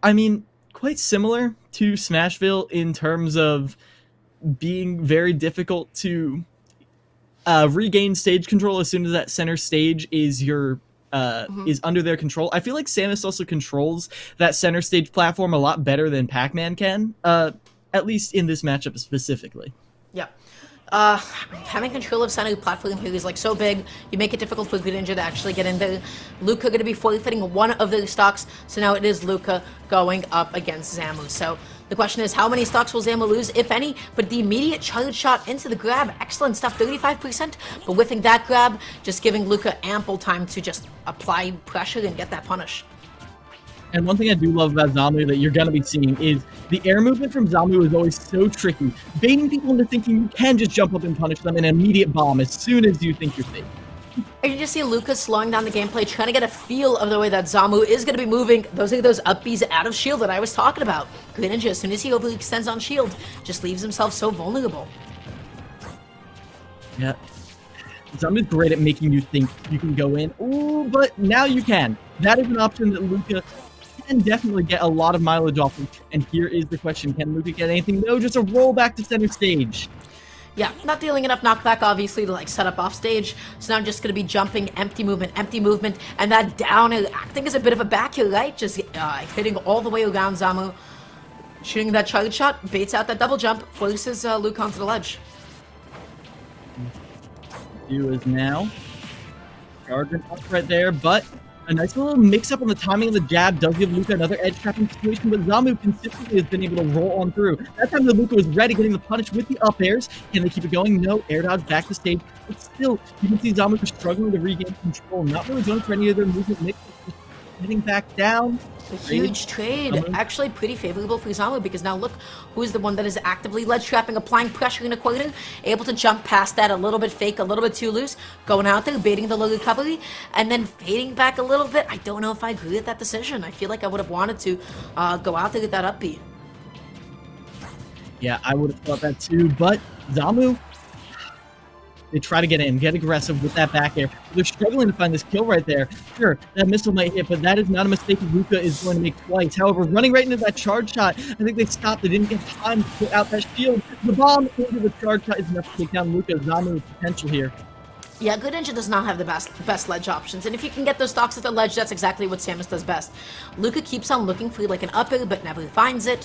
I mean, quite similar to Smashville in terms of being very difficult to regain stage control as soon as that center stage is is under their control. I feel like Samus also controls that center stage platform a lot better than Pac-Man can, at least in this matchup specifically. Yeah. Having control of center platform here is like so big, you make it difficult for Greninja to actually get in there. Luca going to be forfeiting one of their stocks, so now it is Luca going up against Zamu. So the question is, how many stocks will Zamu lose, if any? But the immediate charge shot into the grab, excellent stuff, 35%. But whiffing that grab, just giving Luca ample time to just apply pressure and get that punish. And one thing I do love about Zamu that you're going to be seeing is the air movement from Zamu is always so tricky, baiting people into thinking you can just jump up and punish them in an immediate bomb as soon as you think you're safe. And you just see Lucas slowing down the gameplay, trying to get a feel of the way that Zamu is going to be moving. Those are those up Bs out of shield that I was talking about. Greninja, as soon as he overextends on shield, just leaves himself so vulnerable. Yeah. Zamu's great at making you think you can go in. Ooh, but now you can. That is an option that Luca can definitely get a lot of mileage off of. And here is the question. Can Luca get anything? No, just a roll back to center stage. Yeah, not dealing enough knockback, obviously, to like set up off stage. So now I'm just going to be jumping, empty movement, and that down air acting as a bit of a back heel, right? Just hitting all the way around Zamu. Shooting that charge shot, baits out that double jump, forces Luke onto the ledge. do is now charging up right there, but a nice little mix-up on the timing of the jab does give Luca another edge trapping situation, but Zamu consistently has been able to roll on through. That time that Luca was ready, getting the punish with the up airs. Can they keep it going? No. Air dodge back to stage. But still, you can see Zamu struggling to regain control. Not really going for any of their movement mix. Just heading back down. A huge trade. Actually pretty favorable for Zamu, because now look who's the one that is actively ledge trapping, applying pressure in a quarter, able to jump past that a little bit fake, a little bit too loose, going out there, baiting the low recovery, and then fading back a little bit. I don't know if I agree with that decision. I feel like I would have wanted to go out there with that up B. Yeah, I would have thought that too, but Zamu, they try to get in, get aggressive with that back air. They're struggling to find this kill right there. Sure, that missile might hit, but that is not a mistake Luca is going to make twice. However, running right into that charge shot, I think they stopped. They didn't get time to put out that shield. The bomb into the charge shot is enough to take down Luca. Zamu's potential here. Yeah, Good Ninja does not have the best ledge options, and if you can get those stocks at the ledge, that's exactly what Samus does best. Luca keeps on looking for like an up air, but never finds it,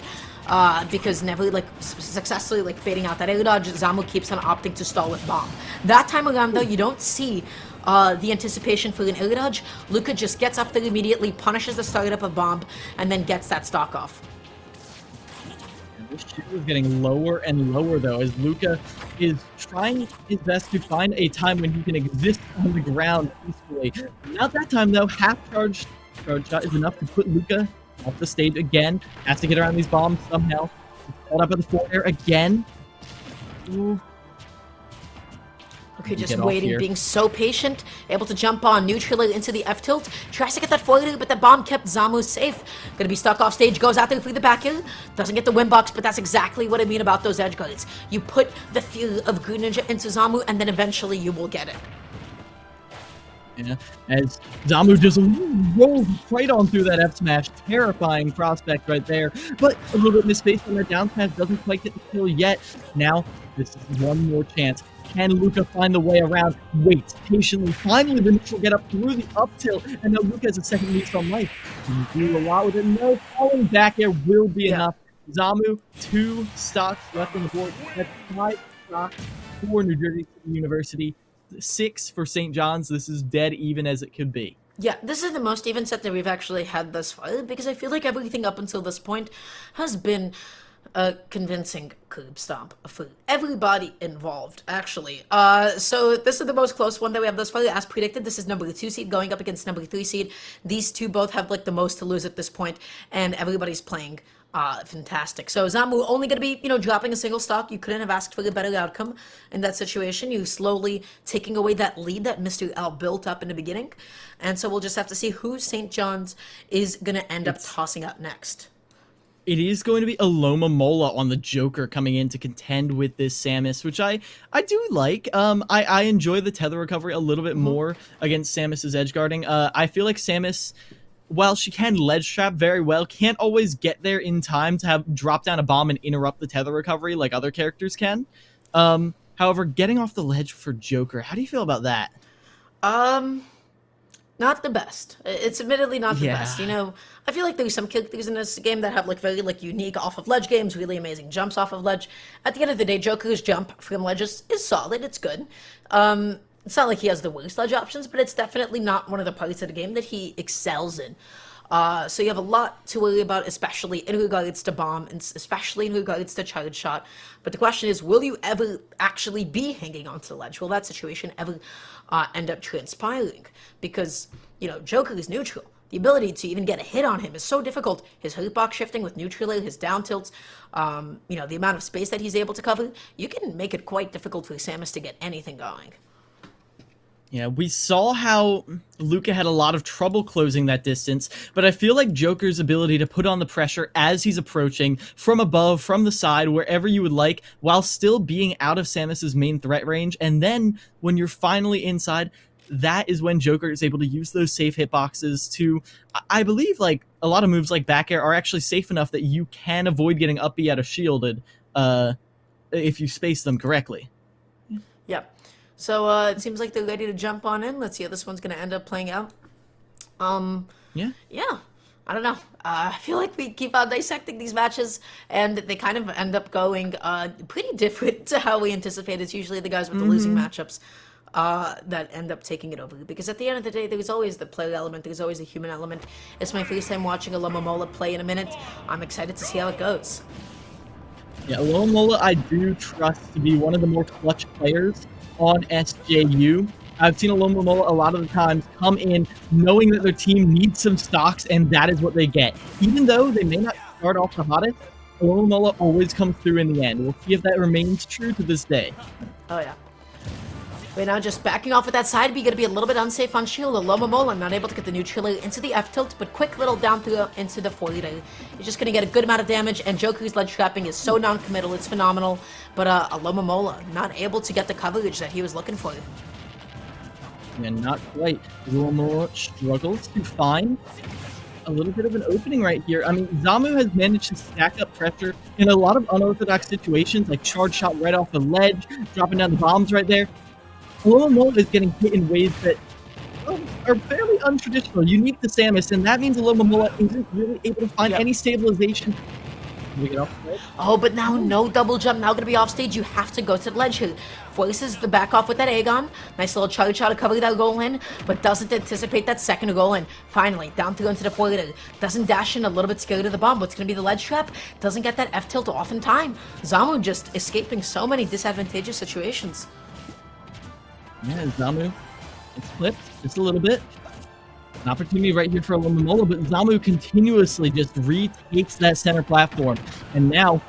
because never like successfully like fading out that air dodge. Zamu keeps on opting to stall with bomb. That time around though, you don't see the anticipation for an air dodge. Luca just gets up there immediately, punishes the startup of bomb, and then gets that stock off. This shield is getting lower and lower, though, as Luca is trying his best to find a time when he can exist on the ground peacefully. Not that time, though. Half charge shot is enough to put Luca off the stage again. Has to get around these bombs somehow. Caught up at the forward air again. Ooh. Okay, just waiting, being so patient, able to jump on, neutral into the F tilt, tries to get that forward, but the bomb kept Zamu safe. Gonna be stuck off stage, goes out there for the back air, doesn't get the win box, but that's exactly what I mean about those edge guards. You put the fear of Good Ninja into Zamu, and then eventually you will get it. Yeah, as Zamu just rolls right on through that F smash, terrifying prospect right there, but a little bit misspaced on that down smash, doesn't quite get the kill yet. Now, this is one more chance. Can Luca find the way around? Waits patiently. Finally, the neutral get up through the up tilt, and now Luca has a second lead on life. Can you do a lot with it? No, falling back air will be enough. Zamu, 2 stocks left on the board. That's 5 stocks for New Jersey City University, 6 for St. John's. This is dead even as it could be. Yeah, this is the most even set that we've actually had thus far, because I feel like everything up until this point has been a convincing curb stomp for everybody involved, actually. So this is the most close one that we have thus far. As predicted, this is number 2 seed going up against number 3 seed. These two both have like the most to lose at this point, and everybody's playing fantastic. So Zamu only going to be, dropping a single stock. You couldn't have asked for a better outcome in that situation. You slowly taking away that lead that Mr. L built up in the beginning. And so we'll just have to see who St. John's is going to end up tossing up next. It is going to be Aloma Mola on the Joker coming in to contend with this Samus, which I do like. I enjoy the tether recovery a little bit more against Samus's edge guarding. I feel like Samus, while she can ledge trap very well, can't always get there in time to have drop down a bomb and interrupt the tether recovery like other characters can. However, getting off the ledge for Joker, how do you feel about that? Not the best. It's admittedly not the best. I feel like there's some characters in this game that have very unique off of ledge games, really amazing jumps off of ledge. At the end of the day, Joker's jump from ledges is solid. It's good. It's not like he has the worst ledge options, but it's definitely not one of the parts of the game that he excels in. So you have a lot to worry about, especially in regards to bomb, and especially in regards to charge shot. But the question is, will you ever actually be hanging onto the ledge? Will that situation ever end up transpiring? Because, Joker is neutral. The ability to even get a hit on him is so difficult. His hitbox shifting with neutral air, his down tilts, the amount of space that he's able to cover, you can make it quite difficult for Samus to get anything going. Yeah, we saw how Luca had a lot of trouble closing that distance, but I feel like Joker's ability to put on the pressure as he's approaching, from above, from the side, wherever you would like, while still being out of Samus's main threat range, and then when you're finally inside, that is when Joker is able to use those safe hitboxes to, I believe, a lot of moves like back air are actually safe enough that you can avoid getting up B out of shielded, if you space them correctly. Yep. So it seems like they're ready to jump on in. Let's see how this one's going to end up playing out. Yeah. I don't know. I feel like we keep on dissecting these matches, and they kind of end up going pretty different to how we anticipate. It's usually the guys with the losing matchups that end up taking it over. Because at the end of the day, there's always the player element, there's always the human element. It's my first time watching a Lomomola play in a minute. I'm excited to see how it goes. Yeah, Lomomola I do trust to be one of the more clutch players on SJU. I've seen Lomomola a lot of the times come in knowing that their team needs some stocks, and that is what they get. Even though they may not start off the hottest, Lomomola always comes through in the end. We'll see if that remains true to this day. Oh yeah. Right now, just backing off with that side B, going to be a little bit unsafe on shield. Lomomola not able to get the neutral into the F tilt, but quick little down through into the 4-liter. He's just going to get a good amount of damage, and Joker's ledge trapping is so non-committal, it's phenomenal. But Lomomola not able to get the coverage that he was looking for. And not quite. Lomomola struggles to find a little bit of an opening right here. I mean, Zamu has managed to stack up pressure in a lot of unorthodox situations, like charge shot right off the ledge, dropping down the bombs right there. Lomomola is getting hit in ways that are fairly untraditional, unique to Samus, and that means Lomomola isn't really able to find any stabilization. Can we get off the ledge? Oh, but now no double jump. Now going to be off stage. You have to go to the ledge here. Forces the back off with that Aegon. Nice little charge shot to cover that goal in, but doesn't anticipate that second goal in. Finally, down to go into the 4-liter. Doesn't dash in, a little bit scared of the bomb. What's going to be the ledge trap? Doesn't get that F tilt off in time. Zamu just escaping so many disadvantageous situations. Yeah, Zamu, it's flipped just a little bit. An opportunity right here for Lomomola, but Zamu continuously just retakes that center platform. And now,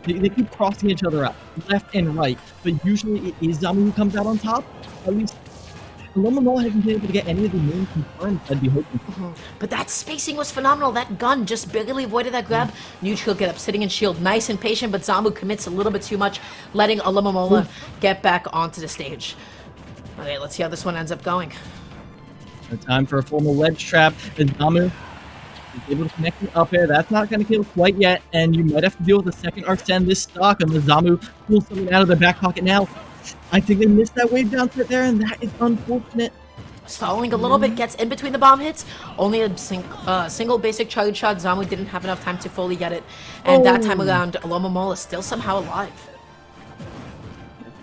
they keep crossing each other up, left and right. But usually it is Zamu who comes out on top. At least Lomomola hasn't been able to get any of the main confirmed, I'd be hoping. But that spacing was phenomenal. That gun just barely avoided that grab. Neutral get up, sitting in shield. Nice and patient, but Zamu commits a little bit too much, letting Lomomola get back onto the stage. Okay, let's see how this one ends up going. No time for a formal ledge trap. And Zamu is able to connect the up air. That's not going to kill quite yet, and you might have to deal with a second Arsene this stock, and the Zamu pulls something out of their back pocket now. I think they missed that wave down threat there, and that is unfortunate. Stalling a little bit, gets in between the bomb hits. Only a single basic charge shot. Zamu didn't have enough time to fully get it. And that time around, Lomomola is still somehow alive.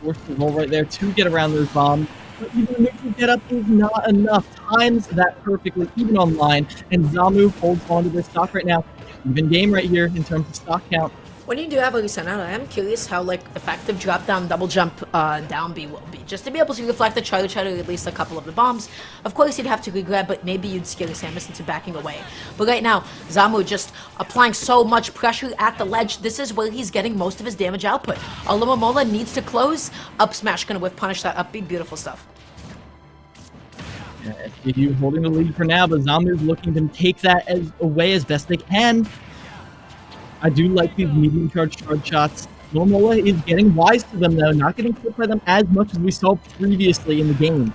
Forced the roll right there to get around those bombs. But even the neutral get up is not enough. Times that perfectly, even online. And Zamu holds on to their stock right now. Even game right here in terms of stock count. When you do have a Senado, I'm curious how effective drop down, double jump down B will be. Just to be able to reflect the charge shot or at least a couple of the bombs. Of course, you'd have to re-grab, but maybe you'd scare Samus into backing away. But right now, Zamu just applying so much pressure at the ledge. This is where he's getting most of his damage output. Lomomola needs to close. Up smash gonna whiff punish that up B. Beautiful stuff. Yeah, SJU holding the lead for now, but Zamu is looking to take that away as best they can. I do like these medium charge shots. Lomomola is getting wise to them though, not getting hit by them as much as we saw previously in the game.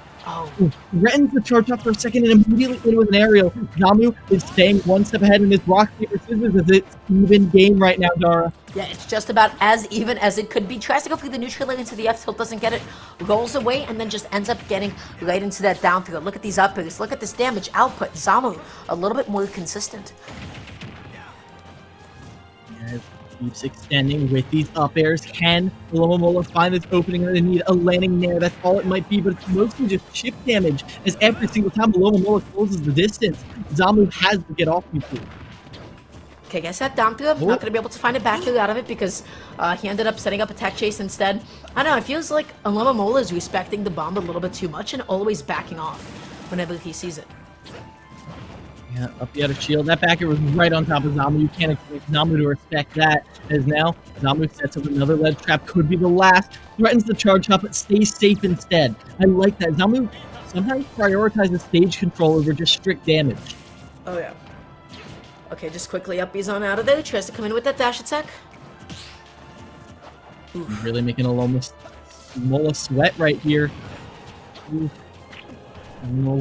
Threatens the charge shot for a second and immediately in with an aerial. Zamu is staying one step ahead in his rock, paper, scissors as it's even game right now, Dara. Yeah, it's just about as even as it could be. Tries to go through the neutral into the F tilt, doesn't get it, rolls away, and then just ends up getting right into that down throw. Look at these up airs, look at this damage output. Zamu, a little bit more consistent. As keeps extending with these up airs. Can Lomomola find this opening that they need? A landing there, that's all it might be, but it's mostly just chip damage, as every single time Lomomola closes the distance, Zamu has to get off people. Okay, guess that down through. Not going to be able to find a back through out of it because he ended up setting up a tech chase instead. I don't know, it feels like Lomomola is respecting the bomb a little bit too much and always backing off whenever he sees it. Yeah, up the other shield. That backer was right on top of Zamu. You can't expect Zamu to respect that. As now, Zamu sets up another ledge trap. Could be the last. Threatens the charge up, but stays safe instead. I like that. Zamu sometimes prioritizes stage control over just strict damage. Oh, yeah. Okay, just quickly up he's on out of there. Tries to come in with that dash attack. Really making a Lomomola sweat right here. Oof.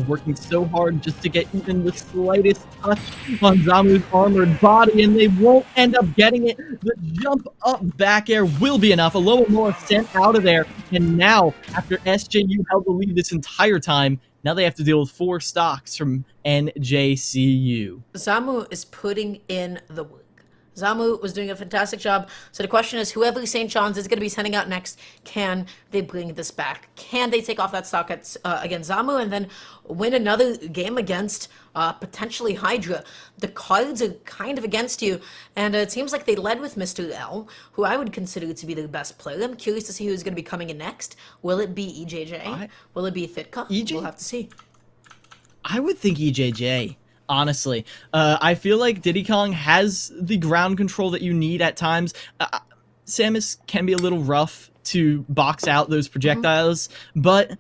Working so hard just to get even the slightest touch on Zamu's armored body, and they won't end up getting it. The jump up back air will be enough. Lomomola sent out of there, and now, after SJU held the lead this entire time, now they have to deal with 4 stocks from NJCU. Zamu is putting in the work. Zamu was doing a fantastic job. So the question is, whoever St. John's is going to be sending out next, can they bring this back? Can they take off that stock against Zamu and then win another game against potentially Hydra? The cards are kind of against you, and it seems like they led with Mr. L, who I would consider to be the best player. I'm curious to see who's going to be coming in next. Will it be EJJ? Will it be Thitka? We'll have to see. I would think EJJ. Honestly, I feel like Diddy Kong has the ground control that you need at times. Samus can be a little rough to box out those projectiles, but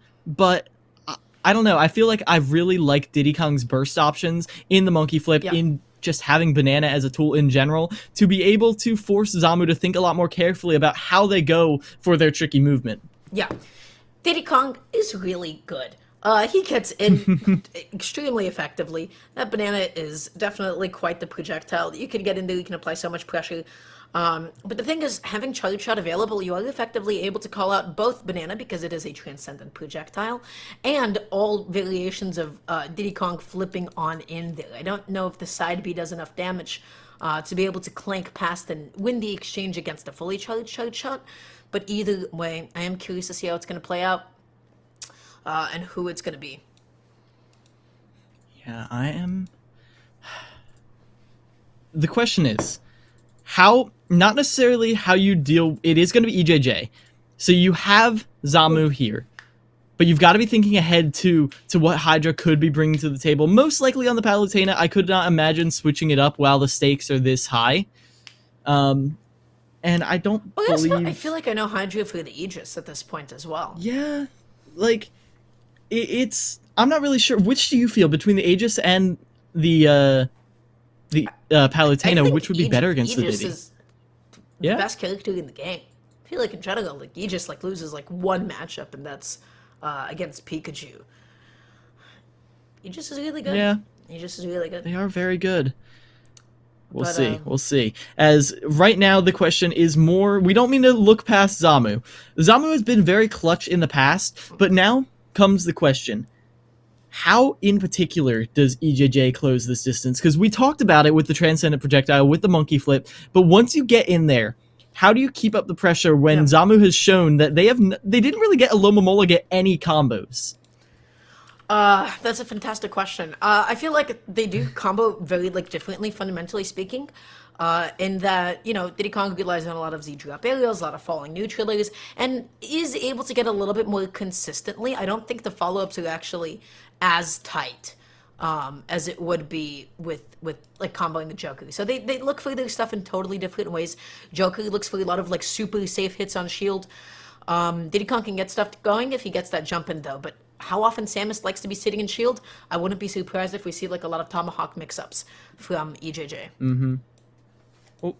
I don't know. I feel like I really like Diddy Kong's burst options in the monkey flip, in just having Banana as a tool in general, to be able to force Zamu to think a lot more carefully about how they go for their tricky movement. Yeah, Diddy Kong is really good. He gets in extremely effectively. That banana is definitely quite the projectile that you can get into. You can apply so much pressure. But the thing is, having Charge Shot available, you are effectively able to call out both banana because it is a transcendent projectile, and all variations of Diddy Kong flipping on in there. I don't know if the side B does enough damage to be able to clank past and win the exchange against a fully charged Charge Shot. But either way, I am curious to see how it's going to play out. And who it's going to be. Yeah, I am. The question is, how, not necessarily how you deal, it is going to be EJJ. So you have Zamu here, but you've got to be thinking ahead to what Hydra could be bringing to the table. Most likely on the Palutena, I could not imagine switching it up while the stakes are this high. And I don't believe... I feel like I know Hydra for the Aegis at this point as well. Yeah, like... It's I'm not really sure. Which do you feel between the Aegis and the Palutena? Which would be better against Aegis the Diddy? Is the best character in the game. I feel like in general, like Aegis loses one matchup, and that's against Pikachu. Aegis is really good. Yeah, Aegis is really good. They are very good. We'll see. We'll see. As right now, the question is more. We don't mean to look past Zamu. Zamu has been very clutch in the past, but now comes the question, how in particular does EJJ close this distance? Because we talked about it with the Transcendent Projectile, with the Monkey Flip, but once you get in there, how do you keep up the pressure when Zamu has shown that they didn't really get a Lomomola get any combos? That's a fantastic question. I feel like they do combo very differently, fundamentally speaking. In that, Diddy Kong relies on a lot of Z-drop aerials, a lot of falling neutralers, and is able to get a little bit more consistently. I don't think the follow-ups are actually as tight as it would be with comboing the Joker. So they look for their stuff in totally different ways. Joker looks for a lot of super safe hits on shield. Diddy Kong can get stuff going if he gets that jump in though, but how often Samus likes to be sitting in shield, I wouldn't be surprised if we see a lot of Tomahawk mix-ups from EJJ. Mm-hmm. Oh,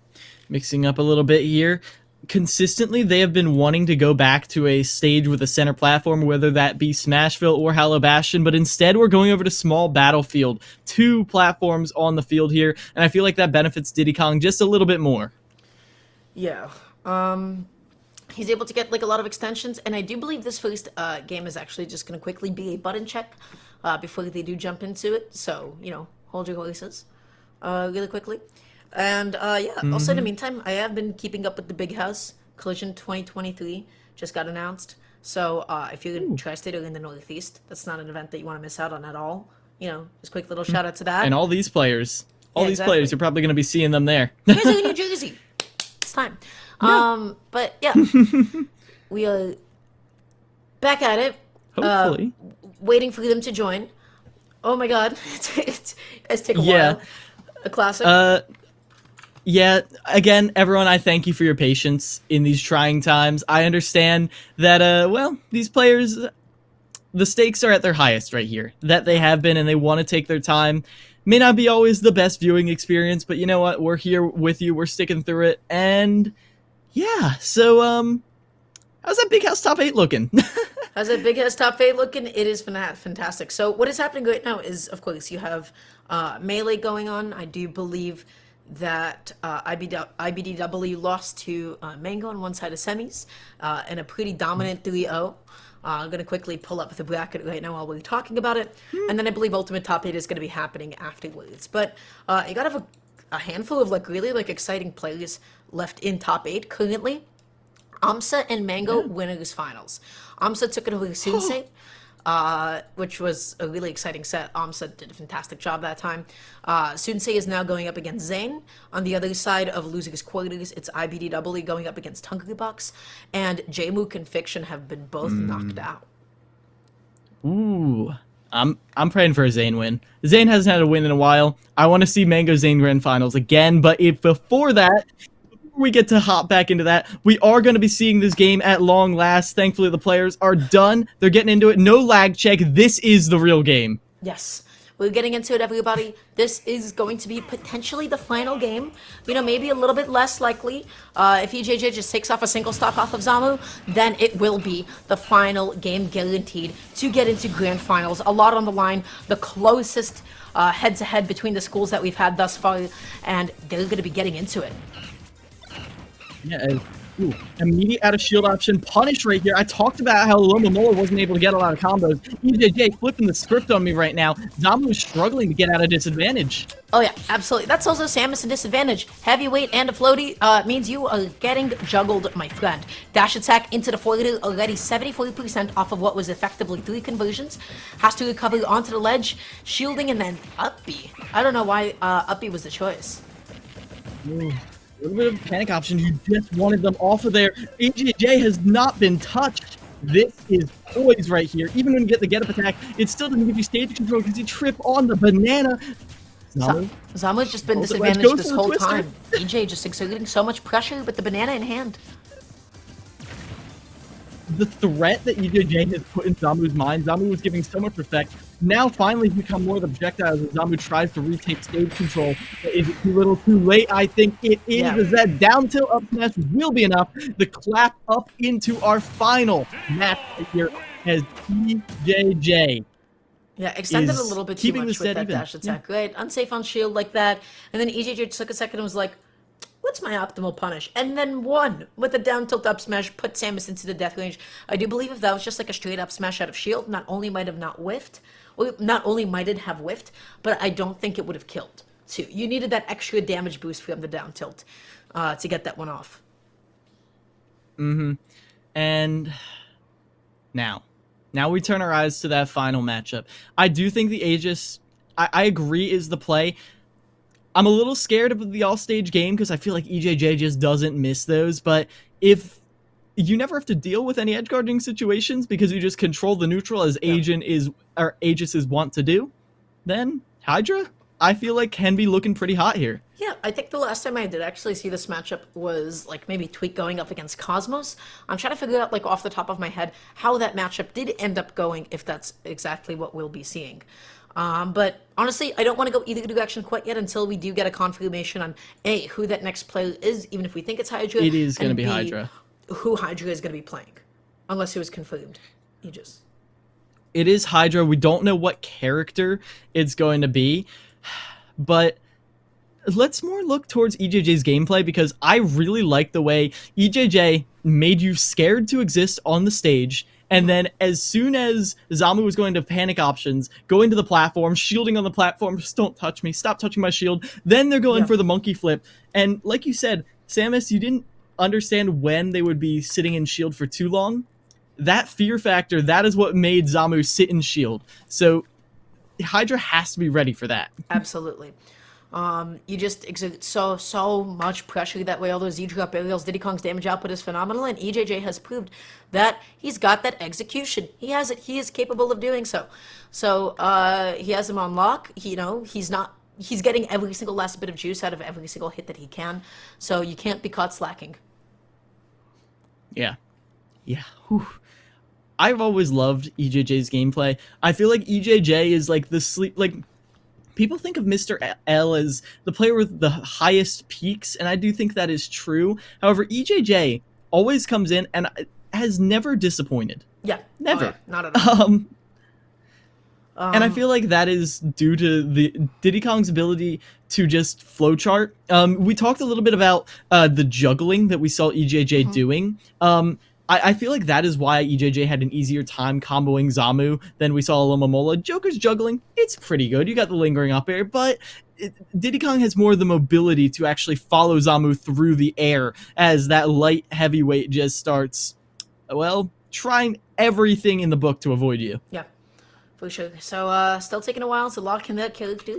mixing up a little bit here. Consistently, they have been wanting to go back to a stage with a center platform, whether that be Smashville or Hollow Bastion, but instead we're going over to Small Battlefield. 2 platforms on the field here, and I feel like that benefits Diddy Kong just a little bit more. Yeah. He's able to get a lot of extensions, and I do believe this first game is actually just going to quickly be a button check before they do jump into it, so, hold your horses really quickly. And also in the meantime, I have been keeping up with the Big House. Collision 2023 just got announced. So if you're in Tri-State or in the Northeast, that's not an event that you want to miss out on at all. Just a quick little shout out to that. And all these players, you're probably going to be seeing them there. You guys are in New Jersey. It's time. Yeah. But yeah, we are back at it. Hopefully. Waiting for them to join. Oh my god. It's take a while. A classic. Yeah, again, everyone, I thank you for your patience in these trying times. I understand that, these players, the stakes are at their highest right here. That they have been, and they want to take their time. May not be always the best viewing experience, but you know what? We're here with you. We're sticking through it. And, yeah, so, how's that Big House top 8 looking? How's that Big House top 8 looking? It is fantastic. So what is happening right now is, of course, you have Melee going on. I do believe that IBDW lost to Mango on one side of semis in a pretty dominant 3-0. I'm going to quickly pull up the bracket right now while we're talking about it. And then I believe Ultimate Top 8 is going to be happening afterwards. But you got to have a handful of like really like exciting players left in top 8 currently. AMSA and Mango winners finals. AMSA took it over to Sensei, which was a really exciting set. AMSA did a fantastic job that time. Sensei is now going up against Zane. On the other side of losers quarters, it's IBDW going up against Hungrybox, and Jmook and Fiction have been both knocked out. Ooh. I'm praying for a Zane win. Zane hasn't had a win in a while. I want to see Mango Zane Grand Finals again, but before we get to hop back into that, we are going to be seeing this game at long last. Thankfully, the players are done. They're getting into it. No lag check. This is the real game. Yes. We're getting into it, everybody. This is going to be potentially the final game. You know, maybe a little bit less likely. If EJJ just takes off a single stock off of Zamu, then it will be the final game guaranteed to get into grand finals. A lot on the line. The closest head-to-head between the schools that we've had thus far, and they're going to be getting into it. Yeah, ooh, immediate out of shield option punish right here. I talked about how Loma Mola wasn't able to get a lot of combos. EJJ flipping the script on me right now. Zamu is struggling to get out of disadvantage. Oh yeah, absolutely. That's also Samus' disadvantage. Heavyweight and a floaty means you are getting juggled, my friend. Dash attack into the forward, already 74% off of what was effectively 3 conversions. Has to recover onto the ledge, shielding, and then up B. I don't know why up B was the choice. Ooh. A little bit of panic option. You just wanted them off of there. EJJ has not been touched. This is poise right here. Even when you get the get-up attack, it still doesn't give you stage control because you trip on the banana. Zamu's just been disadvantaged this whole time. EJ just exerting so much pressure with the banana in hand. The threat that EJJ has put in Zamu's mind, Zamu was giving so much respect. Now finally he's become more of the projectiles as Zamu tries to retake stage control. Is it too little too late? I think it is. Yeah. As that down tilt up smash will be enough. The clap up into our final match here as EJJ. Yeah, extended a little bit too much with that dash attack. Right, unsafe on shield like that. And then EJJ took a second and was like, what's my optimal punish? And then won with a down tilt up smash, put Samus into the death range. I do believe if that was just like a straight up smash out of shield, not only might it have whiffed, but I don't think it would have killed too. You needed that extra damage boost from the down tilt to get that one off. And now we turn our eyes to that final matchup. I do think the Aegis, I agree, is the play. I'm a little scared of the all-stage game because I feel like EJJ just doesn't miss those, but if you never have to deal with any edgeguarding situations because you just control the neutral as Aegis is wont to do, then Hydra, I feel like, can be looking pretty hot here. Yeah, I think the last time I did actually see this matchup was like maybe Tweak going up against Cosmos. I'm trying to figure out like off the top of my head how that matchup did end up going, if that's exactly what we'll be seeing. But honestly, I don't want to go either direction quite yet until we do get a confirmation on A, who that next player is, even if we think it's Hydra. It is going to be B, Hydra. Who Hydra is going to be playing, unless it was confirmed. Aegis. It is Hydra. We don't know what character it's going to be, but let's more look towards EJJ's gameplay because I really like the way EJJ made you scared to exist on the stage. And then as soon as Zamu was going to panic options, going to the platform, shielding on the platform, just don't touch me, stop touching my shield. Then they're going for the monkey flip. And like you said, Samus, you didn't understand when they would be sitting in shield for too long. That fear factor, that is what made Zamu sit in shield. So Hydra has to be ready for that. Absolutely. You just exert so much pressure that way. All those Z-drop aerials, Diddy Kong's damage output is phenomenal, and EJJ has proved that he's got that execution. He has it. He is capable of doing so. So he has him on lock. He's getting every single last bit of juice out of every single hit that he can. So you can't be caught slacking. Yeah. Whew. I've always loved EJJ's gameplay. I feel like EJJ is like the sleep, like people think of Mr. L as the player with the highest peaks, and I do think that is true. However, EJJ always comes in and has never disappointed. Yeah. Never. Oh, yeah. Not at all. And I feel like that is due to the Diddy Kong's ability to just flowchart. We talked a little bit about the juggling that we saw EJJ doing. I feel like that is why EJJ had an easier time comboing Zamu than we saw Alomomola. Joker's juggling, it's pretty good. You got the lingering up air, but Diddy Kong has more of the mobility to actually follow Zamu through the air as that light heavyweight just starts, well, trying everything in the book to avoid you. Yeah, for sure. So, still taking a while to lock in that character.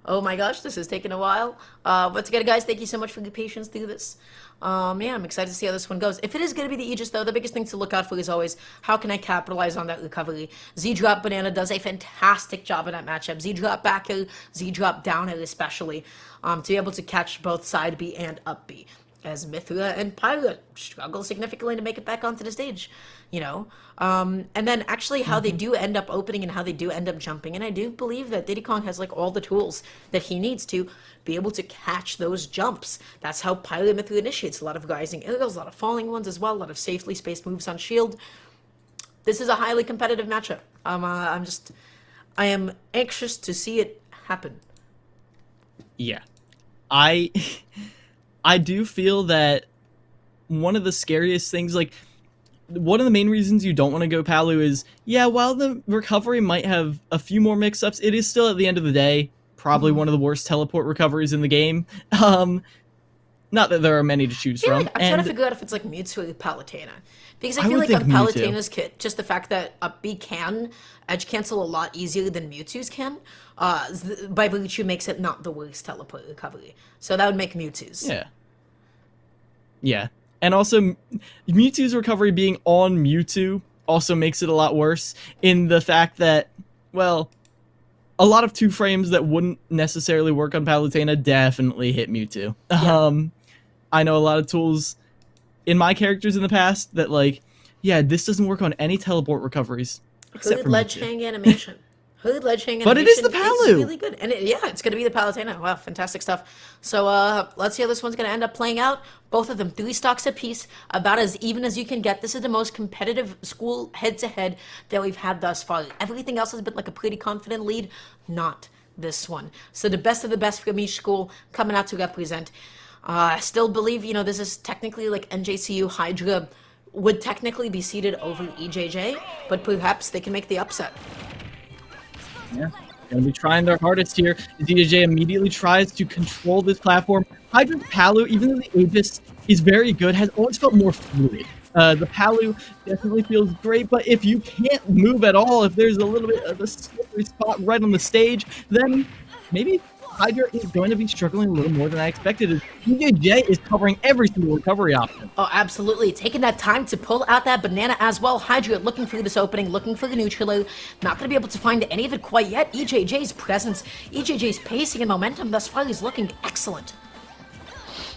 Oh my gosh, this is taking a while. But together, guys, thank you so much for your patience through this. Yeah, I'm excited to see how this one goes. If it is going to be the Aegis, though, the biggest thing to look out for is always, how can I capitalize on that recovery? Z-Drop Banana does a fantastic job in that matchup. Z-Drop back air, Z-Drop down air especially, to be able to catch both side B and up B. As Mithra and Pyra struggle significantly to make it back onto the stage, you know? And then actually how they do end up opening and how they do end up jumping. And I do believe that Diddy Kong has like all the tools that he needs to be able to catch those jumps. That's how Pyra Mithra initiates. A lot of rising aerials, a lot of falling ones as well, a lot of safely spaced moves on shield. This is a highly competitive matchup. I am anxious to see it happen. Yeah. I do feel that one of the scariest things, like, one of the main reasons you don't want to go Palu is, yeah, while the recovery might have a few more mix-ups, it is still, at the end of the day, probably one of the worst teleport recoveries in the game. Not that there are many to choose from. I'm trying to figure out if it's like Mewtwo or Palutena. Because I feel like on Palutena's kit, just the fact that up B can edge cancel a lot easier than Mewtwo's can, by virtue makes it not the worst teleport recovery. So that would make Mewtwo's. Yeah. Yeah. And also, Mewtwo's recovery being on Mewtwo also makes it a lot worse in the fact that, well, a lot of 2 frames that wouldn't necessarily work on Palutena definitely hit Mewtwo. Yeah. I know a lot of tools in my characters in the past that, like, yeah, this doesn't work on any teleport recoveries. Except for ledge hang animation. Hood ledge hang animation. But it is the Palu. Really good. And it's going to be the Palutena. Wow, fantastic stuff. So let's see how this one's going to end up playing out. Both of them 3 stocks apiece, about as even as you can get. This is the most competitive school head-to-head that we've had thus far. Everything else has been like a pretty confident lead. Not this one. So the best of the best from each school coming out to represent. I still believe, you know, this is technically like NJCU Hydra would technically be seated over EJJ, but perhaps they can make the upset. Yeah, gonna be trying their hardest here. DJJ immediately tries to control this platform. Hydra's Palu, even though the Aegis is very good, has always felt more fluid. The Palu definitely feels great, but if you can't move at all, if there's a little bit of a slippery spot right on the stage, then maybe Hydra is going to be struggling a little more than I expected. DJJ is covering every single recovery option. Oh, absolutely. Taking that time to pull out that banana as well. Hydra looking for this opening, looking for the neutraler. Not going to be able to find any of it quite yet. EJJ's presence, EJJ's pacing and momentum thus far is looking excellent.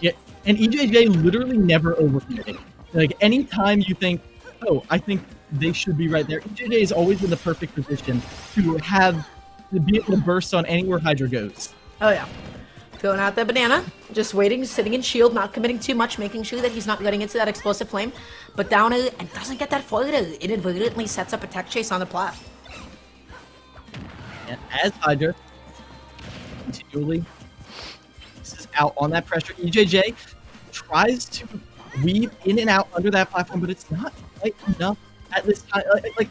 Yeah, and EJJ literally never overcommitting. Like, anytime you think, oh, I think they should be right there, EJJ is always in the perfect position to be able to burst on anywhere Hydra goes. Oh, yeah. Throwing out that banana, just waiting, sitting in shield, not committing too much, making sure that he's not getting into that explosive flame. But down it and doesn't get that forward. It inadvertently sets up a tech chase on the plat. And as Hydra continually is out on that pressure, EJJ tries to weave in and out under that platform, but it's not quite enough at this time. Like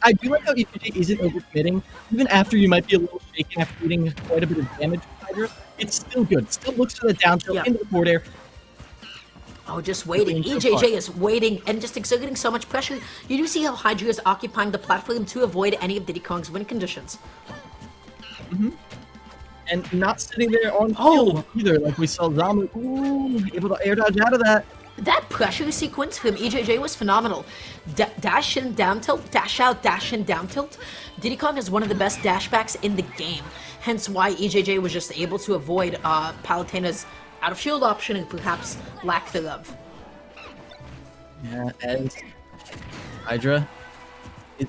I do like how EJJ isn't overcommitting, even after you might be a little shaken after eating quite a bit of damage with Hydra. It's still good. It still looks for the down tilt into the forward air. Oh, just waiting. EJJ is waiting and just exerting so much pressure. You do see how Hydra is occupying the platform to avoid any of Diddy Kong's win conditions. And not sitting there on field either, like we saw Zamu able to air dodge out of that. That pressure sequence from EJJ was phenomenal. Dash in, down tilt, dash out, dash in, down tilt. Diddy Kong is one of the best dashbacks in the game. Hence why EJJ was just able to avoid Palutena's out of shield option and perhaps lack thereof. Yeah, as Hydra is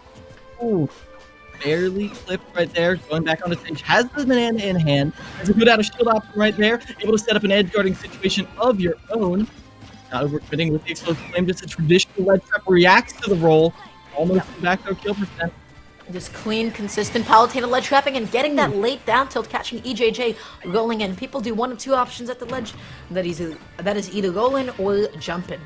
barely clipped right there, going back on the stage, has the banana in hand, has a good out of shield option right there, able to set up an edge guarding situation of your own. Not overcommitting with the explosive flame, just a traditional ledge trap reacts to the roll, almost back throw kill percent. Just clean, consistent Palutena ledge trapping and getting that late down tilt, catching EJJ rolling in. People do one of two options at the ledge. That is either rolling or jumping.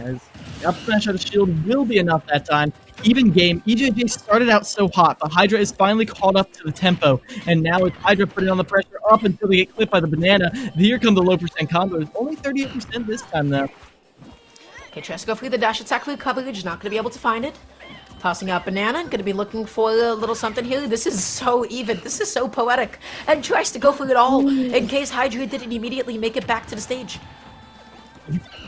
As the up smash out of shield will be enough that time. Even game, EJJ started out so hot, but Hydra is finally caught up to the tempo. And now it's Hydra putting on the pressure up until they get clipped by the banana. Here come the low percent combos. Only 38% this time, though. Okay, tries to go for the dash attack for the coverage. Not going to be able to find it. Tossing out banana. Going to be looking for a little something here. This is so even. This is so poetic. And tries to go for it all in case Hydra didn't immediately make it back to the stage.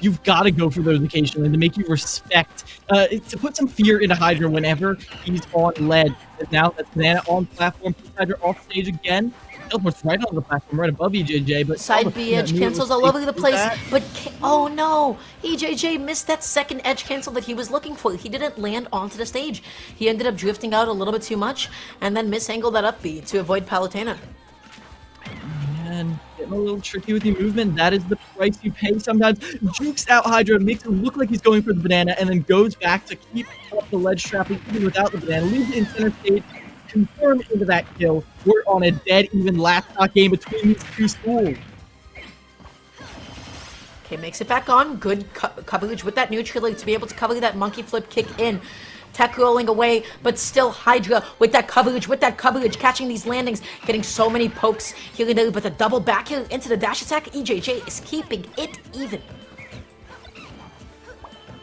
You've got to go for those occasionally to make you respect, to put some fear into Hydra whenever he's on lead. And now that's banana on platform, puts Hydra off stage again. Teleports right on the platform, right above EJJ, but side B edge cancels all over the place. But oh no, EJJ missed that second edge cancel that he was looking for. He didn't land onto the stage. He ended up drifting out a little bit too much and then misangled that up B to avoid Palutena. And getting a little tricky with the movement. That is the price you pay sometimes. Jukes out Hydra, makes him look like he's going for the banana, and then goes back to keep up the ledge trapping even without the banana. Leaves it in center stage, confirm into that kill. We're on a dead even last stock game between these two schools. Okay, makes it back on. Good coverage with that neutral to be able to cover that monkey flip kick in. Tech rolling away, but still Hydra with that coverage, catching these landings, getting so many pokes here and there, but the double back here into the dash attack, EJJ is keeping it even.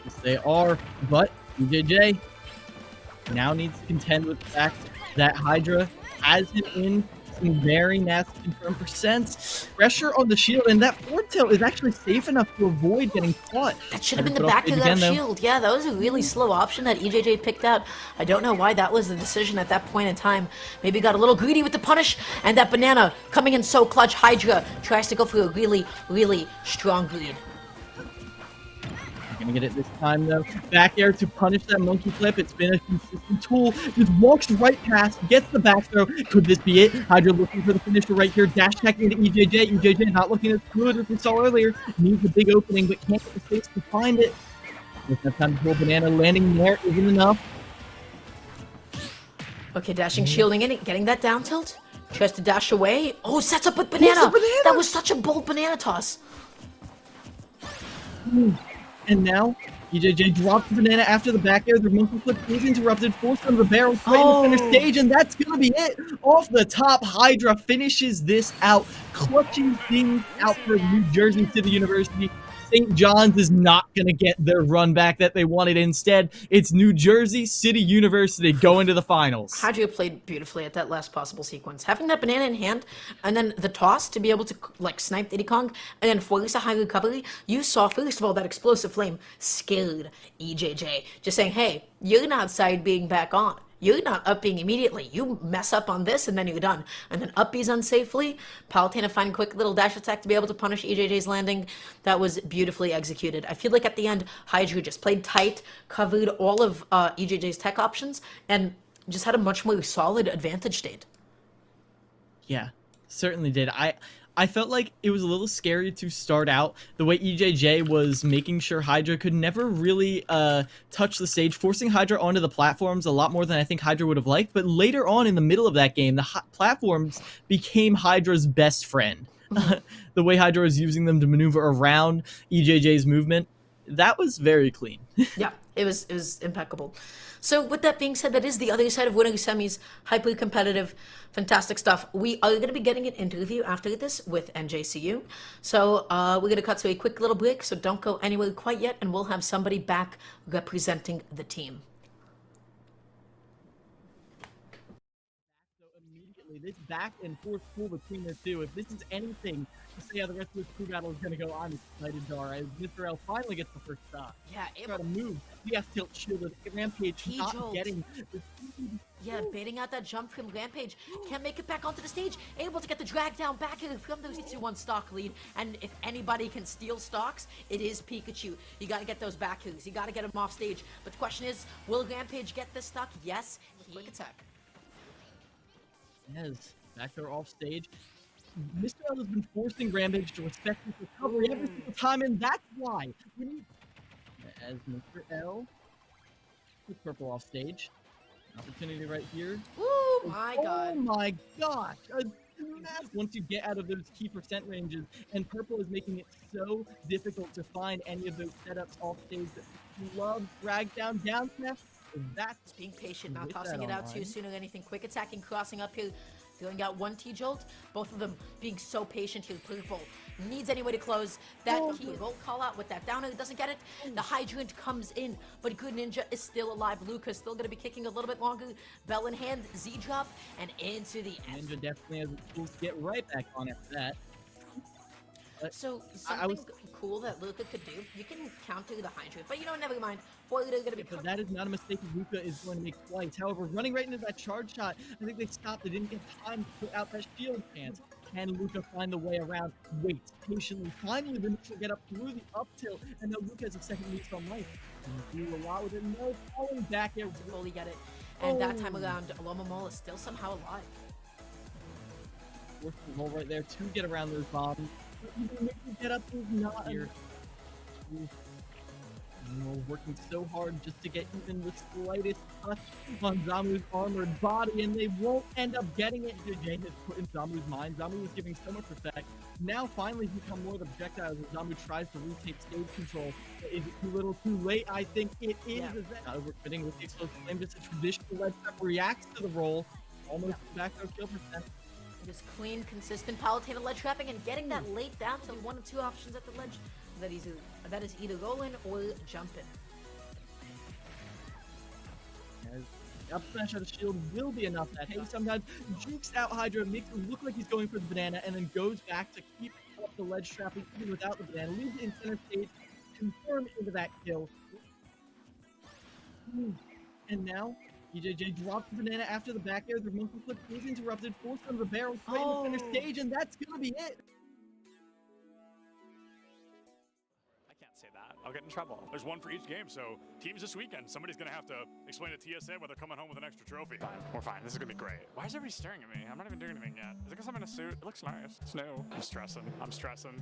Yes, they are, but EJJ now needs to contend with the fact that Hydra has him in some very nasty confirmed percents. Pressure on the shield, and that forward tilt is actually safe enough to avoid getting caught. That should have been the back of that shield. Yeah, that was a really slow option that EJJ picked out. I don't know why that was the decision at that point in time. Maybe got a little greedy with the punish, and that banana coming in so clutch. Hydra tries to go for a really, really strong lead. Gonna get it this time though. Back air to punish that monkey flip. It's been a consistent tool. Just walks right past, gets the back throw. Could this be it? Hydra looking for the finisher right here. Dash attack into EJJ. EJJ not looking as good as we saw earlier. Needs a big opening, but can't get the space to find it. With that time to pull banana, landing there isn't enough. Okay, dashing, shielding in it, getting that down tilt. Tries to dash away. Oh, sets up with banana. That was such a bold banana toss. And now, EJJ drops the banana after the back air. The monkey flip is interrupted, forced on the barrel right in the center stage, and that's gonna be it. Off the top, Hydra finishes this out, clutching things out for New Jersey City University. St. John's is not going to get their run back that they wanted. Instead, it's New Jersey City University going to the finals. Hydra played beautifully at that last possible sequence. Having that banana in hand, and then the toss to be able to like snipe Diddy Kong, and then force a high recovery, you saw, first of all, that explosive flame scared EJJ. Just saying, hey, you're not side being back on. You're not up being immediately. You mess up on this, and then you're done. And then up B's unsafely. Palutena find quick little dash attack to be able to punish EJJ's landing. That was beautifully executed. I feel like at the end, Hydra just played tight, covered all of EJJ's tech options, and just had a much more solid advantage state. Yeah, certainly did. I felt like it was a little scary to start out. The way EJJ was making sure Hydra could never really touch the stage, forcing Hydra onto the platforms a lot more than I think Hydra would have liked. But later on in the middle of that game, the platforms became Hydra's best friend. The way Hydra was using them to maneuver around EJJ's movement, that was very clean. Yeah, it was impeccable. So with that being said, that is the other side of winning semis. Hyper competitive, fantastic stuff. We are going to be getting an interview after this with NJCU. So we're going to cut to a quick little break, so don't go anywhere quite yet, and we'll have somebody back representing the team. So immediately, this back and forth pull between the two, if this is anything to say how the rest of this crew battle is going to go, I'm excited, Dar, as Mr. L finally gets the first stop. Yeah, try to move. DS tilt shielded. Rampage not getting the Yeah, baiting out that jump from Rampage. Can't make it back onto the stage. Able to get the drag down back from those 2-1 stock lead. And if anybody can steal stocks, it is Pikachu. You got to get those back hills. You got to get him off stage. But the question is, will Rampage get this stock? Yes. Quick attack. Yes, back there off stage. Mr. L has been forcing Rampage to respect his recovery every single time, and that's why. As Mr. L with purple off stage. Opportunity right here. Oh my god. Oh my gosh. once you get out of those key percent ranges, and Purple is making it so difficult to find any of those setups off stage that love drag down smash. That's being patient, not with tossing that it out too online. soon or anything. Quick attacking, crossing up here, dealing out one T-Jolt. Both of them being so patient here. Purple needs any way to close that key. Roll call out with that down, and it doesn't get it. The Hydrant comes in, but Good Ninja is still alive. Luca's still going to be kicking a little bit longer. Bell in hand, Z-drop, and into the S. Ninja definitely has the tools to get right back on after that. But So I was something cool that Luca could do, you can counter the Hydrant, but you know, never mind. Foiled is going to be but that is not a mistake Luca is going to make twice. However, running right into that charge shot, I think they stopped. They didn't get time to put out that shield chance. Can Luca find the way around? Wait patiently. Finally, the neutral get up through the up tilt, and now Luca has a second lead on life. And do a lot with it. No, falling back here. to fully get it. And that time around, Aloma Mole is still somehow alive. Forced the roll right there to get around those bombs. But even making get up is not here. Working so hard just to get even the slightest touch on Zamu's armored body, and they won't end up getting it. JJ has put in Zamu's mind. Zamu was giving so much respect. Now finally he's become more of the projectiles as Zamu tries to retake stage control. Is it too little, too late? I think it is. Not overfitting with the explosive flame. Just a traditional ledge trap reacts to the roll. Almost back to kill percent. Just clean, consistent Palutena ledge trapping and getting that late down to one of two options at the ledge. That is either rolling or jumping. As up smash out of shield will be enough that hey, sometimes jukes out Hydra, makes it look like he's going for the banana, and then goes back to keep up the ledge trapping even without the banana. Leaves it in center stage, confirm into that kill. And now EJJ drops the banana after the back air. The monkey flip is interrupted, forced on the barrel right in the center stage, and that's gonna be it. Say that. I'll get in trouble. There's one for each game, so teams this weekend, somebody's gonna have to explain to TSA why they're coming home with an extra trophy. Fine. We're fine. This is gonna be great. Why is everybody staring at me? I'm not even doing anything yet. Is it because I'm in a suit? It looks nice. It's new. I'm stressing.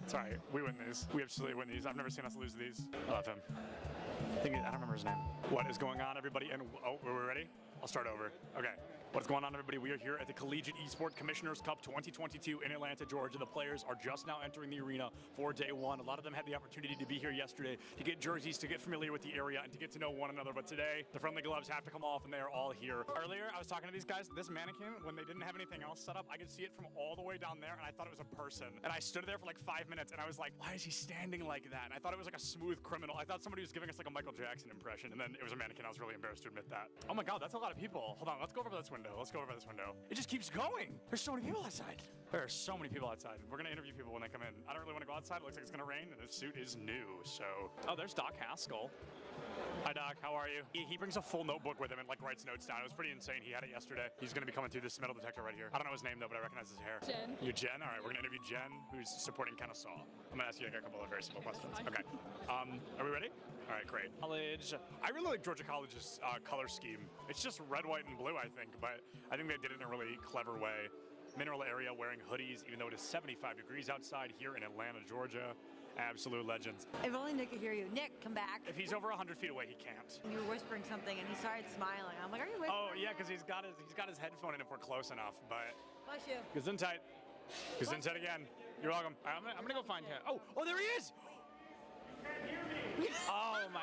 It's alright. We win these. We absolutely win these. I've never seen us lose these. I love him. I don't remember his name. What is going on, everybody? And oh, we're ready? I'll start over. Okay. What's going on, everybody? We are here at the Collegiate Esports Commissioners Cup 2022 in Atlanta, Georgia. The players are just now entering the arena for day one. A lot of them had the opportunity to be here yesterday to get jerseys, to get familiar with the area, and to get to know one another. But today, the friendly gloves have to come off, and they are all here. Earlier, I was talking to these guys. This mannequin, when they didn't have anything else set up, I could see it from all the way down there, and I thought it was a person. And I stood there for like 5 minutes, and I was like, why is he standing like that? And I thought it was like a smooth criminal. I thought somebody was giving us like a Michael Jackson impression, and then it was a mannequin. I was really embarrassed to admit that. Oh my God, that's a lot of people. Hold on, let's go over this window. It just keeps going. There's so many people outside. There are so many people outside. We're gonna interview people when they come in. I don't really want to go outside. It looks like it's gonna rain, and this suit is new, so. Oh, there's Doc Haskell. Hi, Doc. How are you? He brings a full notebook with him and like writes notes down. It was pretty insane. He had it yesterday. He's gonna be coming through this metal detector right here. I don't know his name though, but I recognize his hair. Jen. You're Jen? All right, we're gonna interview Jen, who's supporting Kennesaw. I'm gonna ask you like a couple of very simple questions. Okay. Are we ready? All right, great. College. I really like Georgia College's color scheme. It's just red, white, and blue, I think, but I think they did it in a really clever way. Mineral area wearing hoodies, even though it is 75 degrees outside here in Atlanta, Georgia. Absolute legends. If only Nick could hear you. Nick, come back. If he's over 100 feet away, he can't. You were whispering something, and he started smiling. I'm like, are you whispering? Oh yeah, because he's got his headphone in if we're close enough. But Bless you. Gesundheit. Gesundheit again. You're welcome. I'm gonna go find him. Oh, there he is. Oh my.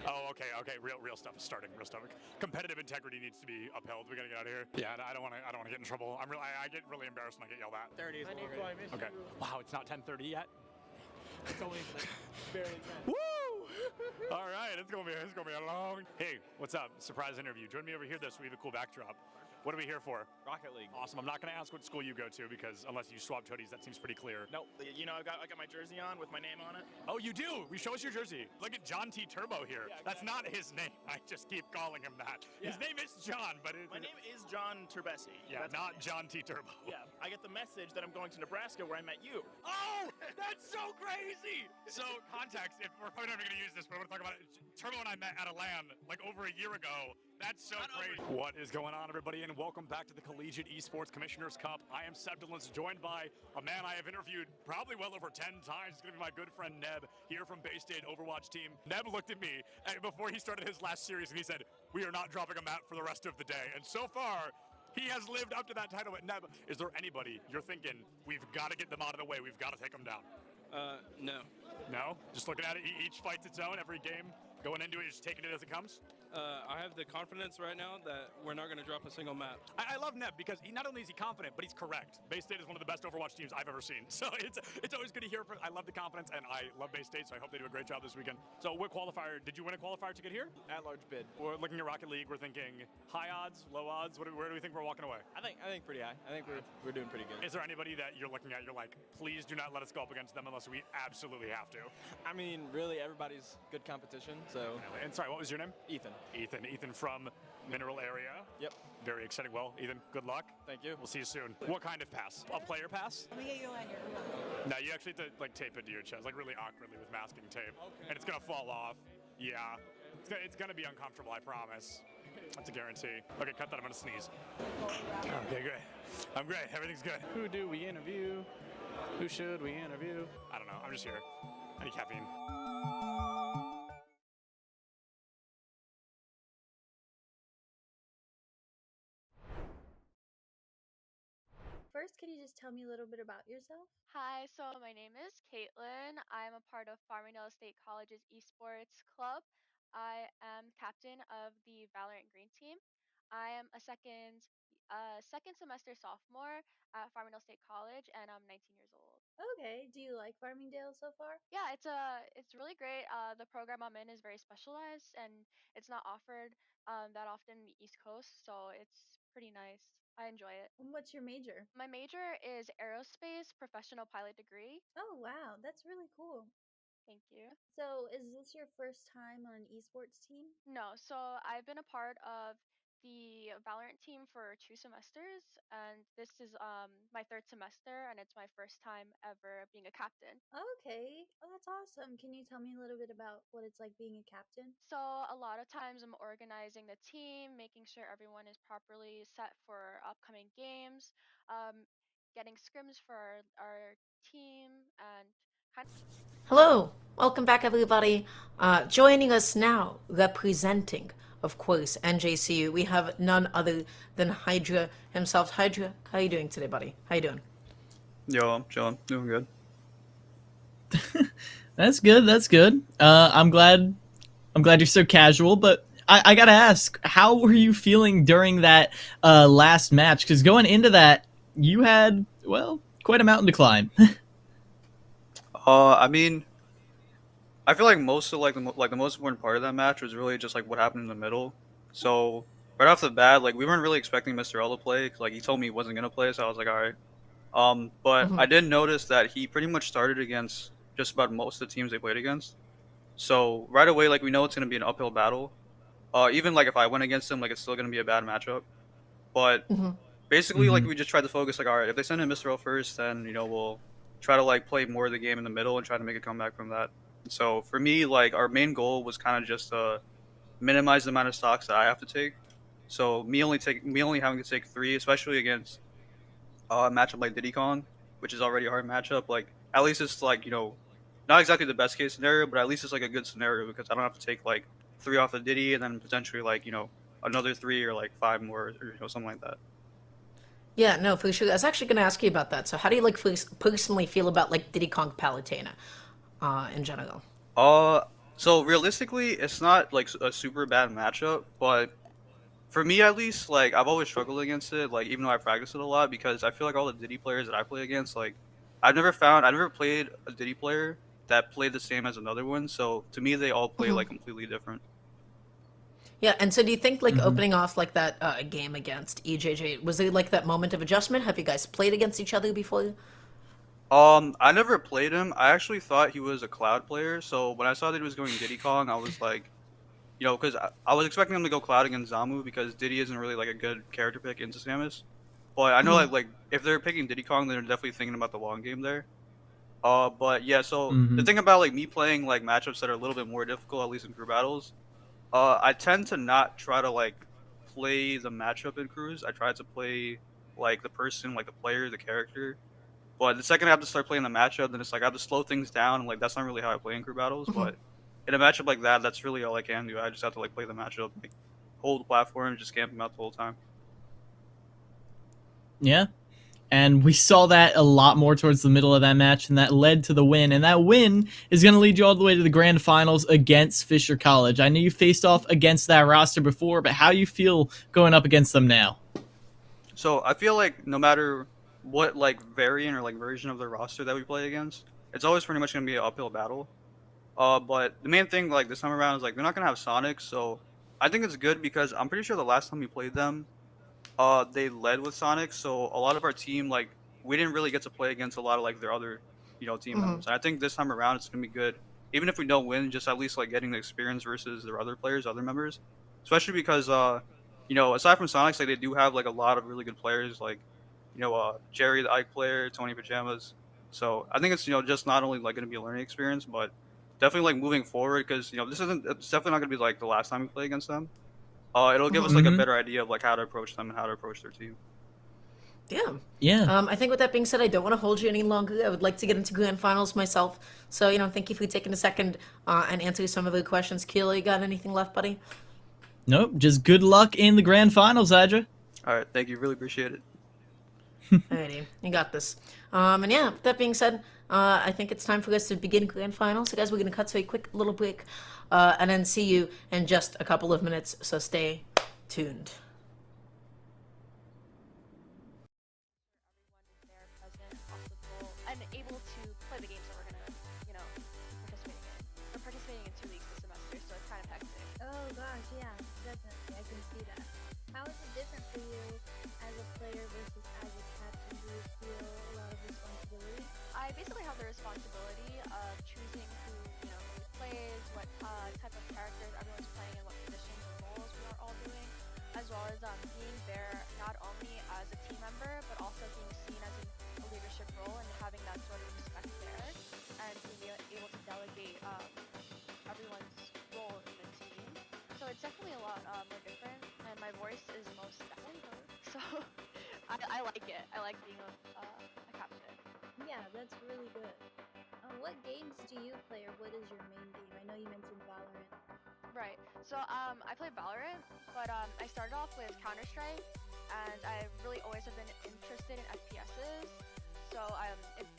Oh, okay. Real stuff is starting. Real stuff. Competitive integrity needs to be upheld. We gotta get out of here. Yeah, I don't want to get in trouble. I get really embarrassed when I get yelled at. 30 is Okay. Wow, it's not 10:30 yet. It's only like barely 10. Woo! All right, it's gonna be a long. Hey, what's up? Surprise interview. Join me over here. We have a cool backdrop. What are we here for? Rocket League. Awesome. I'm not going to ask what school you go to because unless you swapped hoodies, that seems pretty clear. No, you know, I got my jersey on with my name on it. Oh, you do? Show us your jersey. Look at John T. Turbo here. Yeah, that's not his name. I just keep calling him that. Yeah. His name is John, but my name is John Turbesi. Yeah, not John T. Turbo. Yeah, I get the message that I'm going to Nebraska where I met you. Oh, that's so crazy. So context, if we're probably never going to use this, but I want to talk about it. Turbo and I met at a LAN like over a year ago. That's so crazy. What is going on, everybody, and welcome back to the Collegiate Esports Commissioners Cup. I am Seb Dillons, joined by a man I have interviewed probably well over 10 times. It's going to be my good friend Neb, here from Bay State Overwatch team. Neb looked at me before he started his last series, and he said, we are not dropping a map for the rest of the day. And so far, He has lived up to that title. But Neb, is there anybody you're thinking, we've got to get them out of the way, we've got to take them down? No. No? Just looking at it, each fight's its own, every game, going into it, just taking it as it comes? I have the confidence right now that we're not going to drop a single map. I love Neb because not only is he confident, but he's correct. Bay State is one of the best Overwatch teams I've ever seen. So it's always good to hear. I love the confidence, and I love Bay State, so I hope they do a great job this weekend. So what qualifier, did you win a qualifier to get here? At-large bid. We're looking at Rocket League, we're thinking high odds, low odds, where do we think we're walking away? I think pretty high. I think we're doing pretty good. Is there anybody that you're looking at, you're like, please do not let us go up against them unless we absolutely have to? I mean, really, everybody's good competition, so... And sorry, what was your name? Ethan. Ethan from Mineral area. Yep. Very exciting. Well, Ethan, good luck. Thank you. We'll see you soon. What kind of pass? A player pass? Let me get you a lanyard. No, you actually have to like tape it to your chest, like really awkwardly with masking tape. Okay. And it's gonna fall off. Yeah. It's gonna be uncomfortable, I promise. That's a guarantee. Okay, cut that, I'm gonna sneeze. Okay, great. I'm great, everything's good. Who do we interview? Who should we interview? I don't know, I'm just here. I need caffeine. First, can you just tell me a little bit about yourself? Hi, so my name is Caitlin. I'm a part of Farmingdale State College's esports club. I am captain of the Valorant Green team. I am a second semester sophomore at Farmingdale State College, and I'm 19 years old. Okay, do you like Farmingdale so far? Yeah, it's really great. The program I'm in is very specialized, and it's not offered that often in the East Coast, so it's pretty nice. I enjoy it. And what's your major? My major is aerospace professional pilot degree. Oh, wow, that's really cool. Thank you. So, is this your first time on an esports team? No, so I've been a part of the Valorant team for 2 semesters, and this is my third semester, and it's my first time ever being a captain. Okay, oh, that's awesome. Can you tell me a little bit about what it's like being a captain? So a lot of times I'm organizing the team, making sure everyone is properly set for upcoming games, getting scrims for our team, and kind of. Hello, welcome back, everybody. Joining us now, representing, of course, NJCU, we have none other than Hydra himself. Hydra, how are you doing today, buddy? How you doing? Yo, I'm chilling. Doing good. That's good. That's good. I'm glad you're so casual, but I gotta ask, how were you feeling during that last match? Because going into that, you had, well, quite a mountain to climb. I mean, I feel like most of the most important part of that match was really just like what happened in the middle. So right off the bat, like we weren't really expecting Mr. L to play, 'cause, like he told me he wasn't gonna play, so I was like, all right. But I did notice that he pretty much started against just about most of the teams they played against. So right away, like we know it's gonna be an uphill battle. Even like if I went against him, like it's still gonna be a bad matchup. But basically, like we just tried to focus, like all right, if they send in Mr. L first, then we'll try to like play more of the game in the middle and try to make a comeback from that. So for me, like our main goal was kind of just to minimize the amount of stocks that I have to take. So me only having to take 3, especially against a matchup like Diddy Kong, which is already a hard matchup. Like at least it's like not exactly the best case scenario, but at least it's like a good scenario because I don't have to take like 3 off of Diddy and then potentially like another 3 or like 5 more or something like that. Yeah, no, for sure. I was actually going to ask you about that. So how do you like personally feel about like Diddy Kong Palutena in general? So realistically, it's not like a super bad matchup, but for me at least, like I've always struggled against it, like even though I practice it a lot, because I feel like all the Diddy players that I play against, like I never played a Diddy player that played the same as another one. So to me, they all play like completely different. Yeah, and so do you think like opening off like that game against EJJ, was it like that moment of adjustment? Have you guys played against each other before? I never played him. I actually thought he was a Cloud player, so when I saw that he was going Diddy Kong, I was like, because I was expecting him to go Cloud against Zamu because Diddy isn't really like a good character pick into Samus. But I know like if they're picking Diddy Kong, they're definitely thinking about the long game there. But yeah, so the thing about like me playing like matchups that are a little bit more difficult, at least in crew battles, I tend to not try to like play the matchup in crews. I try to play like the person, like the player, the character. But the second I have to start playing the matchup, then it's like I have to slow things down, and like that's not really how I play in crew battles. But in a matchup like that, that's really all I can do. I just have to like play the matchup, like hold the platform, and just camp him out the whole time. Yeah. And we saw that a lot more towards the middle of that match, and that led to the win. And that win is going to lead you all the way to the grand finals against Fisher College. I know you faced off against that roster before, but how do you feel going up against them now? So I feel like no matter what like variant or like version of the roster that we play against, it's always pretty much gonna be an uphill battle. But the main thing like this time around is like they're not gonna have Sonic, so I think it's good because I'm pretty sure the last time we played them, they led with Sonic, so a lot of our team like we didn't really get to play against a lot of like their other team Mhm. members. And I think this time around it's gonna be good, even if we don't win, just at least like getting the experience versus their other players, other members, especially because aside from Sonic, like they do have like a lot of really good players like Jerry the Ike player, Tony Pajamas. So I think it's just not only like gonna be a learning experience, but definitely like moving forward because this isn't it's definitely not gonna be like the last time we play against them. It'll give us like a Mhm. better idea of like how to approach them and how to approach their team. Yeah. Yeah. I think with that being said, I don't want to hold you any longer. I would like to get into grand finals myself. So, thank you for taking a second and answering some of the questions. Keela, you got anything left, buddy? Nope. Just good luck in the grand finals, Adra. All right, thank you. Really appreciate it. Alrighty, you got this. And yeah, with that being said, I think it's time for us to begin grand finals. So guys, we're going to cut to a quick little break and then see you in just a couple of minutes. So stay tuned. And able to play the games that we're gonna, participating in. We're participating in 2 leagues this semester, so it's kind of hectic. Oh gosh, yeah, definitely. I can see that. How is it different for you as a player versus as a captain? Do you feel a lot of responsibility? I basically have the responsibility of choosing who plays, what type of characters everyone's playing, and what positions and roles we are all doing, as well as being there not only as a team member, but also being seen as a leadership role and having that sort of respect there, and being able to delegate everyone's role in the team. So it's definitely a lot more different, and my voice is most definitely heard. So I like it. I like being a captain. Yeah, that's really good. What games do you play, or what is your main game? I know you mentioned Valorant. Right. So I play Valorant, but I started off with Counter-Strike, and I really always have been interested in FPSs. So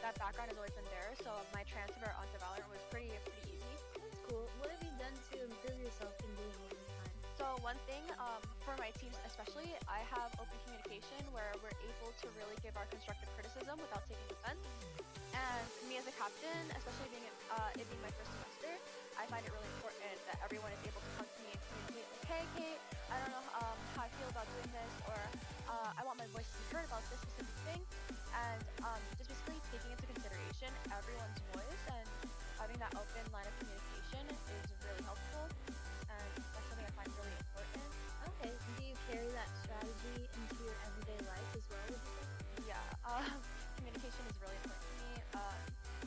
that background has always been there. So my transfer onto Valorant was pretty easy. That's cool. What have you done to improve yourself in game over time? So one thing for my teams especially, I have open communication where we're able to really give our constructive criticism without taking offense. And me as a captain, especially it being my first semester, I find it really important that everyone is able to come to me and communicate like, hey Kate, I don't know how I feel about doing this, or I want my voice to be heard about this specific thing. And just basically taking into consideration everyone's voice and having that open line of communication is really helpful. And that's something I find really important. Okay, do you carry that strategy into your everyday life as well, would you say? Yeah, communication is really important to me,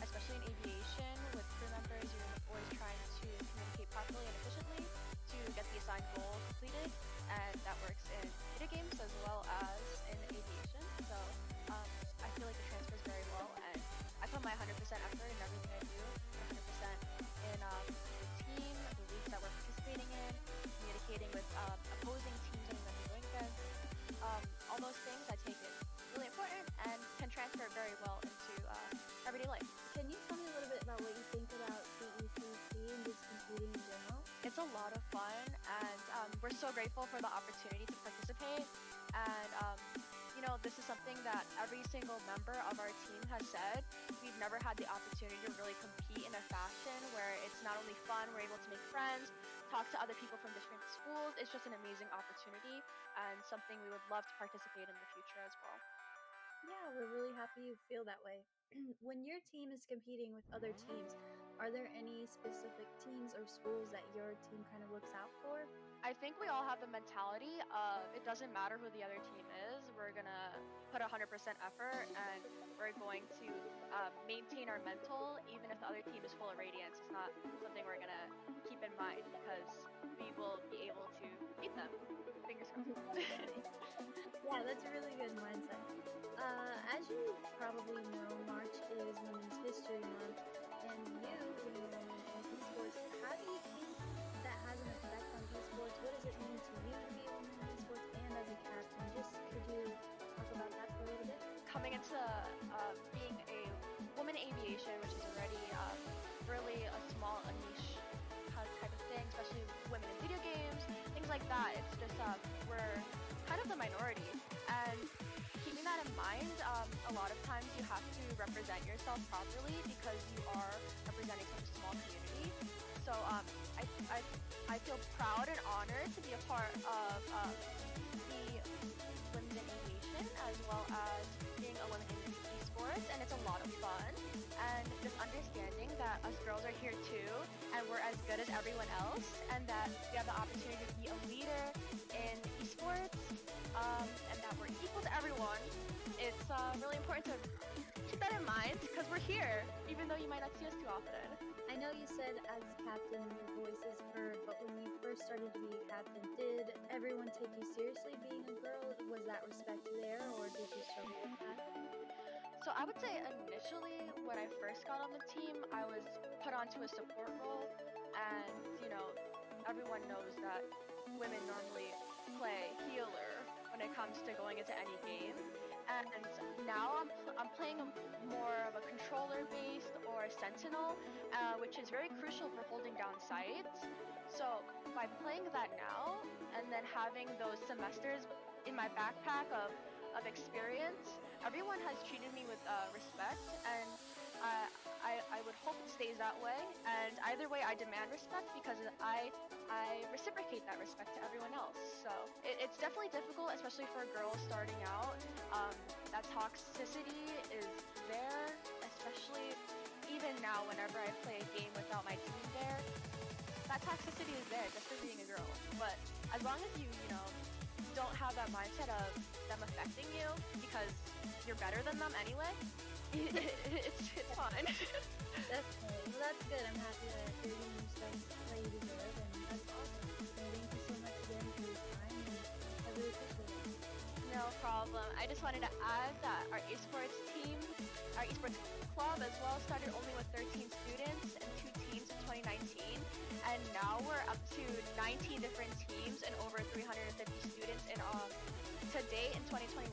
especially in aviation with crew members. You're always trying to communicate properly and efficiently to get the assigned goal completed, and that works in video games as well as in aviation. So I feel like it transfers very well, and I put my 100% effort in everything I do, 100% in the team, the leagues that we're participating in, communicating with opposing teams and that we're going against. All those things I take it really important and can transfer very well into everyday life. Can you tell me a little bit about what you think about CECC and just competing in general? It's a lot of fun, and we're so grateful for the opportunity to participate. And this is something that every single member of our team has said. We've never had the opportunity to really compete in a fashion where it's not only fun, we're able to make friends, talk to other people from different schools. It's just an amazing opportunity and something we would love to participate in the future as well. Yeah, we're really happy you feel that way. When your team is competing with other teams, are there any specific teams or schools that your team kind of looks out for? I think we all have the mentality of it doesn't matter who the other team is. We're gonna put 100% effort, and we're going to maintain our mental, even if the other team is full of radiance. It's not something we're gonna keep in mind because we will be able to beat them. Fingers crossed. Yeah, that's a really good mindset. As you probably know, March is Women's History Month, and you, being a woman in esports, how do you think that has an effect on esports? What does it mean to you to be a woman in esports and as a captain? Just could you talk about that for a being a woman in aviation, which is already really a small, a niche type of thing, especially women in video games, things like that. It's just we're kind of the minority, and keeping that in mind, a lot of times you have to represent yourself properly because you are representing such a small community. So I feel proud and honored to be a part of the women in aviation as well as being a woman in esports, and it's a lot of fun. And just understanding that us girls are here too, and we're as good as everyone else, and that we have the opportunity to be a leader in esports, and that we're equal to everyone. It's really important to keep that in mind because we're here, even though you might not see us too often. I know you said as captain your voice is heard, but when you first started to be a captain, did everyone take you seriously being a girl? Was that respect there, or did you struggle with that? So I would say initially when I first got on the team, I was put onto a support role, and everyone knows that women normally play healer when it comes to going into any game. And now I'm playing more of a controller based or a sentinel, which is very crucial for holding down sites. So by playing that now and then having those semesters in my backpack of experience, everyone has treated me with respect, and I would hope it stays that way. And either way, I demand respect because I reciprocate that respect to everyone else. So it's definitely difficult, especially for girls starting out. That toxicity is there, especially even now whenever I play a game without my team there. That toxicity is there just for being a girl. But as long as you don't have that mindset of them affecting you because you're better than them anyway, it's fine. Definitely. Well, that's good. I'm happy that you're getting the respect that you deserve, and that's awesome. So thank you so much again for your time, and I really appreciate it. No problem. I just wanted to add that our esports team, our esports club as well, started only with 13 students and 2 teams in 2019, and now we're up to 19 different teams and over 350 students in to date in 2021.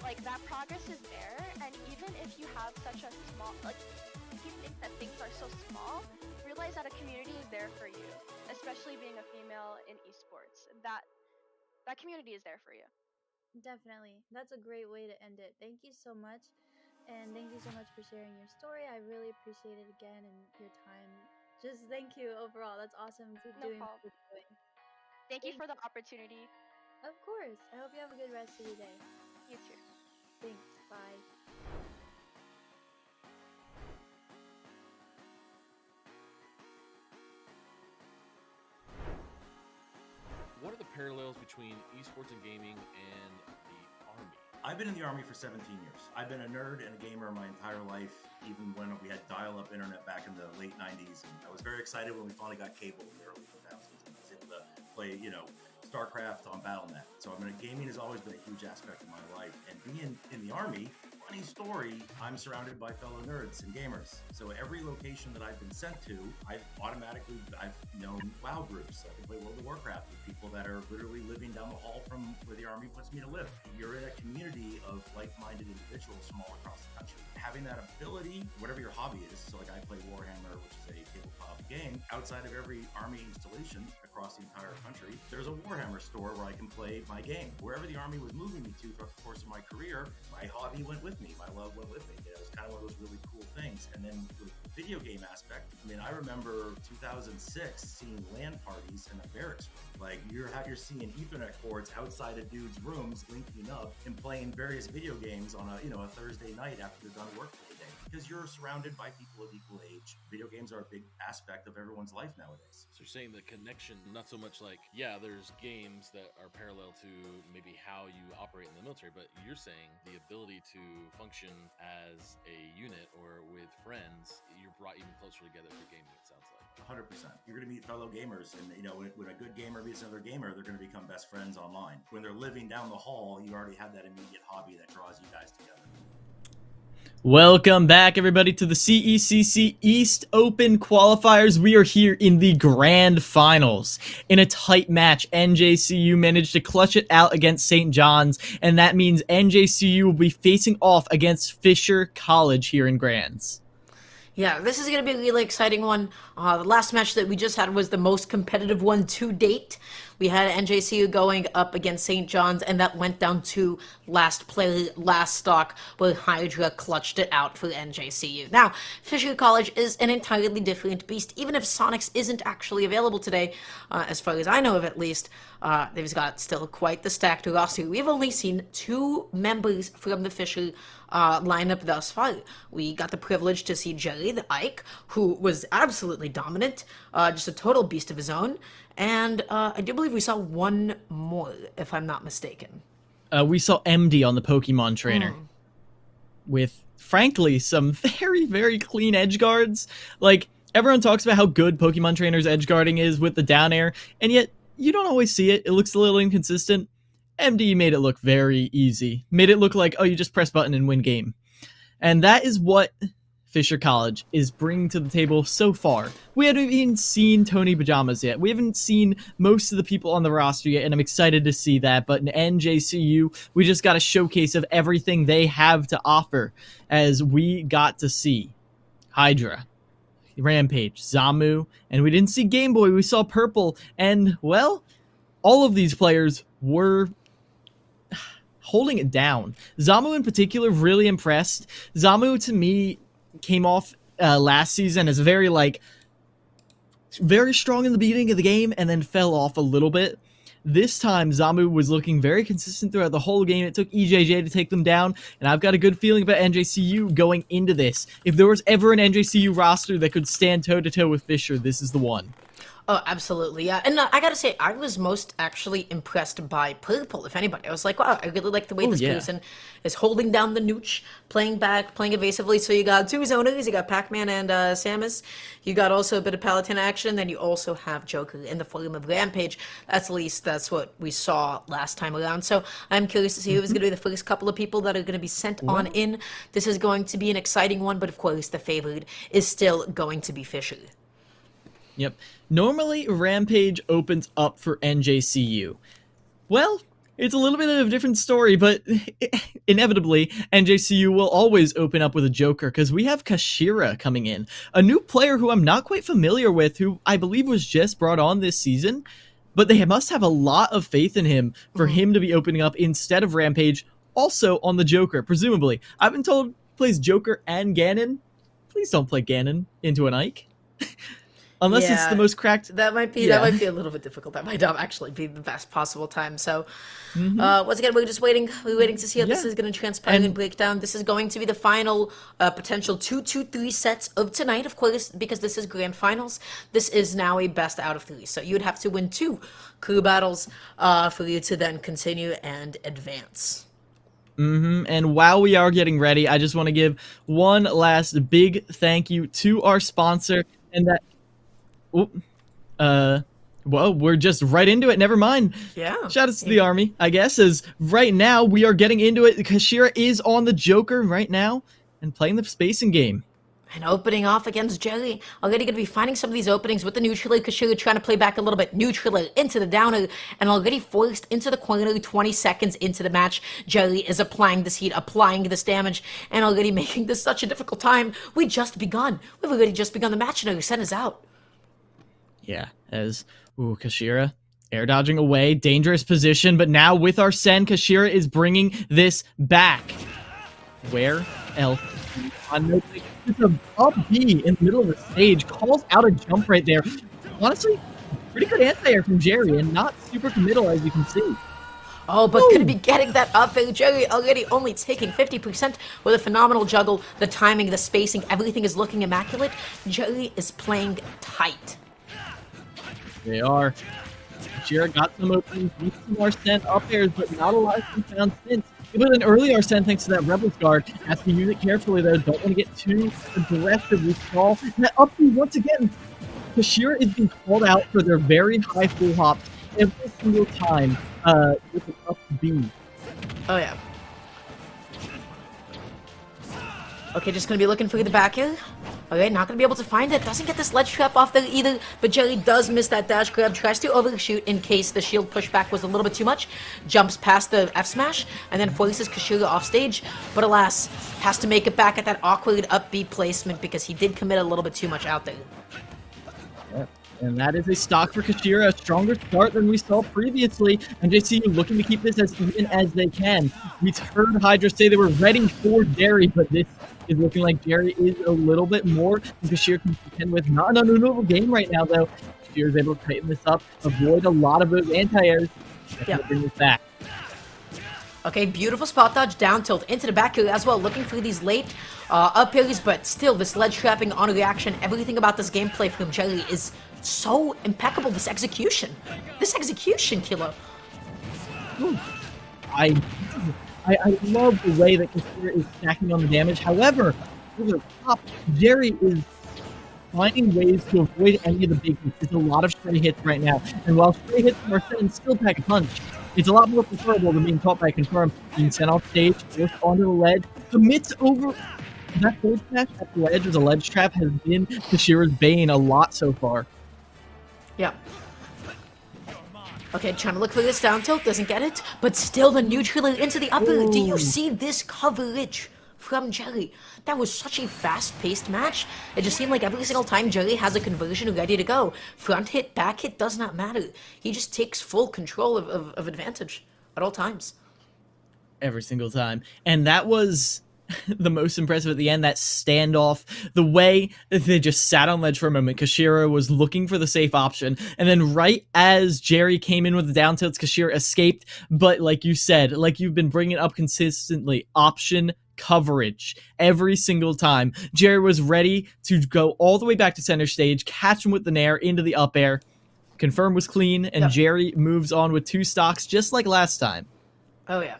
Like, that progress is there, and even if you have such a small, if you think that things are so small, realize that a community is there for you, especially being a female in esports. That community is there for you. Definitely. That's a great way to end it. Thank you so much. And thank you so much for sharing your story. I really appreciate it again and your time. Just thank you overall. That's awesome. Keep No doing what problem. you're doing. Thank you for the opportunity. Of course. I hope you have a good rest of your day. You too. Thanks. Bye. What are the parallels between esports and gaming and the Army? I've been in the Army for 17 years. I've been a nerd and a gamer my entire life, even when we had dial-up internet back in the late 90s. And I was very excited when we finally got cable in the early 2000s. And I was able to play, StarCraft on Battle.net. So gaming has always been a huge aspect of my life. And being in the Army, funny story, I'm surrounded by fellow nerds and gamers. So every location that I've been sent to, I've known WoW groups. I can play World of Warcraft with people that are literally living down the hall from where the Army puts me to live. You're in a community of like-minded individuals from all across the country. Having that ability, whatever your hobby is, so I play Warhammer, which is a tabletop game, outside of every Army installation across the entire country, there's a Warhammer store where I can play my game. Wherever the Army was moving me to throughout the course of my career, my hobby went with me, my love went with me. It was kind of one of those really cool things. And then with the video game aspect, I remember 2006 seeing LAN parties in a barracks room. Like, you're seeing Ethernet cords outside of dudes' rooms linking up and playing various video games on a Thursday night after they're done work for the day. Because you're surrounded by people of equal age. Video games are a big aspect of everyone's life nowadays. So you're saying the connection, not so much like, there's games that are parallel to maybe how you operate in the military, but you're saying the ability to function as a unit or with friends, you're brought even closer together through gaming, it sounds like. 100%. You're going to meet fellow gamers, and when a good gamer meets another gamer, they're going to become best friends online. When they're living down the hall, you already have that immediate hobby that draws you guys together. Welcome back, everybody, to the CECC East Open Qualifiers. We are here in the Grand Finals. In a tight match, NJCU managed to clutch it out against St. John's, and that means NJCU will be facing off against Fisher College here in Grands. Yeah, this is going to be a really exciting one. The last match that we just had was the most competitive one to date. We had NJCU going up against St. John's, and that went down to last play, last stock, where Hydra clutched it out for NJCU. Now, Fisher College is an entirely different beast, even if Sonics isn't actually available today, as far as I know of at least. They've got still quite the stacked roster. We've only seen 2 members from the Fisher lineup thus far. We got the privilege to see Jerry the Ike, who was absolutely dominant, just a total beast of his own. And I do believe we saw one more, if I'm not mistaken. We saw MD on the Pokemon trainer with, frankly, some very, very clean edge guards. Like, everyone talks about how good Pokemon trainer's edge guarding is with the down air, and yet you don't always see it. It looks a little inconsistent. MD made it look very easy. Made it look like, oh, you just press button and win game. And that is what Fisher College is bringing to the table so far. We haven't even seen Tony Pajamas yet. We haven't seen most of the people on the roster yet, and I'm excited to see that. But in NJCU, we just got a showcase of everything they have to offer, as we got to see Hydra, Rampage, Zamu, and we didn't see Game Boy. We saw Purple, and, well, all of these players were holding it down. Zamu in particular, really impressed. Zamu, to me, came off last season as very strong in the beginning of the game and then fell off a little bit. This time, Zamu was looking very consistent throughout the whole game. It took EJJ to take them down, and I've got a good feeling about NJCU going into this. If there was ever an NJCU roster that could stand toe-to-toe with Fisher, this is the one. Oh, absolutely, yeah. And I gotta say, I was most actually impressed by Purple, if anybody. I was like, wow, I really like the way this person is holding down the nooch, playing back, playing evasively. So you got 2 zoners, you got Pac-Man and Samus. You got also a bit of Paladin action, then you also have Joker in the form of Rampage. At least that's what we saw last time around. So I'm curious to see who's going to be the first couple of people that are going to be sent on in. This is going to be an exciting one, but of course the favorite is still going to be Fisher. Yep. Normally, Rampage opens up for NJCU. Well, it's a little bit of a different story, but inevitably, NJCU will always open up with a Joker, because we have Kashira coming in, a new player who I'm not quite familiar with, who I believe was just brought on this season, but they must have a lot of faith in him for him to be opening up instead of Rampage, also on the Joker, presumably. I've been told he plays Joker and Ganon. Please don't play Ganon into an Ike. Unless it's the most cracked. That might be a little bit difficult. That might not actually be the best possible time. So, once again, we're just waiting. We're waiting to see how this is going to transpire and break down. This is going to be the final potential 2-2-3 sets of tonight, of course, because this is grand finals. This is now a best out of 3. So you would have to win 2 crew battles for you to then continue and advance. And while we are getting ready, I just want to give one last big thank you to our sponsor, and that. Well, we're just right into it. Never mind. Yeah. Shout out to the Army, I guess, as right now we are getting into it. Kashira is on the Joker right now and playing the spacing game. And opening off against Jelly. Already going to be finding some of these openings with the neutraler. Kashira trying to play back a little bit. Neutraler into the downer. And already forced into the corner 20 seconds into the match. Jelly is applying this heat, applying this damage. And already making this such a difficult time. We just begun. We've already just begun the match and our set is out. Yeah, as Kashira air dodging away, dangerous position, but now with our Sen, Kashira is bringing this back. Where else? It's a up B in the middle of the stage, calls out a jump right there. Honestly, pretty good anti-air from Jerry, and not super committal as you can see. Oh, but could be getting that up. Jerry already only taking 50% with a phenomenal juggle. The timing, the spacing, everything is looking immaculate. Jerry is playing tight. They are. Kashira got some openings, used some Arsene up airs, but not a lot has been found since. It was an early Arsene thanks to that Rebels guard. Has to use it carefully though. Don't want to get too aggressive with Saul. And that up B once again. Kashira is being called out for their very high full hops every single time with an up B. Oh yeah. Okay, just gonna be looking for the back air. Okay, not gonna be able to find it. Doesn't get this ledge trap off there either, but Jelly does miss that dash grab. Tries to overshoot in case the shield pushback was a little bit too much. Jumps past the F smash, and then forces Kashira off stage. But alas, has to make it back at that awkward upbeat placement because he did commit a little bit too much out there. And that is a stock for Kashira, a stronger start than we saw previously. And JCU looking to keep this as even as they can. We heard Hydra say they were ready for Jerry, but this is looking like Jerry is a little bit more than Kashira can contend with. Not an unwinnable game right now, though. Kashira is able to tighten this up, avoid a lot of those anti-airs, and bring this back. Okay, beautiful spot dodge, down tilt into the back here as well, looking for these late up airs, but still this ledge trapping on reaction. Everything about this gameplay from Jelly is so impeccable. This execution, killer. Ooh. I love the way that Kashira is stacking on the damage. However, over the top, Jerry is finding ways to avoid any of the big hits. There's a lot of stray hits right now, and while stray hits are sent still pack a punch, it's a lot more preferable than being caught by Confirm, being sent off stage, forced onto the ledge, commits over. That forward smash at the ledge as a ledge trap has been Kashira's bane a lot so far. Yeah. Okay, trying to look for this down tilt, doesn't get it, but still the neutral into the upper. Ooh. Do you see this coverage from Jelly? That was such a fast-paced match. It just seemed like every single time Jelly has a conversion ready to go, front hit, back hit, does not matter. He just takes full control of advantage at all times. Every single time. And that was the most impressive at the end, that standoff, the way that they just sat on ledge for a moment. Kashira was looking for the safe option, and then right as Jerry came in with the down tilts, Kashira escaped. But like you said, like you've been bringing up consistently, option coverage every single time. Jerry was ready to go all the way back to center stage, catch him with the nair into the up air. Confirm was clean, and Jerry moves on with 2 stocks just like last time. Oh yeah.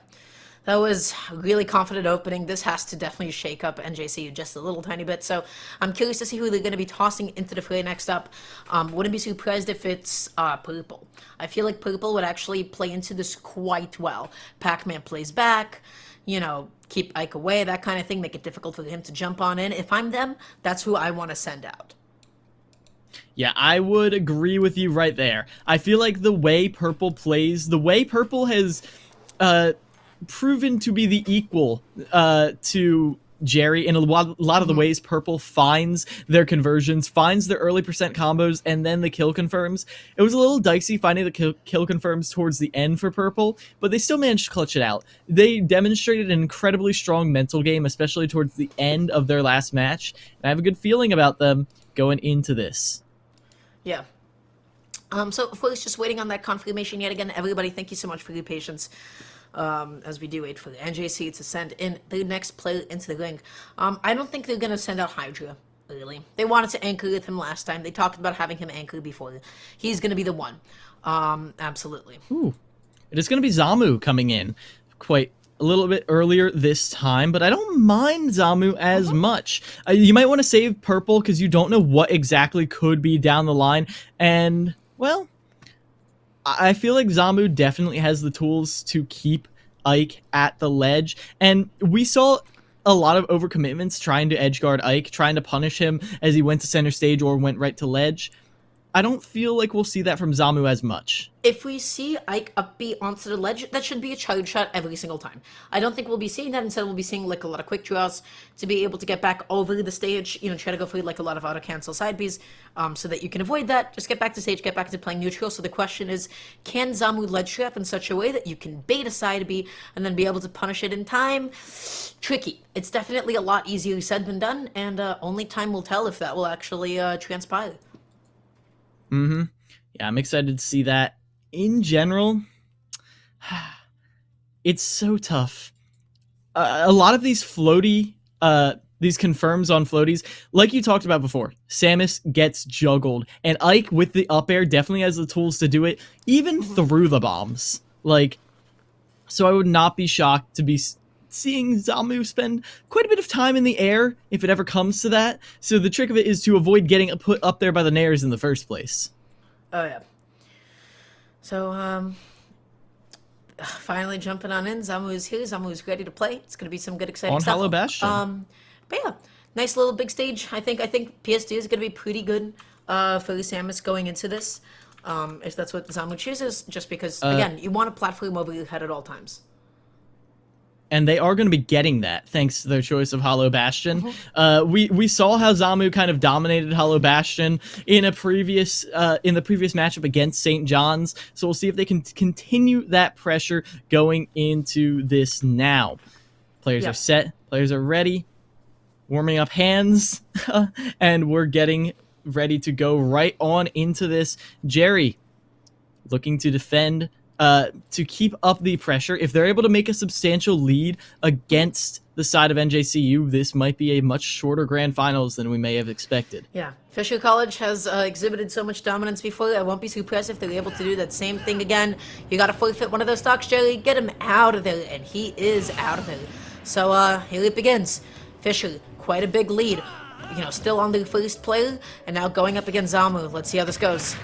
That was a really confident opening. This has to definitely shake up NJCU just a little tiny bit. So I'm curious to see who they're going to be tossing into the fray next up. Wouldn't be surprised if it's Purple. I feel like Purple would actually play into this quite well. Pac-Man plays back, you know, keep Ike away, that kind of thing, make it difficult for him to jump on in. If I'm them, that's who I want to send out. Yeah, I would agree with you right there. I feel like the way Purple plays, the way Purple has proven to be the equal to Jerry in a lot of the ways Purple finds their conversions, finds their early percent combos, and then the kill confirms. It was a little dicey finding the kill confirms towards the end for Purple, but they still managed to clutch it out. They demonstrated an incredibly strong mental game, especially towards the end of their last match, and I have a good feeling about them going into this. Yeah. So, of course, just waiting on that confirmation yet again. Everybody, thank you so much for your patience. As we do wait for the NJC to send in the next player into the ring. I don't think they're going to send out Hydra, really. They wanted to anchor with him last time. They talked about having him anchor before. He's going to be the one. Absolutely. Ooh. It is going to be Zamu coming in quite a little bit earlier this time, but I don't mind Zamu as much. You might want to save Purple because you don't know what exactly could be down the line, and, well, I feel like Zamu definitely has the tools to keep Ike at the ledge, and we saw a lot of overcommitments trying to edgeguard Ike, trying to punish him as he went to center stage or went right to ledge. I don't feel like we'll see that from Zamu as much. If we see Ike upbeat onto the ledge, that should be a charge shot every single time. I don't think we'll be seeing that. Instead, we'll be seeing like a lot of quick draws to be able to get back over the stage, you know, try to go for like a lot of auto-cancel side Bs, so that you can avoid that. Just get back to stage, get back to playing neutral. So the question is, can Zamu ledge trap in such a way that you can bait a side B and then be able to punish it in time? Tricky. It's definitely a lot easier said than done, and only time will tell if that will actually transpire. Mm-hmm. Yeah, I'm excited to see that. In general, it's so tough. A lot of these floaty, these confirms on floaties, like you talked about before, Samus gets juggled, and Ike with the up air definitely has the tools to do it, even through the bombs. Like, so I would not be shocked to be seeing Zamu spend quite a bit of time in the air if it ever comes to that. So the trick of it is to avoid getting put up there by the nairs in the first place. Oh yeah. So finally jumping on in. Zamu is here. Zamu is ready to play. It's gonna be some good exciting on stuff. Hollow Bastion. But yeah, nice little big stage. I think PS2 is going to be pretty good for the Samus going into this. If that's what Zamu chooses, just because, again, you want a platform over your head at all times. And they are going to be getting that thanks to their choice of Hollow Bastion. We saw how Zamu kind of dominated Hollow Bastion in the previous matchup against St. John's. So we'll see if they can continue that pressure going into this now. Players are set. Players are ready. Warming up hands. And we're getting ready to go right on into this. Jerry looking to defend, to keep up the pressure. If they're able to make a substantial lead against the side of NJCU, this might be a much shorter grand finals than we may have expected. Yeah, Fisher College has exhibited so much dominance before. I won't be surprised if they're able to do that same thing again. You got to forfeit one of those stocks, Jerry. Get him out of there, and he is out of there. So here it begins. Fisher, quite a big lead. Still on the first player, and now going up against Zamu. Let's see how this goes.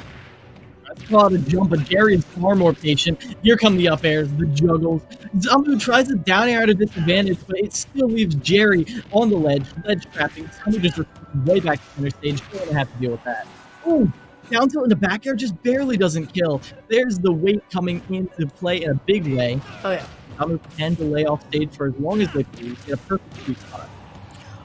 That's a lot of jump, but Jerry is far more patient. Here come the up airs, the juggles. Zamu tries a down air at a disadvantage, but it still leaves Jerry on the ledge trapping. Zamu just way back to center stage. Going to have to deal with that. Ooh, down tilt in the back air just barely doesn't kill. There's the weight coming into play in a big way. Oh yeah. Zamu can delay off stage for as long as they please. Get a perfect sweet spot.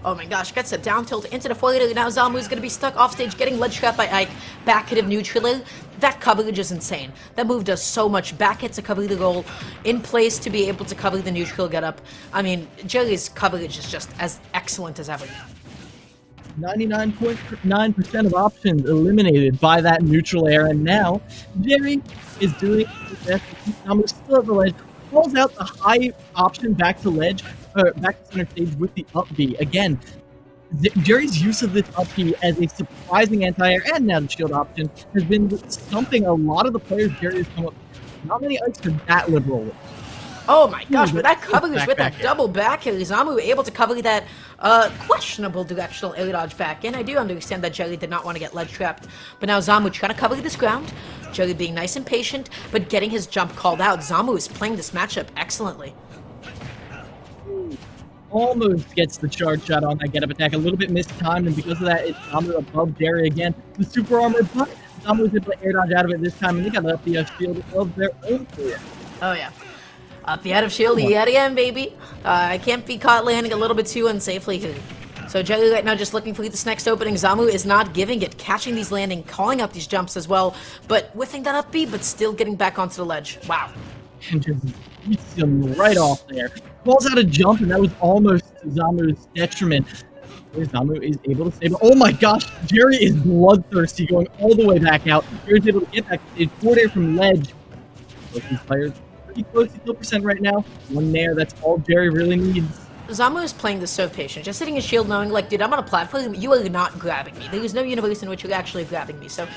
Oh my gosh, gets a down tilt into the forward. Now Zamu's going to be stuck off stage, getting ledge trapped by Ike. Back hit of neutral. That coverage is insane. That move does so much. Back hit to cover the goal, in place to be able to cover the neutral get up. I mean, Jerry's coverage is just as excellent as ever. 99.9% of options eliminated by that neutral air, and now Jerry is doing his best to keep Zamu still at the ledge. Pulls out the high option back to ledge, back to center stage with the up B. Again, Jerry's use of this up B as a surprising anti-air and now the shield option has been stumping a lot of the players Jerry has come up with. Not many Ikes are that liberal with. Oh my gosh, but that coverage with that double back air, Zamu able to cover that questionable directional air dodge back in. I do understand that Jerry did not want to get ledge trapped, but now Zamu trying to cover this ground. Jerry being nice and patient, but getting his jump called out. Zamu is playing this matchup excellently. Almost gets the charge shot on that get-up attack. A little bit mistimed, and because of that, it's Zamu above Jerry again. The super armor, but Zamu was able to air dodge out of it this time, and they got up the shield of their own player. Oh yeah. Up the out of shield yet again, baby. I can't be caught landing a little bit too unsafely here. So Jerry right now just looking for this next opening. Zamu is not giving it, catching these landing, calling up these jumps as well, but whiffing that up B, but still getting back onto the ledge. Wow. And just beats him right off there. Calls out a jump, and that was almost to Zamu's detriment. Zamu is able to save it. Oh my gosh, Jerry is bloodthirsty, going all the way back out. Jerry's able to get back to stage. Forward air from ledge. Both these players pretty close to kill percent right now. One there, that's all Jerry really needs. Zamu is playing this so patient, just hitting his shield knowing, like, dude, I'm on a platform, you are not grabbing me. There is no universe in which you're actually grabbing me, so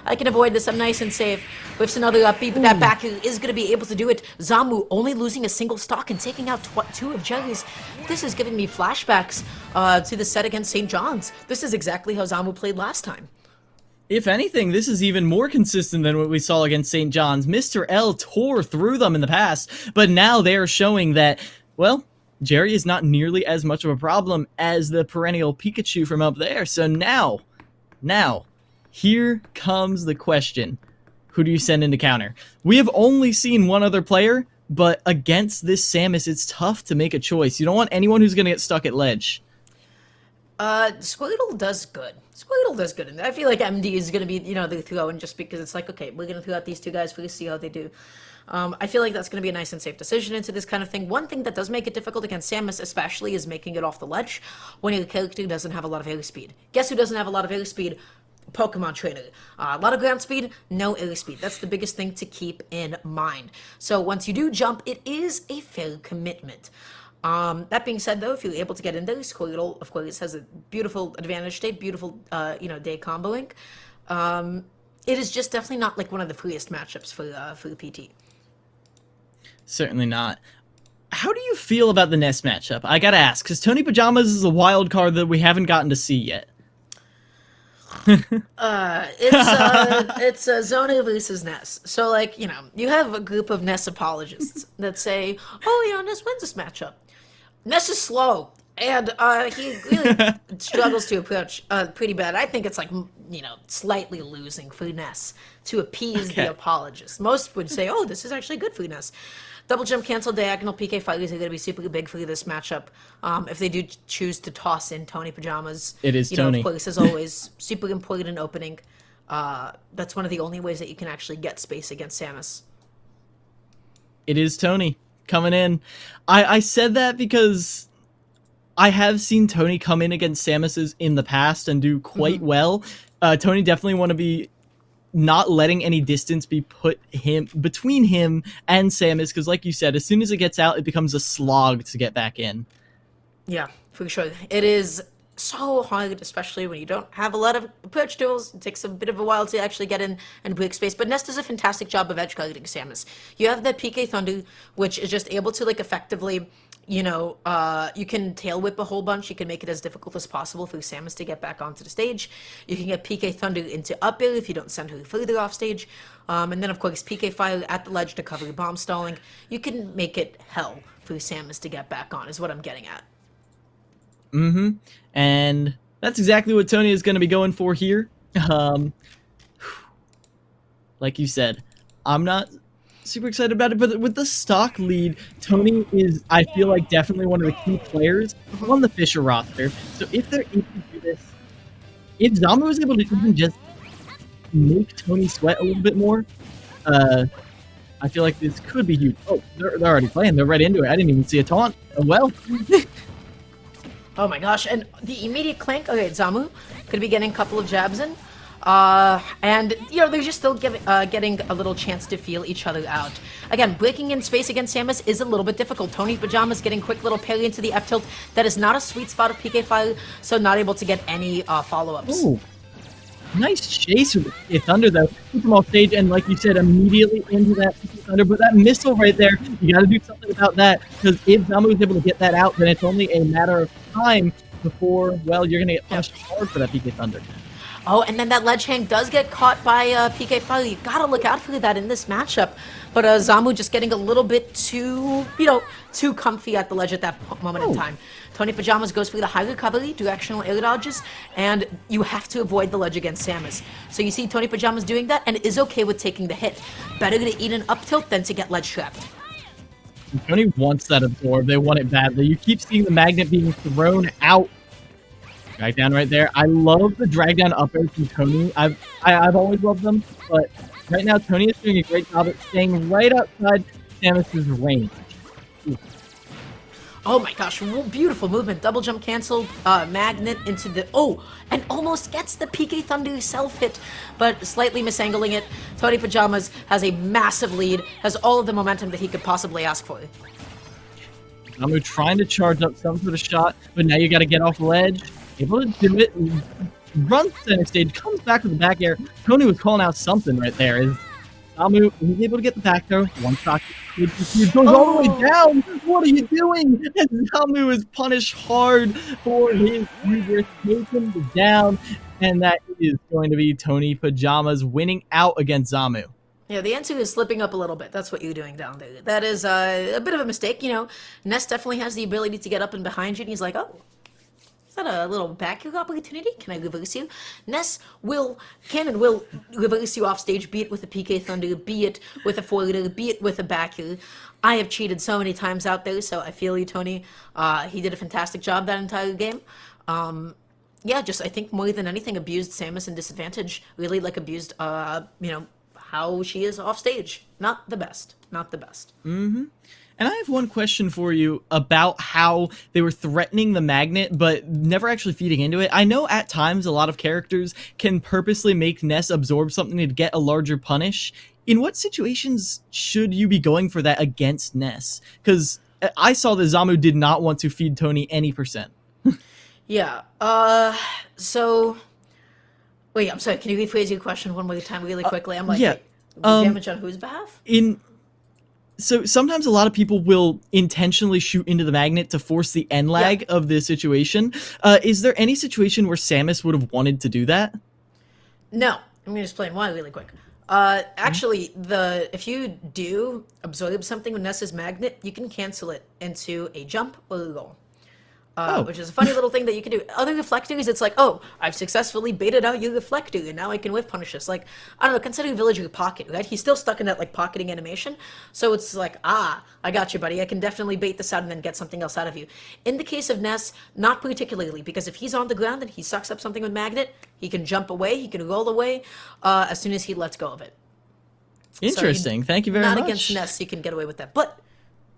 I can avoid this. I'm nice and safe. Whiffs another up B, but that back is going to be able to do it. Zamu only losing a single stock and taking out two of Jerry's. This is giving me flashbacks to the set against St. John's. This is exactly how Zamu played last time. If anything, this is even more consistent than what we saw against St. John's. Mr. L tore through them in the past, but now they are showing that, well, Jerry is not nearly as much of a problem as the perennial Pikachu from up there. So now, here comes the question. Who do you send into counter? We have only seen one other player, but against this Samus, it's tough to make a choice. You don't want anyone who's going to get stuck at ledge. Squirtle does good. Squirtle does good. And I feel like MD is going to be, the throw-in just because it's like, okay, we're going to throw out these two guys first, see how they do. I feel like that's going to be a nice and safe decision into this kind of thing. One thing that does make it difficult against Samus especially is making it off the ledge when your character doesn't have a lot of airspeed. Guess who doesn't have a lot of airspeed? Pokemon trainer. A lot of ground speed, no airspeed. That's the biggest thing to keep in mind. So once you do jump, it is a fair commitment. That being said, though, if you're able to get in there, Squirtle, of course, has a beautiful advantage state, beautiful, day comboing. It is just definitely not like one of the freest matchups for the PT. Certainly not. How do you feel about the Nest matchup? I gotta ask, because Tony Pajamas is a wild card that we haven't gotten to see yet. It's Zona versus Ness. So, like, you have a group of Ness apologists that say, oh, Ness wins this matchup. Ness is slow. And he really struggles to approach pretty bad. I think it's like, slightly losing for Ness to appease the apologists. Most would say, oh, this is actually good for Ness. Double jump cancel diagonal PK fighters are going to be super big for this matchup. If they do choose to toss in Tony Pajamas. It is Tony. Of course, as always, super important in opening. That's one of the only ways that you can actually get space against Samus. It is Tony coming in. I said that because I have seen Tony come in against Samus's in the past and do quite well. Tony definitely want to be not letting any distance be put between him and Samus, because like you said, as soon as it gets out, it becomes a slog to get back in. Yeah, for sure. It is so hard, especially when you don't have a lot of approach tools. It takes a bit of a while to actually get in and break space, but Ness does a fantastic job of edge guarding Samus. You have that PK Thunder, which is just able to effectively, you can tail whip a whole bunch. You can make it as difficult as possible for Samus to get back onto the stage. You can get PK Thunder into up air if you don't send her further off stage. And then, of course, PK Fire at the ledge to cover bomb stalling. You can make it hell for Samus to get back on, is what I'm getting at. And that's exactly what Tony is going to be going for here. Like you said, I'm not super excited about it, but with the stock lead, Tony is, I feel like, definitely one of the key players on the Fisher roster. So if they're able to do this, if Zamu was able to even just make Tony sweat a little bit more, I feel like this could be huge. Oh, they're already playing. They're right into it. I didn't even see a taunt. Oh, well. Oh my gosh, and the immediate clank. Okay, Zamu could be getting a couple of jabs in. And, they're just still getting a little chance to feel each other out. Again, breaking in space against Samus is a little bit difficult. Tony Pajamas getting quick little parry into the F-tilt. That is not a sweet spot of PK Fire, so not able to get any follow-ups. Ooh. Nice chase with the PK Thunder, though. Keep him off stage, and like you said, immediately into that PK Thunder. But that missile right there, you got to do something about that, because if Zamu is able to get that out, then it's only a matter of time before, well, you're going to get punished hard for that PK Thunder. Oh, and then that ledge hang does get caught by PK Fire. You gotta look out for that in this matchup. But Zamu just getting a little bit too, too comfy at the ledge at that moment in time. Tony Pajamas goes for the high recovery, directional air dodges, and you have to avoid the ledge against Samus. So you see Tony Pajamas doing that and is okay with taking the hit. Better to eat an up tilt than to get ledge trapped. Tony wants that absorb. They want it badly. You keep seeing the magnet being thrown out. Drag down right there. I love the drag down up airs from Tony. I've always loved them, but right now Tony is doing a great job at staying right outside Samus's range. Ooh. Oh my gosh, beautiful movement. Double jump canceled, magnet into the, and almost gets the PK Thunder self hit, but slightly misangling it. Tony Pajamas has a massive lead, has all of the momentum that he could possibly ask for. Zamu trying to charge up some sort of shot, but now you got to get off the ledge. Able to do it, runs center stage, comes back with the back air. Tony was calling out something right there. Is Zamu was able to get the back throw. One shot goes all the way down. What are you doing? And Zamu is punished hard for his hubris, taking him down, and that is going to be Tony Pajamas winning out against Zamu. Yeah, the N2 is slipping up a little bit. That's what you're doing down there. That is a bit of a mistake. Ness definitely has the ability to get up and behind you, and he's like, oh. Is that a little back heel opportunity? Can I reverse you? Ness will reverse you off stage, be it with a PK Thunder, be it with a forwarder, be it with a back heel. I have cheated so many times out there, so I feel you, Tony. He did a fantastic job that entire game. Yeah, just I think more than anything abused Samus in disadvantage. Really abused, how she is off stage. Not the best. Not the best. And I have one question for you about how they were threatening the magnet, but never actually feeding into it. I know at times a lot of characters can purposely make Ness absorb something to get a larger punish. In what situations should you be going for that against Ness? Because I saw that Zamu did not want to feed Tony any percent. Yeah. So... Wait, I'm sorry. Can you rephrase your question one more time really quickly? I'm like, yeah. Damage on whose behalf? So sometimes a lot of people will intentionally shoot into the magnet to force the end lag of the situation. Is there any situation where Samus would have wanted to do that? No. I'm going to explain why really quick. Actually, if you do absorb something with Ness's magnet, you can cancel it into a jump or a roll. which is a funny little thing that you can do. Other reflectors, it's like, oh, I've successfully baited out your reflector, and now I can whiff punish this. Like, I don't know, considering Villager pocket, right? He's still stuck in that, like, pocketing animation, so it's like, I got you, buddy. I can definitely bait this out and then get something else out of you. In the case of Ness, not particularly, because if he's on the ground and he sucks up something with Magnet, he can jump away, he can roll away, as soon as he lets go of it. Interesting. So thank you very much. Not against Ness, you can get away with that. But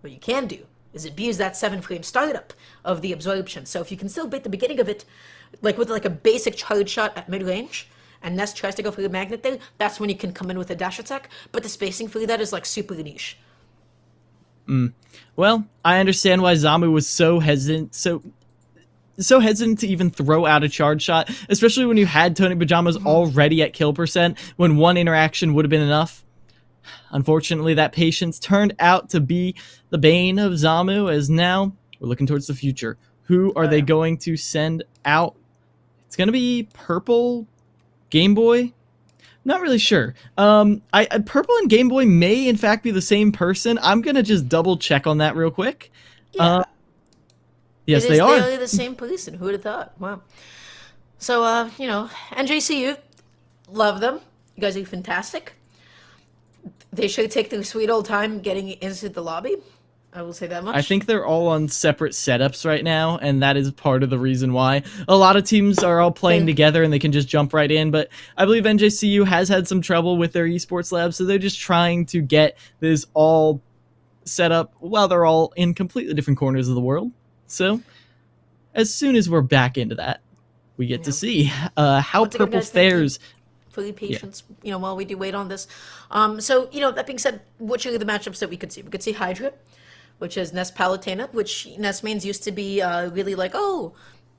what you can do is abuse that 7-frame startup of the absorption. So if you can still bait the beginning of it, like with like a basic charge shot at mid-range, and Ness tries to go for the Magnet there, that's when you can come in with a dash attack. But the spacing for that is like super niche. Well, I understand why Zamu was so hesitant to even throw out a charge shot, especially when you had Tony Pajamas already at kill percent, when one interaction would have been enough. Unfortunately, that patience turned out to be the bane of Zamu, as now we're looking towards the future. Who are they going to send out? It's going to be Purple, Game Boy? Not really sure. Purple and Game Boy may, in fact, be the same person. I'm going to just double check on that real quick. Yeah. Yes, they are. They're the same person. Who would have thought? Wow. So, you know, NJCU, love them. You guys are fantastic. They should take their sweet old time getting into the lobby. I will say that much. I think they're all on separate setups right now, and that is part of the reason why. A lot of teams are all playing together and they can just jump right in, but I believe NJCU has had some trouble with their esports lab, so they're just trying to get this all set up while they're all in completely different corners of the world. So, as soon as we're back into that, we get to see how Purple fares. For the patience, you know, while we do wait on this. So, you know, that being said, which are the matchups that we could see? We could see Hydra, which is Ness Palutena, which Ness mains used to be really like, oh,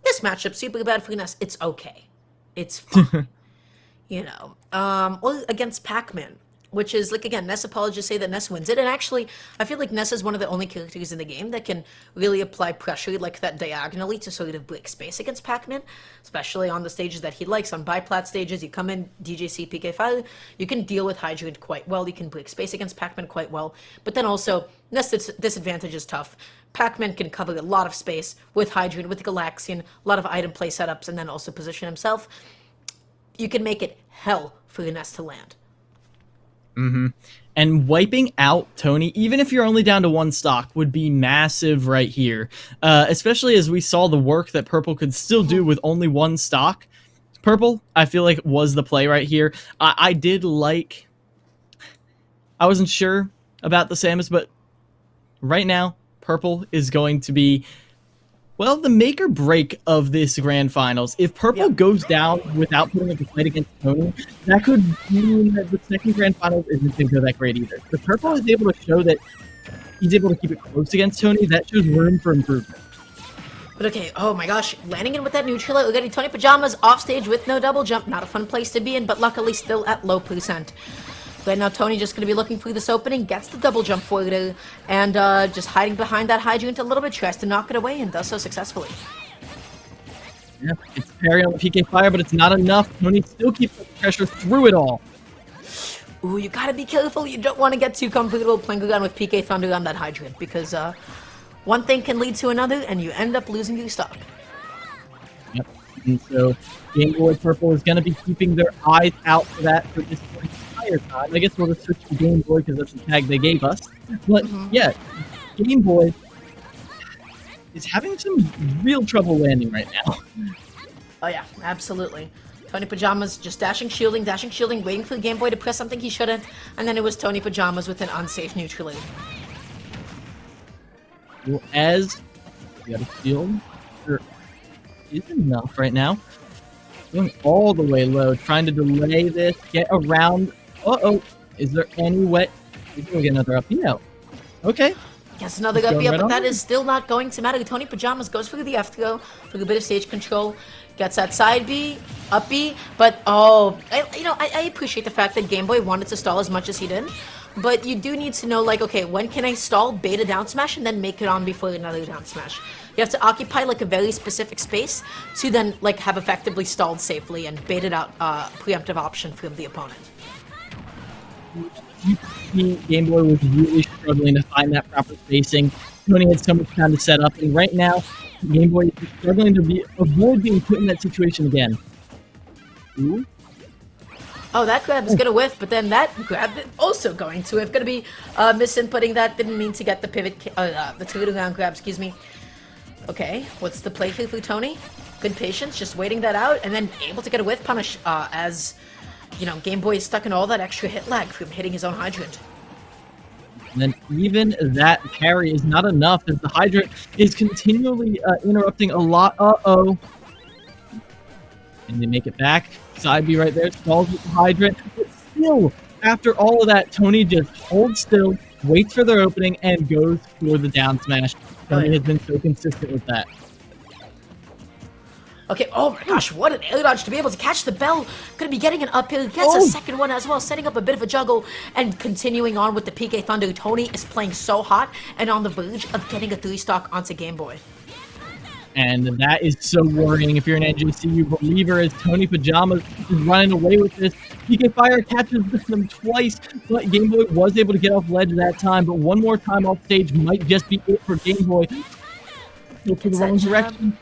this matchup's super bad for Ness. It's okay. It's fine. You know. Or against Pac-Man, which is, like, again, Ness apologists say that Ness wins it. And actually, I feel like Ness is one of the only characters in the game that can really apply pressure like that diagonally to sort of break space against Pac-Man, especially on the stages that he likes. On biplat stages, you come in, DJC, PK Fire, you can deal with Hydrant quite well. You can break space against Pac-Man quite well. But then also, Ness' disadvantage is tough. Pac-Man can cover a lot of space with Hydrant, with Galaxian, a lot of item play setups, and then also position himself. You can make it hell for your Ness to land. And wiping out Tony, even if you're only down to one stock, would be massive right here. Especially as we saw the work that Purple could still do with only one stock. Purple, I feel like, was the play right here. I did like... I wasn't sure about the Samus, but right now, Purple is going to be... well, the make or break of this grand finals. If Purple goes down without putting up a fight against Tony, that could mean that the second grand finals isn't going to go that great either. If Purple is able to show that he's able to keep it close against Tony, that shows room for improvement. But okay, oh my gosh, landing in with that neutral, we're getting Tony Pajamas off stage with no double jump. Not a fun place to be in, but luckily still at low percent. Right now, Tony just going to be looking through this opening, gets the double jump for it, and just hiding behind that Hydrant a little bit, tries to knock it away, and does so successfully. Yeah, it's parry on the PK Fire, but it's not enough. Tony still keeps the pressure through it all. Ooh, you gotta be careful. You don't want to get too comfortable playing around with PK Thunder on that Hydrant, because one thing can lead to another, and you end up losing your stock. Yep, and so Game Boy Purple is going to be keeping their eyes out for that for this entire time. I guess we'll just switch to Game Boy because that's the tag they gave us. But yeah, Game Boy is having some real trouble landing right now. Oh yeah, absolutely. Tony Pajamas just dashing, shielding, waiting for the Game Boy to press something he shouldn't, and then it was Tony Pajamas with an unsafe neutral. Well, as we got a shield, there isn't enough right now. Going all the way low, trying to delay this, get around. Uh-oh, is there any way? He's going to get another up no. Okay. Yes, another up but that is still not going to matter. Tony Pajamas goes for the F throw, for a bit of stage control, gets that side B, up B, but I appreciate the fact that Game Boy wanted to stall as much as he did, but you do need to know, like, okay, when can I stall, bait a down smash, and then make it on before another down smash. You have to occupy, like, a very specific space to then, like, have effectively stalled safely and baited out preemptive option from the opponent. Game Boy was really struggling to find that proper spacing. Tony had so much time to set up, and right now, Game Boy is struggling to avoid being put in that situation again. Ooh. Oh, that grab is gonna whiff, but then that grab is also going to whiff. Gonna be misinputting that. Didn't mean to get the pivot, the two round grab, excuse me. Okay, what's the play for Tony? Good patience, just waiting that out, and then able to get a whiff punish as, you know, Game Boy is stuck in all that extra hit lag from hitting his own hydrant. And then even that carry is not enough as the hydrant is continually interrupting a lot. Uh-oh. And they make it back. Side B right there, stalls with the hydrant. But still, after all of that, Tony just holds still, waits for their opening, and goes for the down smash. Tony has been so consistent with that. Okay, oh my gosh, what an air dodge to be able to catch the bell. Gonna be getting an uphill, gets a second one as well, setting up a bit of a juggle and continuing on with the PK Thunder. Tony is playing so hot and on the verge of getting a 3-stock onto Game Boy. And that is so worrying if you're an NJCU believer, as Tony Pajamas is running away with this. PK Fire catches them twice, but Game Boy was able to get off ledge that time, but one more time off stage might just be it for Game Boy. Go to the wrong direction.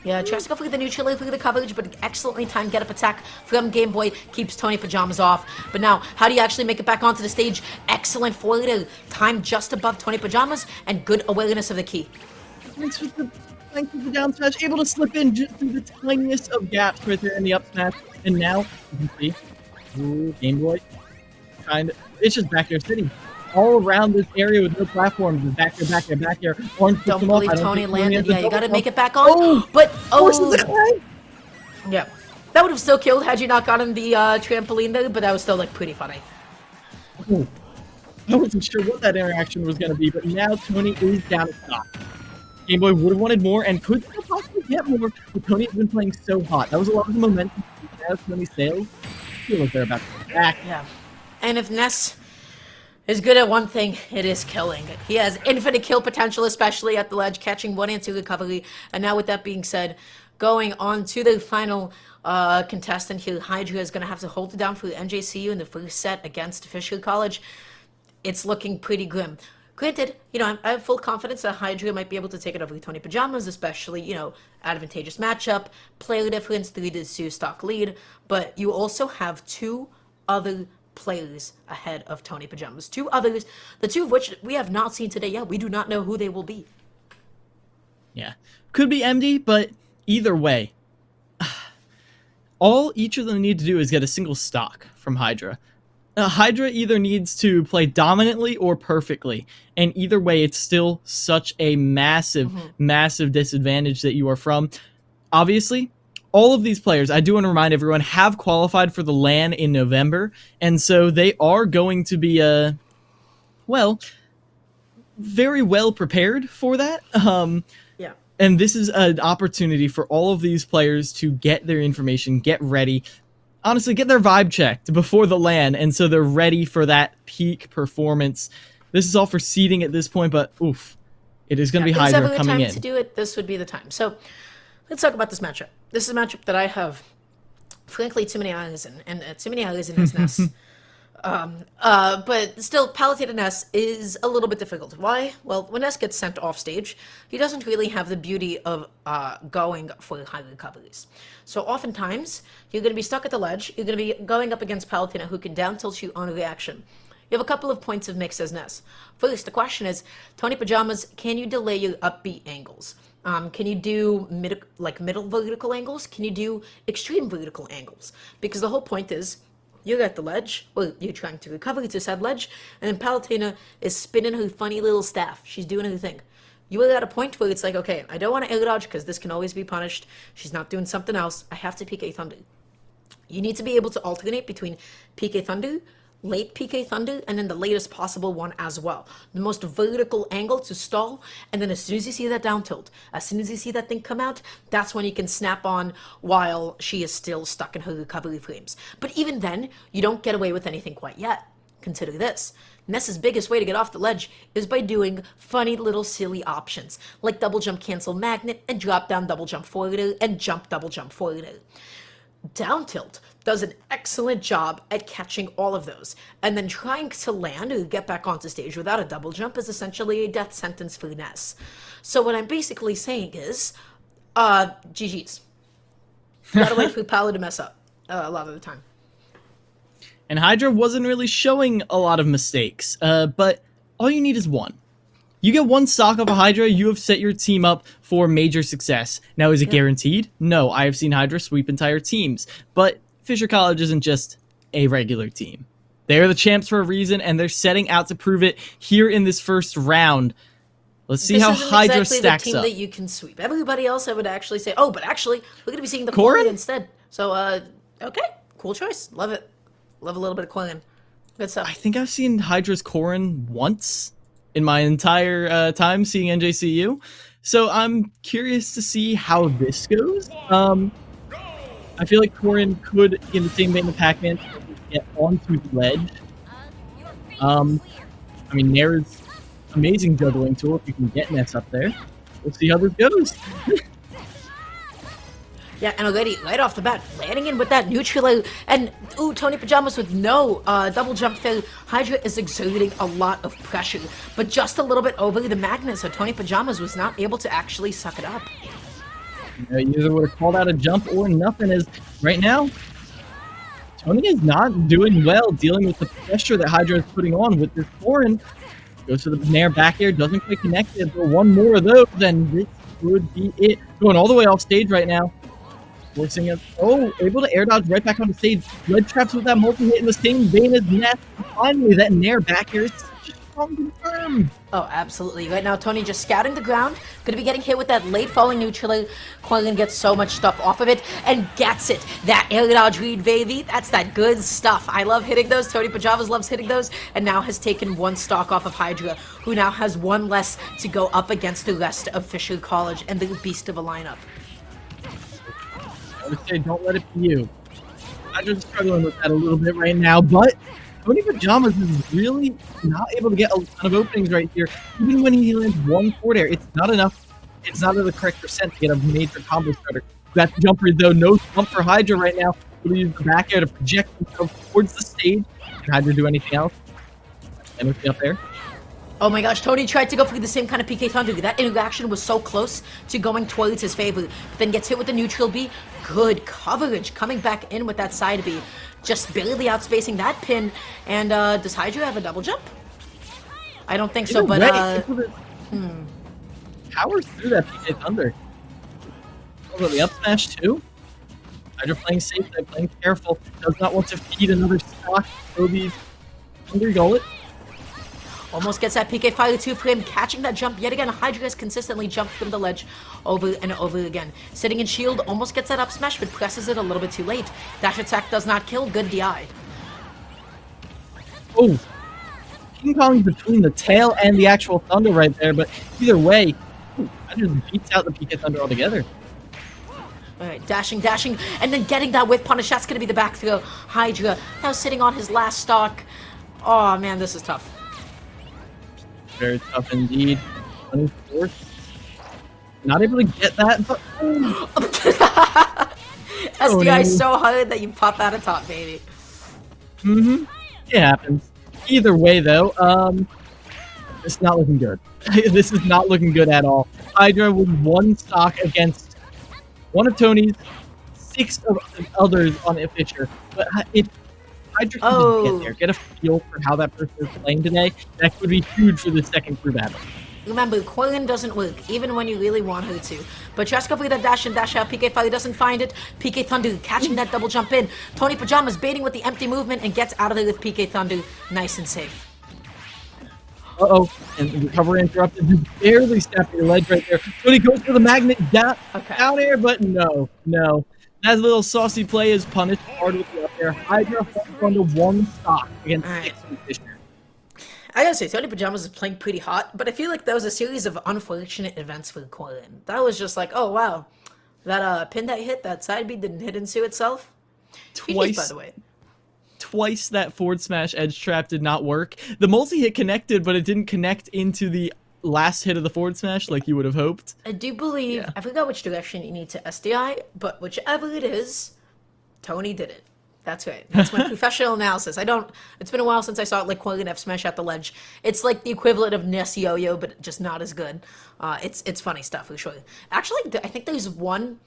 Yeah, tries to go for the neutral loop for the coverage, but excellently timed get-up attack from Game Boy keeps Tony Pajamas off. But now, how do you actually make it back onto the stage? Excellent forward time just above Tony Pajamas, and good awareness of the key. Thanks for the down smash, able to slip in just through the tiniest of gaps right there in the up smash. And now, you can see, ooh, Game Boy, it's just back there sitting. All around this area with no platforms. Back here. Orange Don't believe Tony landed. Yeah, you gotta make it back on. But, yeah. That would have still killed had you not gotten the trampoline there, but that was still, like, pretty funny. Oh. I wasn't sure what that interaction was going to be, but now Tony is down to stock. Game Boy would have wanted more and could still possibly get more, but Tony has been playing so hot. That was a lot of the momentum. Now Tony sails. I feel like they're about to come back. Yeah. And if Ness is good at one thing, it is killing. He has infinite kill potential, especially at the ledge, catching 1 and 2 recovery. And now with that being said, going on to the final contestant here, Hydra is going to have to hold it down for the NJCU in the first set against Fisher College. It's looking pretty grim. Granted, you know, I have full confidence that Hydra might be able to take it over Tony Pajamas, especially, you know, advantageous matchup, player difference, 3-2 stock lead, but you also have 2 other players ahead of Tony Pajamas. 2 others, the 2 of which we have not seen today yet. We do not know who they will be. Yeah. Could be MD, but either way, all each of them need to do is get a single stock from Hydra. Hydra either needs to play dominantly or perfectly, and either way, it's still such a massive, massive disadvantage that you are from. Obviously, all of these players, I do want to remind everyone, have qualified for the LAN in November, and so they are going to be, very well prepared for that. Yeah. And this is an opportunity for all of these players to get their information, get ready, honestly, get their vibe checked before the LAN, and so they're ready for that peak performance. This is all for seeding at this point, but oof, it is going to be Hydra coming in. To do it, this would be the time. So let's talk about this matchup. This is a matchup that I have, frankly, too many eyes in, and too many eyes in his Ness. But still, Palatine Ness is a little bit difficult. Why? Well, when Ness gets sent off stage, he doesn't really have the beauty of going for high recoveries. So oftentimes, you're going to be stuck at the ledge, you're going to be going up against Palatine, who can down tilt you on reaction. You have a couple of points of mix as Ness. First, the question is, Tony Pajamas, can you delay your upbeat angles? Can you do middle vertical angles? Can you do extreme vertical angles? Because the whole point is, you're at the ledge, or you're trying to recover to said ledge, and then Palatine is spinning her funny little staff. She's doing her thing. You are at a point where it's like, okay, I don't want to air dodge because this can always be punished. She's not doing something else. I have to PK Thunder. You need to be able to alternate between PK Thunder, late PK Thunder, and then the latest possible one as well. The most vertical angle to stall, and then as soon as you see that down tilt, as soon as you see that thing come out, that's when you can snap on while she is still stuck in her recovery frames. But even then, you don't get away with anything quite yet. Consider this. Ness's biggest way to get off the ledge is by doing funny little silly options, like double jump cancel magnet and drop down double jump forwarder and jump double jump forwarder. down tilt does an excellent job at catching all of those. And then trying to land or get back onto stage without a double jump is essentially a death sentence for Ness. So what I'm basically saying is, GG's. Gotta wait for Paolo to mess up a lot of the time. And Hydra wasn't really showing a lot of mistakes, but all you need is one. You get one stock of a Hydra, you have set your team up for major success. Now, is it guaranteed? No, I have seen Hydra sweep entire teams, but Fisher College isn't just a regular team. They're the champs for a reason, and they're setting out to prove it here in this first round. Let's see how Hydra stacks the team up. that you can sweep. Everybody else, I would actually say, oh, but actually, we're going to be seeing the Corrin instead. So, okay, cool choice. Love it. Love a little bit of Corrin. Good stuff. I think I've seen Hydra's Corrin once in my entire time seeing NJCU. So I'm curious to see how this goes. I feel like Corrin could, in the same vein of Pac-Man, get onto the ledge. I mean, Nair's amazing juggling tool if you can get Ness up there. We'll see how this goes. Yeah, and already, right off the bat, landing in with that neutral, and ooh, Tony Pajamas with no double jump fail. Hydra is exerting a lot of pressure, but just a little bit over the magnet, so Tony Pajamas was not able to actually suck it up. You either would have called out a jump or nothing, as right now, Tony is not doing well dealing with the pressure that Hydra is putting on with this Corrin. Goes to the Nair back air, doesn't quite connect it, but one more of those, and this would be it. Going all the way off stage right now. Forcing it. Oh, able to air dodge right back onto stage. Red traps with that multi-hit in the same vein as Ness. Finally, that Nair back air is strong and firm. Oh, absolutely. Right now, Tony just scouting the ground. Going to be getting hit with that late falling neutral. Corrin gets so much stuff off of it and gets it. That air dodge read, baby. That's that good stuff. I love hitting those. Tony Pajamas loves hitting those. And now has taken one stock off of Hydra, who now has one less to go up against the rest of Fisher College and the beast of a lineup. I would say don't let it be you. I'm just struggling with that a little bit right now, but Tony Pajamas is really not able to get a ton of openings right here. Even when he lands one forward air, it's not enough. It's not at the correct percent to get a major combo starter. That jump read though, no jump for Hydra right now. He'll use the back air to project himself towards the stage. Can Hydra do anything else? Anything up there? Oh my gosh, Tony tried to go for the same kind of PK Thunder. That interaction was so close to going towards his favor. Then gets hit with the neutral B. Good coverage. Coming back in with that side B. Just barely outspacing that pin. And does Hydra have a double jump? I don't think so, but powers through that PK Thunder. Oh, the up smash too? Hydra playing safe, they're playing careful. Does not want to feed another stock. Kobe's Thunder Gullet. Almost gets that PK Fire 2 for him, catching that jump yet again. Hydra has consistently jumped from the ledge over and over again. Sitting in shield, almost gets that up smash, but presses it a little bit too late. Dash attack does not kill, good DI. Oh, King Kong between the tail and the actual Thunder right there, but either way, Hydra beats out the PK Thunder altogether. Alright, dashing, and then getting that whip punish. That's going to be the back throw. Hydra now sitting on his last stock. Oh man, this is tough. Very tough indeed. 24th. Not able to get that, but SDI so hard that you pop out of top, baby. Mm-hmm. It happens. Either way, though, it's not looking good. This is not looking good at all. Hydra with one stock against one of Tony's 6 of others on a Fisher. But if Hydra can just get there, get a feel for how that person is playing today, that could be huge for the second crew battle. Remember, Corrin doesn't work, even when you really want her to. But just go for that dash and dash out. PK Fire doesn't find it. PK Thunder catching that double jump in. Tony Pajamas baiting with the empty movement and gets out of there with PK Thunder. Nice and safe. Uh-oh, and the recovery interrupted. You barely stepped your ledge right there. Tony goes for the magnet down air, but no. That little saucy play is punished hard with the up air. Hydra falls onto one stock against 6 Fisher. I gotta say, Tony Pajamas is playing pretty hot, but I feel like that was a series of unfortunate events for Corrin. That was just like, oh wow, that pin that hit, that side B didn't hit into itself. Twice, by the way. Twice that forward smash edge trap did not work. The multi-hit connected, but it didn't connect into the last hit of the forward smash like you would have hoped. I do believe, I forgot which direction you need to SDI, but whichever it is, Tony did it. That's right. That's my professional analysis. It's been a while since I saw it like Quillen F smash at the ledge. It's like the equivalent of Ness Yo-Yo, but just not as good. It's funny stuff, for sure. Actually, I think there's one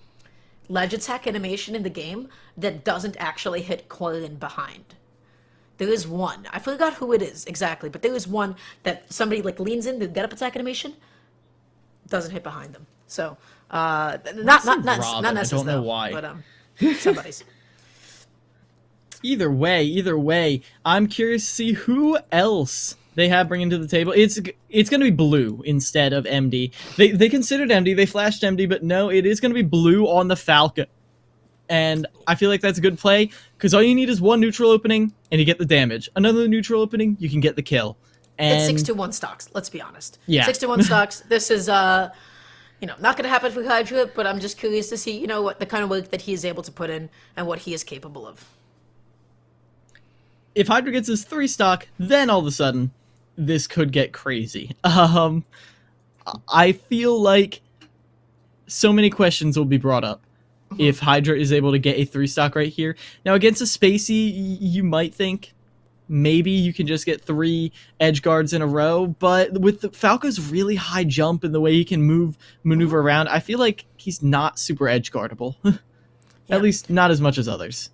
ledge attack animation in the game that doesn't actually hit Quillen behind. There is one. I forgot who it is exactly, but there is one that somebody like leans in the get up attack animation, doesn't hit behind them. So not necessarily. I don't know why. But somebody's. Either way, I'm curious to see who else they have bringing to the table. It's going to be Blue instead of MD. They considered MD, they flashed MD, but no, it is going to be Blue on the Falco. And I feel like that's a good play, because all you need is one neutral opening, and you get the damage. Another neutral opening, you can get the kill. And it's 6-1 stocks, let's be honest. Yeah. 6-1 stocks. This is, not going to happen for Hydra, but I'm just curious to see, what the kind of work that he is able to put in and what he is capable of. If Hydra gets his 3 stock, then all of a sudden, this could get crazy. I feel like so many questions will be brought up if Hydra is able to get a 3 stock right here. Now, against a Spacey, you might think maybe you can just get 3 edge guards in a row, but with the Falco's really high jump and the way he can maneuver around, I feel like he's not super edge guardable. At least not as much as others.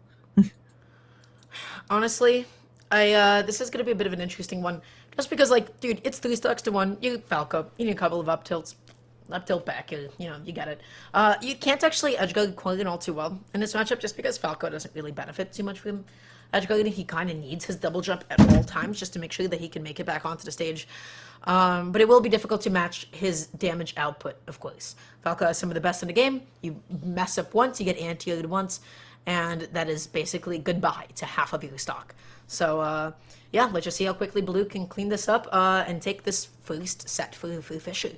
Honestly, this is going to be a bit of an interesting one. Just because, dude, it's 3 stocks to 1. You Falco. You need a couple of up tilts. Up tilt back. You get it. You can't actually edge guard Quillen all too well in this matchup just because Falco doesn't really benefit too much from edge guarding. He kind of needs his double jump at all times just to make sure that he can make it back onto the stage. But it will be difficult to match his damage output, of course. Falco has some of the best in the game. You mess up once, you get anti-aired once. And that is basically goodbye to half of your stock. So, yeah, let's just see how quickly Blue can clean this up and take this first set for Fisher.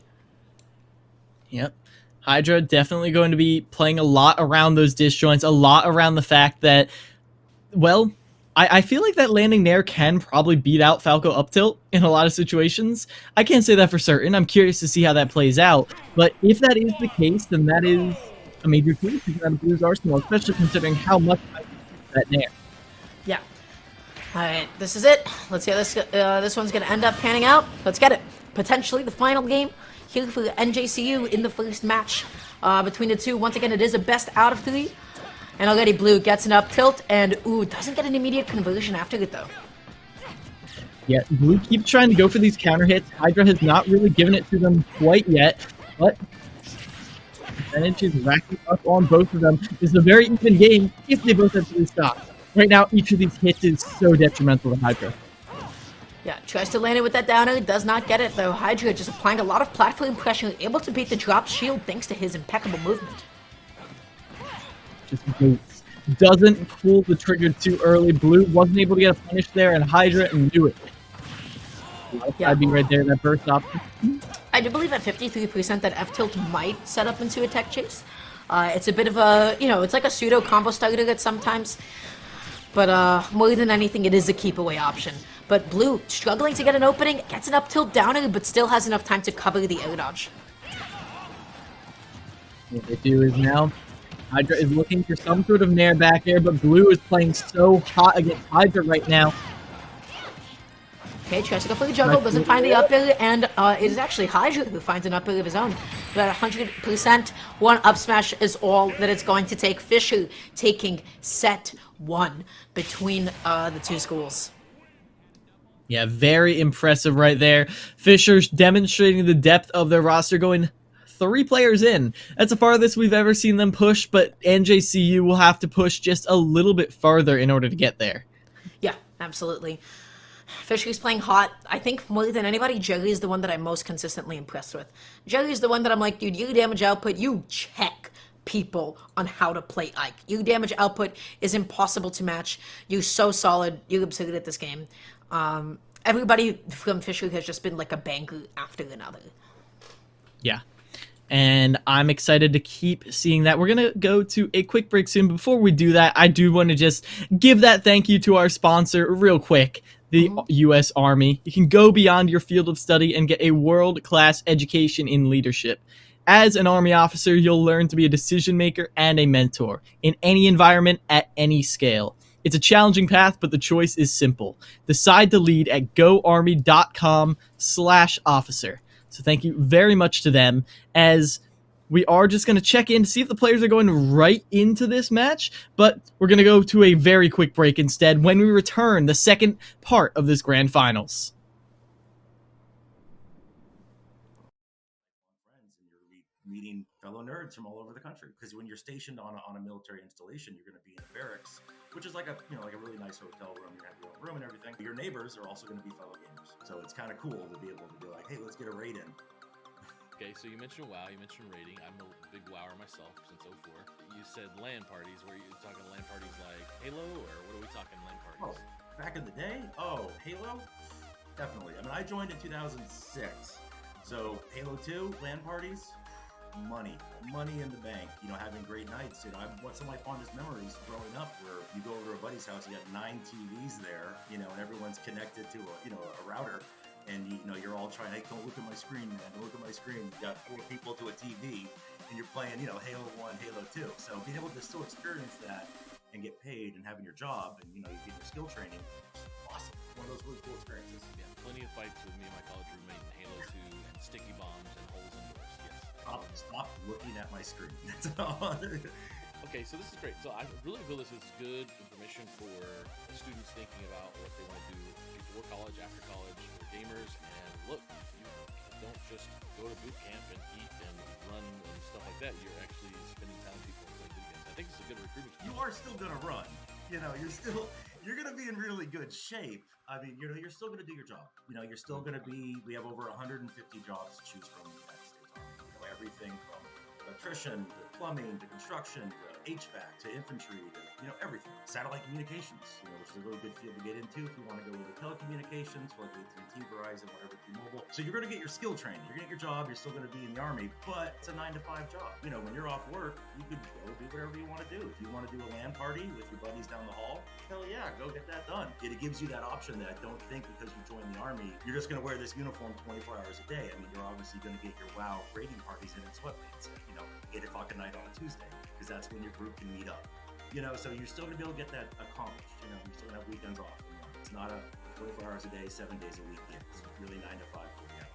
Yep. Hydra definitely going to be playing a lot around those disjoints, a lot around the fact that, well, I feel like that landing there can probably beat out Falco up tilt in a lot of situations. I can't say that for certain. I'm curious to see how that plays out. But if that is the case, then that is a major tool to out of Blue's arsenal, especially considering how much I that nair. Yeah. All right, this is it. Let's see how this one's going to end up panning out. Let's get it. Potentially the final game here for NJCU in the first match between the two. Once again, it is a best out of 3. And already Blue gets an up tilt and, doesn't get an immediate conversion after it, though. Yeah, Blue keeps trying to go for these counter hits. Hydra has not really given it to them quite yet, but percentage is racking up on both of them. This is a very even game if they both have 3 stocks. Right now, each of these hits is so detrimental to Hydra. Yeah, tries to land it with that downer, does not get it though. Hydra just applying a lot of platform pressure, able to beat the drop shield thanks to his impeccable movement. Just waits. Doesn't pull the trigger too early. Blue wasn't able to get a punish there, and Hydra knew it. I'd be right there, that burst option. I do believe at 53% that F-tilt might set up into a tech chase. It's a bit of a, it's like a pseudo combo starter at sometimes. But more than anything, it is a keep away option. But Blue struggling to get an opening, gets an up tilt downer, but still has enough time to cover the air dodge. What they do is now Hydra is looking for some sort of nair back air, but Blue is playing so hot against Hydra right now. Okay, tries to go for the juggle, doesn't find the up air, and it is actually Hydra who finds an up air of his own. But at 100%, one up smash is all that it's going to take. Fisher taking set 1 between the two schools. Yeah, very impressive right there. Fisher's demonstrating the depth of their roster, going 3 players in. That's the farthest we've ever seen them push, but NJCU will have to push just a little bit farther in order to get there. Yeah, absolutely. Fisher's playing hot. I think more than anybody, Jerry is the one that I'm most consistently impressed with. Jerry is the one that I'm like, dude, your damage output, you check people on how to play Ike. Your damage output is impossible to match. You're so solid. You're absurd at this game. Everybody from Fisher has just been like a banger after another. Yeah. And I'm excited to keep seeing that. We're going to go to a quick break soon. Before we do that, I do want to just give that thank you to our sponsor real quick, the U.S. Army. You can go beyond your field of study and get a world-class education in leadership. As an Army officer, you'll learn to be a decision maker and a mentor in any environment at any scale. It's a challenging path, but the choice is simple. Decide to lead at goarmy.com/officer. So thank you very much to them, as we are just going to check in to see if the players are going right into this match, but we're going to go to a very quick break instead when we return the second part of this grand finals. Meeting fellow nerds from all over the country, because when you're stationed on a military installation, you're going to be in a barracks, which is like a like a really nice hotel room. You have your own room and everything. Your neighbors are also going to be fellow gamers, so it's kind of cool to be able to be like, hey, let's get a raid in. Okay, so you mentioned WoW, you mentioned raiding. I'm a big WoWer myself since 04. You said LAN parties. Were you talking LAN parties like Halo, or what are we talking LAN parties? Oh, back in the day? Oh, Halo? Definitely. I mean, I joined in 2006. So Halo 2, LAN parties, money in the bank, having great nights. What's some of my fondest memories growing up, where you go over to a buddy's house, you got 9 TVs there, and everyone's connected to a router, and you're all trying, hey, don't look at my screen, man, don't look at my screen. You got 4 people to a TV, and you're playing, Halo 1, Halo 2. So being able to still experience that and get paid and having your job, and you get your skill training, awesome. One of those really cool experiences. Yeah, plenty of fights with me and my college roommate in Halo 2, and sticky bombs and holes in doors. Yes. Stop looking at my screen. That's all. Okay, so this is great. So I really feel this is good information for students thinking about what they want to do before college, after college, for gamers. And look, you don't just go to boot camp and eat and run and stuff like that. You're actually spending time with people and playing video games. I think it's a good recruitment. You are still gonna run. You're gonna be in really good shape. I mean, you're still gonna do your job. You're still gonna be. We have over 150 jobs to choose from in the United States Army. Everything from electrician to plumbing to construction to HVAC to infantry to everything. Satellite communications, which is a really good field to get into if you want to go into telecommunications, like AT&T, Verizon, whatever, T-Mobile. So you're going to get your skill training. You're going to get your job. You're still going to be in the Army, but it's a 9-to-5 job. When you're off work, you could go do whatever you want to do. If you want to do a LAN party with your buddies down the hall, hell yeah, go get that done. It gives you that option that I don't think, because you joined the Army, you're just going to wear this uniform 24 hours a day. I mean, you're obviously going to get your WoW raiding parties in sweatpants, 8 o'clock at night on a Tuesday, because that's when your group can meet up. So you're still gonna be able to get that accomplished. You're still gonna have weekends off. It's not a 24 hours a day, 7 days a week. It's really 9 to 5, 40 hours.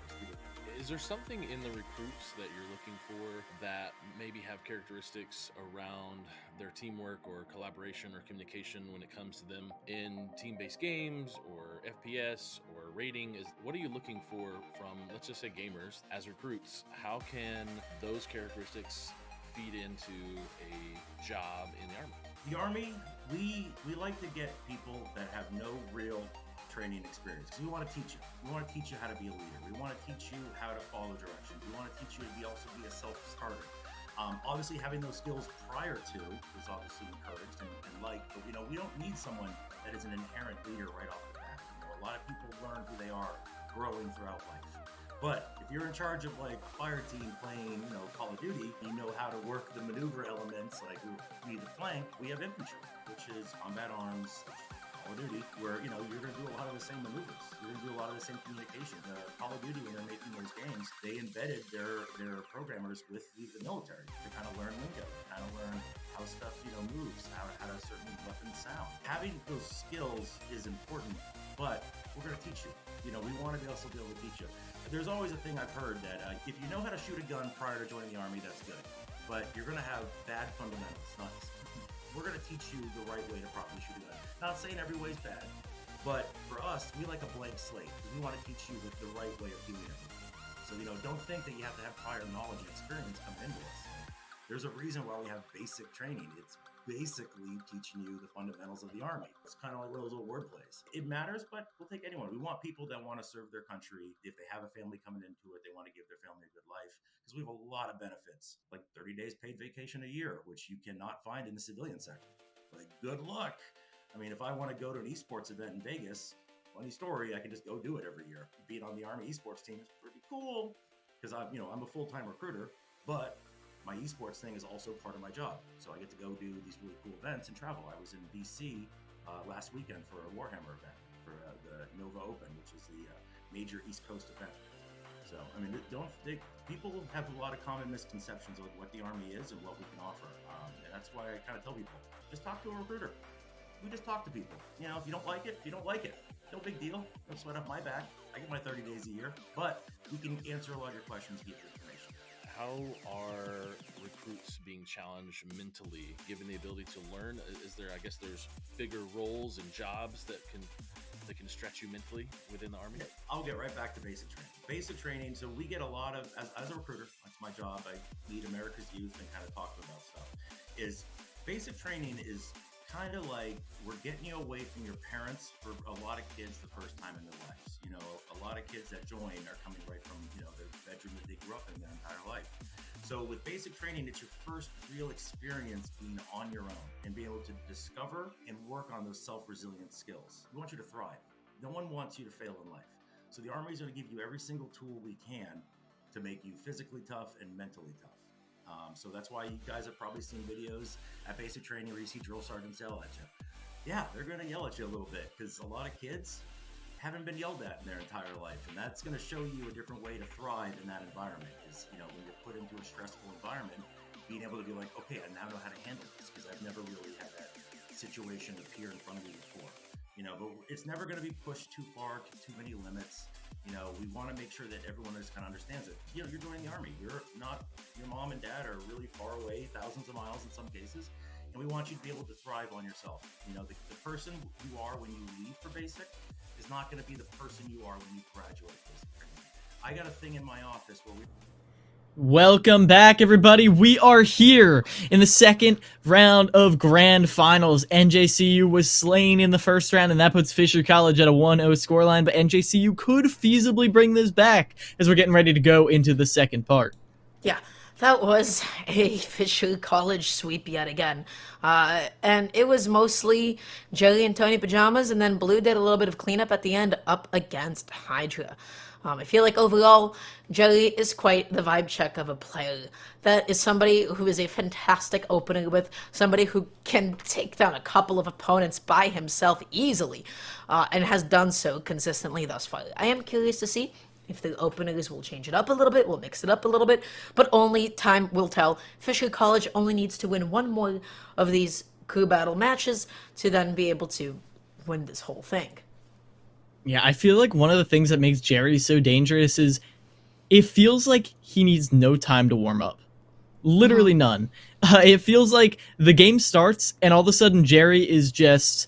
Is there something in the recruits that you're looking for that maybe have characteristics around their teamwork or collaboration or communication when it comes to them in team-based games or FPS or raiding? What are you looking for from, let's just say, gamers as recruits? How can those characteristics feed into a job in the Army? The Army, we like to get people that have no real training experience, because we want to teach you. We want to teach you how to be a leader. We want to teach you how to follow directions. We want to teach you to also be a self-starter. Obviously, having those skills prior to is obviously encouraged and liked, but we don't need someone that is an inherent leader right off the bat. A lot of people learn who they are growing throughout life. But if you're in charge of like a fire team playing, Call of Duty, you know how to work the maneuver elements, like we need the flank. We have infantry, which is combat arms, Call of Duty, where you're going to do a lot of the same maneuvers. You're going to do a lot of the same communication. Call of Duty, when they're making those games, they embedded their programmers with the military to kind of learn lingo, to kind of learn how stuff moves, how certain weapons sound. Having those skills is important, but we're going to teach you. We want to be able to teach you. There's always a thing I've heard that if you know how to shoot a gun prior to joining the Army, that's good. But you're going to have bad fundamentals. We're going to teach you the right way to properly shoot a gun. Not saying every way's bad, but for us, we like a blank slate. We want to teach you the right way of doing it. So, don't think that you have to have prior knowledge and experience come into us. There's a reason why we have basic training. It's basically teaching you the fundamentals of the Army. It's kind of like one of those little word plays. It matters, but we'll take anyone. We want people that want to serve their country. If they have a family coming into it, they want to give their family a good life, because we have a lot of benefits, like 30 days paid vacation a year, which you cannot find in the civilian sector. Like, good luck. I mean, if I want to go to an esports event in Vegas, funny story, I can just go do it every year. Being on the Army esports team is pretty cool, because I'm a full-time recruiter, but my esports thing is also part of my job. So I get to go do these really cool events and travel. I was in DC last weekend for a Warhammer event for the Nova Open, which is the major East Coast event. So, I mean, people have a lot of common misconceptions of what the Army is and what we can offer. And that's why I kind of tell people, just talk to a recruiter. We just talk to people. You know, if you don't like it, you don't like it. No big deal. Don't sweat up my back. I get my 30 days a year, but we can answer a lot of your questions, give you information. How are recruits being challenged mentally, given the ability to learn? Is there, I guess, there's bigger roles and jobs that can stretch you mentally within the Army? I'll get right back to basic training. Basic training. So we get a lot of, as a recruiter, that's my job. I lead America's youth and kind of talk about stuff. Is basic training is kind of like we're getting you away from your parents for a lot of kids the first time in their lives. You know, a lot of kids that join are coming right from, you know, their bedroom that they grew up in their entire life. So with basic training, it's your first real experience being on your own and being able to discover and work on those self-resilient skills. We want you to thrive. No one wants you to fail in life. So the Army is going to give you every single tool we can to make you physically tough and mentally tough. So that's why you guys have probably seen videos at basic training where you see drill sergeants yell at you. Yeah, they're going to yell at you a little bit because a lot of kids haven't been yelled at in their entire life. And that's going to show you a different way to thrive in that environment is, you know, when you're put into a stressful environment, being able to be like, okay, I now know how to handle this because I've never really had that situation appear in front of me before. You know, but it's never going to be pushed too far, to too many limits. You know, we want to make sure that everyone just kind of understands it. You know, you're joining the Army. You're not, your mom and dad are really far away, thousands of miles in some cases. And we want you to be able to thrive on yourself. You know, the person you are when you leave for basic is not going to be the person you are when you graduate basic training. I got a thing in my office where we... Welcome back, everybody. We are here in the second round of grand finals. NJCU was slain in the first round, and that puts Fisher College at a 1-0 scoreline, but NJCU could feasibly bring this back as we're getting ready to go into the second part. Yeah, that was a Fisher College sweep yet again. And it was mostly Jelly and Tony Pajamas, and then Blue did a little bit of cleanup at the end up against Hydra. I feel like overall, Jelly is quite the vibe check of a player. That is somebody who is a fantastic opener with, somebody who can take down a couple of opponents by himself easily, and has done so consistently thus far. I am curious to see if the openers will change it up a little bit, will mix it up a little bit, but only time will tell. Fisher College only needs to win one more of these crew battle matches to then be able to win this whole thing. Yeah, I feel like one of the things that makes Jerry so dangerous is it feels like he needs no time to warm up. Literally none. It feels like the game starts and all of a sudden Jerry is just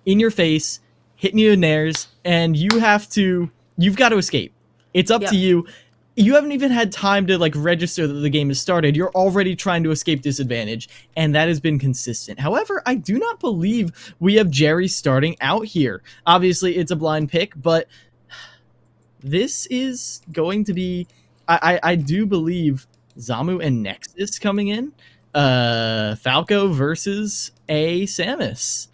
in your face, hitting you in nairs, and you've got to escape. It's up to you. You haven't even had time to register that the game has started. You're already trying to escape disadvantage, and that has been consistent. However, I do not believe we have Jerry starting out here. Obviously, it's a blind pick, but this is going to be... I do believe Zamu and Nexus coming in. Falco versus a Samus.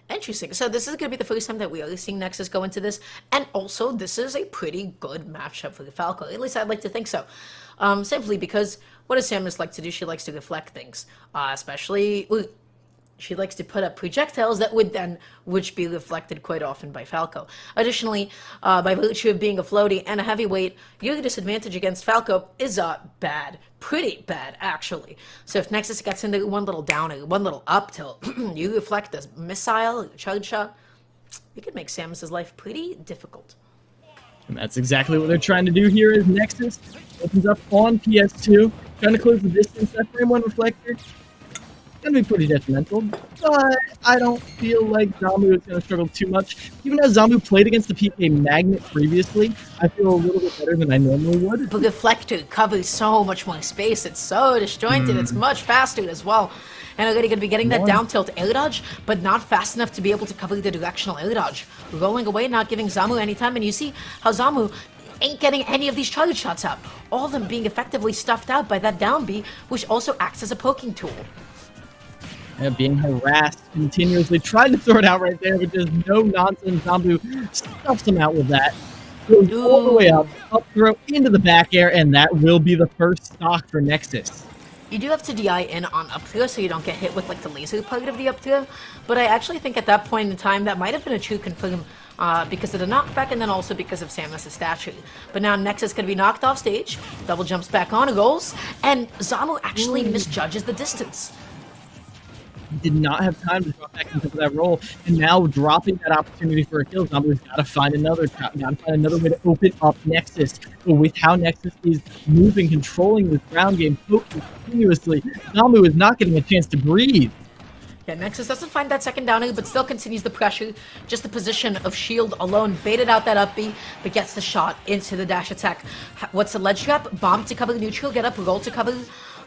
Interesting. So this is going to be the first time that we are seeing Nexus go into this, and also this is a pretty good matchup for the Falco. At least I'd like to think so. Simply because what does Samus like to do? She likes to deflect things, especially she likes to put up projectiles that would be reflected quite often by Falco. Additionally, by virtue of being a floaty and a heavyweight, your disadvantage against Falco is bad. Pretty bad, actually. So if Nexus gets into one little down or one little up tilt, you reflect a missile or a charge shot, you could make Samus's life pretty difficult. And that's exactly what they're trying to do here as Nexus opens up on PS2, trying to close the distance. That frame one reflector going to be pretty detrimental, but I don't feel like Zamu is going to struggle too much. Even as Zamu played against the PK Magnet previously, I feel a little bit better than I normally would. The reflector covers so much more space. It's so disjointed. It's much faster as well. And already going to be getting that down tilt air dodge, but not fast enough to be able to cover the directional air dodge. Rolling away, not giving Zamu any time, and you see how Zamu ain't getting any of these charge shots out. All of them being effectively stuffed out by that down B, which also acts as a poking tool. Yeah, being harassed continuously. Tried to throw it out right there, but just no nonsense. Zamu stuffs him out with that. Goes all the way up throw into the back air, and that will be the first stock for Nexus. You do have to DI in on up throw so you don't get hit with like the laser part of the up throw, but I actually think at that point in time that might have been a true confirm because of the knockback and then also because of Samus' statue. But now Nexus can be knocked off stage, double jumps back on and goals, and Zamu actually misjudges the distance. Did not have time to drop back into that roll, and now dropping that opportunity for a kill, Zamu's got to find another trap, got to find another way to open up Nexus. But with how Nexus is moving, controlling this ground game so continuously, Zamu is not getting a chance to breathe. Yeah, Nexus doesn't find that second down, but still continues the pressure. Just the position of shield alone baited out that up B, but gets the shot into the dash attack. What's the ledge trap? Bomb to cover neutral, get up, roll to cover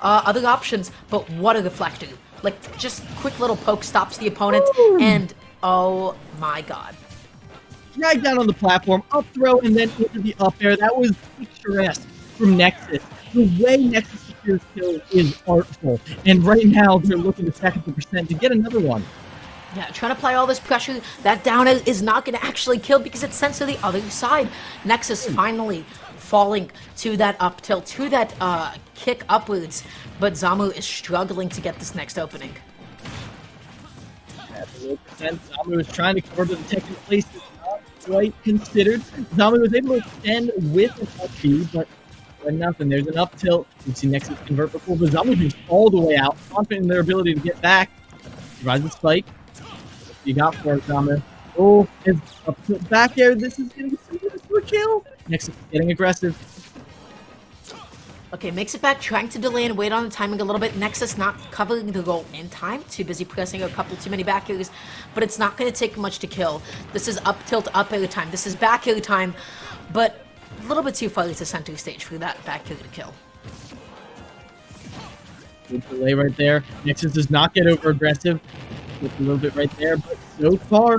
other options, but what a deflector. Like, just quick little poke stops the opponent, and oh my god. Drag down on the platform, up throw, and then into the up air. That was picturesque from Nexus. The way Nexus secures kills is artful, and right now they're looking to stack up the percent to get another one. Yeah, trying to apply all this pressure. That down air is not going to actually kill because it's sent to the other side. Nexus finally falling to that up tilt, to that kick upwards, but Zamu is struggling to get this next opening. At the low percent, Zamu is trying to cover, but the taking place is not quite considered. Zamu was able to extend with an up B, but nothing. There's an up tilt. You see Nexus convert before, but Zamu moves all the way out, confident in their ability to get back. Rise the spike. You got for it, Zamu. Oh, it's up tilt back air. This is going to be a kill. Nexus is getting aggressive. Okay, makes it back, trying to delay and wait on the timing a little bit. Nexus not covering the goal in time. Too busy pressing a couple too many back airs, but it's not going to take much to kill. This is up tilt, up air time. This is back air time, but a little bit too far to center stage for that back air to kill. Good delay right there. Nexus does not get over aggressive. Just a little bit right there, but so far,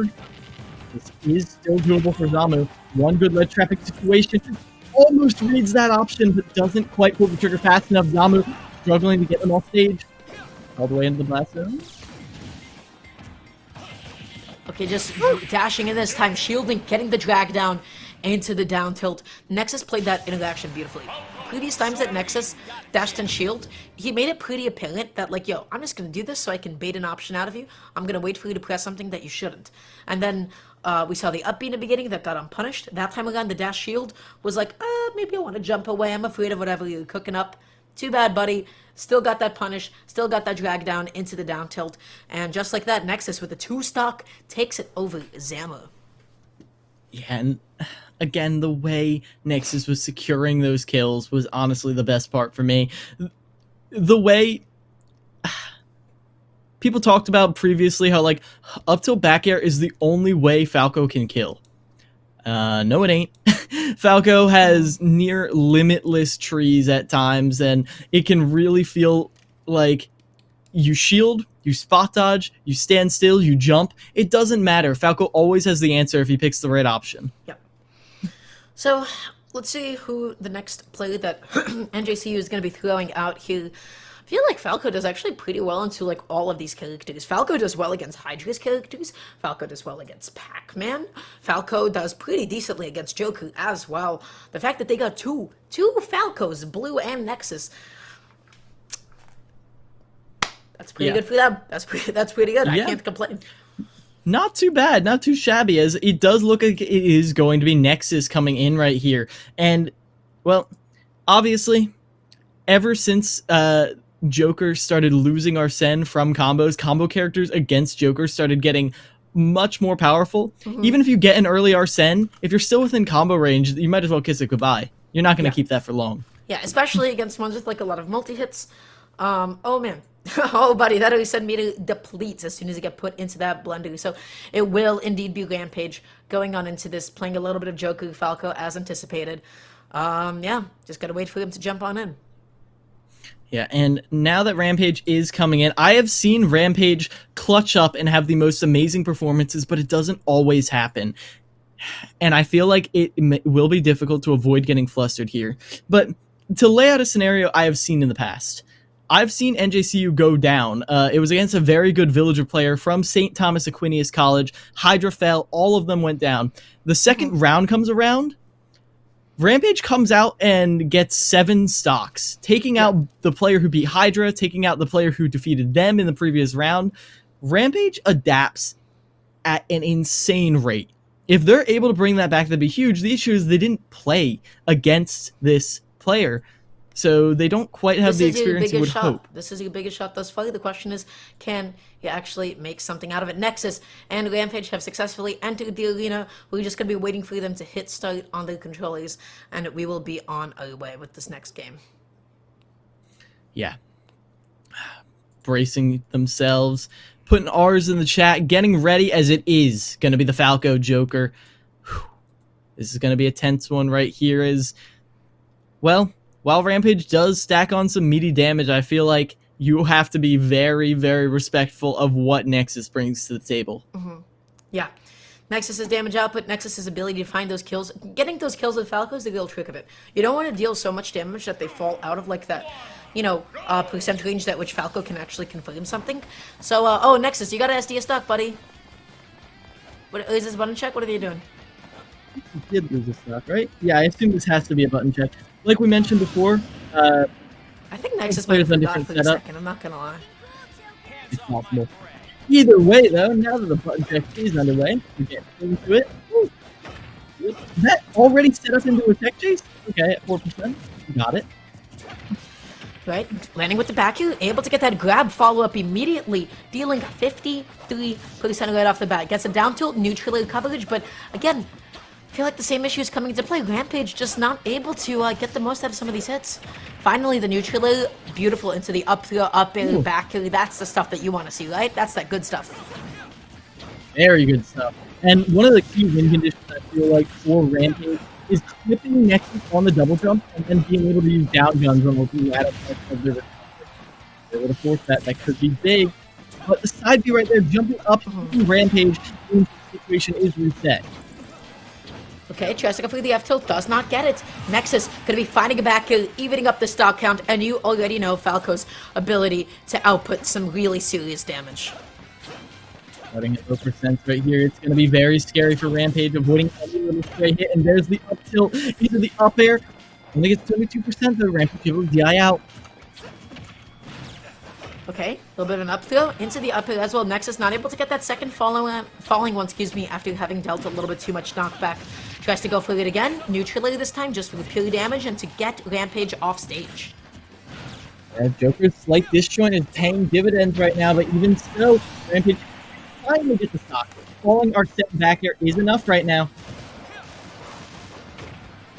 this is still doable for Zamu. One good lead traffic situation. Almost reads that option, but doesn't quite pull the trigger fast enough. Zamu struggling to get them off stage. All the way into the blast zone. Okay, just dashing in this time, shielding, getting the drag down into the down tilt. Nexus played that interaction beautifully. Previous times that Nexus dashed and shield, he made it pretty apparent that, like, yo, I'm just going to do this so I can bait an option out of you. I'm going to wait for you to press something that you shouldn't. And then we saw the up B in the beginning that got unpunished. That time around, the dash shield was like, maybe I want to jump away. I'm afraid of whatever you're cooking up. Too bad, buddy. Still got that punish. Still got that drag down into the down tilt. And just like that, Nexus with the 2-stock takes it over Zamu. Yeah, and again, the way Nexus was securing those kills was honestly the best part for me. The way people talked about previously how, like, up till back air is the only way Falco can kill. No, it ain't. Falco has near limitless trees at times, and it can really feel like you shield, you spot dodge, you stand still, you jump. It doesn't matter. Falco always has the answer if he picks the right option. Yep. So let's see who the next player that NJCU is going to be throwing out here. I feel like Falco does actually pretty well into like all of these characters. Falco does well against Hydra's characters. Falco does well against Pac-Man. Falco does pretty decently against Joker as well. The fact that they got two Falcos, Blue and Nexus, that's pretty good for them. That's pretty good. I can't complain. Not too bad, not too shabby, as it does look like it is going to be Nexus coming in right here. And, well, obviously, ever since Joker started losing Arsene from combos, combo characters against Joker started getting much more powerful. Mm-hmm. Even if you get an early Arsene, if you're still within combo range, you might as well kiss it goodbye. You're not going to keep that for long. Yeah, especially against ones with like a lot of multi-hits. Oh man. Oh buddy, that always send me to deplete as soon as I get put into that blender. So it will indeed be Rampage going on into this, playing a little bit of Joker Falco as anticipated. Yeah, just gotta wait for him to jump on in. Yeah, and now that Rampage is coming in, I have seen Rampage clutch up and have the most amazing performances, but it doesn't always happen. And I feel like it will be difficult to avoid getting flustered here. But to lay out a scenario I have seen in the past, I've seen NJCU go down. It was against a very good Villager player from St. Thomas Aquinas College. Hydra fell. All of them went down. The second round comes around. Rampage comes out and gets 7 stocks, taking out the player who beat Hydra, taking out the player who defeated them in the previous round. Rampage adapts at an insane rate. If they're able to bring that back, that'd be huge. The issue is they didn't play against this player, so they don't quite have the experience you would hope. This is your biggest shot thus far. The question is, can you actually make something out of it? Nexus and Rampage have successfully entered the arena. We're just going to be waiting for them to hit start on their controllers, and we will be on our way with this next game. Yeah. Bracing themselves, putting R's in the chat, getting ready as it is going to be the Falco Joker. Whew. This is going to be a tense one right here as, well, while Rampage does stack on some meaty damage, I feel like you have to be very, very respectful of what Nexus brings to the table. Yeah. Nexus's damage output, Nexus's ability to find those kills. Getting those kills with Falco is the real trick of it. You don't want to deal so much damage that they fall out of like that, you know, percent range that which Falco can actually confirm something. So, oh, Nexus, you got an SDS stock, buddy. What is this button check? What are they doing? You did lose a stock, right? Yeah, I assume this has to be a button check. Like we mentioned before, I think Nexus might have on forgot different for a setup. second, I'm not gonna lie. It's possible. Either way, though, now that the button check is underway, we get into it. Woo. Is that already set us into a tech chase? Okay, at 4%. Got it. Right, landing with the back heel, able to get that grab follow-up immediately, dealing 53% right off the bat. Gets a down tilt, neutral coverage, but again, I feel like the same issue is coming into play. Rampage just not able to get the most out of some of these hits. Finally, the neutral, beautiful into the up throw, up air, back air. That's the stuff that you want to see, right? That's that good stuff. Very good stuff. And one of the key win conditions I feel like for Rampage is clipping Nexus on the double jump and then being able to use down guns on the ladder of their able to force that. That could be big. But the side B right there, jumping up, Rampage into the situation is reset. Okay, tries to go for the F tilt, does not get it. Nexus gonna be finding a back kill, evening up the stock count, and you already know Falco's ability to output some really serious damage. Starting at low percent right here, it's going to be very scary for Rampage, avoiding any little stray hit, and there's the up tilt into the up air. Only gets 22% though, Rampage able to DI out. Okay, a little bit of an up throw into the up air as well. Nexus not able to get that second falling one, after having dealt a little bit too much knockback. Tries to go for it again, neutrally this time, just for the pure damage and to get Rampage off stage. Joker's slight disjoint is paying dividends right now, but even so, Rampage finally gets the stock. Falling our set back here is enough right now.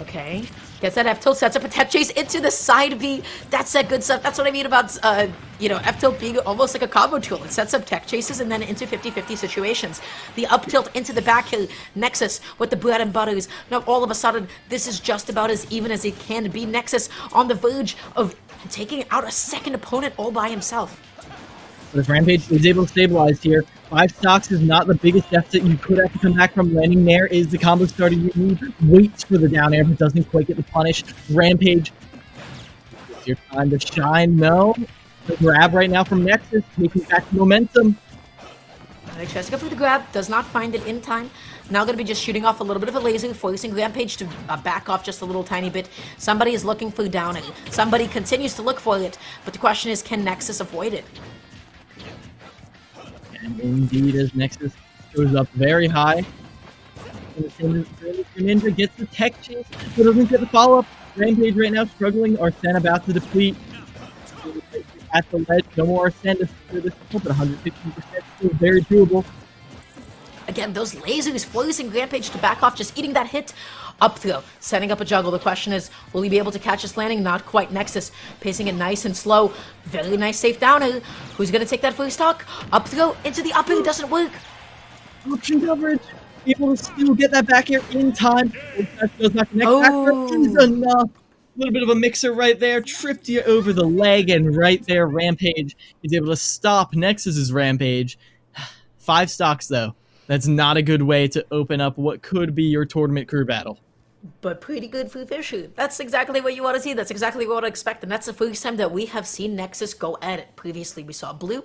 Okay, gets that F tilt, sets up a tech chase into the side B. That's that good stuff. That's what I mean about, you know, F tilt being almost like a combo tool. It sets up tech chases and then into 50-50 situations. The up tilt into the back hill. Nexus with the bread and butters. Now all of a sudden, this is just about as even as it can be. Nexus on the verge of taking out a second opponent all by himself. But if Rampage is able to stabilize here, 5 stocks is not the biggest deficit you could have to come back from. Landing there is the combo starter you need. Waits for the down air, but doesn't quite get the punish. Rampage, it's your time to shine. No. The grab right now from Nexus, taking back momentum. Tries to go for the grab, does not find it in time. Now going to be just shooting off a little bit of a laser, forcing Rampage to back off just a little tiny bit. Somebody is looking for down air. Somebody continues to look for it, but the question is, can Nexus avoid it? And indeed, as Nexus goes up very high. And the Ninja gets the tech chase, but doesn't get the follow-up. Rampage right now struggling. Arsene about to deplete. At the ledge, no more Arsene to secure this kill, but 115% still very doable. Again, those lasers forcing Rampage to back off, just eating that hit. Up throw, setting up a juggle. The question is, will he be able to catch this landing? Not quite. Nexus pacing it nice and slow. Very nice safe downer. Who's going to take that first stock? Up throw into the up air, doesn't work. Option coverage. Able to still get that back air in time. Goes back to next back is enough. A little bit of a mixer right there. Tripped you over the leg, and right there, Rampage is able to stop Nexus's Rampage. 5 stocks, though. That's not a good way to open up what could be your tournament crew battle. But pretty good for Fisher. That's exactly what you want to see. That's exactly what I expect. And that's the first time that we have seen Nexus go at it. Previously, we saw Blue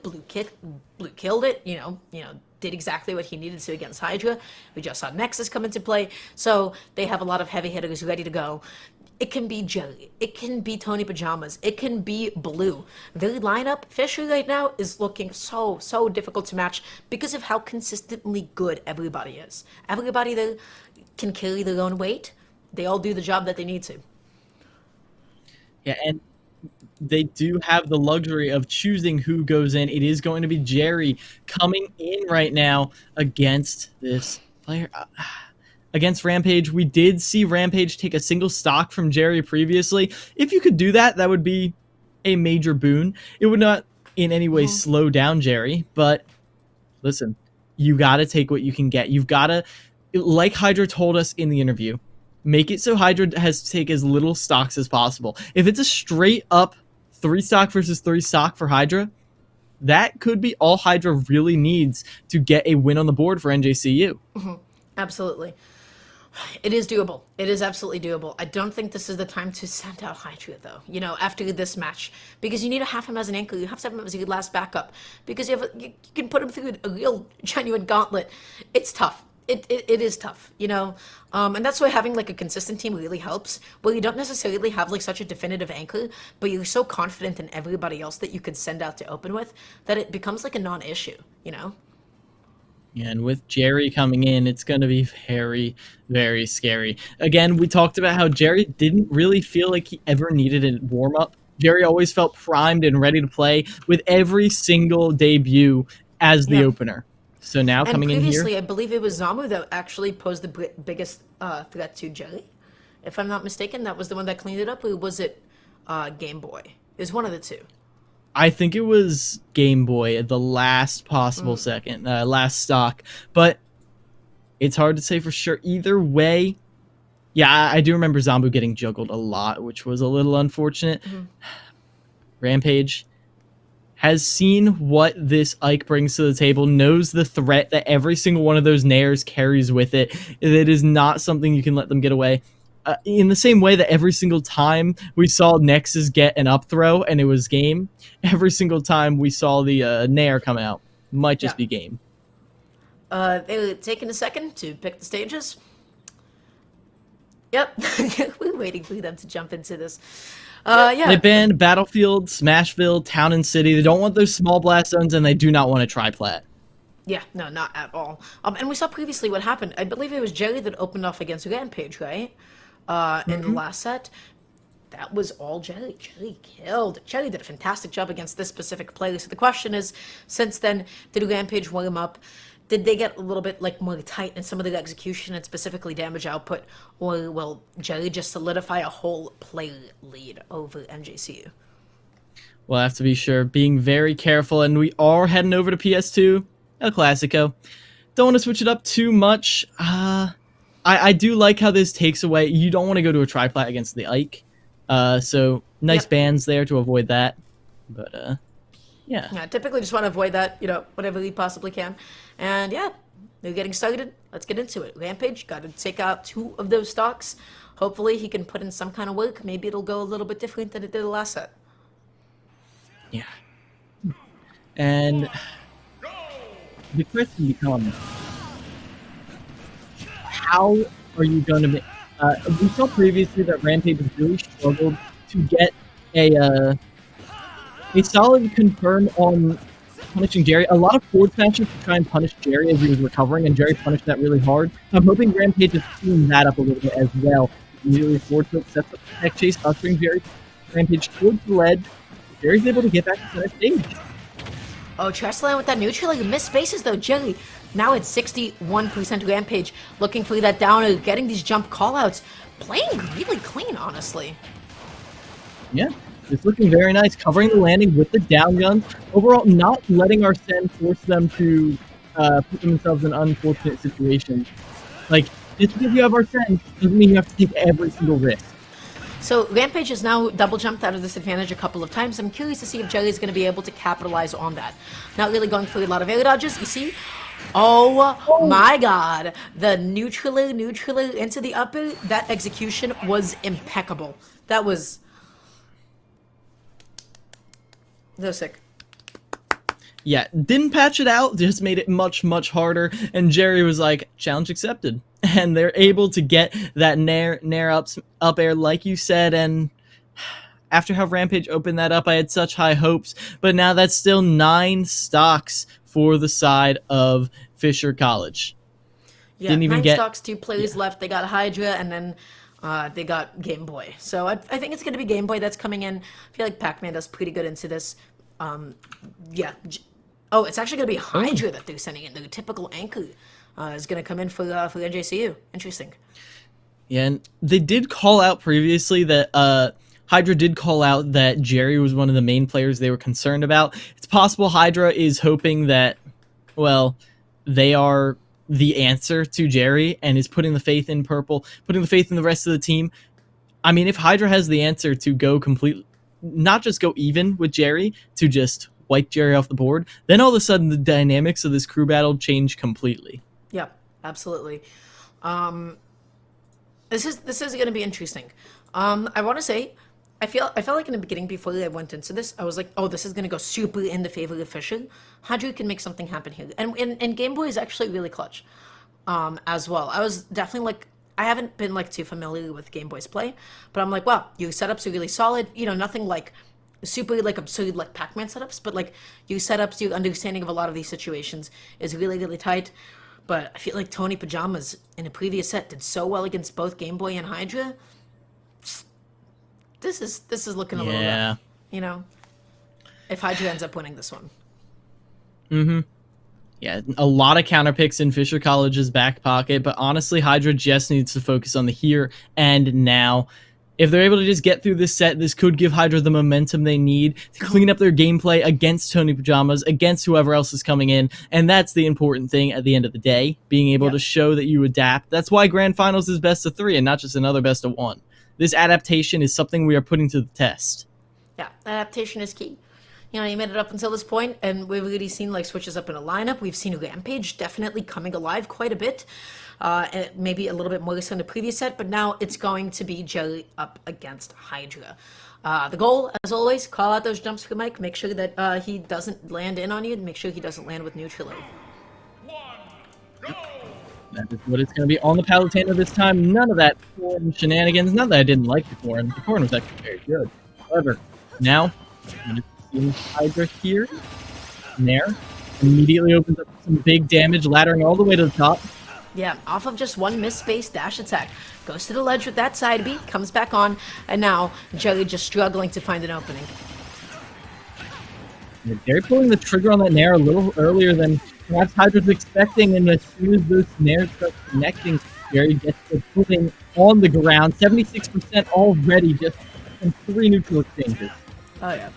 killed it, you know, did exactly what he needed to against Hydra. We just saw Nexus come into play, so they have a lot of heavy hitters ready to go. It can be Jelly, it can be Tony Pajamas, it can be Blue. Their lineup, Fisher right now, is looking so difficult to match because of how consistently good everybody is. Everybody there can carry their own weight. They all do the job that they need to. Yeah, and they do have the luxury of choosing who goes in. It is going to be Jerry coming in right now against this player. Against Rampage, we did see Rampage take a single stock from Jerry previously. If you could do that, that would be a major boon. It would not in any way slow down Jerry, but listen, you got to take what you can get. You've got to, like Hydra told us in the interview, make it so Hydra has to take as little stocks as possible. If it's a straight up 3 stock versus 3 stock for Hydra, that could be all Hydra really needs to get a win on the board for NJCU. Absolutely. It is doable. It is absolutely doable. I don't think this is the time to send out Hydra, though, you know, after this match. Because you need to have him as an anchor. You have to have him as your last backup. Because you can put him through a real, genuine gauntlet. It's tough. It is tough, you know? And that's why having, like, a consistent team really helps. Where you don't necessarily have, like, such a definitive anchor, but you're so confident in everybody else that you could send out to open with that it becomes, like, a non-issue, you know? And with Jerry coming in, it's going to be very, very scary. Again, we talked about how Jerry didn't really feel like he ever needed a warm-up. Jerry always felt primed and ready to play with every single debut as the opener. So now coming in here... previously, I believe it was Zamu that actually posed the biggest threat to Jerry. If I'm not mistaken, that was the one that cleaned it up, or was it Game Boy? It was one of the two. I think it was Game Boy at the last possible second, last stock. But it's hard to say for sure. Either way, yeah, I do remember Zombu getting juggled a lot, which was a little unfortunate. Rampage has seen what this Ike brings to the table, knows the threat that every single one of those nairs carries with it. It is not something you can let them get away. In the same way that every single time we saw Nexus get an up throw and it was game, every single time we saw the Nair come out, might just be game. They were taking a second to pick the stages. Yep, we're waiting for them to jump into this. Yeah. They banned Battlefield, Smashville, Town and City. They don't want those small blast zones, and they do not want a tri-plat. Yeah, no, not at all. And we saw previously what happened. I believe it was Jerry that opened off against Rampage, right? In the last set. That was all Jerry. Jerry killed. Jerry did a fantastic job against this specific player. So the question is, since then, did Rampage warm him up? Did they get a little bit like more tight in some of the execution and specifically damage output? Or will Jerry just solidify a whole player lead over NJCU? We'll have to be sure. Being very careful. And we are heading over to PS2. El Clasico. Don't want to switch it up too much. I do like how this takes away... You don't want to go to a tri-plat against the Ike. So, nice bans there to avoid that. But, yeah. Yeah, typically just want to avoid that, you know, whenever we possibly can. And, yeah, they're getting started. Let's get into it. Rampage, got to take out 2 of those stocks. Hopefully he can put in some kind of work. Maybe it'll go a little bit different than it did the last set. Yeah. And... the question becomes... how are you going to make... we saw previously that Rampage really struggled to get a solid confirm on punishing Jerry. A lot of forward smashes to try and punish Jerry as he was recovering, and Jerry punished that really hard. I'm hoping Rampage is cleaning that up a little bit as well. Immediately forward tilt sets up the tech chase, ushering Rampage towards the ledge. Jerry's able to get back to the stage. Oh, Tressland with that neutral, like missed spaces though. Jerry now at 61% Rampage, looking for that downer, getting these jump callouts, playing really clean, honestly. Yeah, it's looking very nice, covering the landing with the down guns. Overall, not letting Arsene force them to put themselves in unfortunate situations. Like, just because you have Arsene doesn't mean you have to take every single risk. So Rampage has now double jumped out of this advantage a couple of times. I'm curious to see if Jerry's going to be able to capitalize on that. Not really going for a lot of air dodges, you see? Oh my god. The neutraler into the upper, that execution was impeccable. That was sick. Yeah, didn't patch it out, just made it much, much harder, and Jerry was like, challenge accepted. And they're able to get that nair up air, like you said, and after how Rampage opened that up, I had such high hopes, but now that's still 9 stocks for the side of Fisher College. Yeah, Didn't even 9 get stocks, 2 players left. They got Hydra, and then they got Game Boy. So I think it's going to be Game Boy that's coming in. I feel like Pac-Man does pretty good into this. Yeah. Oh, it's actually going to be Hydra that they're sending in. The typical anchor is going to come in for NJCU. Interesting. Yeah, and they did call out previously that Hydra did call out that Jerry was one of the main players they were concerned about. It's possible Hydra is hoping that, well, they are the answer to Jerry and is putting the faith in Purple, putting the faith in the rest of the team. I mean, if Hydra has the answer to go complete, not just go even with Jerry, to just wipe Jerry off the board, then all of a sudden the dynamics of this crew battle change completely. Yeah, absolutely. This is going to be interesting. I want to say, I felt like in the beginning before I went into this, I was like, oh, this is going to go super in the favor of Fisher. Hydra can make something happen here. And Game Boy is actually really clutch as well. I was definitely like, I haven't been like too familiar with Game Boy's play, but I'm like, wow, your setups are really solid. You know, nothing like super like absurd like Pac-Man setups, but like your setups, your understanding of a lot of these situations is really, really tight. But I feel like Tony Pajamas in a previous set did so well against both Game Boy and Hydra. This is looking a little rough, you know, if Hydra ends up winning this one. Mm-hmm. Yeah, a lot of counter picks in Fisher College's back pocket, but honestly, Hydra just needs to focus on the here and now. If they're able to just get through this set, this could give Hydra the momentum they need to clean up their gameplay against Tony Pajamas, against whoever else is coming in, and that's the important thing at the end of the day, being able to show that you adapt. That's why Grand Finals is best of 3 and not just another best of 1. This adaptation is something we are putting to the test. Yeah, adaptation is key. You know, you made it up until this point, and we've already seen like switches up in a lineup. We've seen Rampage definitely coming alive quite a bit. And maybe a little bit more so in the previous set, but now it's going to be Jelly up against Hydra. The goal, as always, call out those jumps for Mike. Make sure that he doesn't land in on you, and make sure he doesn't land with neutral. That is what it's going to be on the Palutena this time. None of that foreign shenanigans. Not that I didn't like the foreign. The foreign was actually very good. However, now, I'm going to see Hydra here. And there. Immediately opens up some big damage, laddering all the way to the top. Yeah, off of just one missed-space dash attack. Goes to the ledge with that side B, comes back on, and now Jelly just struggling to find an opening. Yeah, Jerry pulling the trigger on that nair a little earlier than perhaps Hydra was expecting, and as soon as those nairs start connecting, Jerry gets the footing on the ground. 76% already just from 3 neutral exchanges. Oh, yeah.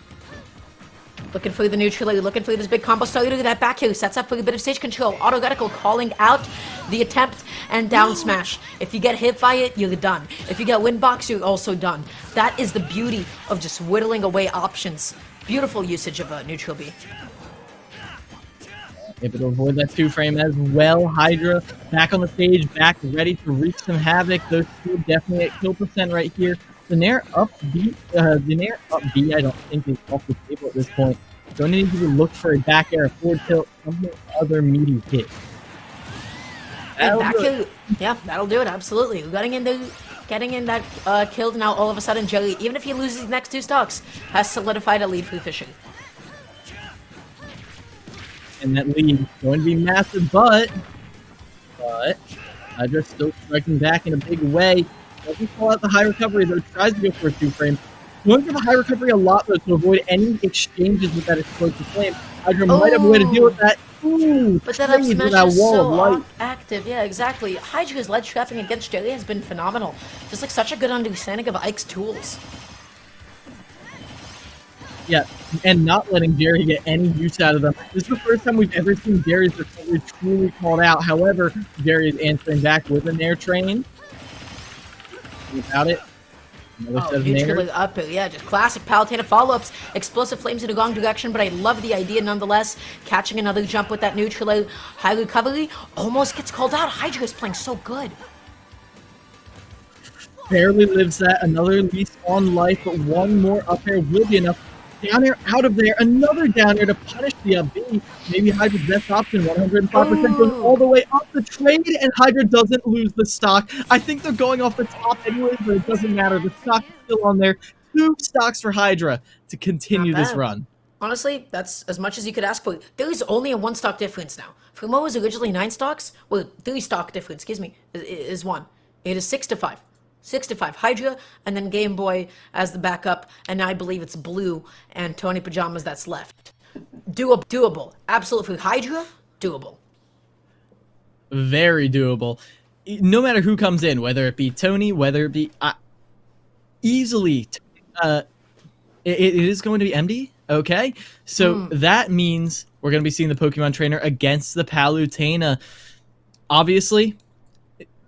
Looking for the neutral, looking for this big combo starter. That back heel sets up for a bit of stage control. Autogetical calling out the attempt and down smash. If you get hit by it, you're done. If you get win box, you're also done. That is the beauty of just whittling away options. Beautiful usage of a neutral B. Able to avoid that 2-frame as well. Hydra back on the stage, back ready to wreak some havoc. Those two definitely at kill percent right here. The nair up B, I don't think is off the table at this point. Going to need to look for a back air, a forward tilt, something other meaty hit. Yeah, that'll do it, absolutely. Getting in that killed now all of a sudden Jelly, even if he loses his next 2 stocks, has solidified a lead for Fisher. And that lead is going to be massive, but Hydra still striking back in a big way. Doesn't call out the high recovery, though. Tries to go for a 2-frame. Going for the high recovery a lot, though, to avoid any exchanges with that explosive flame. Hydra might have a way to deal with that. Ooh, but that up smash is so active. Yeah, exactly. Hydra's ledge trapping against Jelly has been phenomenal. Just like such a good understanding of Ike's tools. Yeah, and not letting Jerry get any use out of them. This is the first time we've ever seen Jerry's recovery truly called out. However, Jerry is answering back with an air train. Without it. Neutrally up, yeah, just classic Palutena follow-ups. Explosive flames in the wrong direction, but I love the idea nonetheless. Catching another jump with that neutral high recovery. Almost gets called out. Hydra is playing so good. Barely lives that. Another lease on life, but one more up air will be enough Down air out of there. Another down air to punish the up B. Maybe Hydra's best option. 105% goes all the way up the trade, and Hydra doesn't lose the stock. I think they're going off the top anyway, but it doesn't matter. The stock is still on there. 2 stocks for Hydra to continue Not this bad. run. Honestly, that's as much as you could ask for. There is only a 1 stock difference now. Fumo was originally 9 stocks. Well, 3 stock difference, excuse me, is 1. It is 6-5. 6-5. Hydra, and then Game Boy as the backup, and now I believe it's Blue and Tony Pajamas that's left. Doable. Absolutely. Hydra, doable. Very doable. No matter who comes in, whether it be Tony, whether it be... easily... it is going to be MD? Okay, so that means we're going to be seeing the Pokemon Trainer against the Palutena. Obviously,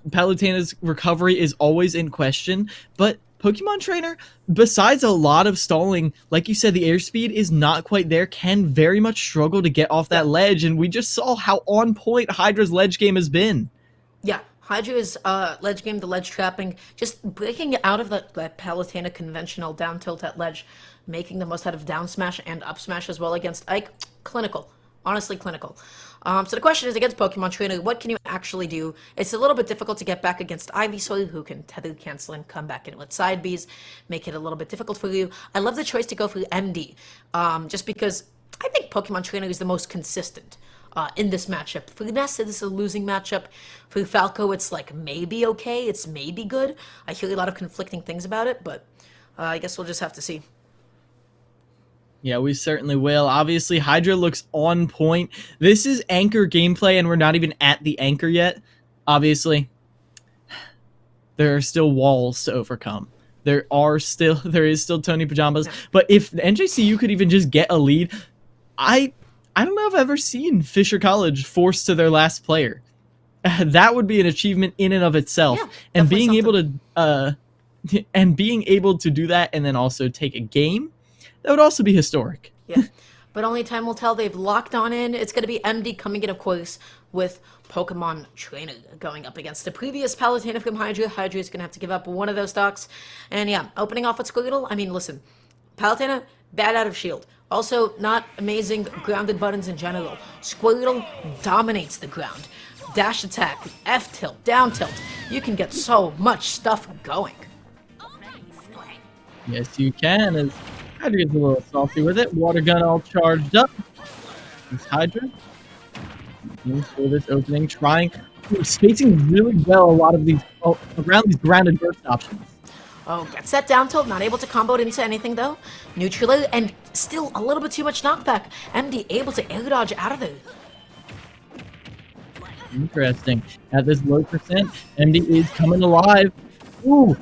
Palutena's recovery is always in question, but Pokemon Trainer, besides a lot of stalling, like you said, the airspeed is not quite there, can very much struggle to get off that ledge, and we just saw how on point Hydra's ledge game has been. Yeah, Hydra's ledge game, the ledge trapping, just breaking out of that Palutena conventional down tilt at ledge, making the most out of down smash and up smash as well against Ike. Clinical. Honestly, clinical. So the question is, against Pokemon Trainer, what can you actually do? It's a little bit difficult to get back against Ivysaur, who can tether cancel and come back in with side Bs, make it a little bit difficult for you. I love the choice to go for MD, just because I think Pokemon Trainer is the most consistent in this matchup. For Nessa, this is a losing matchup. For Falco, it's like maybe okay, it's maybe good. I hear a lot of conflicting things about it, but I guess we'll just have to see. Yeah, we certainly will. Obviously, Hydra looks on point. This is anchor gameplay, and we're not even at the anchor yet. Obviously, there are still walls to overcome. There is still Tony Pajamas. But if NJCU could even just get a lead, I don't know if I've ever seen Fisher College forced to their last player. That would be an achievement in and of itself. Yeah, and being able to do that and then also take a game, that would also be historic. Yeah, but only time will tell. They've locked on in. It's going to be MD coming in, of course, with Pokemon Trainer going up against the previous Palutena from Hydra. Hydra is going to have to give up one of those stocks. And yeah, opening off with Squirtle. I mean, listen, Palutena, bad out of shield. Also, not amazing grounded buttons in general. Squirtle dominates the ground. Dash attack, F tilt, down tilt. You can get so much stuff going. Yes, you can. As Hydra gets a little salty with it. Water gun all charged up. This Hydra for this opening, spacing really well a lot of these around these grounded burst options. Oh, gets that down tilt, not able to combo it into anything though. Neutral, and still a little bit too much knockback. MD able to air dodge out of there. Interesting. At this low percent, MD is coming alive. Ooh,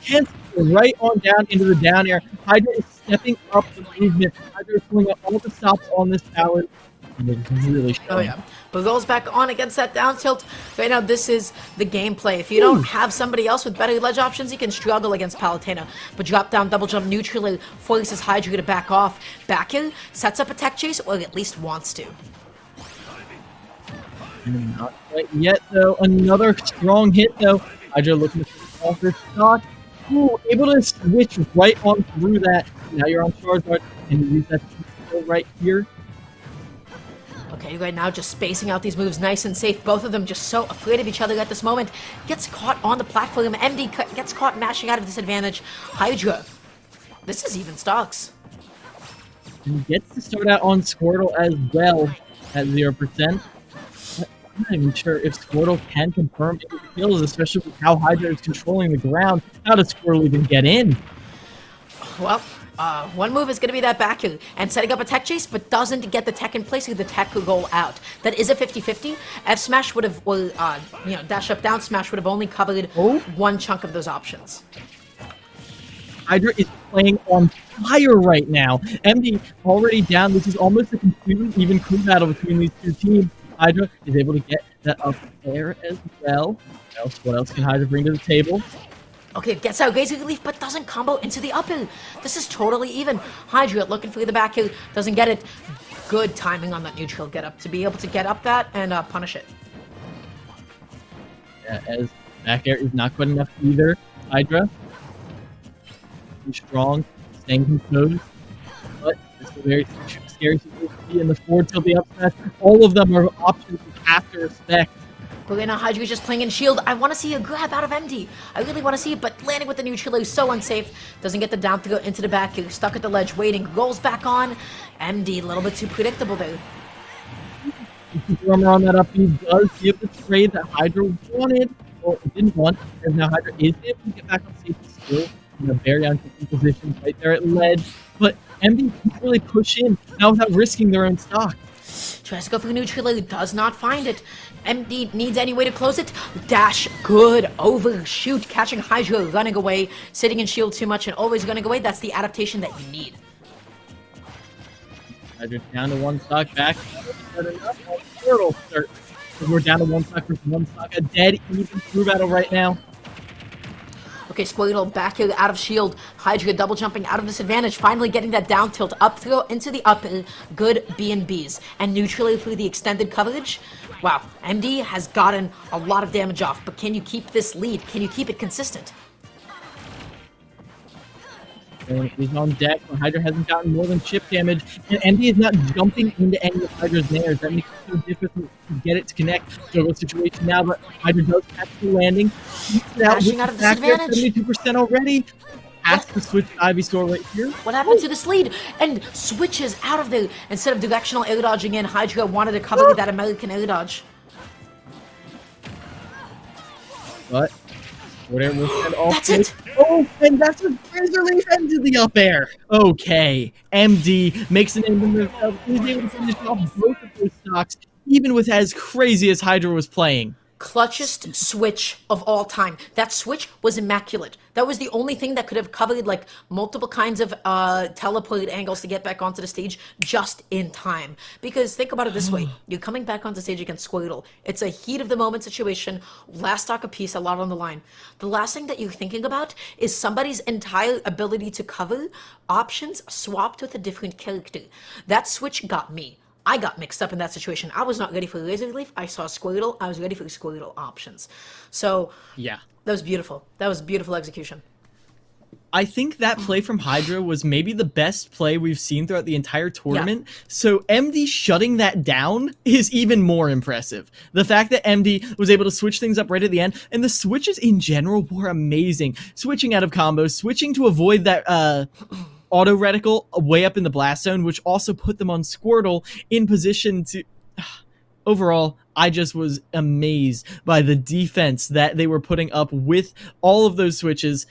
cancel right on down into the down air. Hydra is stepping up the movement. Hydra is pulling up all the stops on this tower. And it's really strong. Oh yeah, but goes back on against that down tilt. Right now, this is the gameplay. If you don't have somebody else with better ledge options, you can struggle against Palutena. But drop down, double jump, neutral forces Hydra to back off. Back in, sets up a tech chase, or at least wants to. Not quite yet, though. Another strong hit, though. Hydra looking to finish off this stock. Ooh, able to switch right on through that. Now you're on Charizard, and you use that right here. Okay, right now just spacing out these moves nice and safe. Both of them just so afraid of each other at this moment. Gets caught on the platform. MD gets caught mashing out of disadvantage. Hydra. This is even stocks. He gets to start out on Squirtle as well at 0%. I'm not even sure if Squirtle can confirm any kills, especially with how Hydra is controlling the ground. How does Squirtle even get in? Well, one move is going to be that back here and setting up a tech chase, but doesn't get the tech in place, so the tech could go out. That is a 50-50. F smash would have, dash up, down smash would have only covered one chunk of those options. Hydra is playing on fire right now. MD already down. This is almost a completely even crew battle between these two teams. Hydra is able to get that up there as well. What else can Hydra bring to the table? Okay, gets out Gazing Relief, but doesn't combo into the up air. This is totally even. Hydra looking for the back air, doesn't get it. Good timing on that neutral get up to be able to get up that and punish it. Yeah, as back air is not good enough either. Hydra, strong, staying composed, but Very scary situation in the forward till the upset. All of them are options we have to respect. But now Hydra just playing in shield. I want to see a grab out of MD. I really want to see it, but landing with the neutral is so unsafe. Doesn't get the down throw into the back. He's stuck at the ledge waiting. Rolls back on. MD a little bit too predictable there. Drummer on that up, he does give the trade that Hydra wanted, or didn't want, and now Hydra is able to get back on safety still in a very uncomfortable position right there at ledge. But MD can really push in now without risking their own stock. Tries to go for the neutral, does not find it. MD needs any way to close it. Dash, good, overshoot, catching Hydra, running away, sitting in shield too much and always running away. That's the adaptation that you need. Hydra down to one stock, back. Portal start. We're down to one stock versus one stock. A dead even through battle right now. Okay, Squirtle back here out of shield. Hydra double jumping out of disadvantage. Finally getting that down tilt up throw into the up. Good B&Bs. And neutrally through the extended coverage. Wow, MD has gotten a lot of damage off, but can you keep this lead? Can you keep it consistent? And he's on deck, but Hydra hasn't gotten more than chip damage, and MD is not jumping into any of Hydra's nairs. That makes it so difficult to get it to connect. Juggle situation now, but Hydra does catch the landing. Crashing out of disadvantage. 72% already. Has to switch to Ivysaur right here. What happened to this lead? And switches out of there. Instead of directional air dodging in, Hydra wanted to cover that American air dodge. But whatever was said, all that's it. Oh, and that's a Razor Leaf into the up air. Okay, MD makes a name for himself. He's able to finish off both of those stocks, even with as crazy as Hydra was playing. Clutchest switch of all time. That switch was immaculate. That was the only thing that could have covered like multiple kinds of teleported angles to get back onto the stage just in time. Because think about it this way. You're coming back onto stage against Squirtle. It's a heat of the moment situation. Last stock apiece, a lot on the line. The last thing that you're thinking about is somebody's entire ability to cover options swapped with a different character. That switch got me. I got mixed up in that situation. I was not ready for Razor Leaf. I saw Squirtle. I was ready for Squirtle options. So, yeah. That was beautiful. That was beautiful execution. I think that play from Hydra was maybe the best play we've seen throughout the entire tournament. Yeah. So MD shutting that down is even more impressive. The fact that MD was able to switch things up right at the end, and the switches in general were amazing. Switching out of combos, switching to avoid that auto reticle way up in the blast zone, which also put them on Squirtle in position to... Overall, I just was amazed by the defense that they were putting up with all of those switches.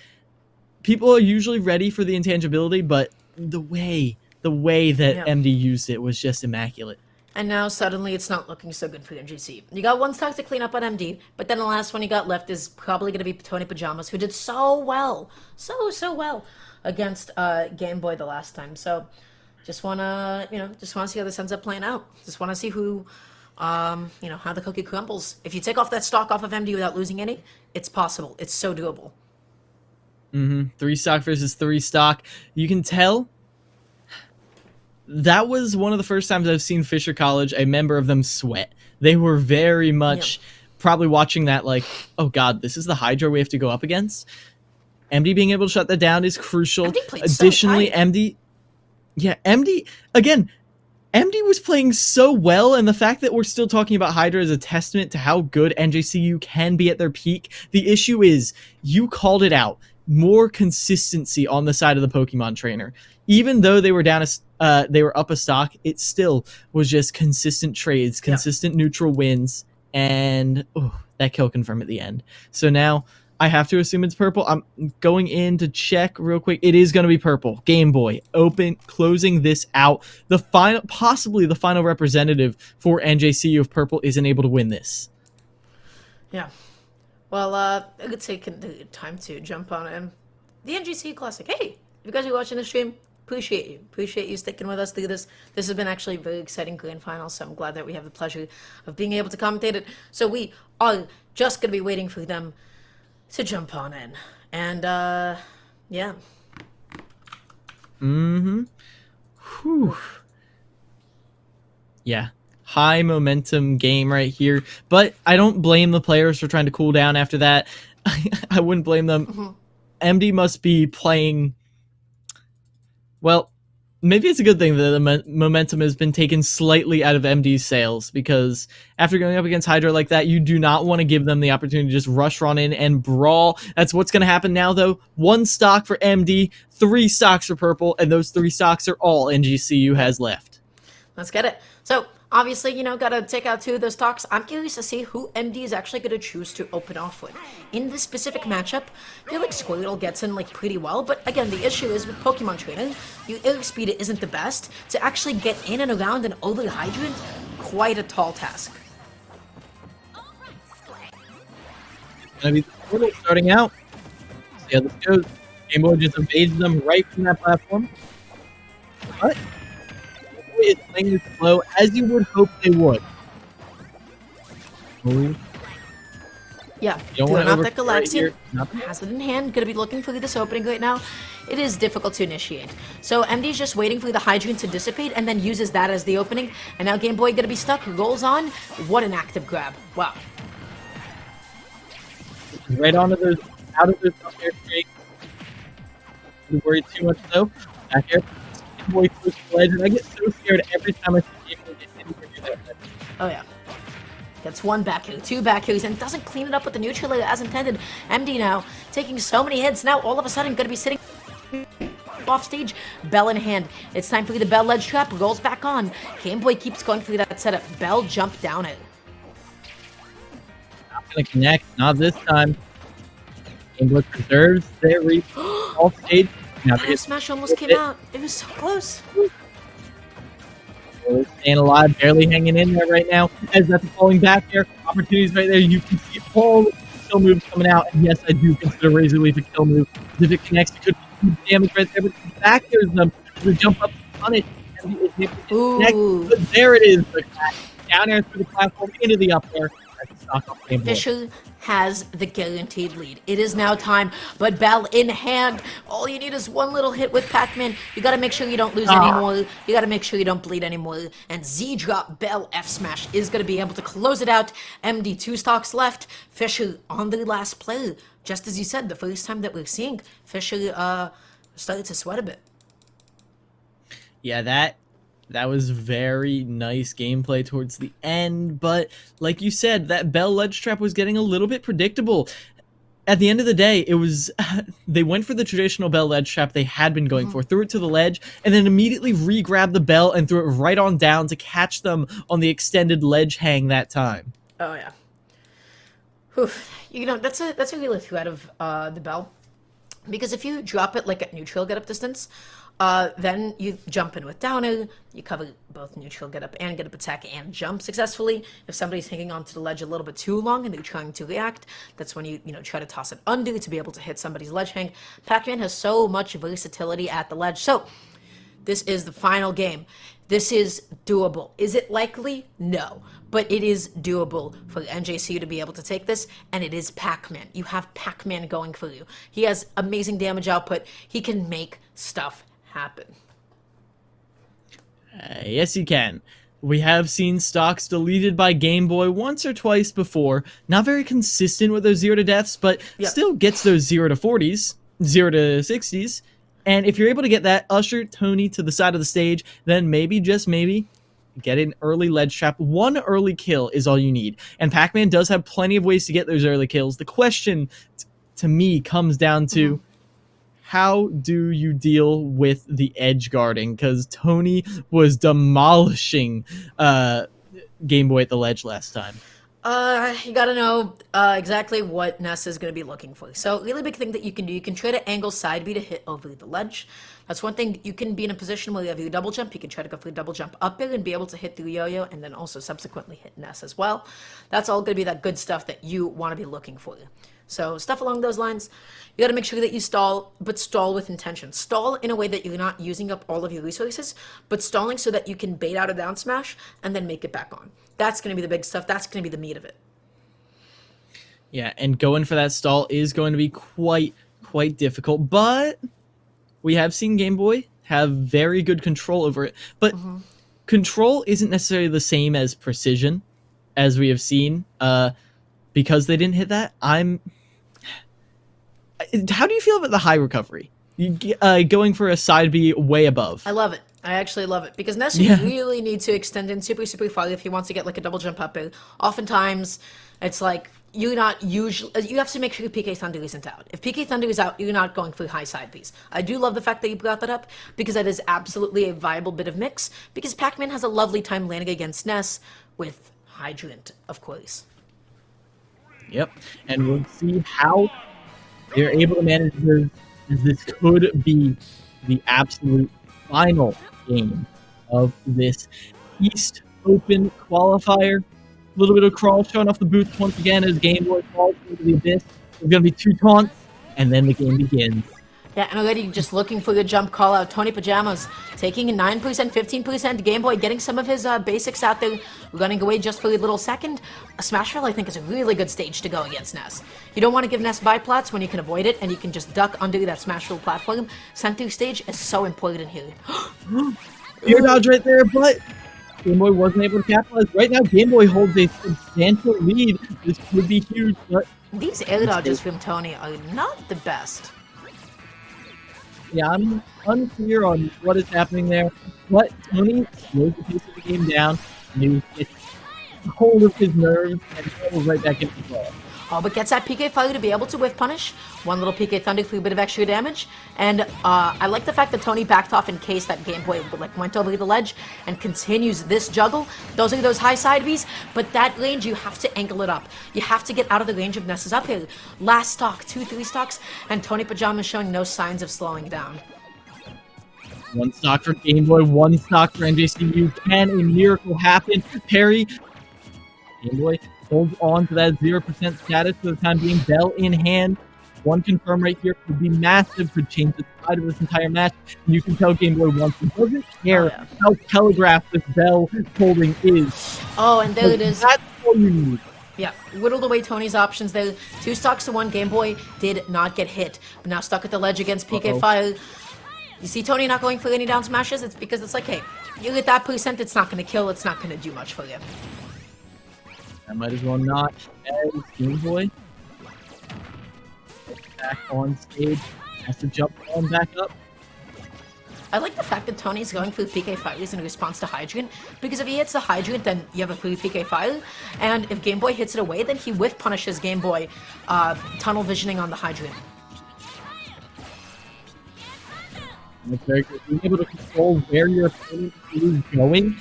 People are usually ready for the intangibility, but the way that MD used it was just immaculate. And now suddenly it's not looking so good for NGC. You got one stock to clean up on MD, but then the last one you got left is probably going to be Tony Pajamas, who did so well, so well against Game Boy the last time. So just wanna see how this ends up playing out. Just wanna see who, how the cookie crumbles. If you take off that stock off of MD without losing any, it's possible. It's so doable. 3 stock versus 3 stock. You can tell that was one of the first times I've seen Fisher College, a member of them, sweat. They were very much probably watching that like, oh god, this is the Hydra we have to go up against. MD being able to shut that down is crucial. Additionally, MD was playing so well, and the fact that we're still talking about Hydra is a testament to how good NJCU can be at their peak. The issue is, you called it out, more consistency on the side of the Pokemon trainer. Even though they were they were up a stock, it still was just consistent trades, consistent neutral wins, and that kill confirm at the end. So now I have to assume it's purple. I'm going in to check real quick. It is going to be purple. Game Boy closing this out. Possibly the final representative for NJCU if purple isn't able to win this. Yeah. Well, I could take the time to jump on the NGC Classic. Hey, if you guys are watching the stream, appreciate you. Appreciate you sticking with us through this. This has been actually a very exciting grand final, so I'm glad that we have the pleasure of being able to commentate it. So we are just going to be waiting for them to jump on in. And, yeah. Whew. Yeah. High momentum game right here. But I don't blame the players for trying to cool down after that. I wouldn't blame them. MD must be playing... Well, maybe it's a good thing that the momentum has been taken slightly out of MD's sails, because after going up against Hydra like that, you do not want to give them the opportunity to just rush run in and brawl. That's what's going to happen now, though. 1 stock for MD, 3 stocks for Purple, and those 3 stocks are all NGCU has left. Let's get it. So, obviously, gotta take out 2 of those stocks. I'm curious to see who MD is actually gonna choose to open off with. In this specific matchup, I feel like Squirtle gets in, pretty well, but again, the issue is with Pokemon training, your airspeed isn't the best. To actually get in and around an over hydrant, quite a tall task. It's gonna be Squirtle starting out. See how this goes. Game Boy just evades them right from that platform. But is playing this slow as you would hope they would. Oh. Yeah, You don't doing want out to that overstay right Galaxian. here. Nothing. Has it in hand. Gonna be looking for this opening right now. It is difficult to initiate. So MD's just waiting for the hydrant to dissipate and then uses that as the opening. And now Game Boy gonna be stuck. Rolls on. What an active grab. Wow. Right onto those, out of those up air straight. Don't worry too much though. Back air. Game Boy close to the ledge, and I get so scared every time I see Game Boy get anywhere near that ledge. Oh yeah. Gets 1 back heel, 2 back heels, and doesn't clean it up with the neutral as intended. MD now taking so many hits. Now all of a sudden gonna be sitting off stage, Bell in hand. It's time for the Bell ledge trap. Rolls back on. Game Boy keeps going for that setup. Bell jump down it. Not gonna connect. Not this time. Game Boy preserves their reach. Off stage. Now That smash almost came out. It was so close. Staying alive, barely hanging in there right now. As that's falling back there, opportunities right there. You can see all the kill moves coming out. And yes, I do consider Razor Leaf a kill move. If it connects, it could be huge damage right there. But back there's them to jump up on it. And it connects. But there it is. The down air through the platform into the up air. That's stock up Game Boy. Fisher has the guaranteed lead. It is now time, but Bell in hand. All you need is 1 little hit with Pac-Man. You gotta make sure you don't lose anymore. You gotta make sure you don't bleed anymore. And Z-Drop Bell F-Smash is gonna be able to close it out. MD 2 stocks left. Fisher on the last play. Just as you said, the first time that we're seeing Fisher started to sweat a bit. Yeah, that was very nice gameplay towards the end, but like you said, that Bell ledge trap was getting a little bit predictable. At the end of the day, it was they went for the traditional Bell ledge trap they had been going for, threw it to the ledge, and then immediately re-grabbed the Bell and threw it right on down to catch them on the extended ledge hang that time. Oh yeah. Whew. That's a real threat of the Bell, because if you drop it at neutral get up distance, then you jump in with downer, you cover both neutral get up attack and jump successfully. If somebody's hanging onto the ledge a little bit too long and they're trying to react, that's when you try to toss it under to be able to hit somebody's ledge hang. Pac-Man has so much versatility at the ledge. So this is the final game. This is doable. Is it likely? No. But it is doable for NJCU to be able to take this, and it is Pac-Man. You have Pac-Man going for you. He has amazing damage output. He can make stuff happen. Yes, you can. We have seen stocks deleted by Game Boy once or twice before. Not very consistent with those 0 to deaths, but still gets those 0 to 40s, 0 to 60s. And if you're able to get that usher Tony to the side of the stage, then maybe, just maybe, get an early ledge trap. 1 early kill is all you need. And Pac-Man does have plenty of ways to get those early kills. The question, to me, comes down to how do you deal with the edge guarding? Because Tony was demolishing Game Boy at the ledge last time. You gotta know exactly what Ness is gonna be looking for. So really big thing that you can do, you can try to angle side B to hit over the ledge. That's one thing. You can be in a position where you have your double jump. You can try to go for a double jump up there and be able to hit through yo-yo and then also subsequently hit Ness as well. That's all gonna be that good stuff that you want to be looking for. So stuff along those lines. You got to make sure that you stall, but stall with intention. Stall in a way that you're not using up all of your resources, but stalling so that you can bait out a down smash and then make it back on. That's going to be the big stuff. That's going to be the meat of it. Yeah, and going for that stall is going to be quite difficult, but we have seen Game Boy have very good control over it. But control isn't necessarily the same as precision, as we have seen. Because they didn't hit that, how do you feel about the high recovery? Going for a side B way above. I love it. I actually love it because Ness Yeah. really needs to extend in super far if he wants to get like a double jump up. Oftentimes, it's like you're not usually. You have to make sure PK Thunder isn't out. If PK Thunder is out, you're not going for high side piece. I do love the fact that you brought that up because that is absolutely a viable bit of mix. Because Pac-Man has a lovely time landing against Ness with Hydrant, of course. Yep, and we'll see how they're able to manage this, as this could be the absolute final game of this East Open qualifier. A little bit of crawl showing off the boots once again as Game Boy falls into the abyss. There's going to be 2 taunts, and then the game begins. Yeah, and already just looking for the jump call out. Tony Pajamas taking a 9%, 15%. Game Boy getting some of his basics out there, running away just for a little second. Smashville, I think, is a really good stage to go against Ness. You don't want to give Ness biplats when you can avoid it, and you can just duck under that Smashville platform. Center stage is so important here. Air dodge right there, but Game Boy wasn't able to capitalize. Right now, Game Boy holds a substantial lead. This could be huge, but these air dodges from Tony are not the best. Yeah, I'm unclear on what is happening there, but Tony slows the pace of the game down, and he gets hold of his nerves and goes right back into play. Oh, but gets that PK Fire to be able to whiff punish. One little PK Thunder for a bit of extra damage. And I like the fact that Tony backed off in case that Game Boy went over the ledge and continues this juggle. Those are those high side Bs, but that range, you have to angle it up. You have to get out of the range of Ness's up here. Last stock, 2-3 stocks, and Tony Pajamas showing no signs of slowing down. 1 stock for Game Boy, 1 stock for NJCU. Can a miracle happen? Perry, Game Boy holds on to that 0% status for the time being. Bell in hand. 1 confirm right here could be massive, could change the side of this entire match. And you can tell Game Boy wants to doesn't care how telegraphed this Bell holding is. Oh, and there it is. That's all you need. Yeah, whittled away Tony's options there. 2 stocks to 1. Game Boy did not get hit, but now stuck at the ledge against PK Fire. You see Tony not going for any down smashes? It's because it's like, hey, you get that percent, it's not going to kill, it's not going to do much for you. I might as well not as Game Boy. Back on stage, has to jump on back up. I like the fact that Tony's going for PK Fires in response to Hydrant, because if he hits the Hydrant, then you have a free PK Fire, and if Game Boy hits it away, then he whiff punishes Game Boy tunnel visioning on the Hydrant. That's very good. Being able to control where your opponent is going,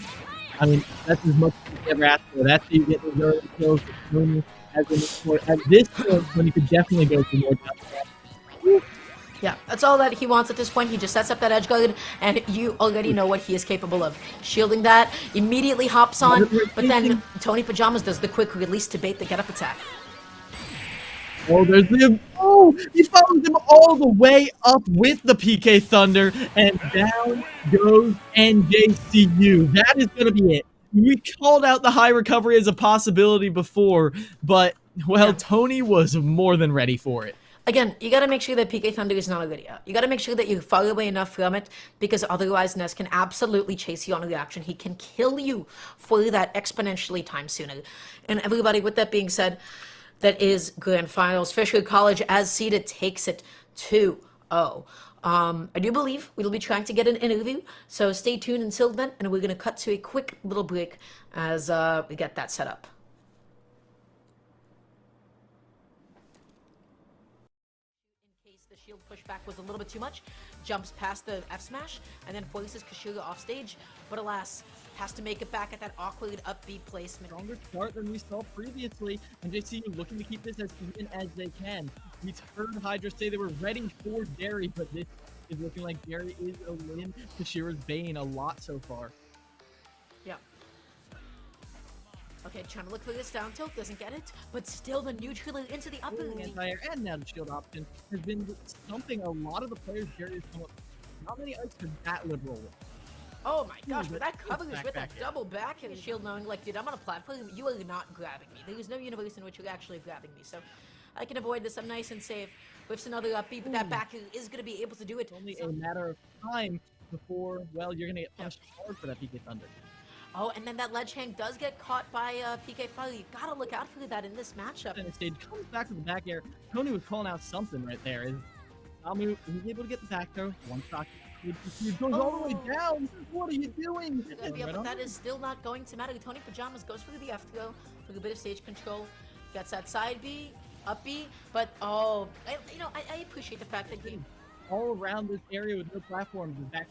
I mean, that's as much as you ever ask for. That's how you get those early kills that Tony has in this court. At this point, when you could definitely go for more down. Yeah, that's all that he wants at this point. He just sets up that edge guard, and you already know what he is capable of. Shielding that, immediately hops on, but then Tony Pajamas does the quick release to bait the get-up attack. Oh, there's the... Oh, he follows him all the way up with the PK Thunder, and down goes NJCU. That is going to be it. We called out the high recovery as a possibility before, but, well, Tony was more than ready for it. Again, you gotta make sure that PK Thunder is not a good out. You gotta make sure that you're far away enough from it, because otherwise Ness can absolutely chase you on a reaction. He can kill you for that exponentially time sooner. And everybody, with that being said, that is Grand Finals. Fisher College, as seeded, takes it 2-0. I do believe we'll be trying to get an interview, so stay tuned until then, and we're gonna cut to a quick little break as we get that set up. Shield pushback was a little bit too much, jumps past the F smash, and then forces Kashuga off stage, but alas, has to make it back at that awkward upbeat placement. Stronger start than we saw previously, and JCU looking to keep this as even as they can. We heard Hydra say they were ready for Jerry, but this is looking like Jerry is a win to Shira's Bane a lot so far. Yeah. Okay, trying to look for this down tilt, doesn't get it, but still the neutraler into the upper. Anti-air and now the shield option has been something a lot of the players Jerry has come up with. Not many ice are that liberal with. Oh my gosh, but that coverage with that double back hit shield, knowing like, dude, I'm on a platform, you are not grabbing me. There is no universe in which you're actually grabbing me, so I can avoid this. I'm nice and safe. Whiffs another upbeat, but that back is going to be able to do it. It's only a matter of time before, well, you're going to get punished hard for that PK Thunder. Oh, and then that ledge hang does get caught by PK Fire. You gotta look out for that in this matchup. And the stage comes back to the back air. Tony was calling out something right there. Is Samu was able to get the back throw. 1 stock It goes all the way down. What are you doing? Yeah, but that is still not going to matter. Tony Pajamas goes for the F throw, for a bit of stage control, gets that side B, up B, but I appreciate the fact that he all around this area with no platforms. Back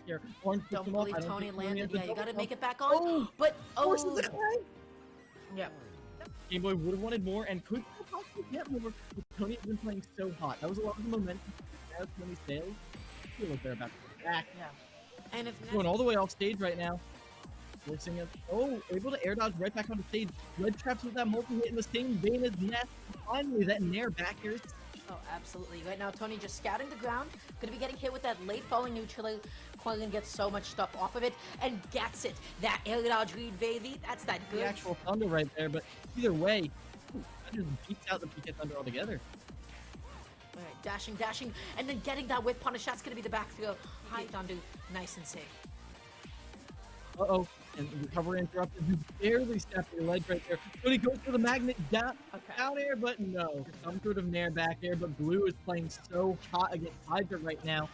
there. Orange don't him up. believe I don't Tony think landed. has Yeah, you a gotta double make jump. it back on. But Forces it away. Yeah. Game Boy would have wanted more and could possibly get more, but Tony has been playing so hot. That was a lot of the momentum. Now Tony sails. I feel like they're about to go back. Yeah. And if Going all the way off stage right now. Forcing it. Able to air dodge right back onto stage. Red traps with that multi-hit in the same vein as Ness. Finally, that nair back air. Oh, absolutely. Right now, Tony just scouting the ground. Gonna be getting hit with that late falling neutral. Quillen gets so much stuff off of it and gets it. That air dodge read, baby. That's that good. The actual thunder right there, but either way, that just beats out the PK Thunder altogether. All right, dashing, and then getting that whip punish. That's gonna be the back throw. High Dandu, nice and safe. And recovery interrupted. You barely stepped your ledge right there. Tony goes for the magnet down air, but no. Some sort of nair back air, but Blue is playing so hot against Hydra right now.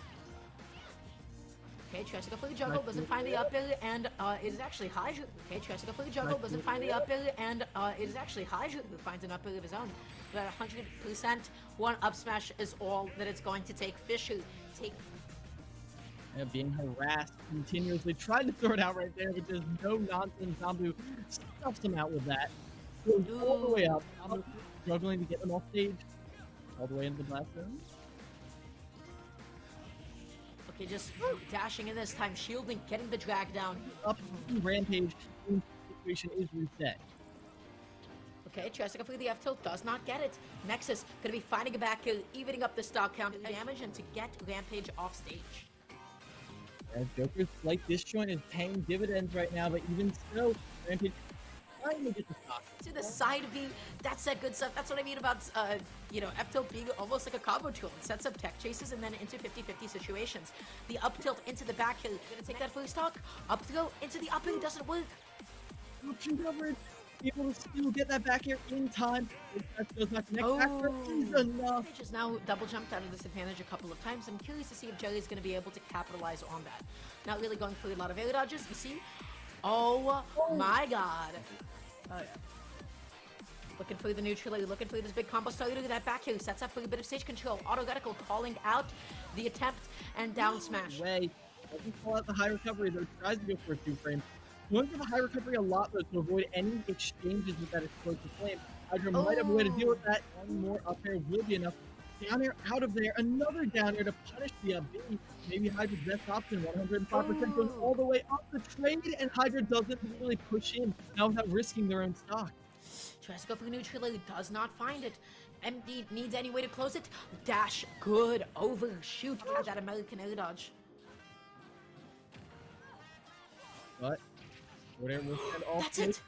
Okay, tries to go for the juggle, doesn't find the up air, and it is actually Hydra. Okay, tries to go for the juggle, doesn't find the up air, and it is actually Hydra who finds an up air of his own. But 100%, one up smash is all that it's going to take. Fisher take. Being harassed continuously, trying to throw it out right there, but there's no nonsense. Zambu stuffs him out with that. Goes all the way up. Zambu struggling to get them off stage. All the way into the blast zone. Okay, just dashing in this time, shielding, getting the drag down. Up Rampage, situation is reset. Okay, tries to go for the F tilt, does not get it. Nexus gonna be finding a back kill, evening up the stock count and damage, and to get Rampage off stage. Joker's slight disjoint is paying dividends right now, but even so, Rampage finally gets the stock. To the side V, that's that good stuff. That's what I mean about, F tilt being almost like a combo tool. It sets up tech chases and then into 50-50 situations. The up tilt into the back hill, gonna take that first stock. Up throw into the up hill, doesn't work. Option coverage, able to still get that back air in time. That goes back to next factor is enough. Just now double jumped out of disadvantage a couple of times. I'm curious to see if Jelly's going to be able to capitalize on that. Not really going for a lot of air dodges. You see? Oh my god. Oh yeah. Looking for the neutral, looking for this big combo starter. That back here sets up for a bit of stage control. Auto-reticle calling out the attempt and down smash. Doesn't call out the high recovery though. Tries to go for a 2-frame. Going for the high recovery a lot though to avoid any exchanges with that explosive flame. Hydra might have a way to deal with that. One more up air will be enough. Down air out of there. Another down air to punish the up B. Maybe Hydra's best option. 105% goes all the way up the trade, and Hydra doesn't really push in now without risking their own stock. Tries to go for the neutral, does not find it. MD needs any way to close it. Dash, good, overshoot. That American air dodge. But whatever was said, that's it.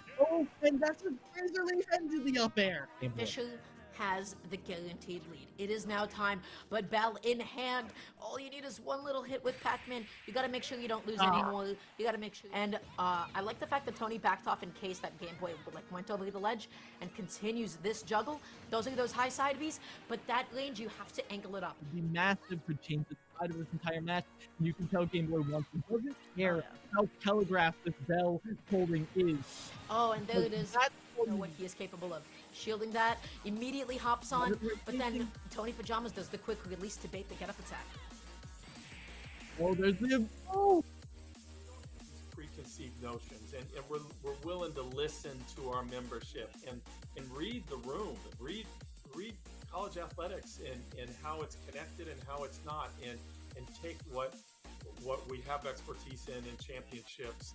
And that's a razor leaf into the up air. Fisher has the guaranteed lead. It is now time, but Bell in hand. All you need is one little hit with Pac-Man. You gotta make sure you don't lose anymore. You gotta make sure. And I like the fact that Tony backed off in case that Game Boy went over the ledge and continues this juggle. Those are those high side Bs, but that range you have to angle it up. The massive could change the side of this entire match. And you can tell Game Boy wants to doesn't care how telegraphed this Bell holding is. Oh, and there it is. You know what he is capable of. Shielding that, immediately hops on, but then Tony Pajamas does the quick release to bait the get-up attack. There's the... Preconceived notions, and we're willing to listen to our membership and read the room, read college athletics and how it's connected and how it's not, and take what we have expertise in championships,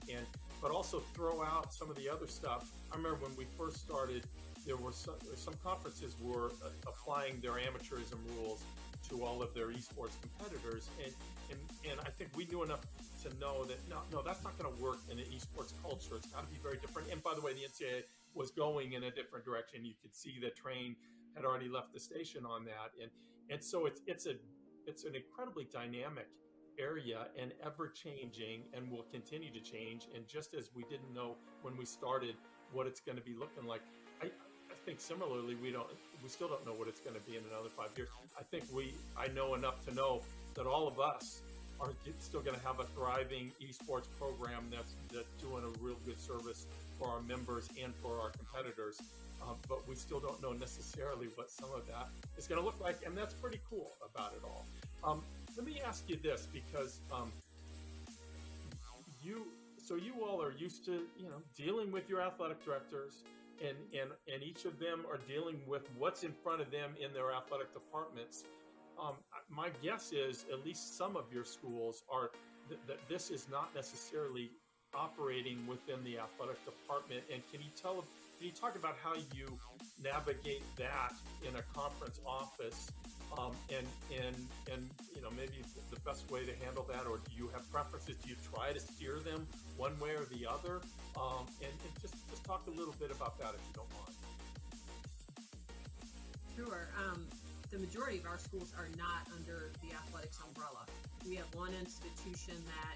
but also throw out some of the other stuff. I remember when we first started, there were some conferences were applying their amateurism rules to all of their esports competitors, and I think we knew enough to know that no, that's not going to work in an esports culture. It's got to be very different. And by the way, the NCAA was going in a different direction. You could see the train had already left the station on that, and so it's an incredibly dynamic area and ever changing, and will continue to change. And just as we didn't know when we started what it's going to be looking like, I think similarly we still don't know what it's going to be in another 5 years. I know enough to know that all of us are still going to have a thriving esports program that's doing a real good service for our members and for our competitors. But we still don't know necessarily what some of that is going to look like, and that's pretty cool about it all. Let me ask you this, because you all are used to dealing with your athletic directors, and each of them are dealing with what's in front of them in their athletic departments. My guess is at least some of your schools are that this is not necessarily operating within the athletic department. And can you talk about how you navigate that in a conference office, and maybe the best way to handle that, or do you have preferences? Do you try to steer them one way or the other? And just talk a little bit about that if you don't mind. Sure. The majority of our schools are not under the athletics umbrella. We have one institution that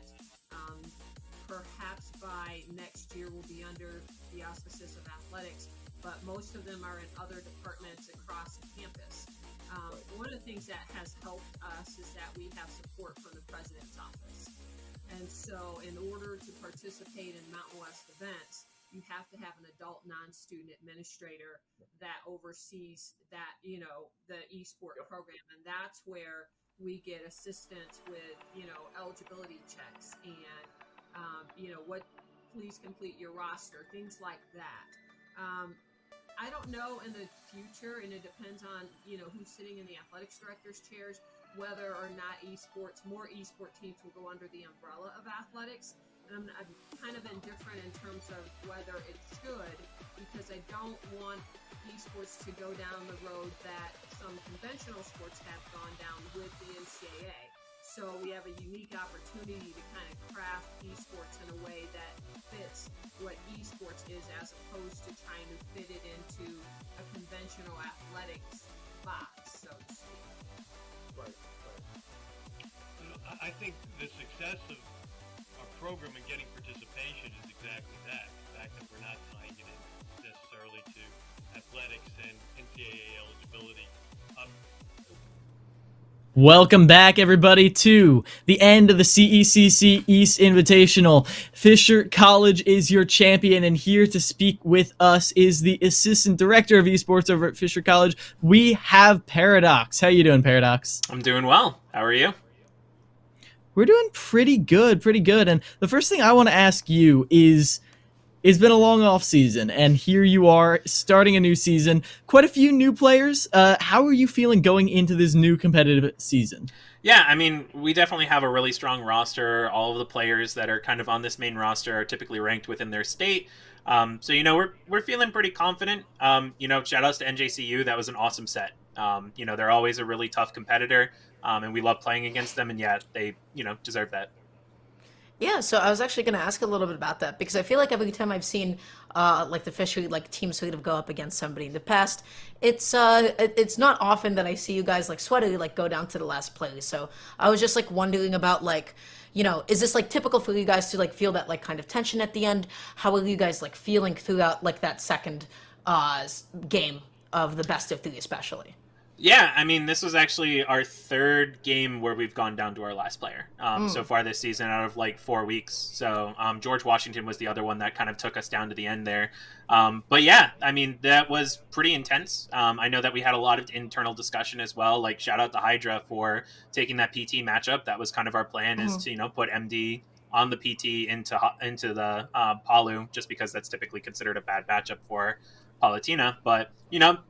perhaps by next year will be under the auspices of athletics, but most of them are in other departments across campus. One of the things that has helped us is that we have support from the president's office. And so in order to participate in Mountain West events, you have to have an adult non-student administrator that oversees that, the eSport program. And that's where we get assistance with, eligibility checks and, please complete your roster, things like that. I don't know in the future, and it depends on, who's sitting in the athletics director's chairs, whether or not more esport teams will go under the umbrella of athletics. And I'm kind of indifferent in terms of whether it should, because I don't want esports to go down the road that some conventional sports have gone down with the NCAA. So we have a unique opportunity to kind of craft esports in a way that fits what esports is, as opposed to trying to fit it into a conventional athletics box, so to speak. Right. I think the success of our program and getting participation is exactly that. The fact that we're not tying it in necessarily to athletics and NCAA eligibility. Welcome back, everybody, to the end of the CECC East Invitational. Fisher College is your champion, and here to speak with us is the Assistant Director of Esports over at Fisher College. We have Paradox. How you doing, Paradox? I'm doing well. How are you? We're doing pretty good. And the first thing I want to ask you is, it's been a long off season, and here you are starting a new season. Quite a few new players. How are you feeling going into this new competitive season? Yeah, I mean, we definitely have a really strong roster. All of the players that are kind of on this main roster are typically ranked within their state. So, we're feeling pretty confident. Shout outs to NJCU. That was an awesome set. They're always a really tough competitor, and we love playing against them. And yeah, they, deserve that. Yeah, so I was actually going to ask a little bit about that, because I feel like every time I've seen the Fisher team sort of go up against somebody in the past, it's not often that I see you guys sweatily go down to the last play. So I was just wondering about is this typical for you guys to feel that kind of tension at the end? How are you guys feeling throughout that second game of the best of three, especially? Yeah, I mean, this was actually our third game where we've gone down to our last player so far this season out of 4 weeks. So George Washington was the other one that kind of took us down to the end there. But yeah, I mean, that was pretty intense. I know that we had a lot of internal discussion as well. Shout out to Hydra for taking that PT matchup. That was kind of our plan, is to, put MD on the PT into the Palu, just because that's typically considered a bad matchup for Palatina. But,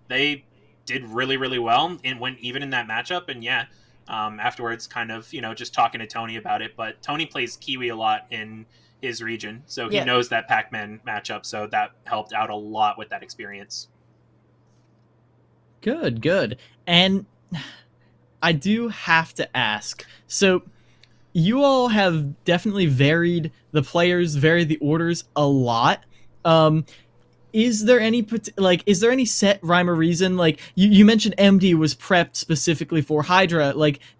they did really, really well even in that matchup. And yeah, afterwards kind of, just talking to Tony about it. But Tony plays Kiwi a lot in his region, so he knows that Pac-Man matchup. So that helped out a lot with that experience. Good. And I do have to ask, so you all have definitely varied the players, varied the orders a lot. Is there any set rhyme or reason? You mentioned MD was prepped specifically for Hydra.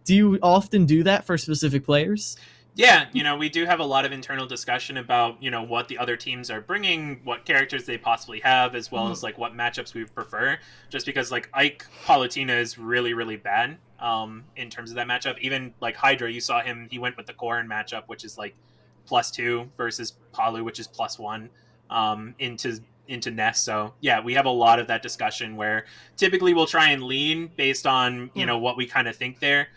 Do you often do that for specific players? Yeah, we do have a lot of internal discussion about, what the other teams are bringing, what characters they possibly have, as well as, like, what matchups we prefer. Just because, like, Ike Palutena is really, really bad in terms of that matchup. Even, like, Hydra, you saw him, he went with the Corrin matchup, which is, like, +2 versus Palu, which is +1 into Nest. So, yeah, we have a lot of that discussion where typically we'll try and lean based on, what we kind of think there.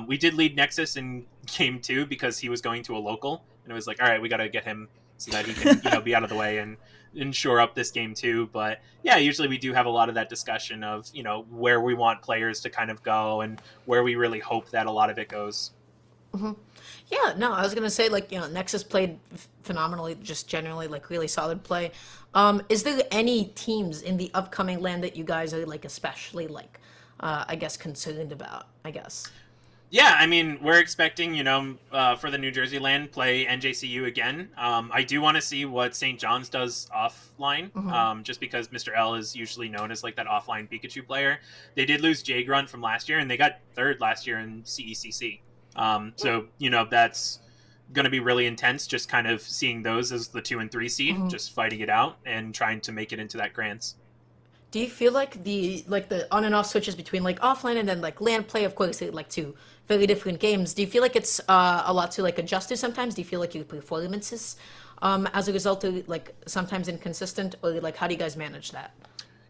We did lead Nexus in game 2 because he was going to a local, and it was like, all right, we got to get him so that he can, be out of the way and shore up this game too. But yeah, usually we do have a lot of that discussion of, where we want players to kind of go and where we really hope that a lot of it goes. Yeah, no, I was gonna say, like, Nexus played phenomenally, just generally, like, really solid play. Is there any teams in the upcoming LAN that you guys are, like, especially, like, I guess, concerned about, I guess? Yeah, I mean, we're expecting, for the New Jersey LAN, play NJCU again. I do want to see what St. John's does offline, just because Mr. L is usually known as, like, that offline Pikachu player. They did lose Jay Grunt from last year, and they got 3rd last year in CECC. So, that's going to be really intense, just kind of seeing those as the 2 and 3 seed, just fighting it out and trying to make it into that Grants. Do you feel like the on and off switches between, like, offline and then, like, LAN play, of course, like, 2 very different games, do you feel like it's a lot to, like, adjust to sometimes? Do you feel like your performances as a result are, like, sometimes inconsistent, or, like, how do you guys manage that?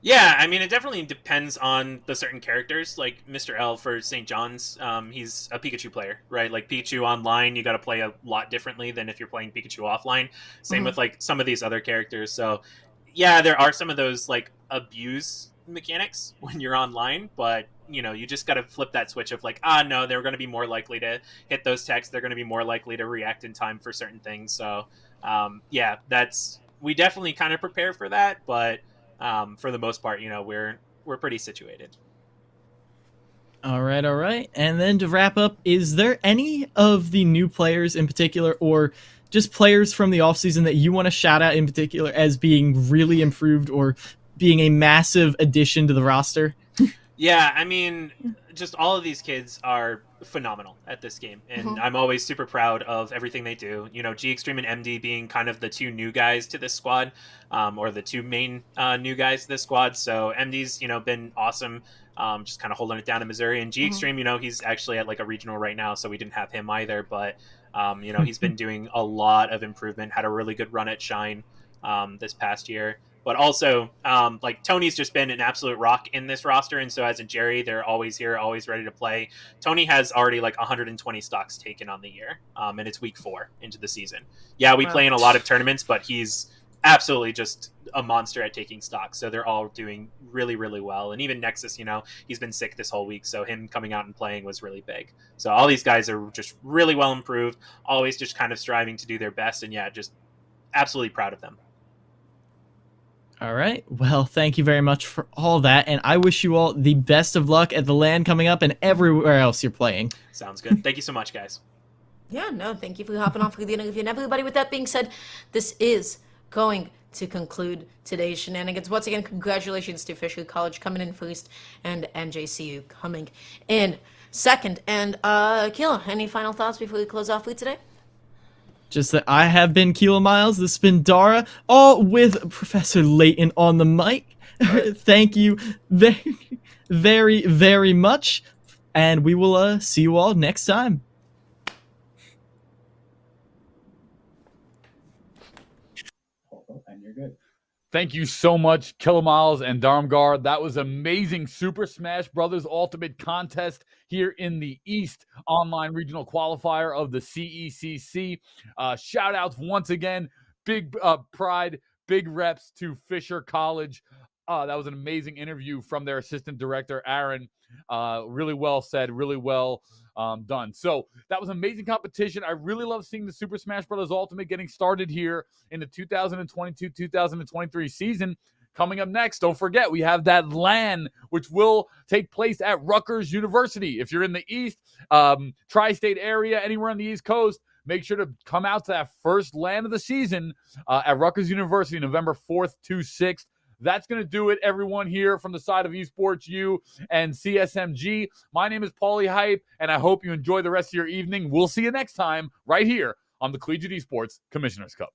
Yeah, I mean, it definitely depends on the certain characters. Like Mr. L for St. John's, he's a Pikachu player, right? Like Pikachu online, you got to play a lot differently than if you're playing Pikachu offline. Same with, like, some of these other characters. So yeah, there are some of those, like, abuse mechanics when you're online, but you just got to flip that switch of, like, no, they're going to be more likely to hit those techs. They're going to be more likely to react in time for certain things. So yeah, we definitely kind of prepare for that, but for the most part, we're pretty situated. All right. And then to wrap up, is there any of the new players in particular, or just players from the offseason, that you want to shout out in particular as being really improved or being a massive addition to the roster? Yeah, I mean, just all of these kids are phenomenal at this game, and I'm always super proud of everything they do. G Extreme and MD being kind of the 2 new guys to this squad, or the 2 main new guys to this squad. So MD's, been awesome, just kind of holding it down in Missouri. And G Extreme, he's actually at, like, a regional right now, so we didn't have him either. But, he's been doing a lot of improvement, had a really good run at Shine this past year. But also, like, Tony's just been an absolute rock in this roster, and so as a Jerry, they're always here, always ready to play. Tony has already, like, 120 stocks taken on the year, and it's week 4 into the season. Yeah, we play in a lot of tournaments, but he's absolutely just a monster at taking stocks, so they're all doing really, really well. And even Nexus, he's been sick this whole week, so him coming out and playing was really big. So all these guys are just really well improved, always just kind of striving to do their best, and yeah, just absolutely proud of them. All right. Well, thank you very much for all that, and I wish you all the best of luck at the LAN coming up and everywhere else you're playing. Sounds good. Thank you so much, guys. Yeah, no, thank you for hopping on for the interview. And everybody, with that being said, this is going to conclude today's shenanigans. Once again, congratulations to Fisher College coming in first, and NJCU coming in second. And Kilo, any final thoughts before we close off for today? Just that I have been Keelan Miles, this has been Dara, all with Professor Layton on the mic. Thank you very, very, very much, and we will see you all next time. And you're good. Thank you so much, Kilamiles and Darmgar. That was amazing. Super Smash Brothers Ultimate Contest here in the East Online Regional Qualifier of the CECC. Shout outs once again. Big pride, big reps to Fisher College. That was an amazing interview from their assistant director, Aaron. Really well said, really well done. So that was amazing competition. I really love seeing the Super Smash Bros. Ultimate getting started here in the 2022-2023 season. Coming up next, don't forget, we have that LAN, which will take place at Rutgers University. If you're in the East, tri-state area, anywhere on the East Coast, make sure to come out to that first LAN of the season at Rutgers University, November 4th to 6th. That's going to do it, everyone, here from the side of Esports U and CSMG. My name is Paulie Hype, and I hope you enjoy the rest of your evening. We'll see you next time right here on the Collegiate Esports Commissioner's Cup.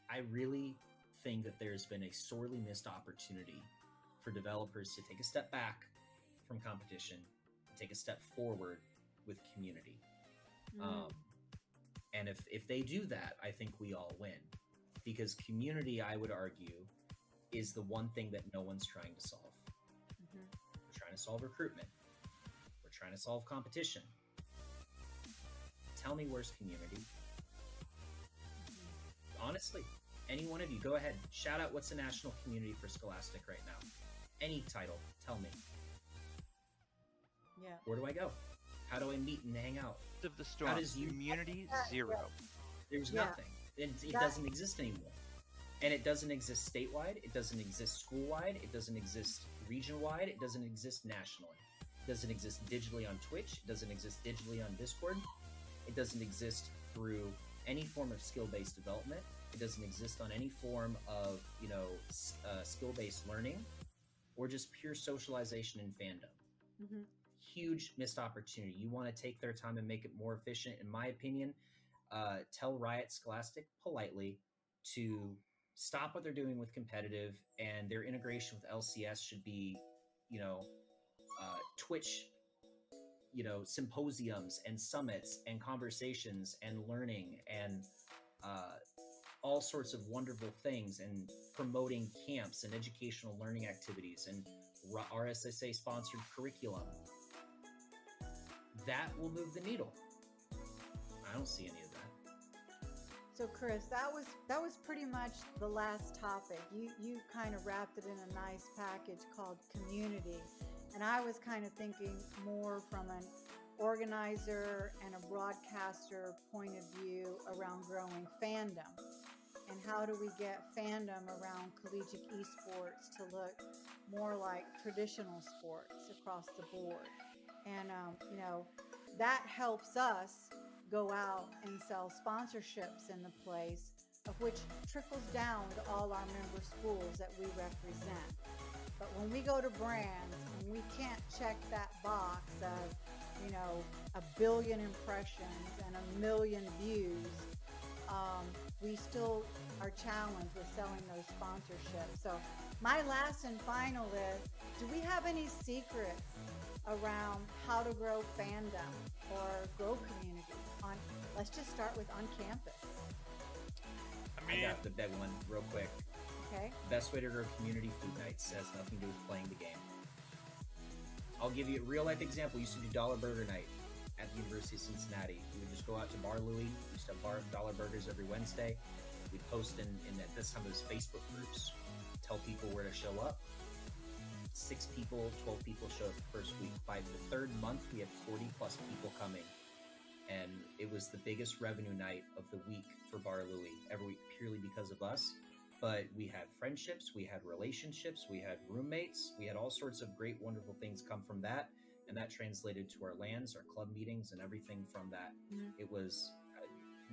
I really think that there's been a sorely missed opportunity for developers to take a step back from competition and take a step forward with community. And if they do that, I think we all win. Because community, I would argue, is the one thing that no one's trying to solve. We're trying to solve recruitment. We're trying to solve competition. Tell me where's community? Honestly, any one of you, go ahead. Shout out what's the national community for Scholastic right now. Any title, tell me. Yeah. Where do I go? How do I meet and hang out? Of the storm. How does Community, zero. There's Yeah. nothing. It doesn't exist anymore. And it doesn't exist statewide. It doesn't exist school-wide. It doesn't exist region-wide. It doesn't exist nationally. It doesn't exist digitally on Twitch. It doesn't exist digitally on Discord. It doesn't exist through any form of skill-based development. It doesn't exist on any form of, skill-based learning or just pure socialization and fandom. Huge missed opportunity. You want to take their time and make it more efficient, in my opinion. Tell Riot Scholastic politely to stop what they're doing with competitive, and their integration with LCS should be, Twitch, symposiums and summits and conversations and learning and all sorts of wonderful things, and promoting camps and educational learning activities and RSSA sponsored curriculum. That will move the needle. I don't see any of that. So Chris, that was pretty much the last topic. You kind of wrapped it in a nice package called community. And I was kind of thinking more from an organizer and a broadcaster point of view around growing fandom. And how do we get fandom around collegiate esports to look more like traditional sports across the board? And, that helps us go out and sell sponsorships in the place, of which trickles down to all our member schools that we represent. But when we go to brands and we can't check that box of, 1 billion impressions and 1 million views, we still are challenged with selling those sponsorships. So my last and final is, do we have any secrets around how to grow fandom or grow community let's just start with on campus? I got the big one real quick. Okay. Best way to grow community: food nights. Has nothing to do with playing the game. I'll give you a real life example. We used to do Dollar Burger Night at the University of Cincinnati. We would just go out to Bar Louie. We used to have dollar burgers every Wednesday. We'd post in at this time it was Facebook groups, tell people where to show up. 6 people, 12 people show up the first week. By the third month, we had 40 plus people coming. And it was the biggest revenue night of the week for Bar Louie every week, purely because of us. But we had friendships, we had relationships, we had roommates, we had all sorts of great, wonderful things come from that. And that translated to our LANs, our club meetings, and everything from that. It was,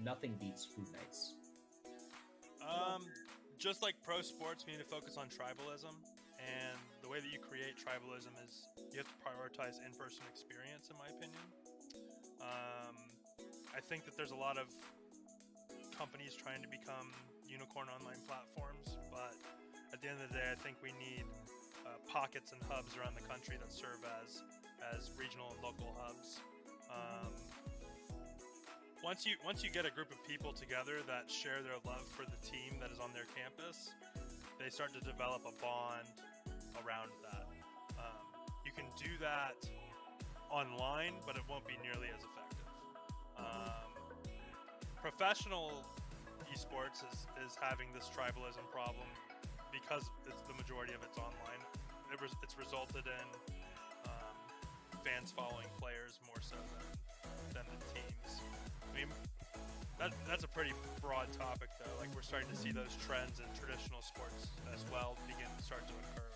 nothing beats food nights. Just like pro sports, we need to focus on tribalism. And the way that you create tribalism is you have to prioritize in-person experience, in my opinion. I think that there's a lot of companies trying to become unicorn online platforms, but at the end of the day, I think we need pockets and hubs around the country that serve as regional and local hubs. Once you get a group of people together that share their love for the team that is on their campus, they start to develop a bond around that. You can do that online, but it won't be nearly as effective. Professional esports is having this tribalism problem because the majority of it's online. It's resulted in fans following players more so than the teams. I mean, that's a pretty broad topic, though. Like, we're starting to see those trends in traditional sports as well begin to start to occur.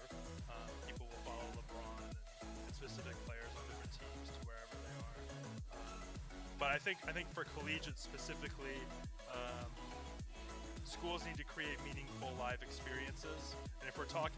People will follow LeBron and specific players on different teams to wherever they are. But I think for collegiate specifically, schools need to create meaningful live experiences. And if we're talking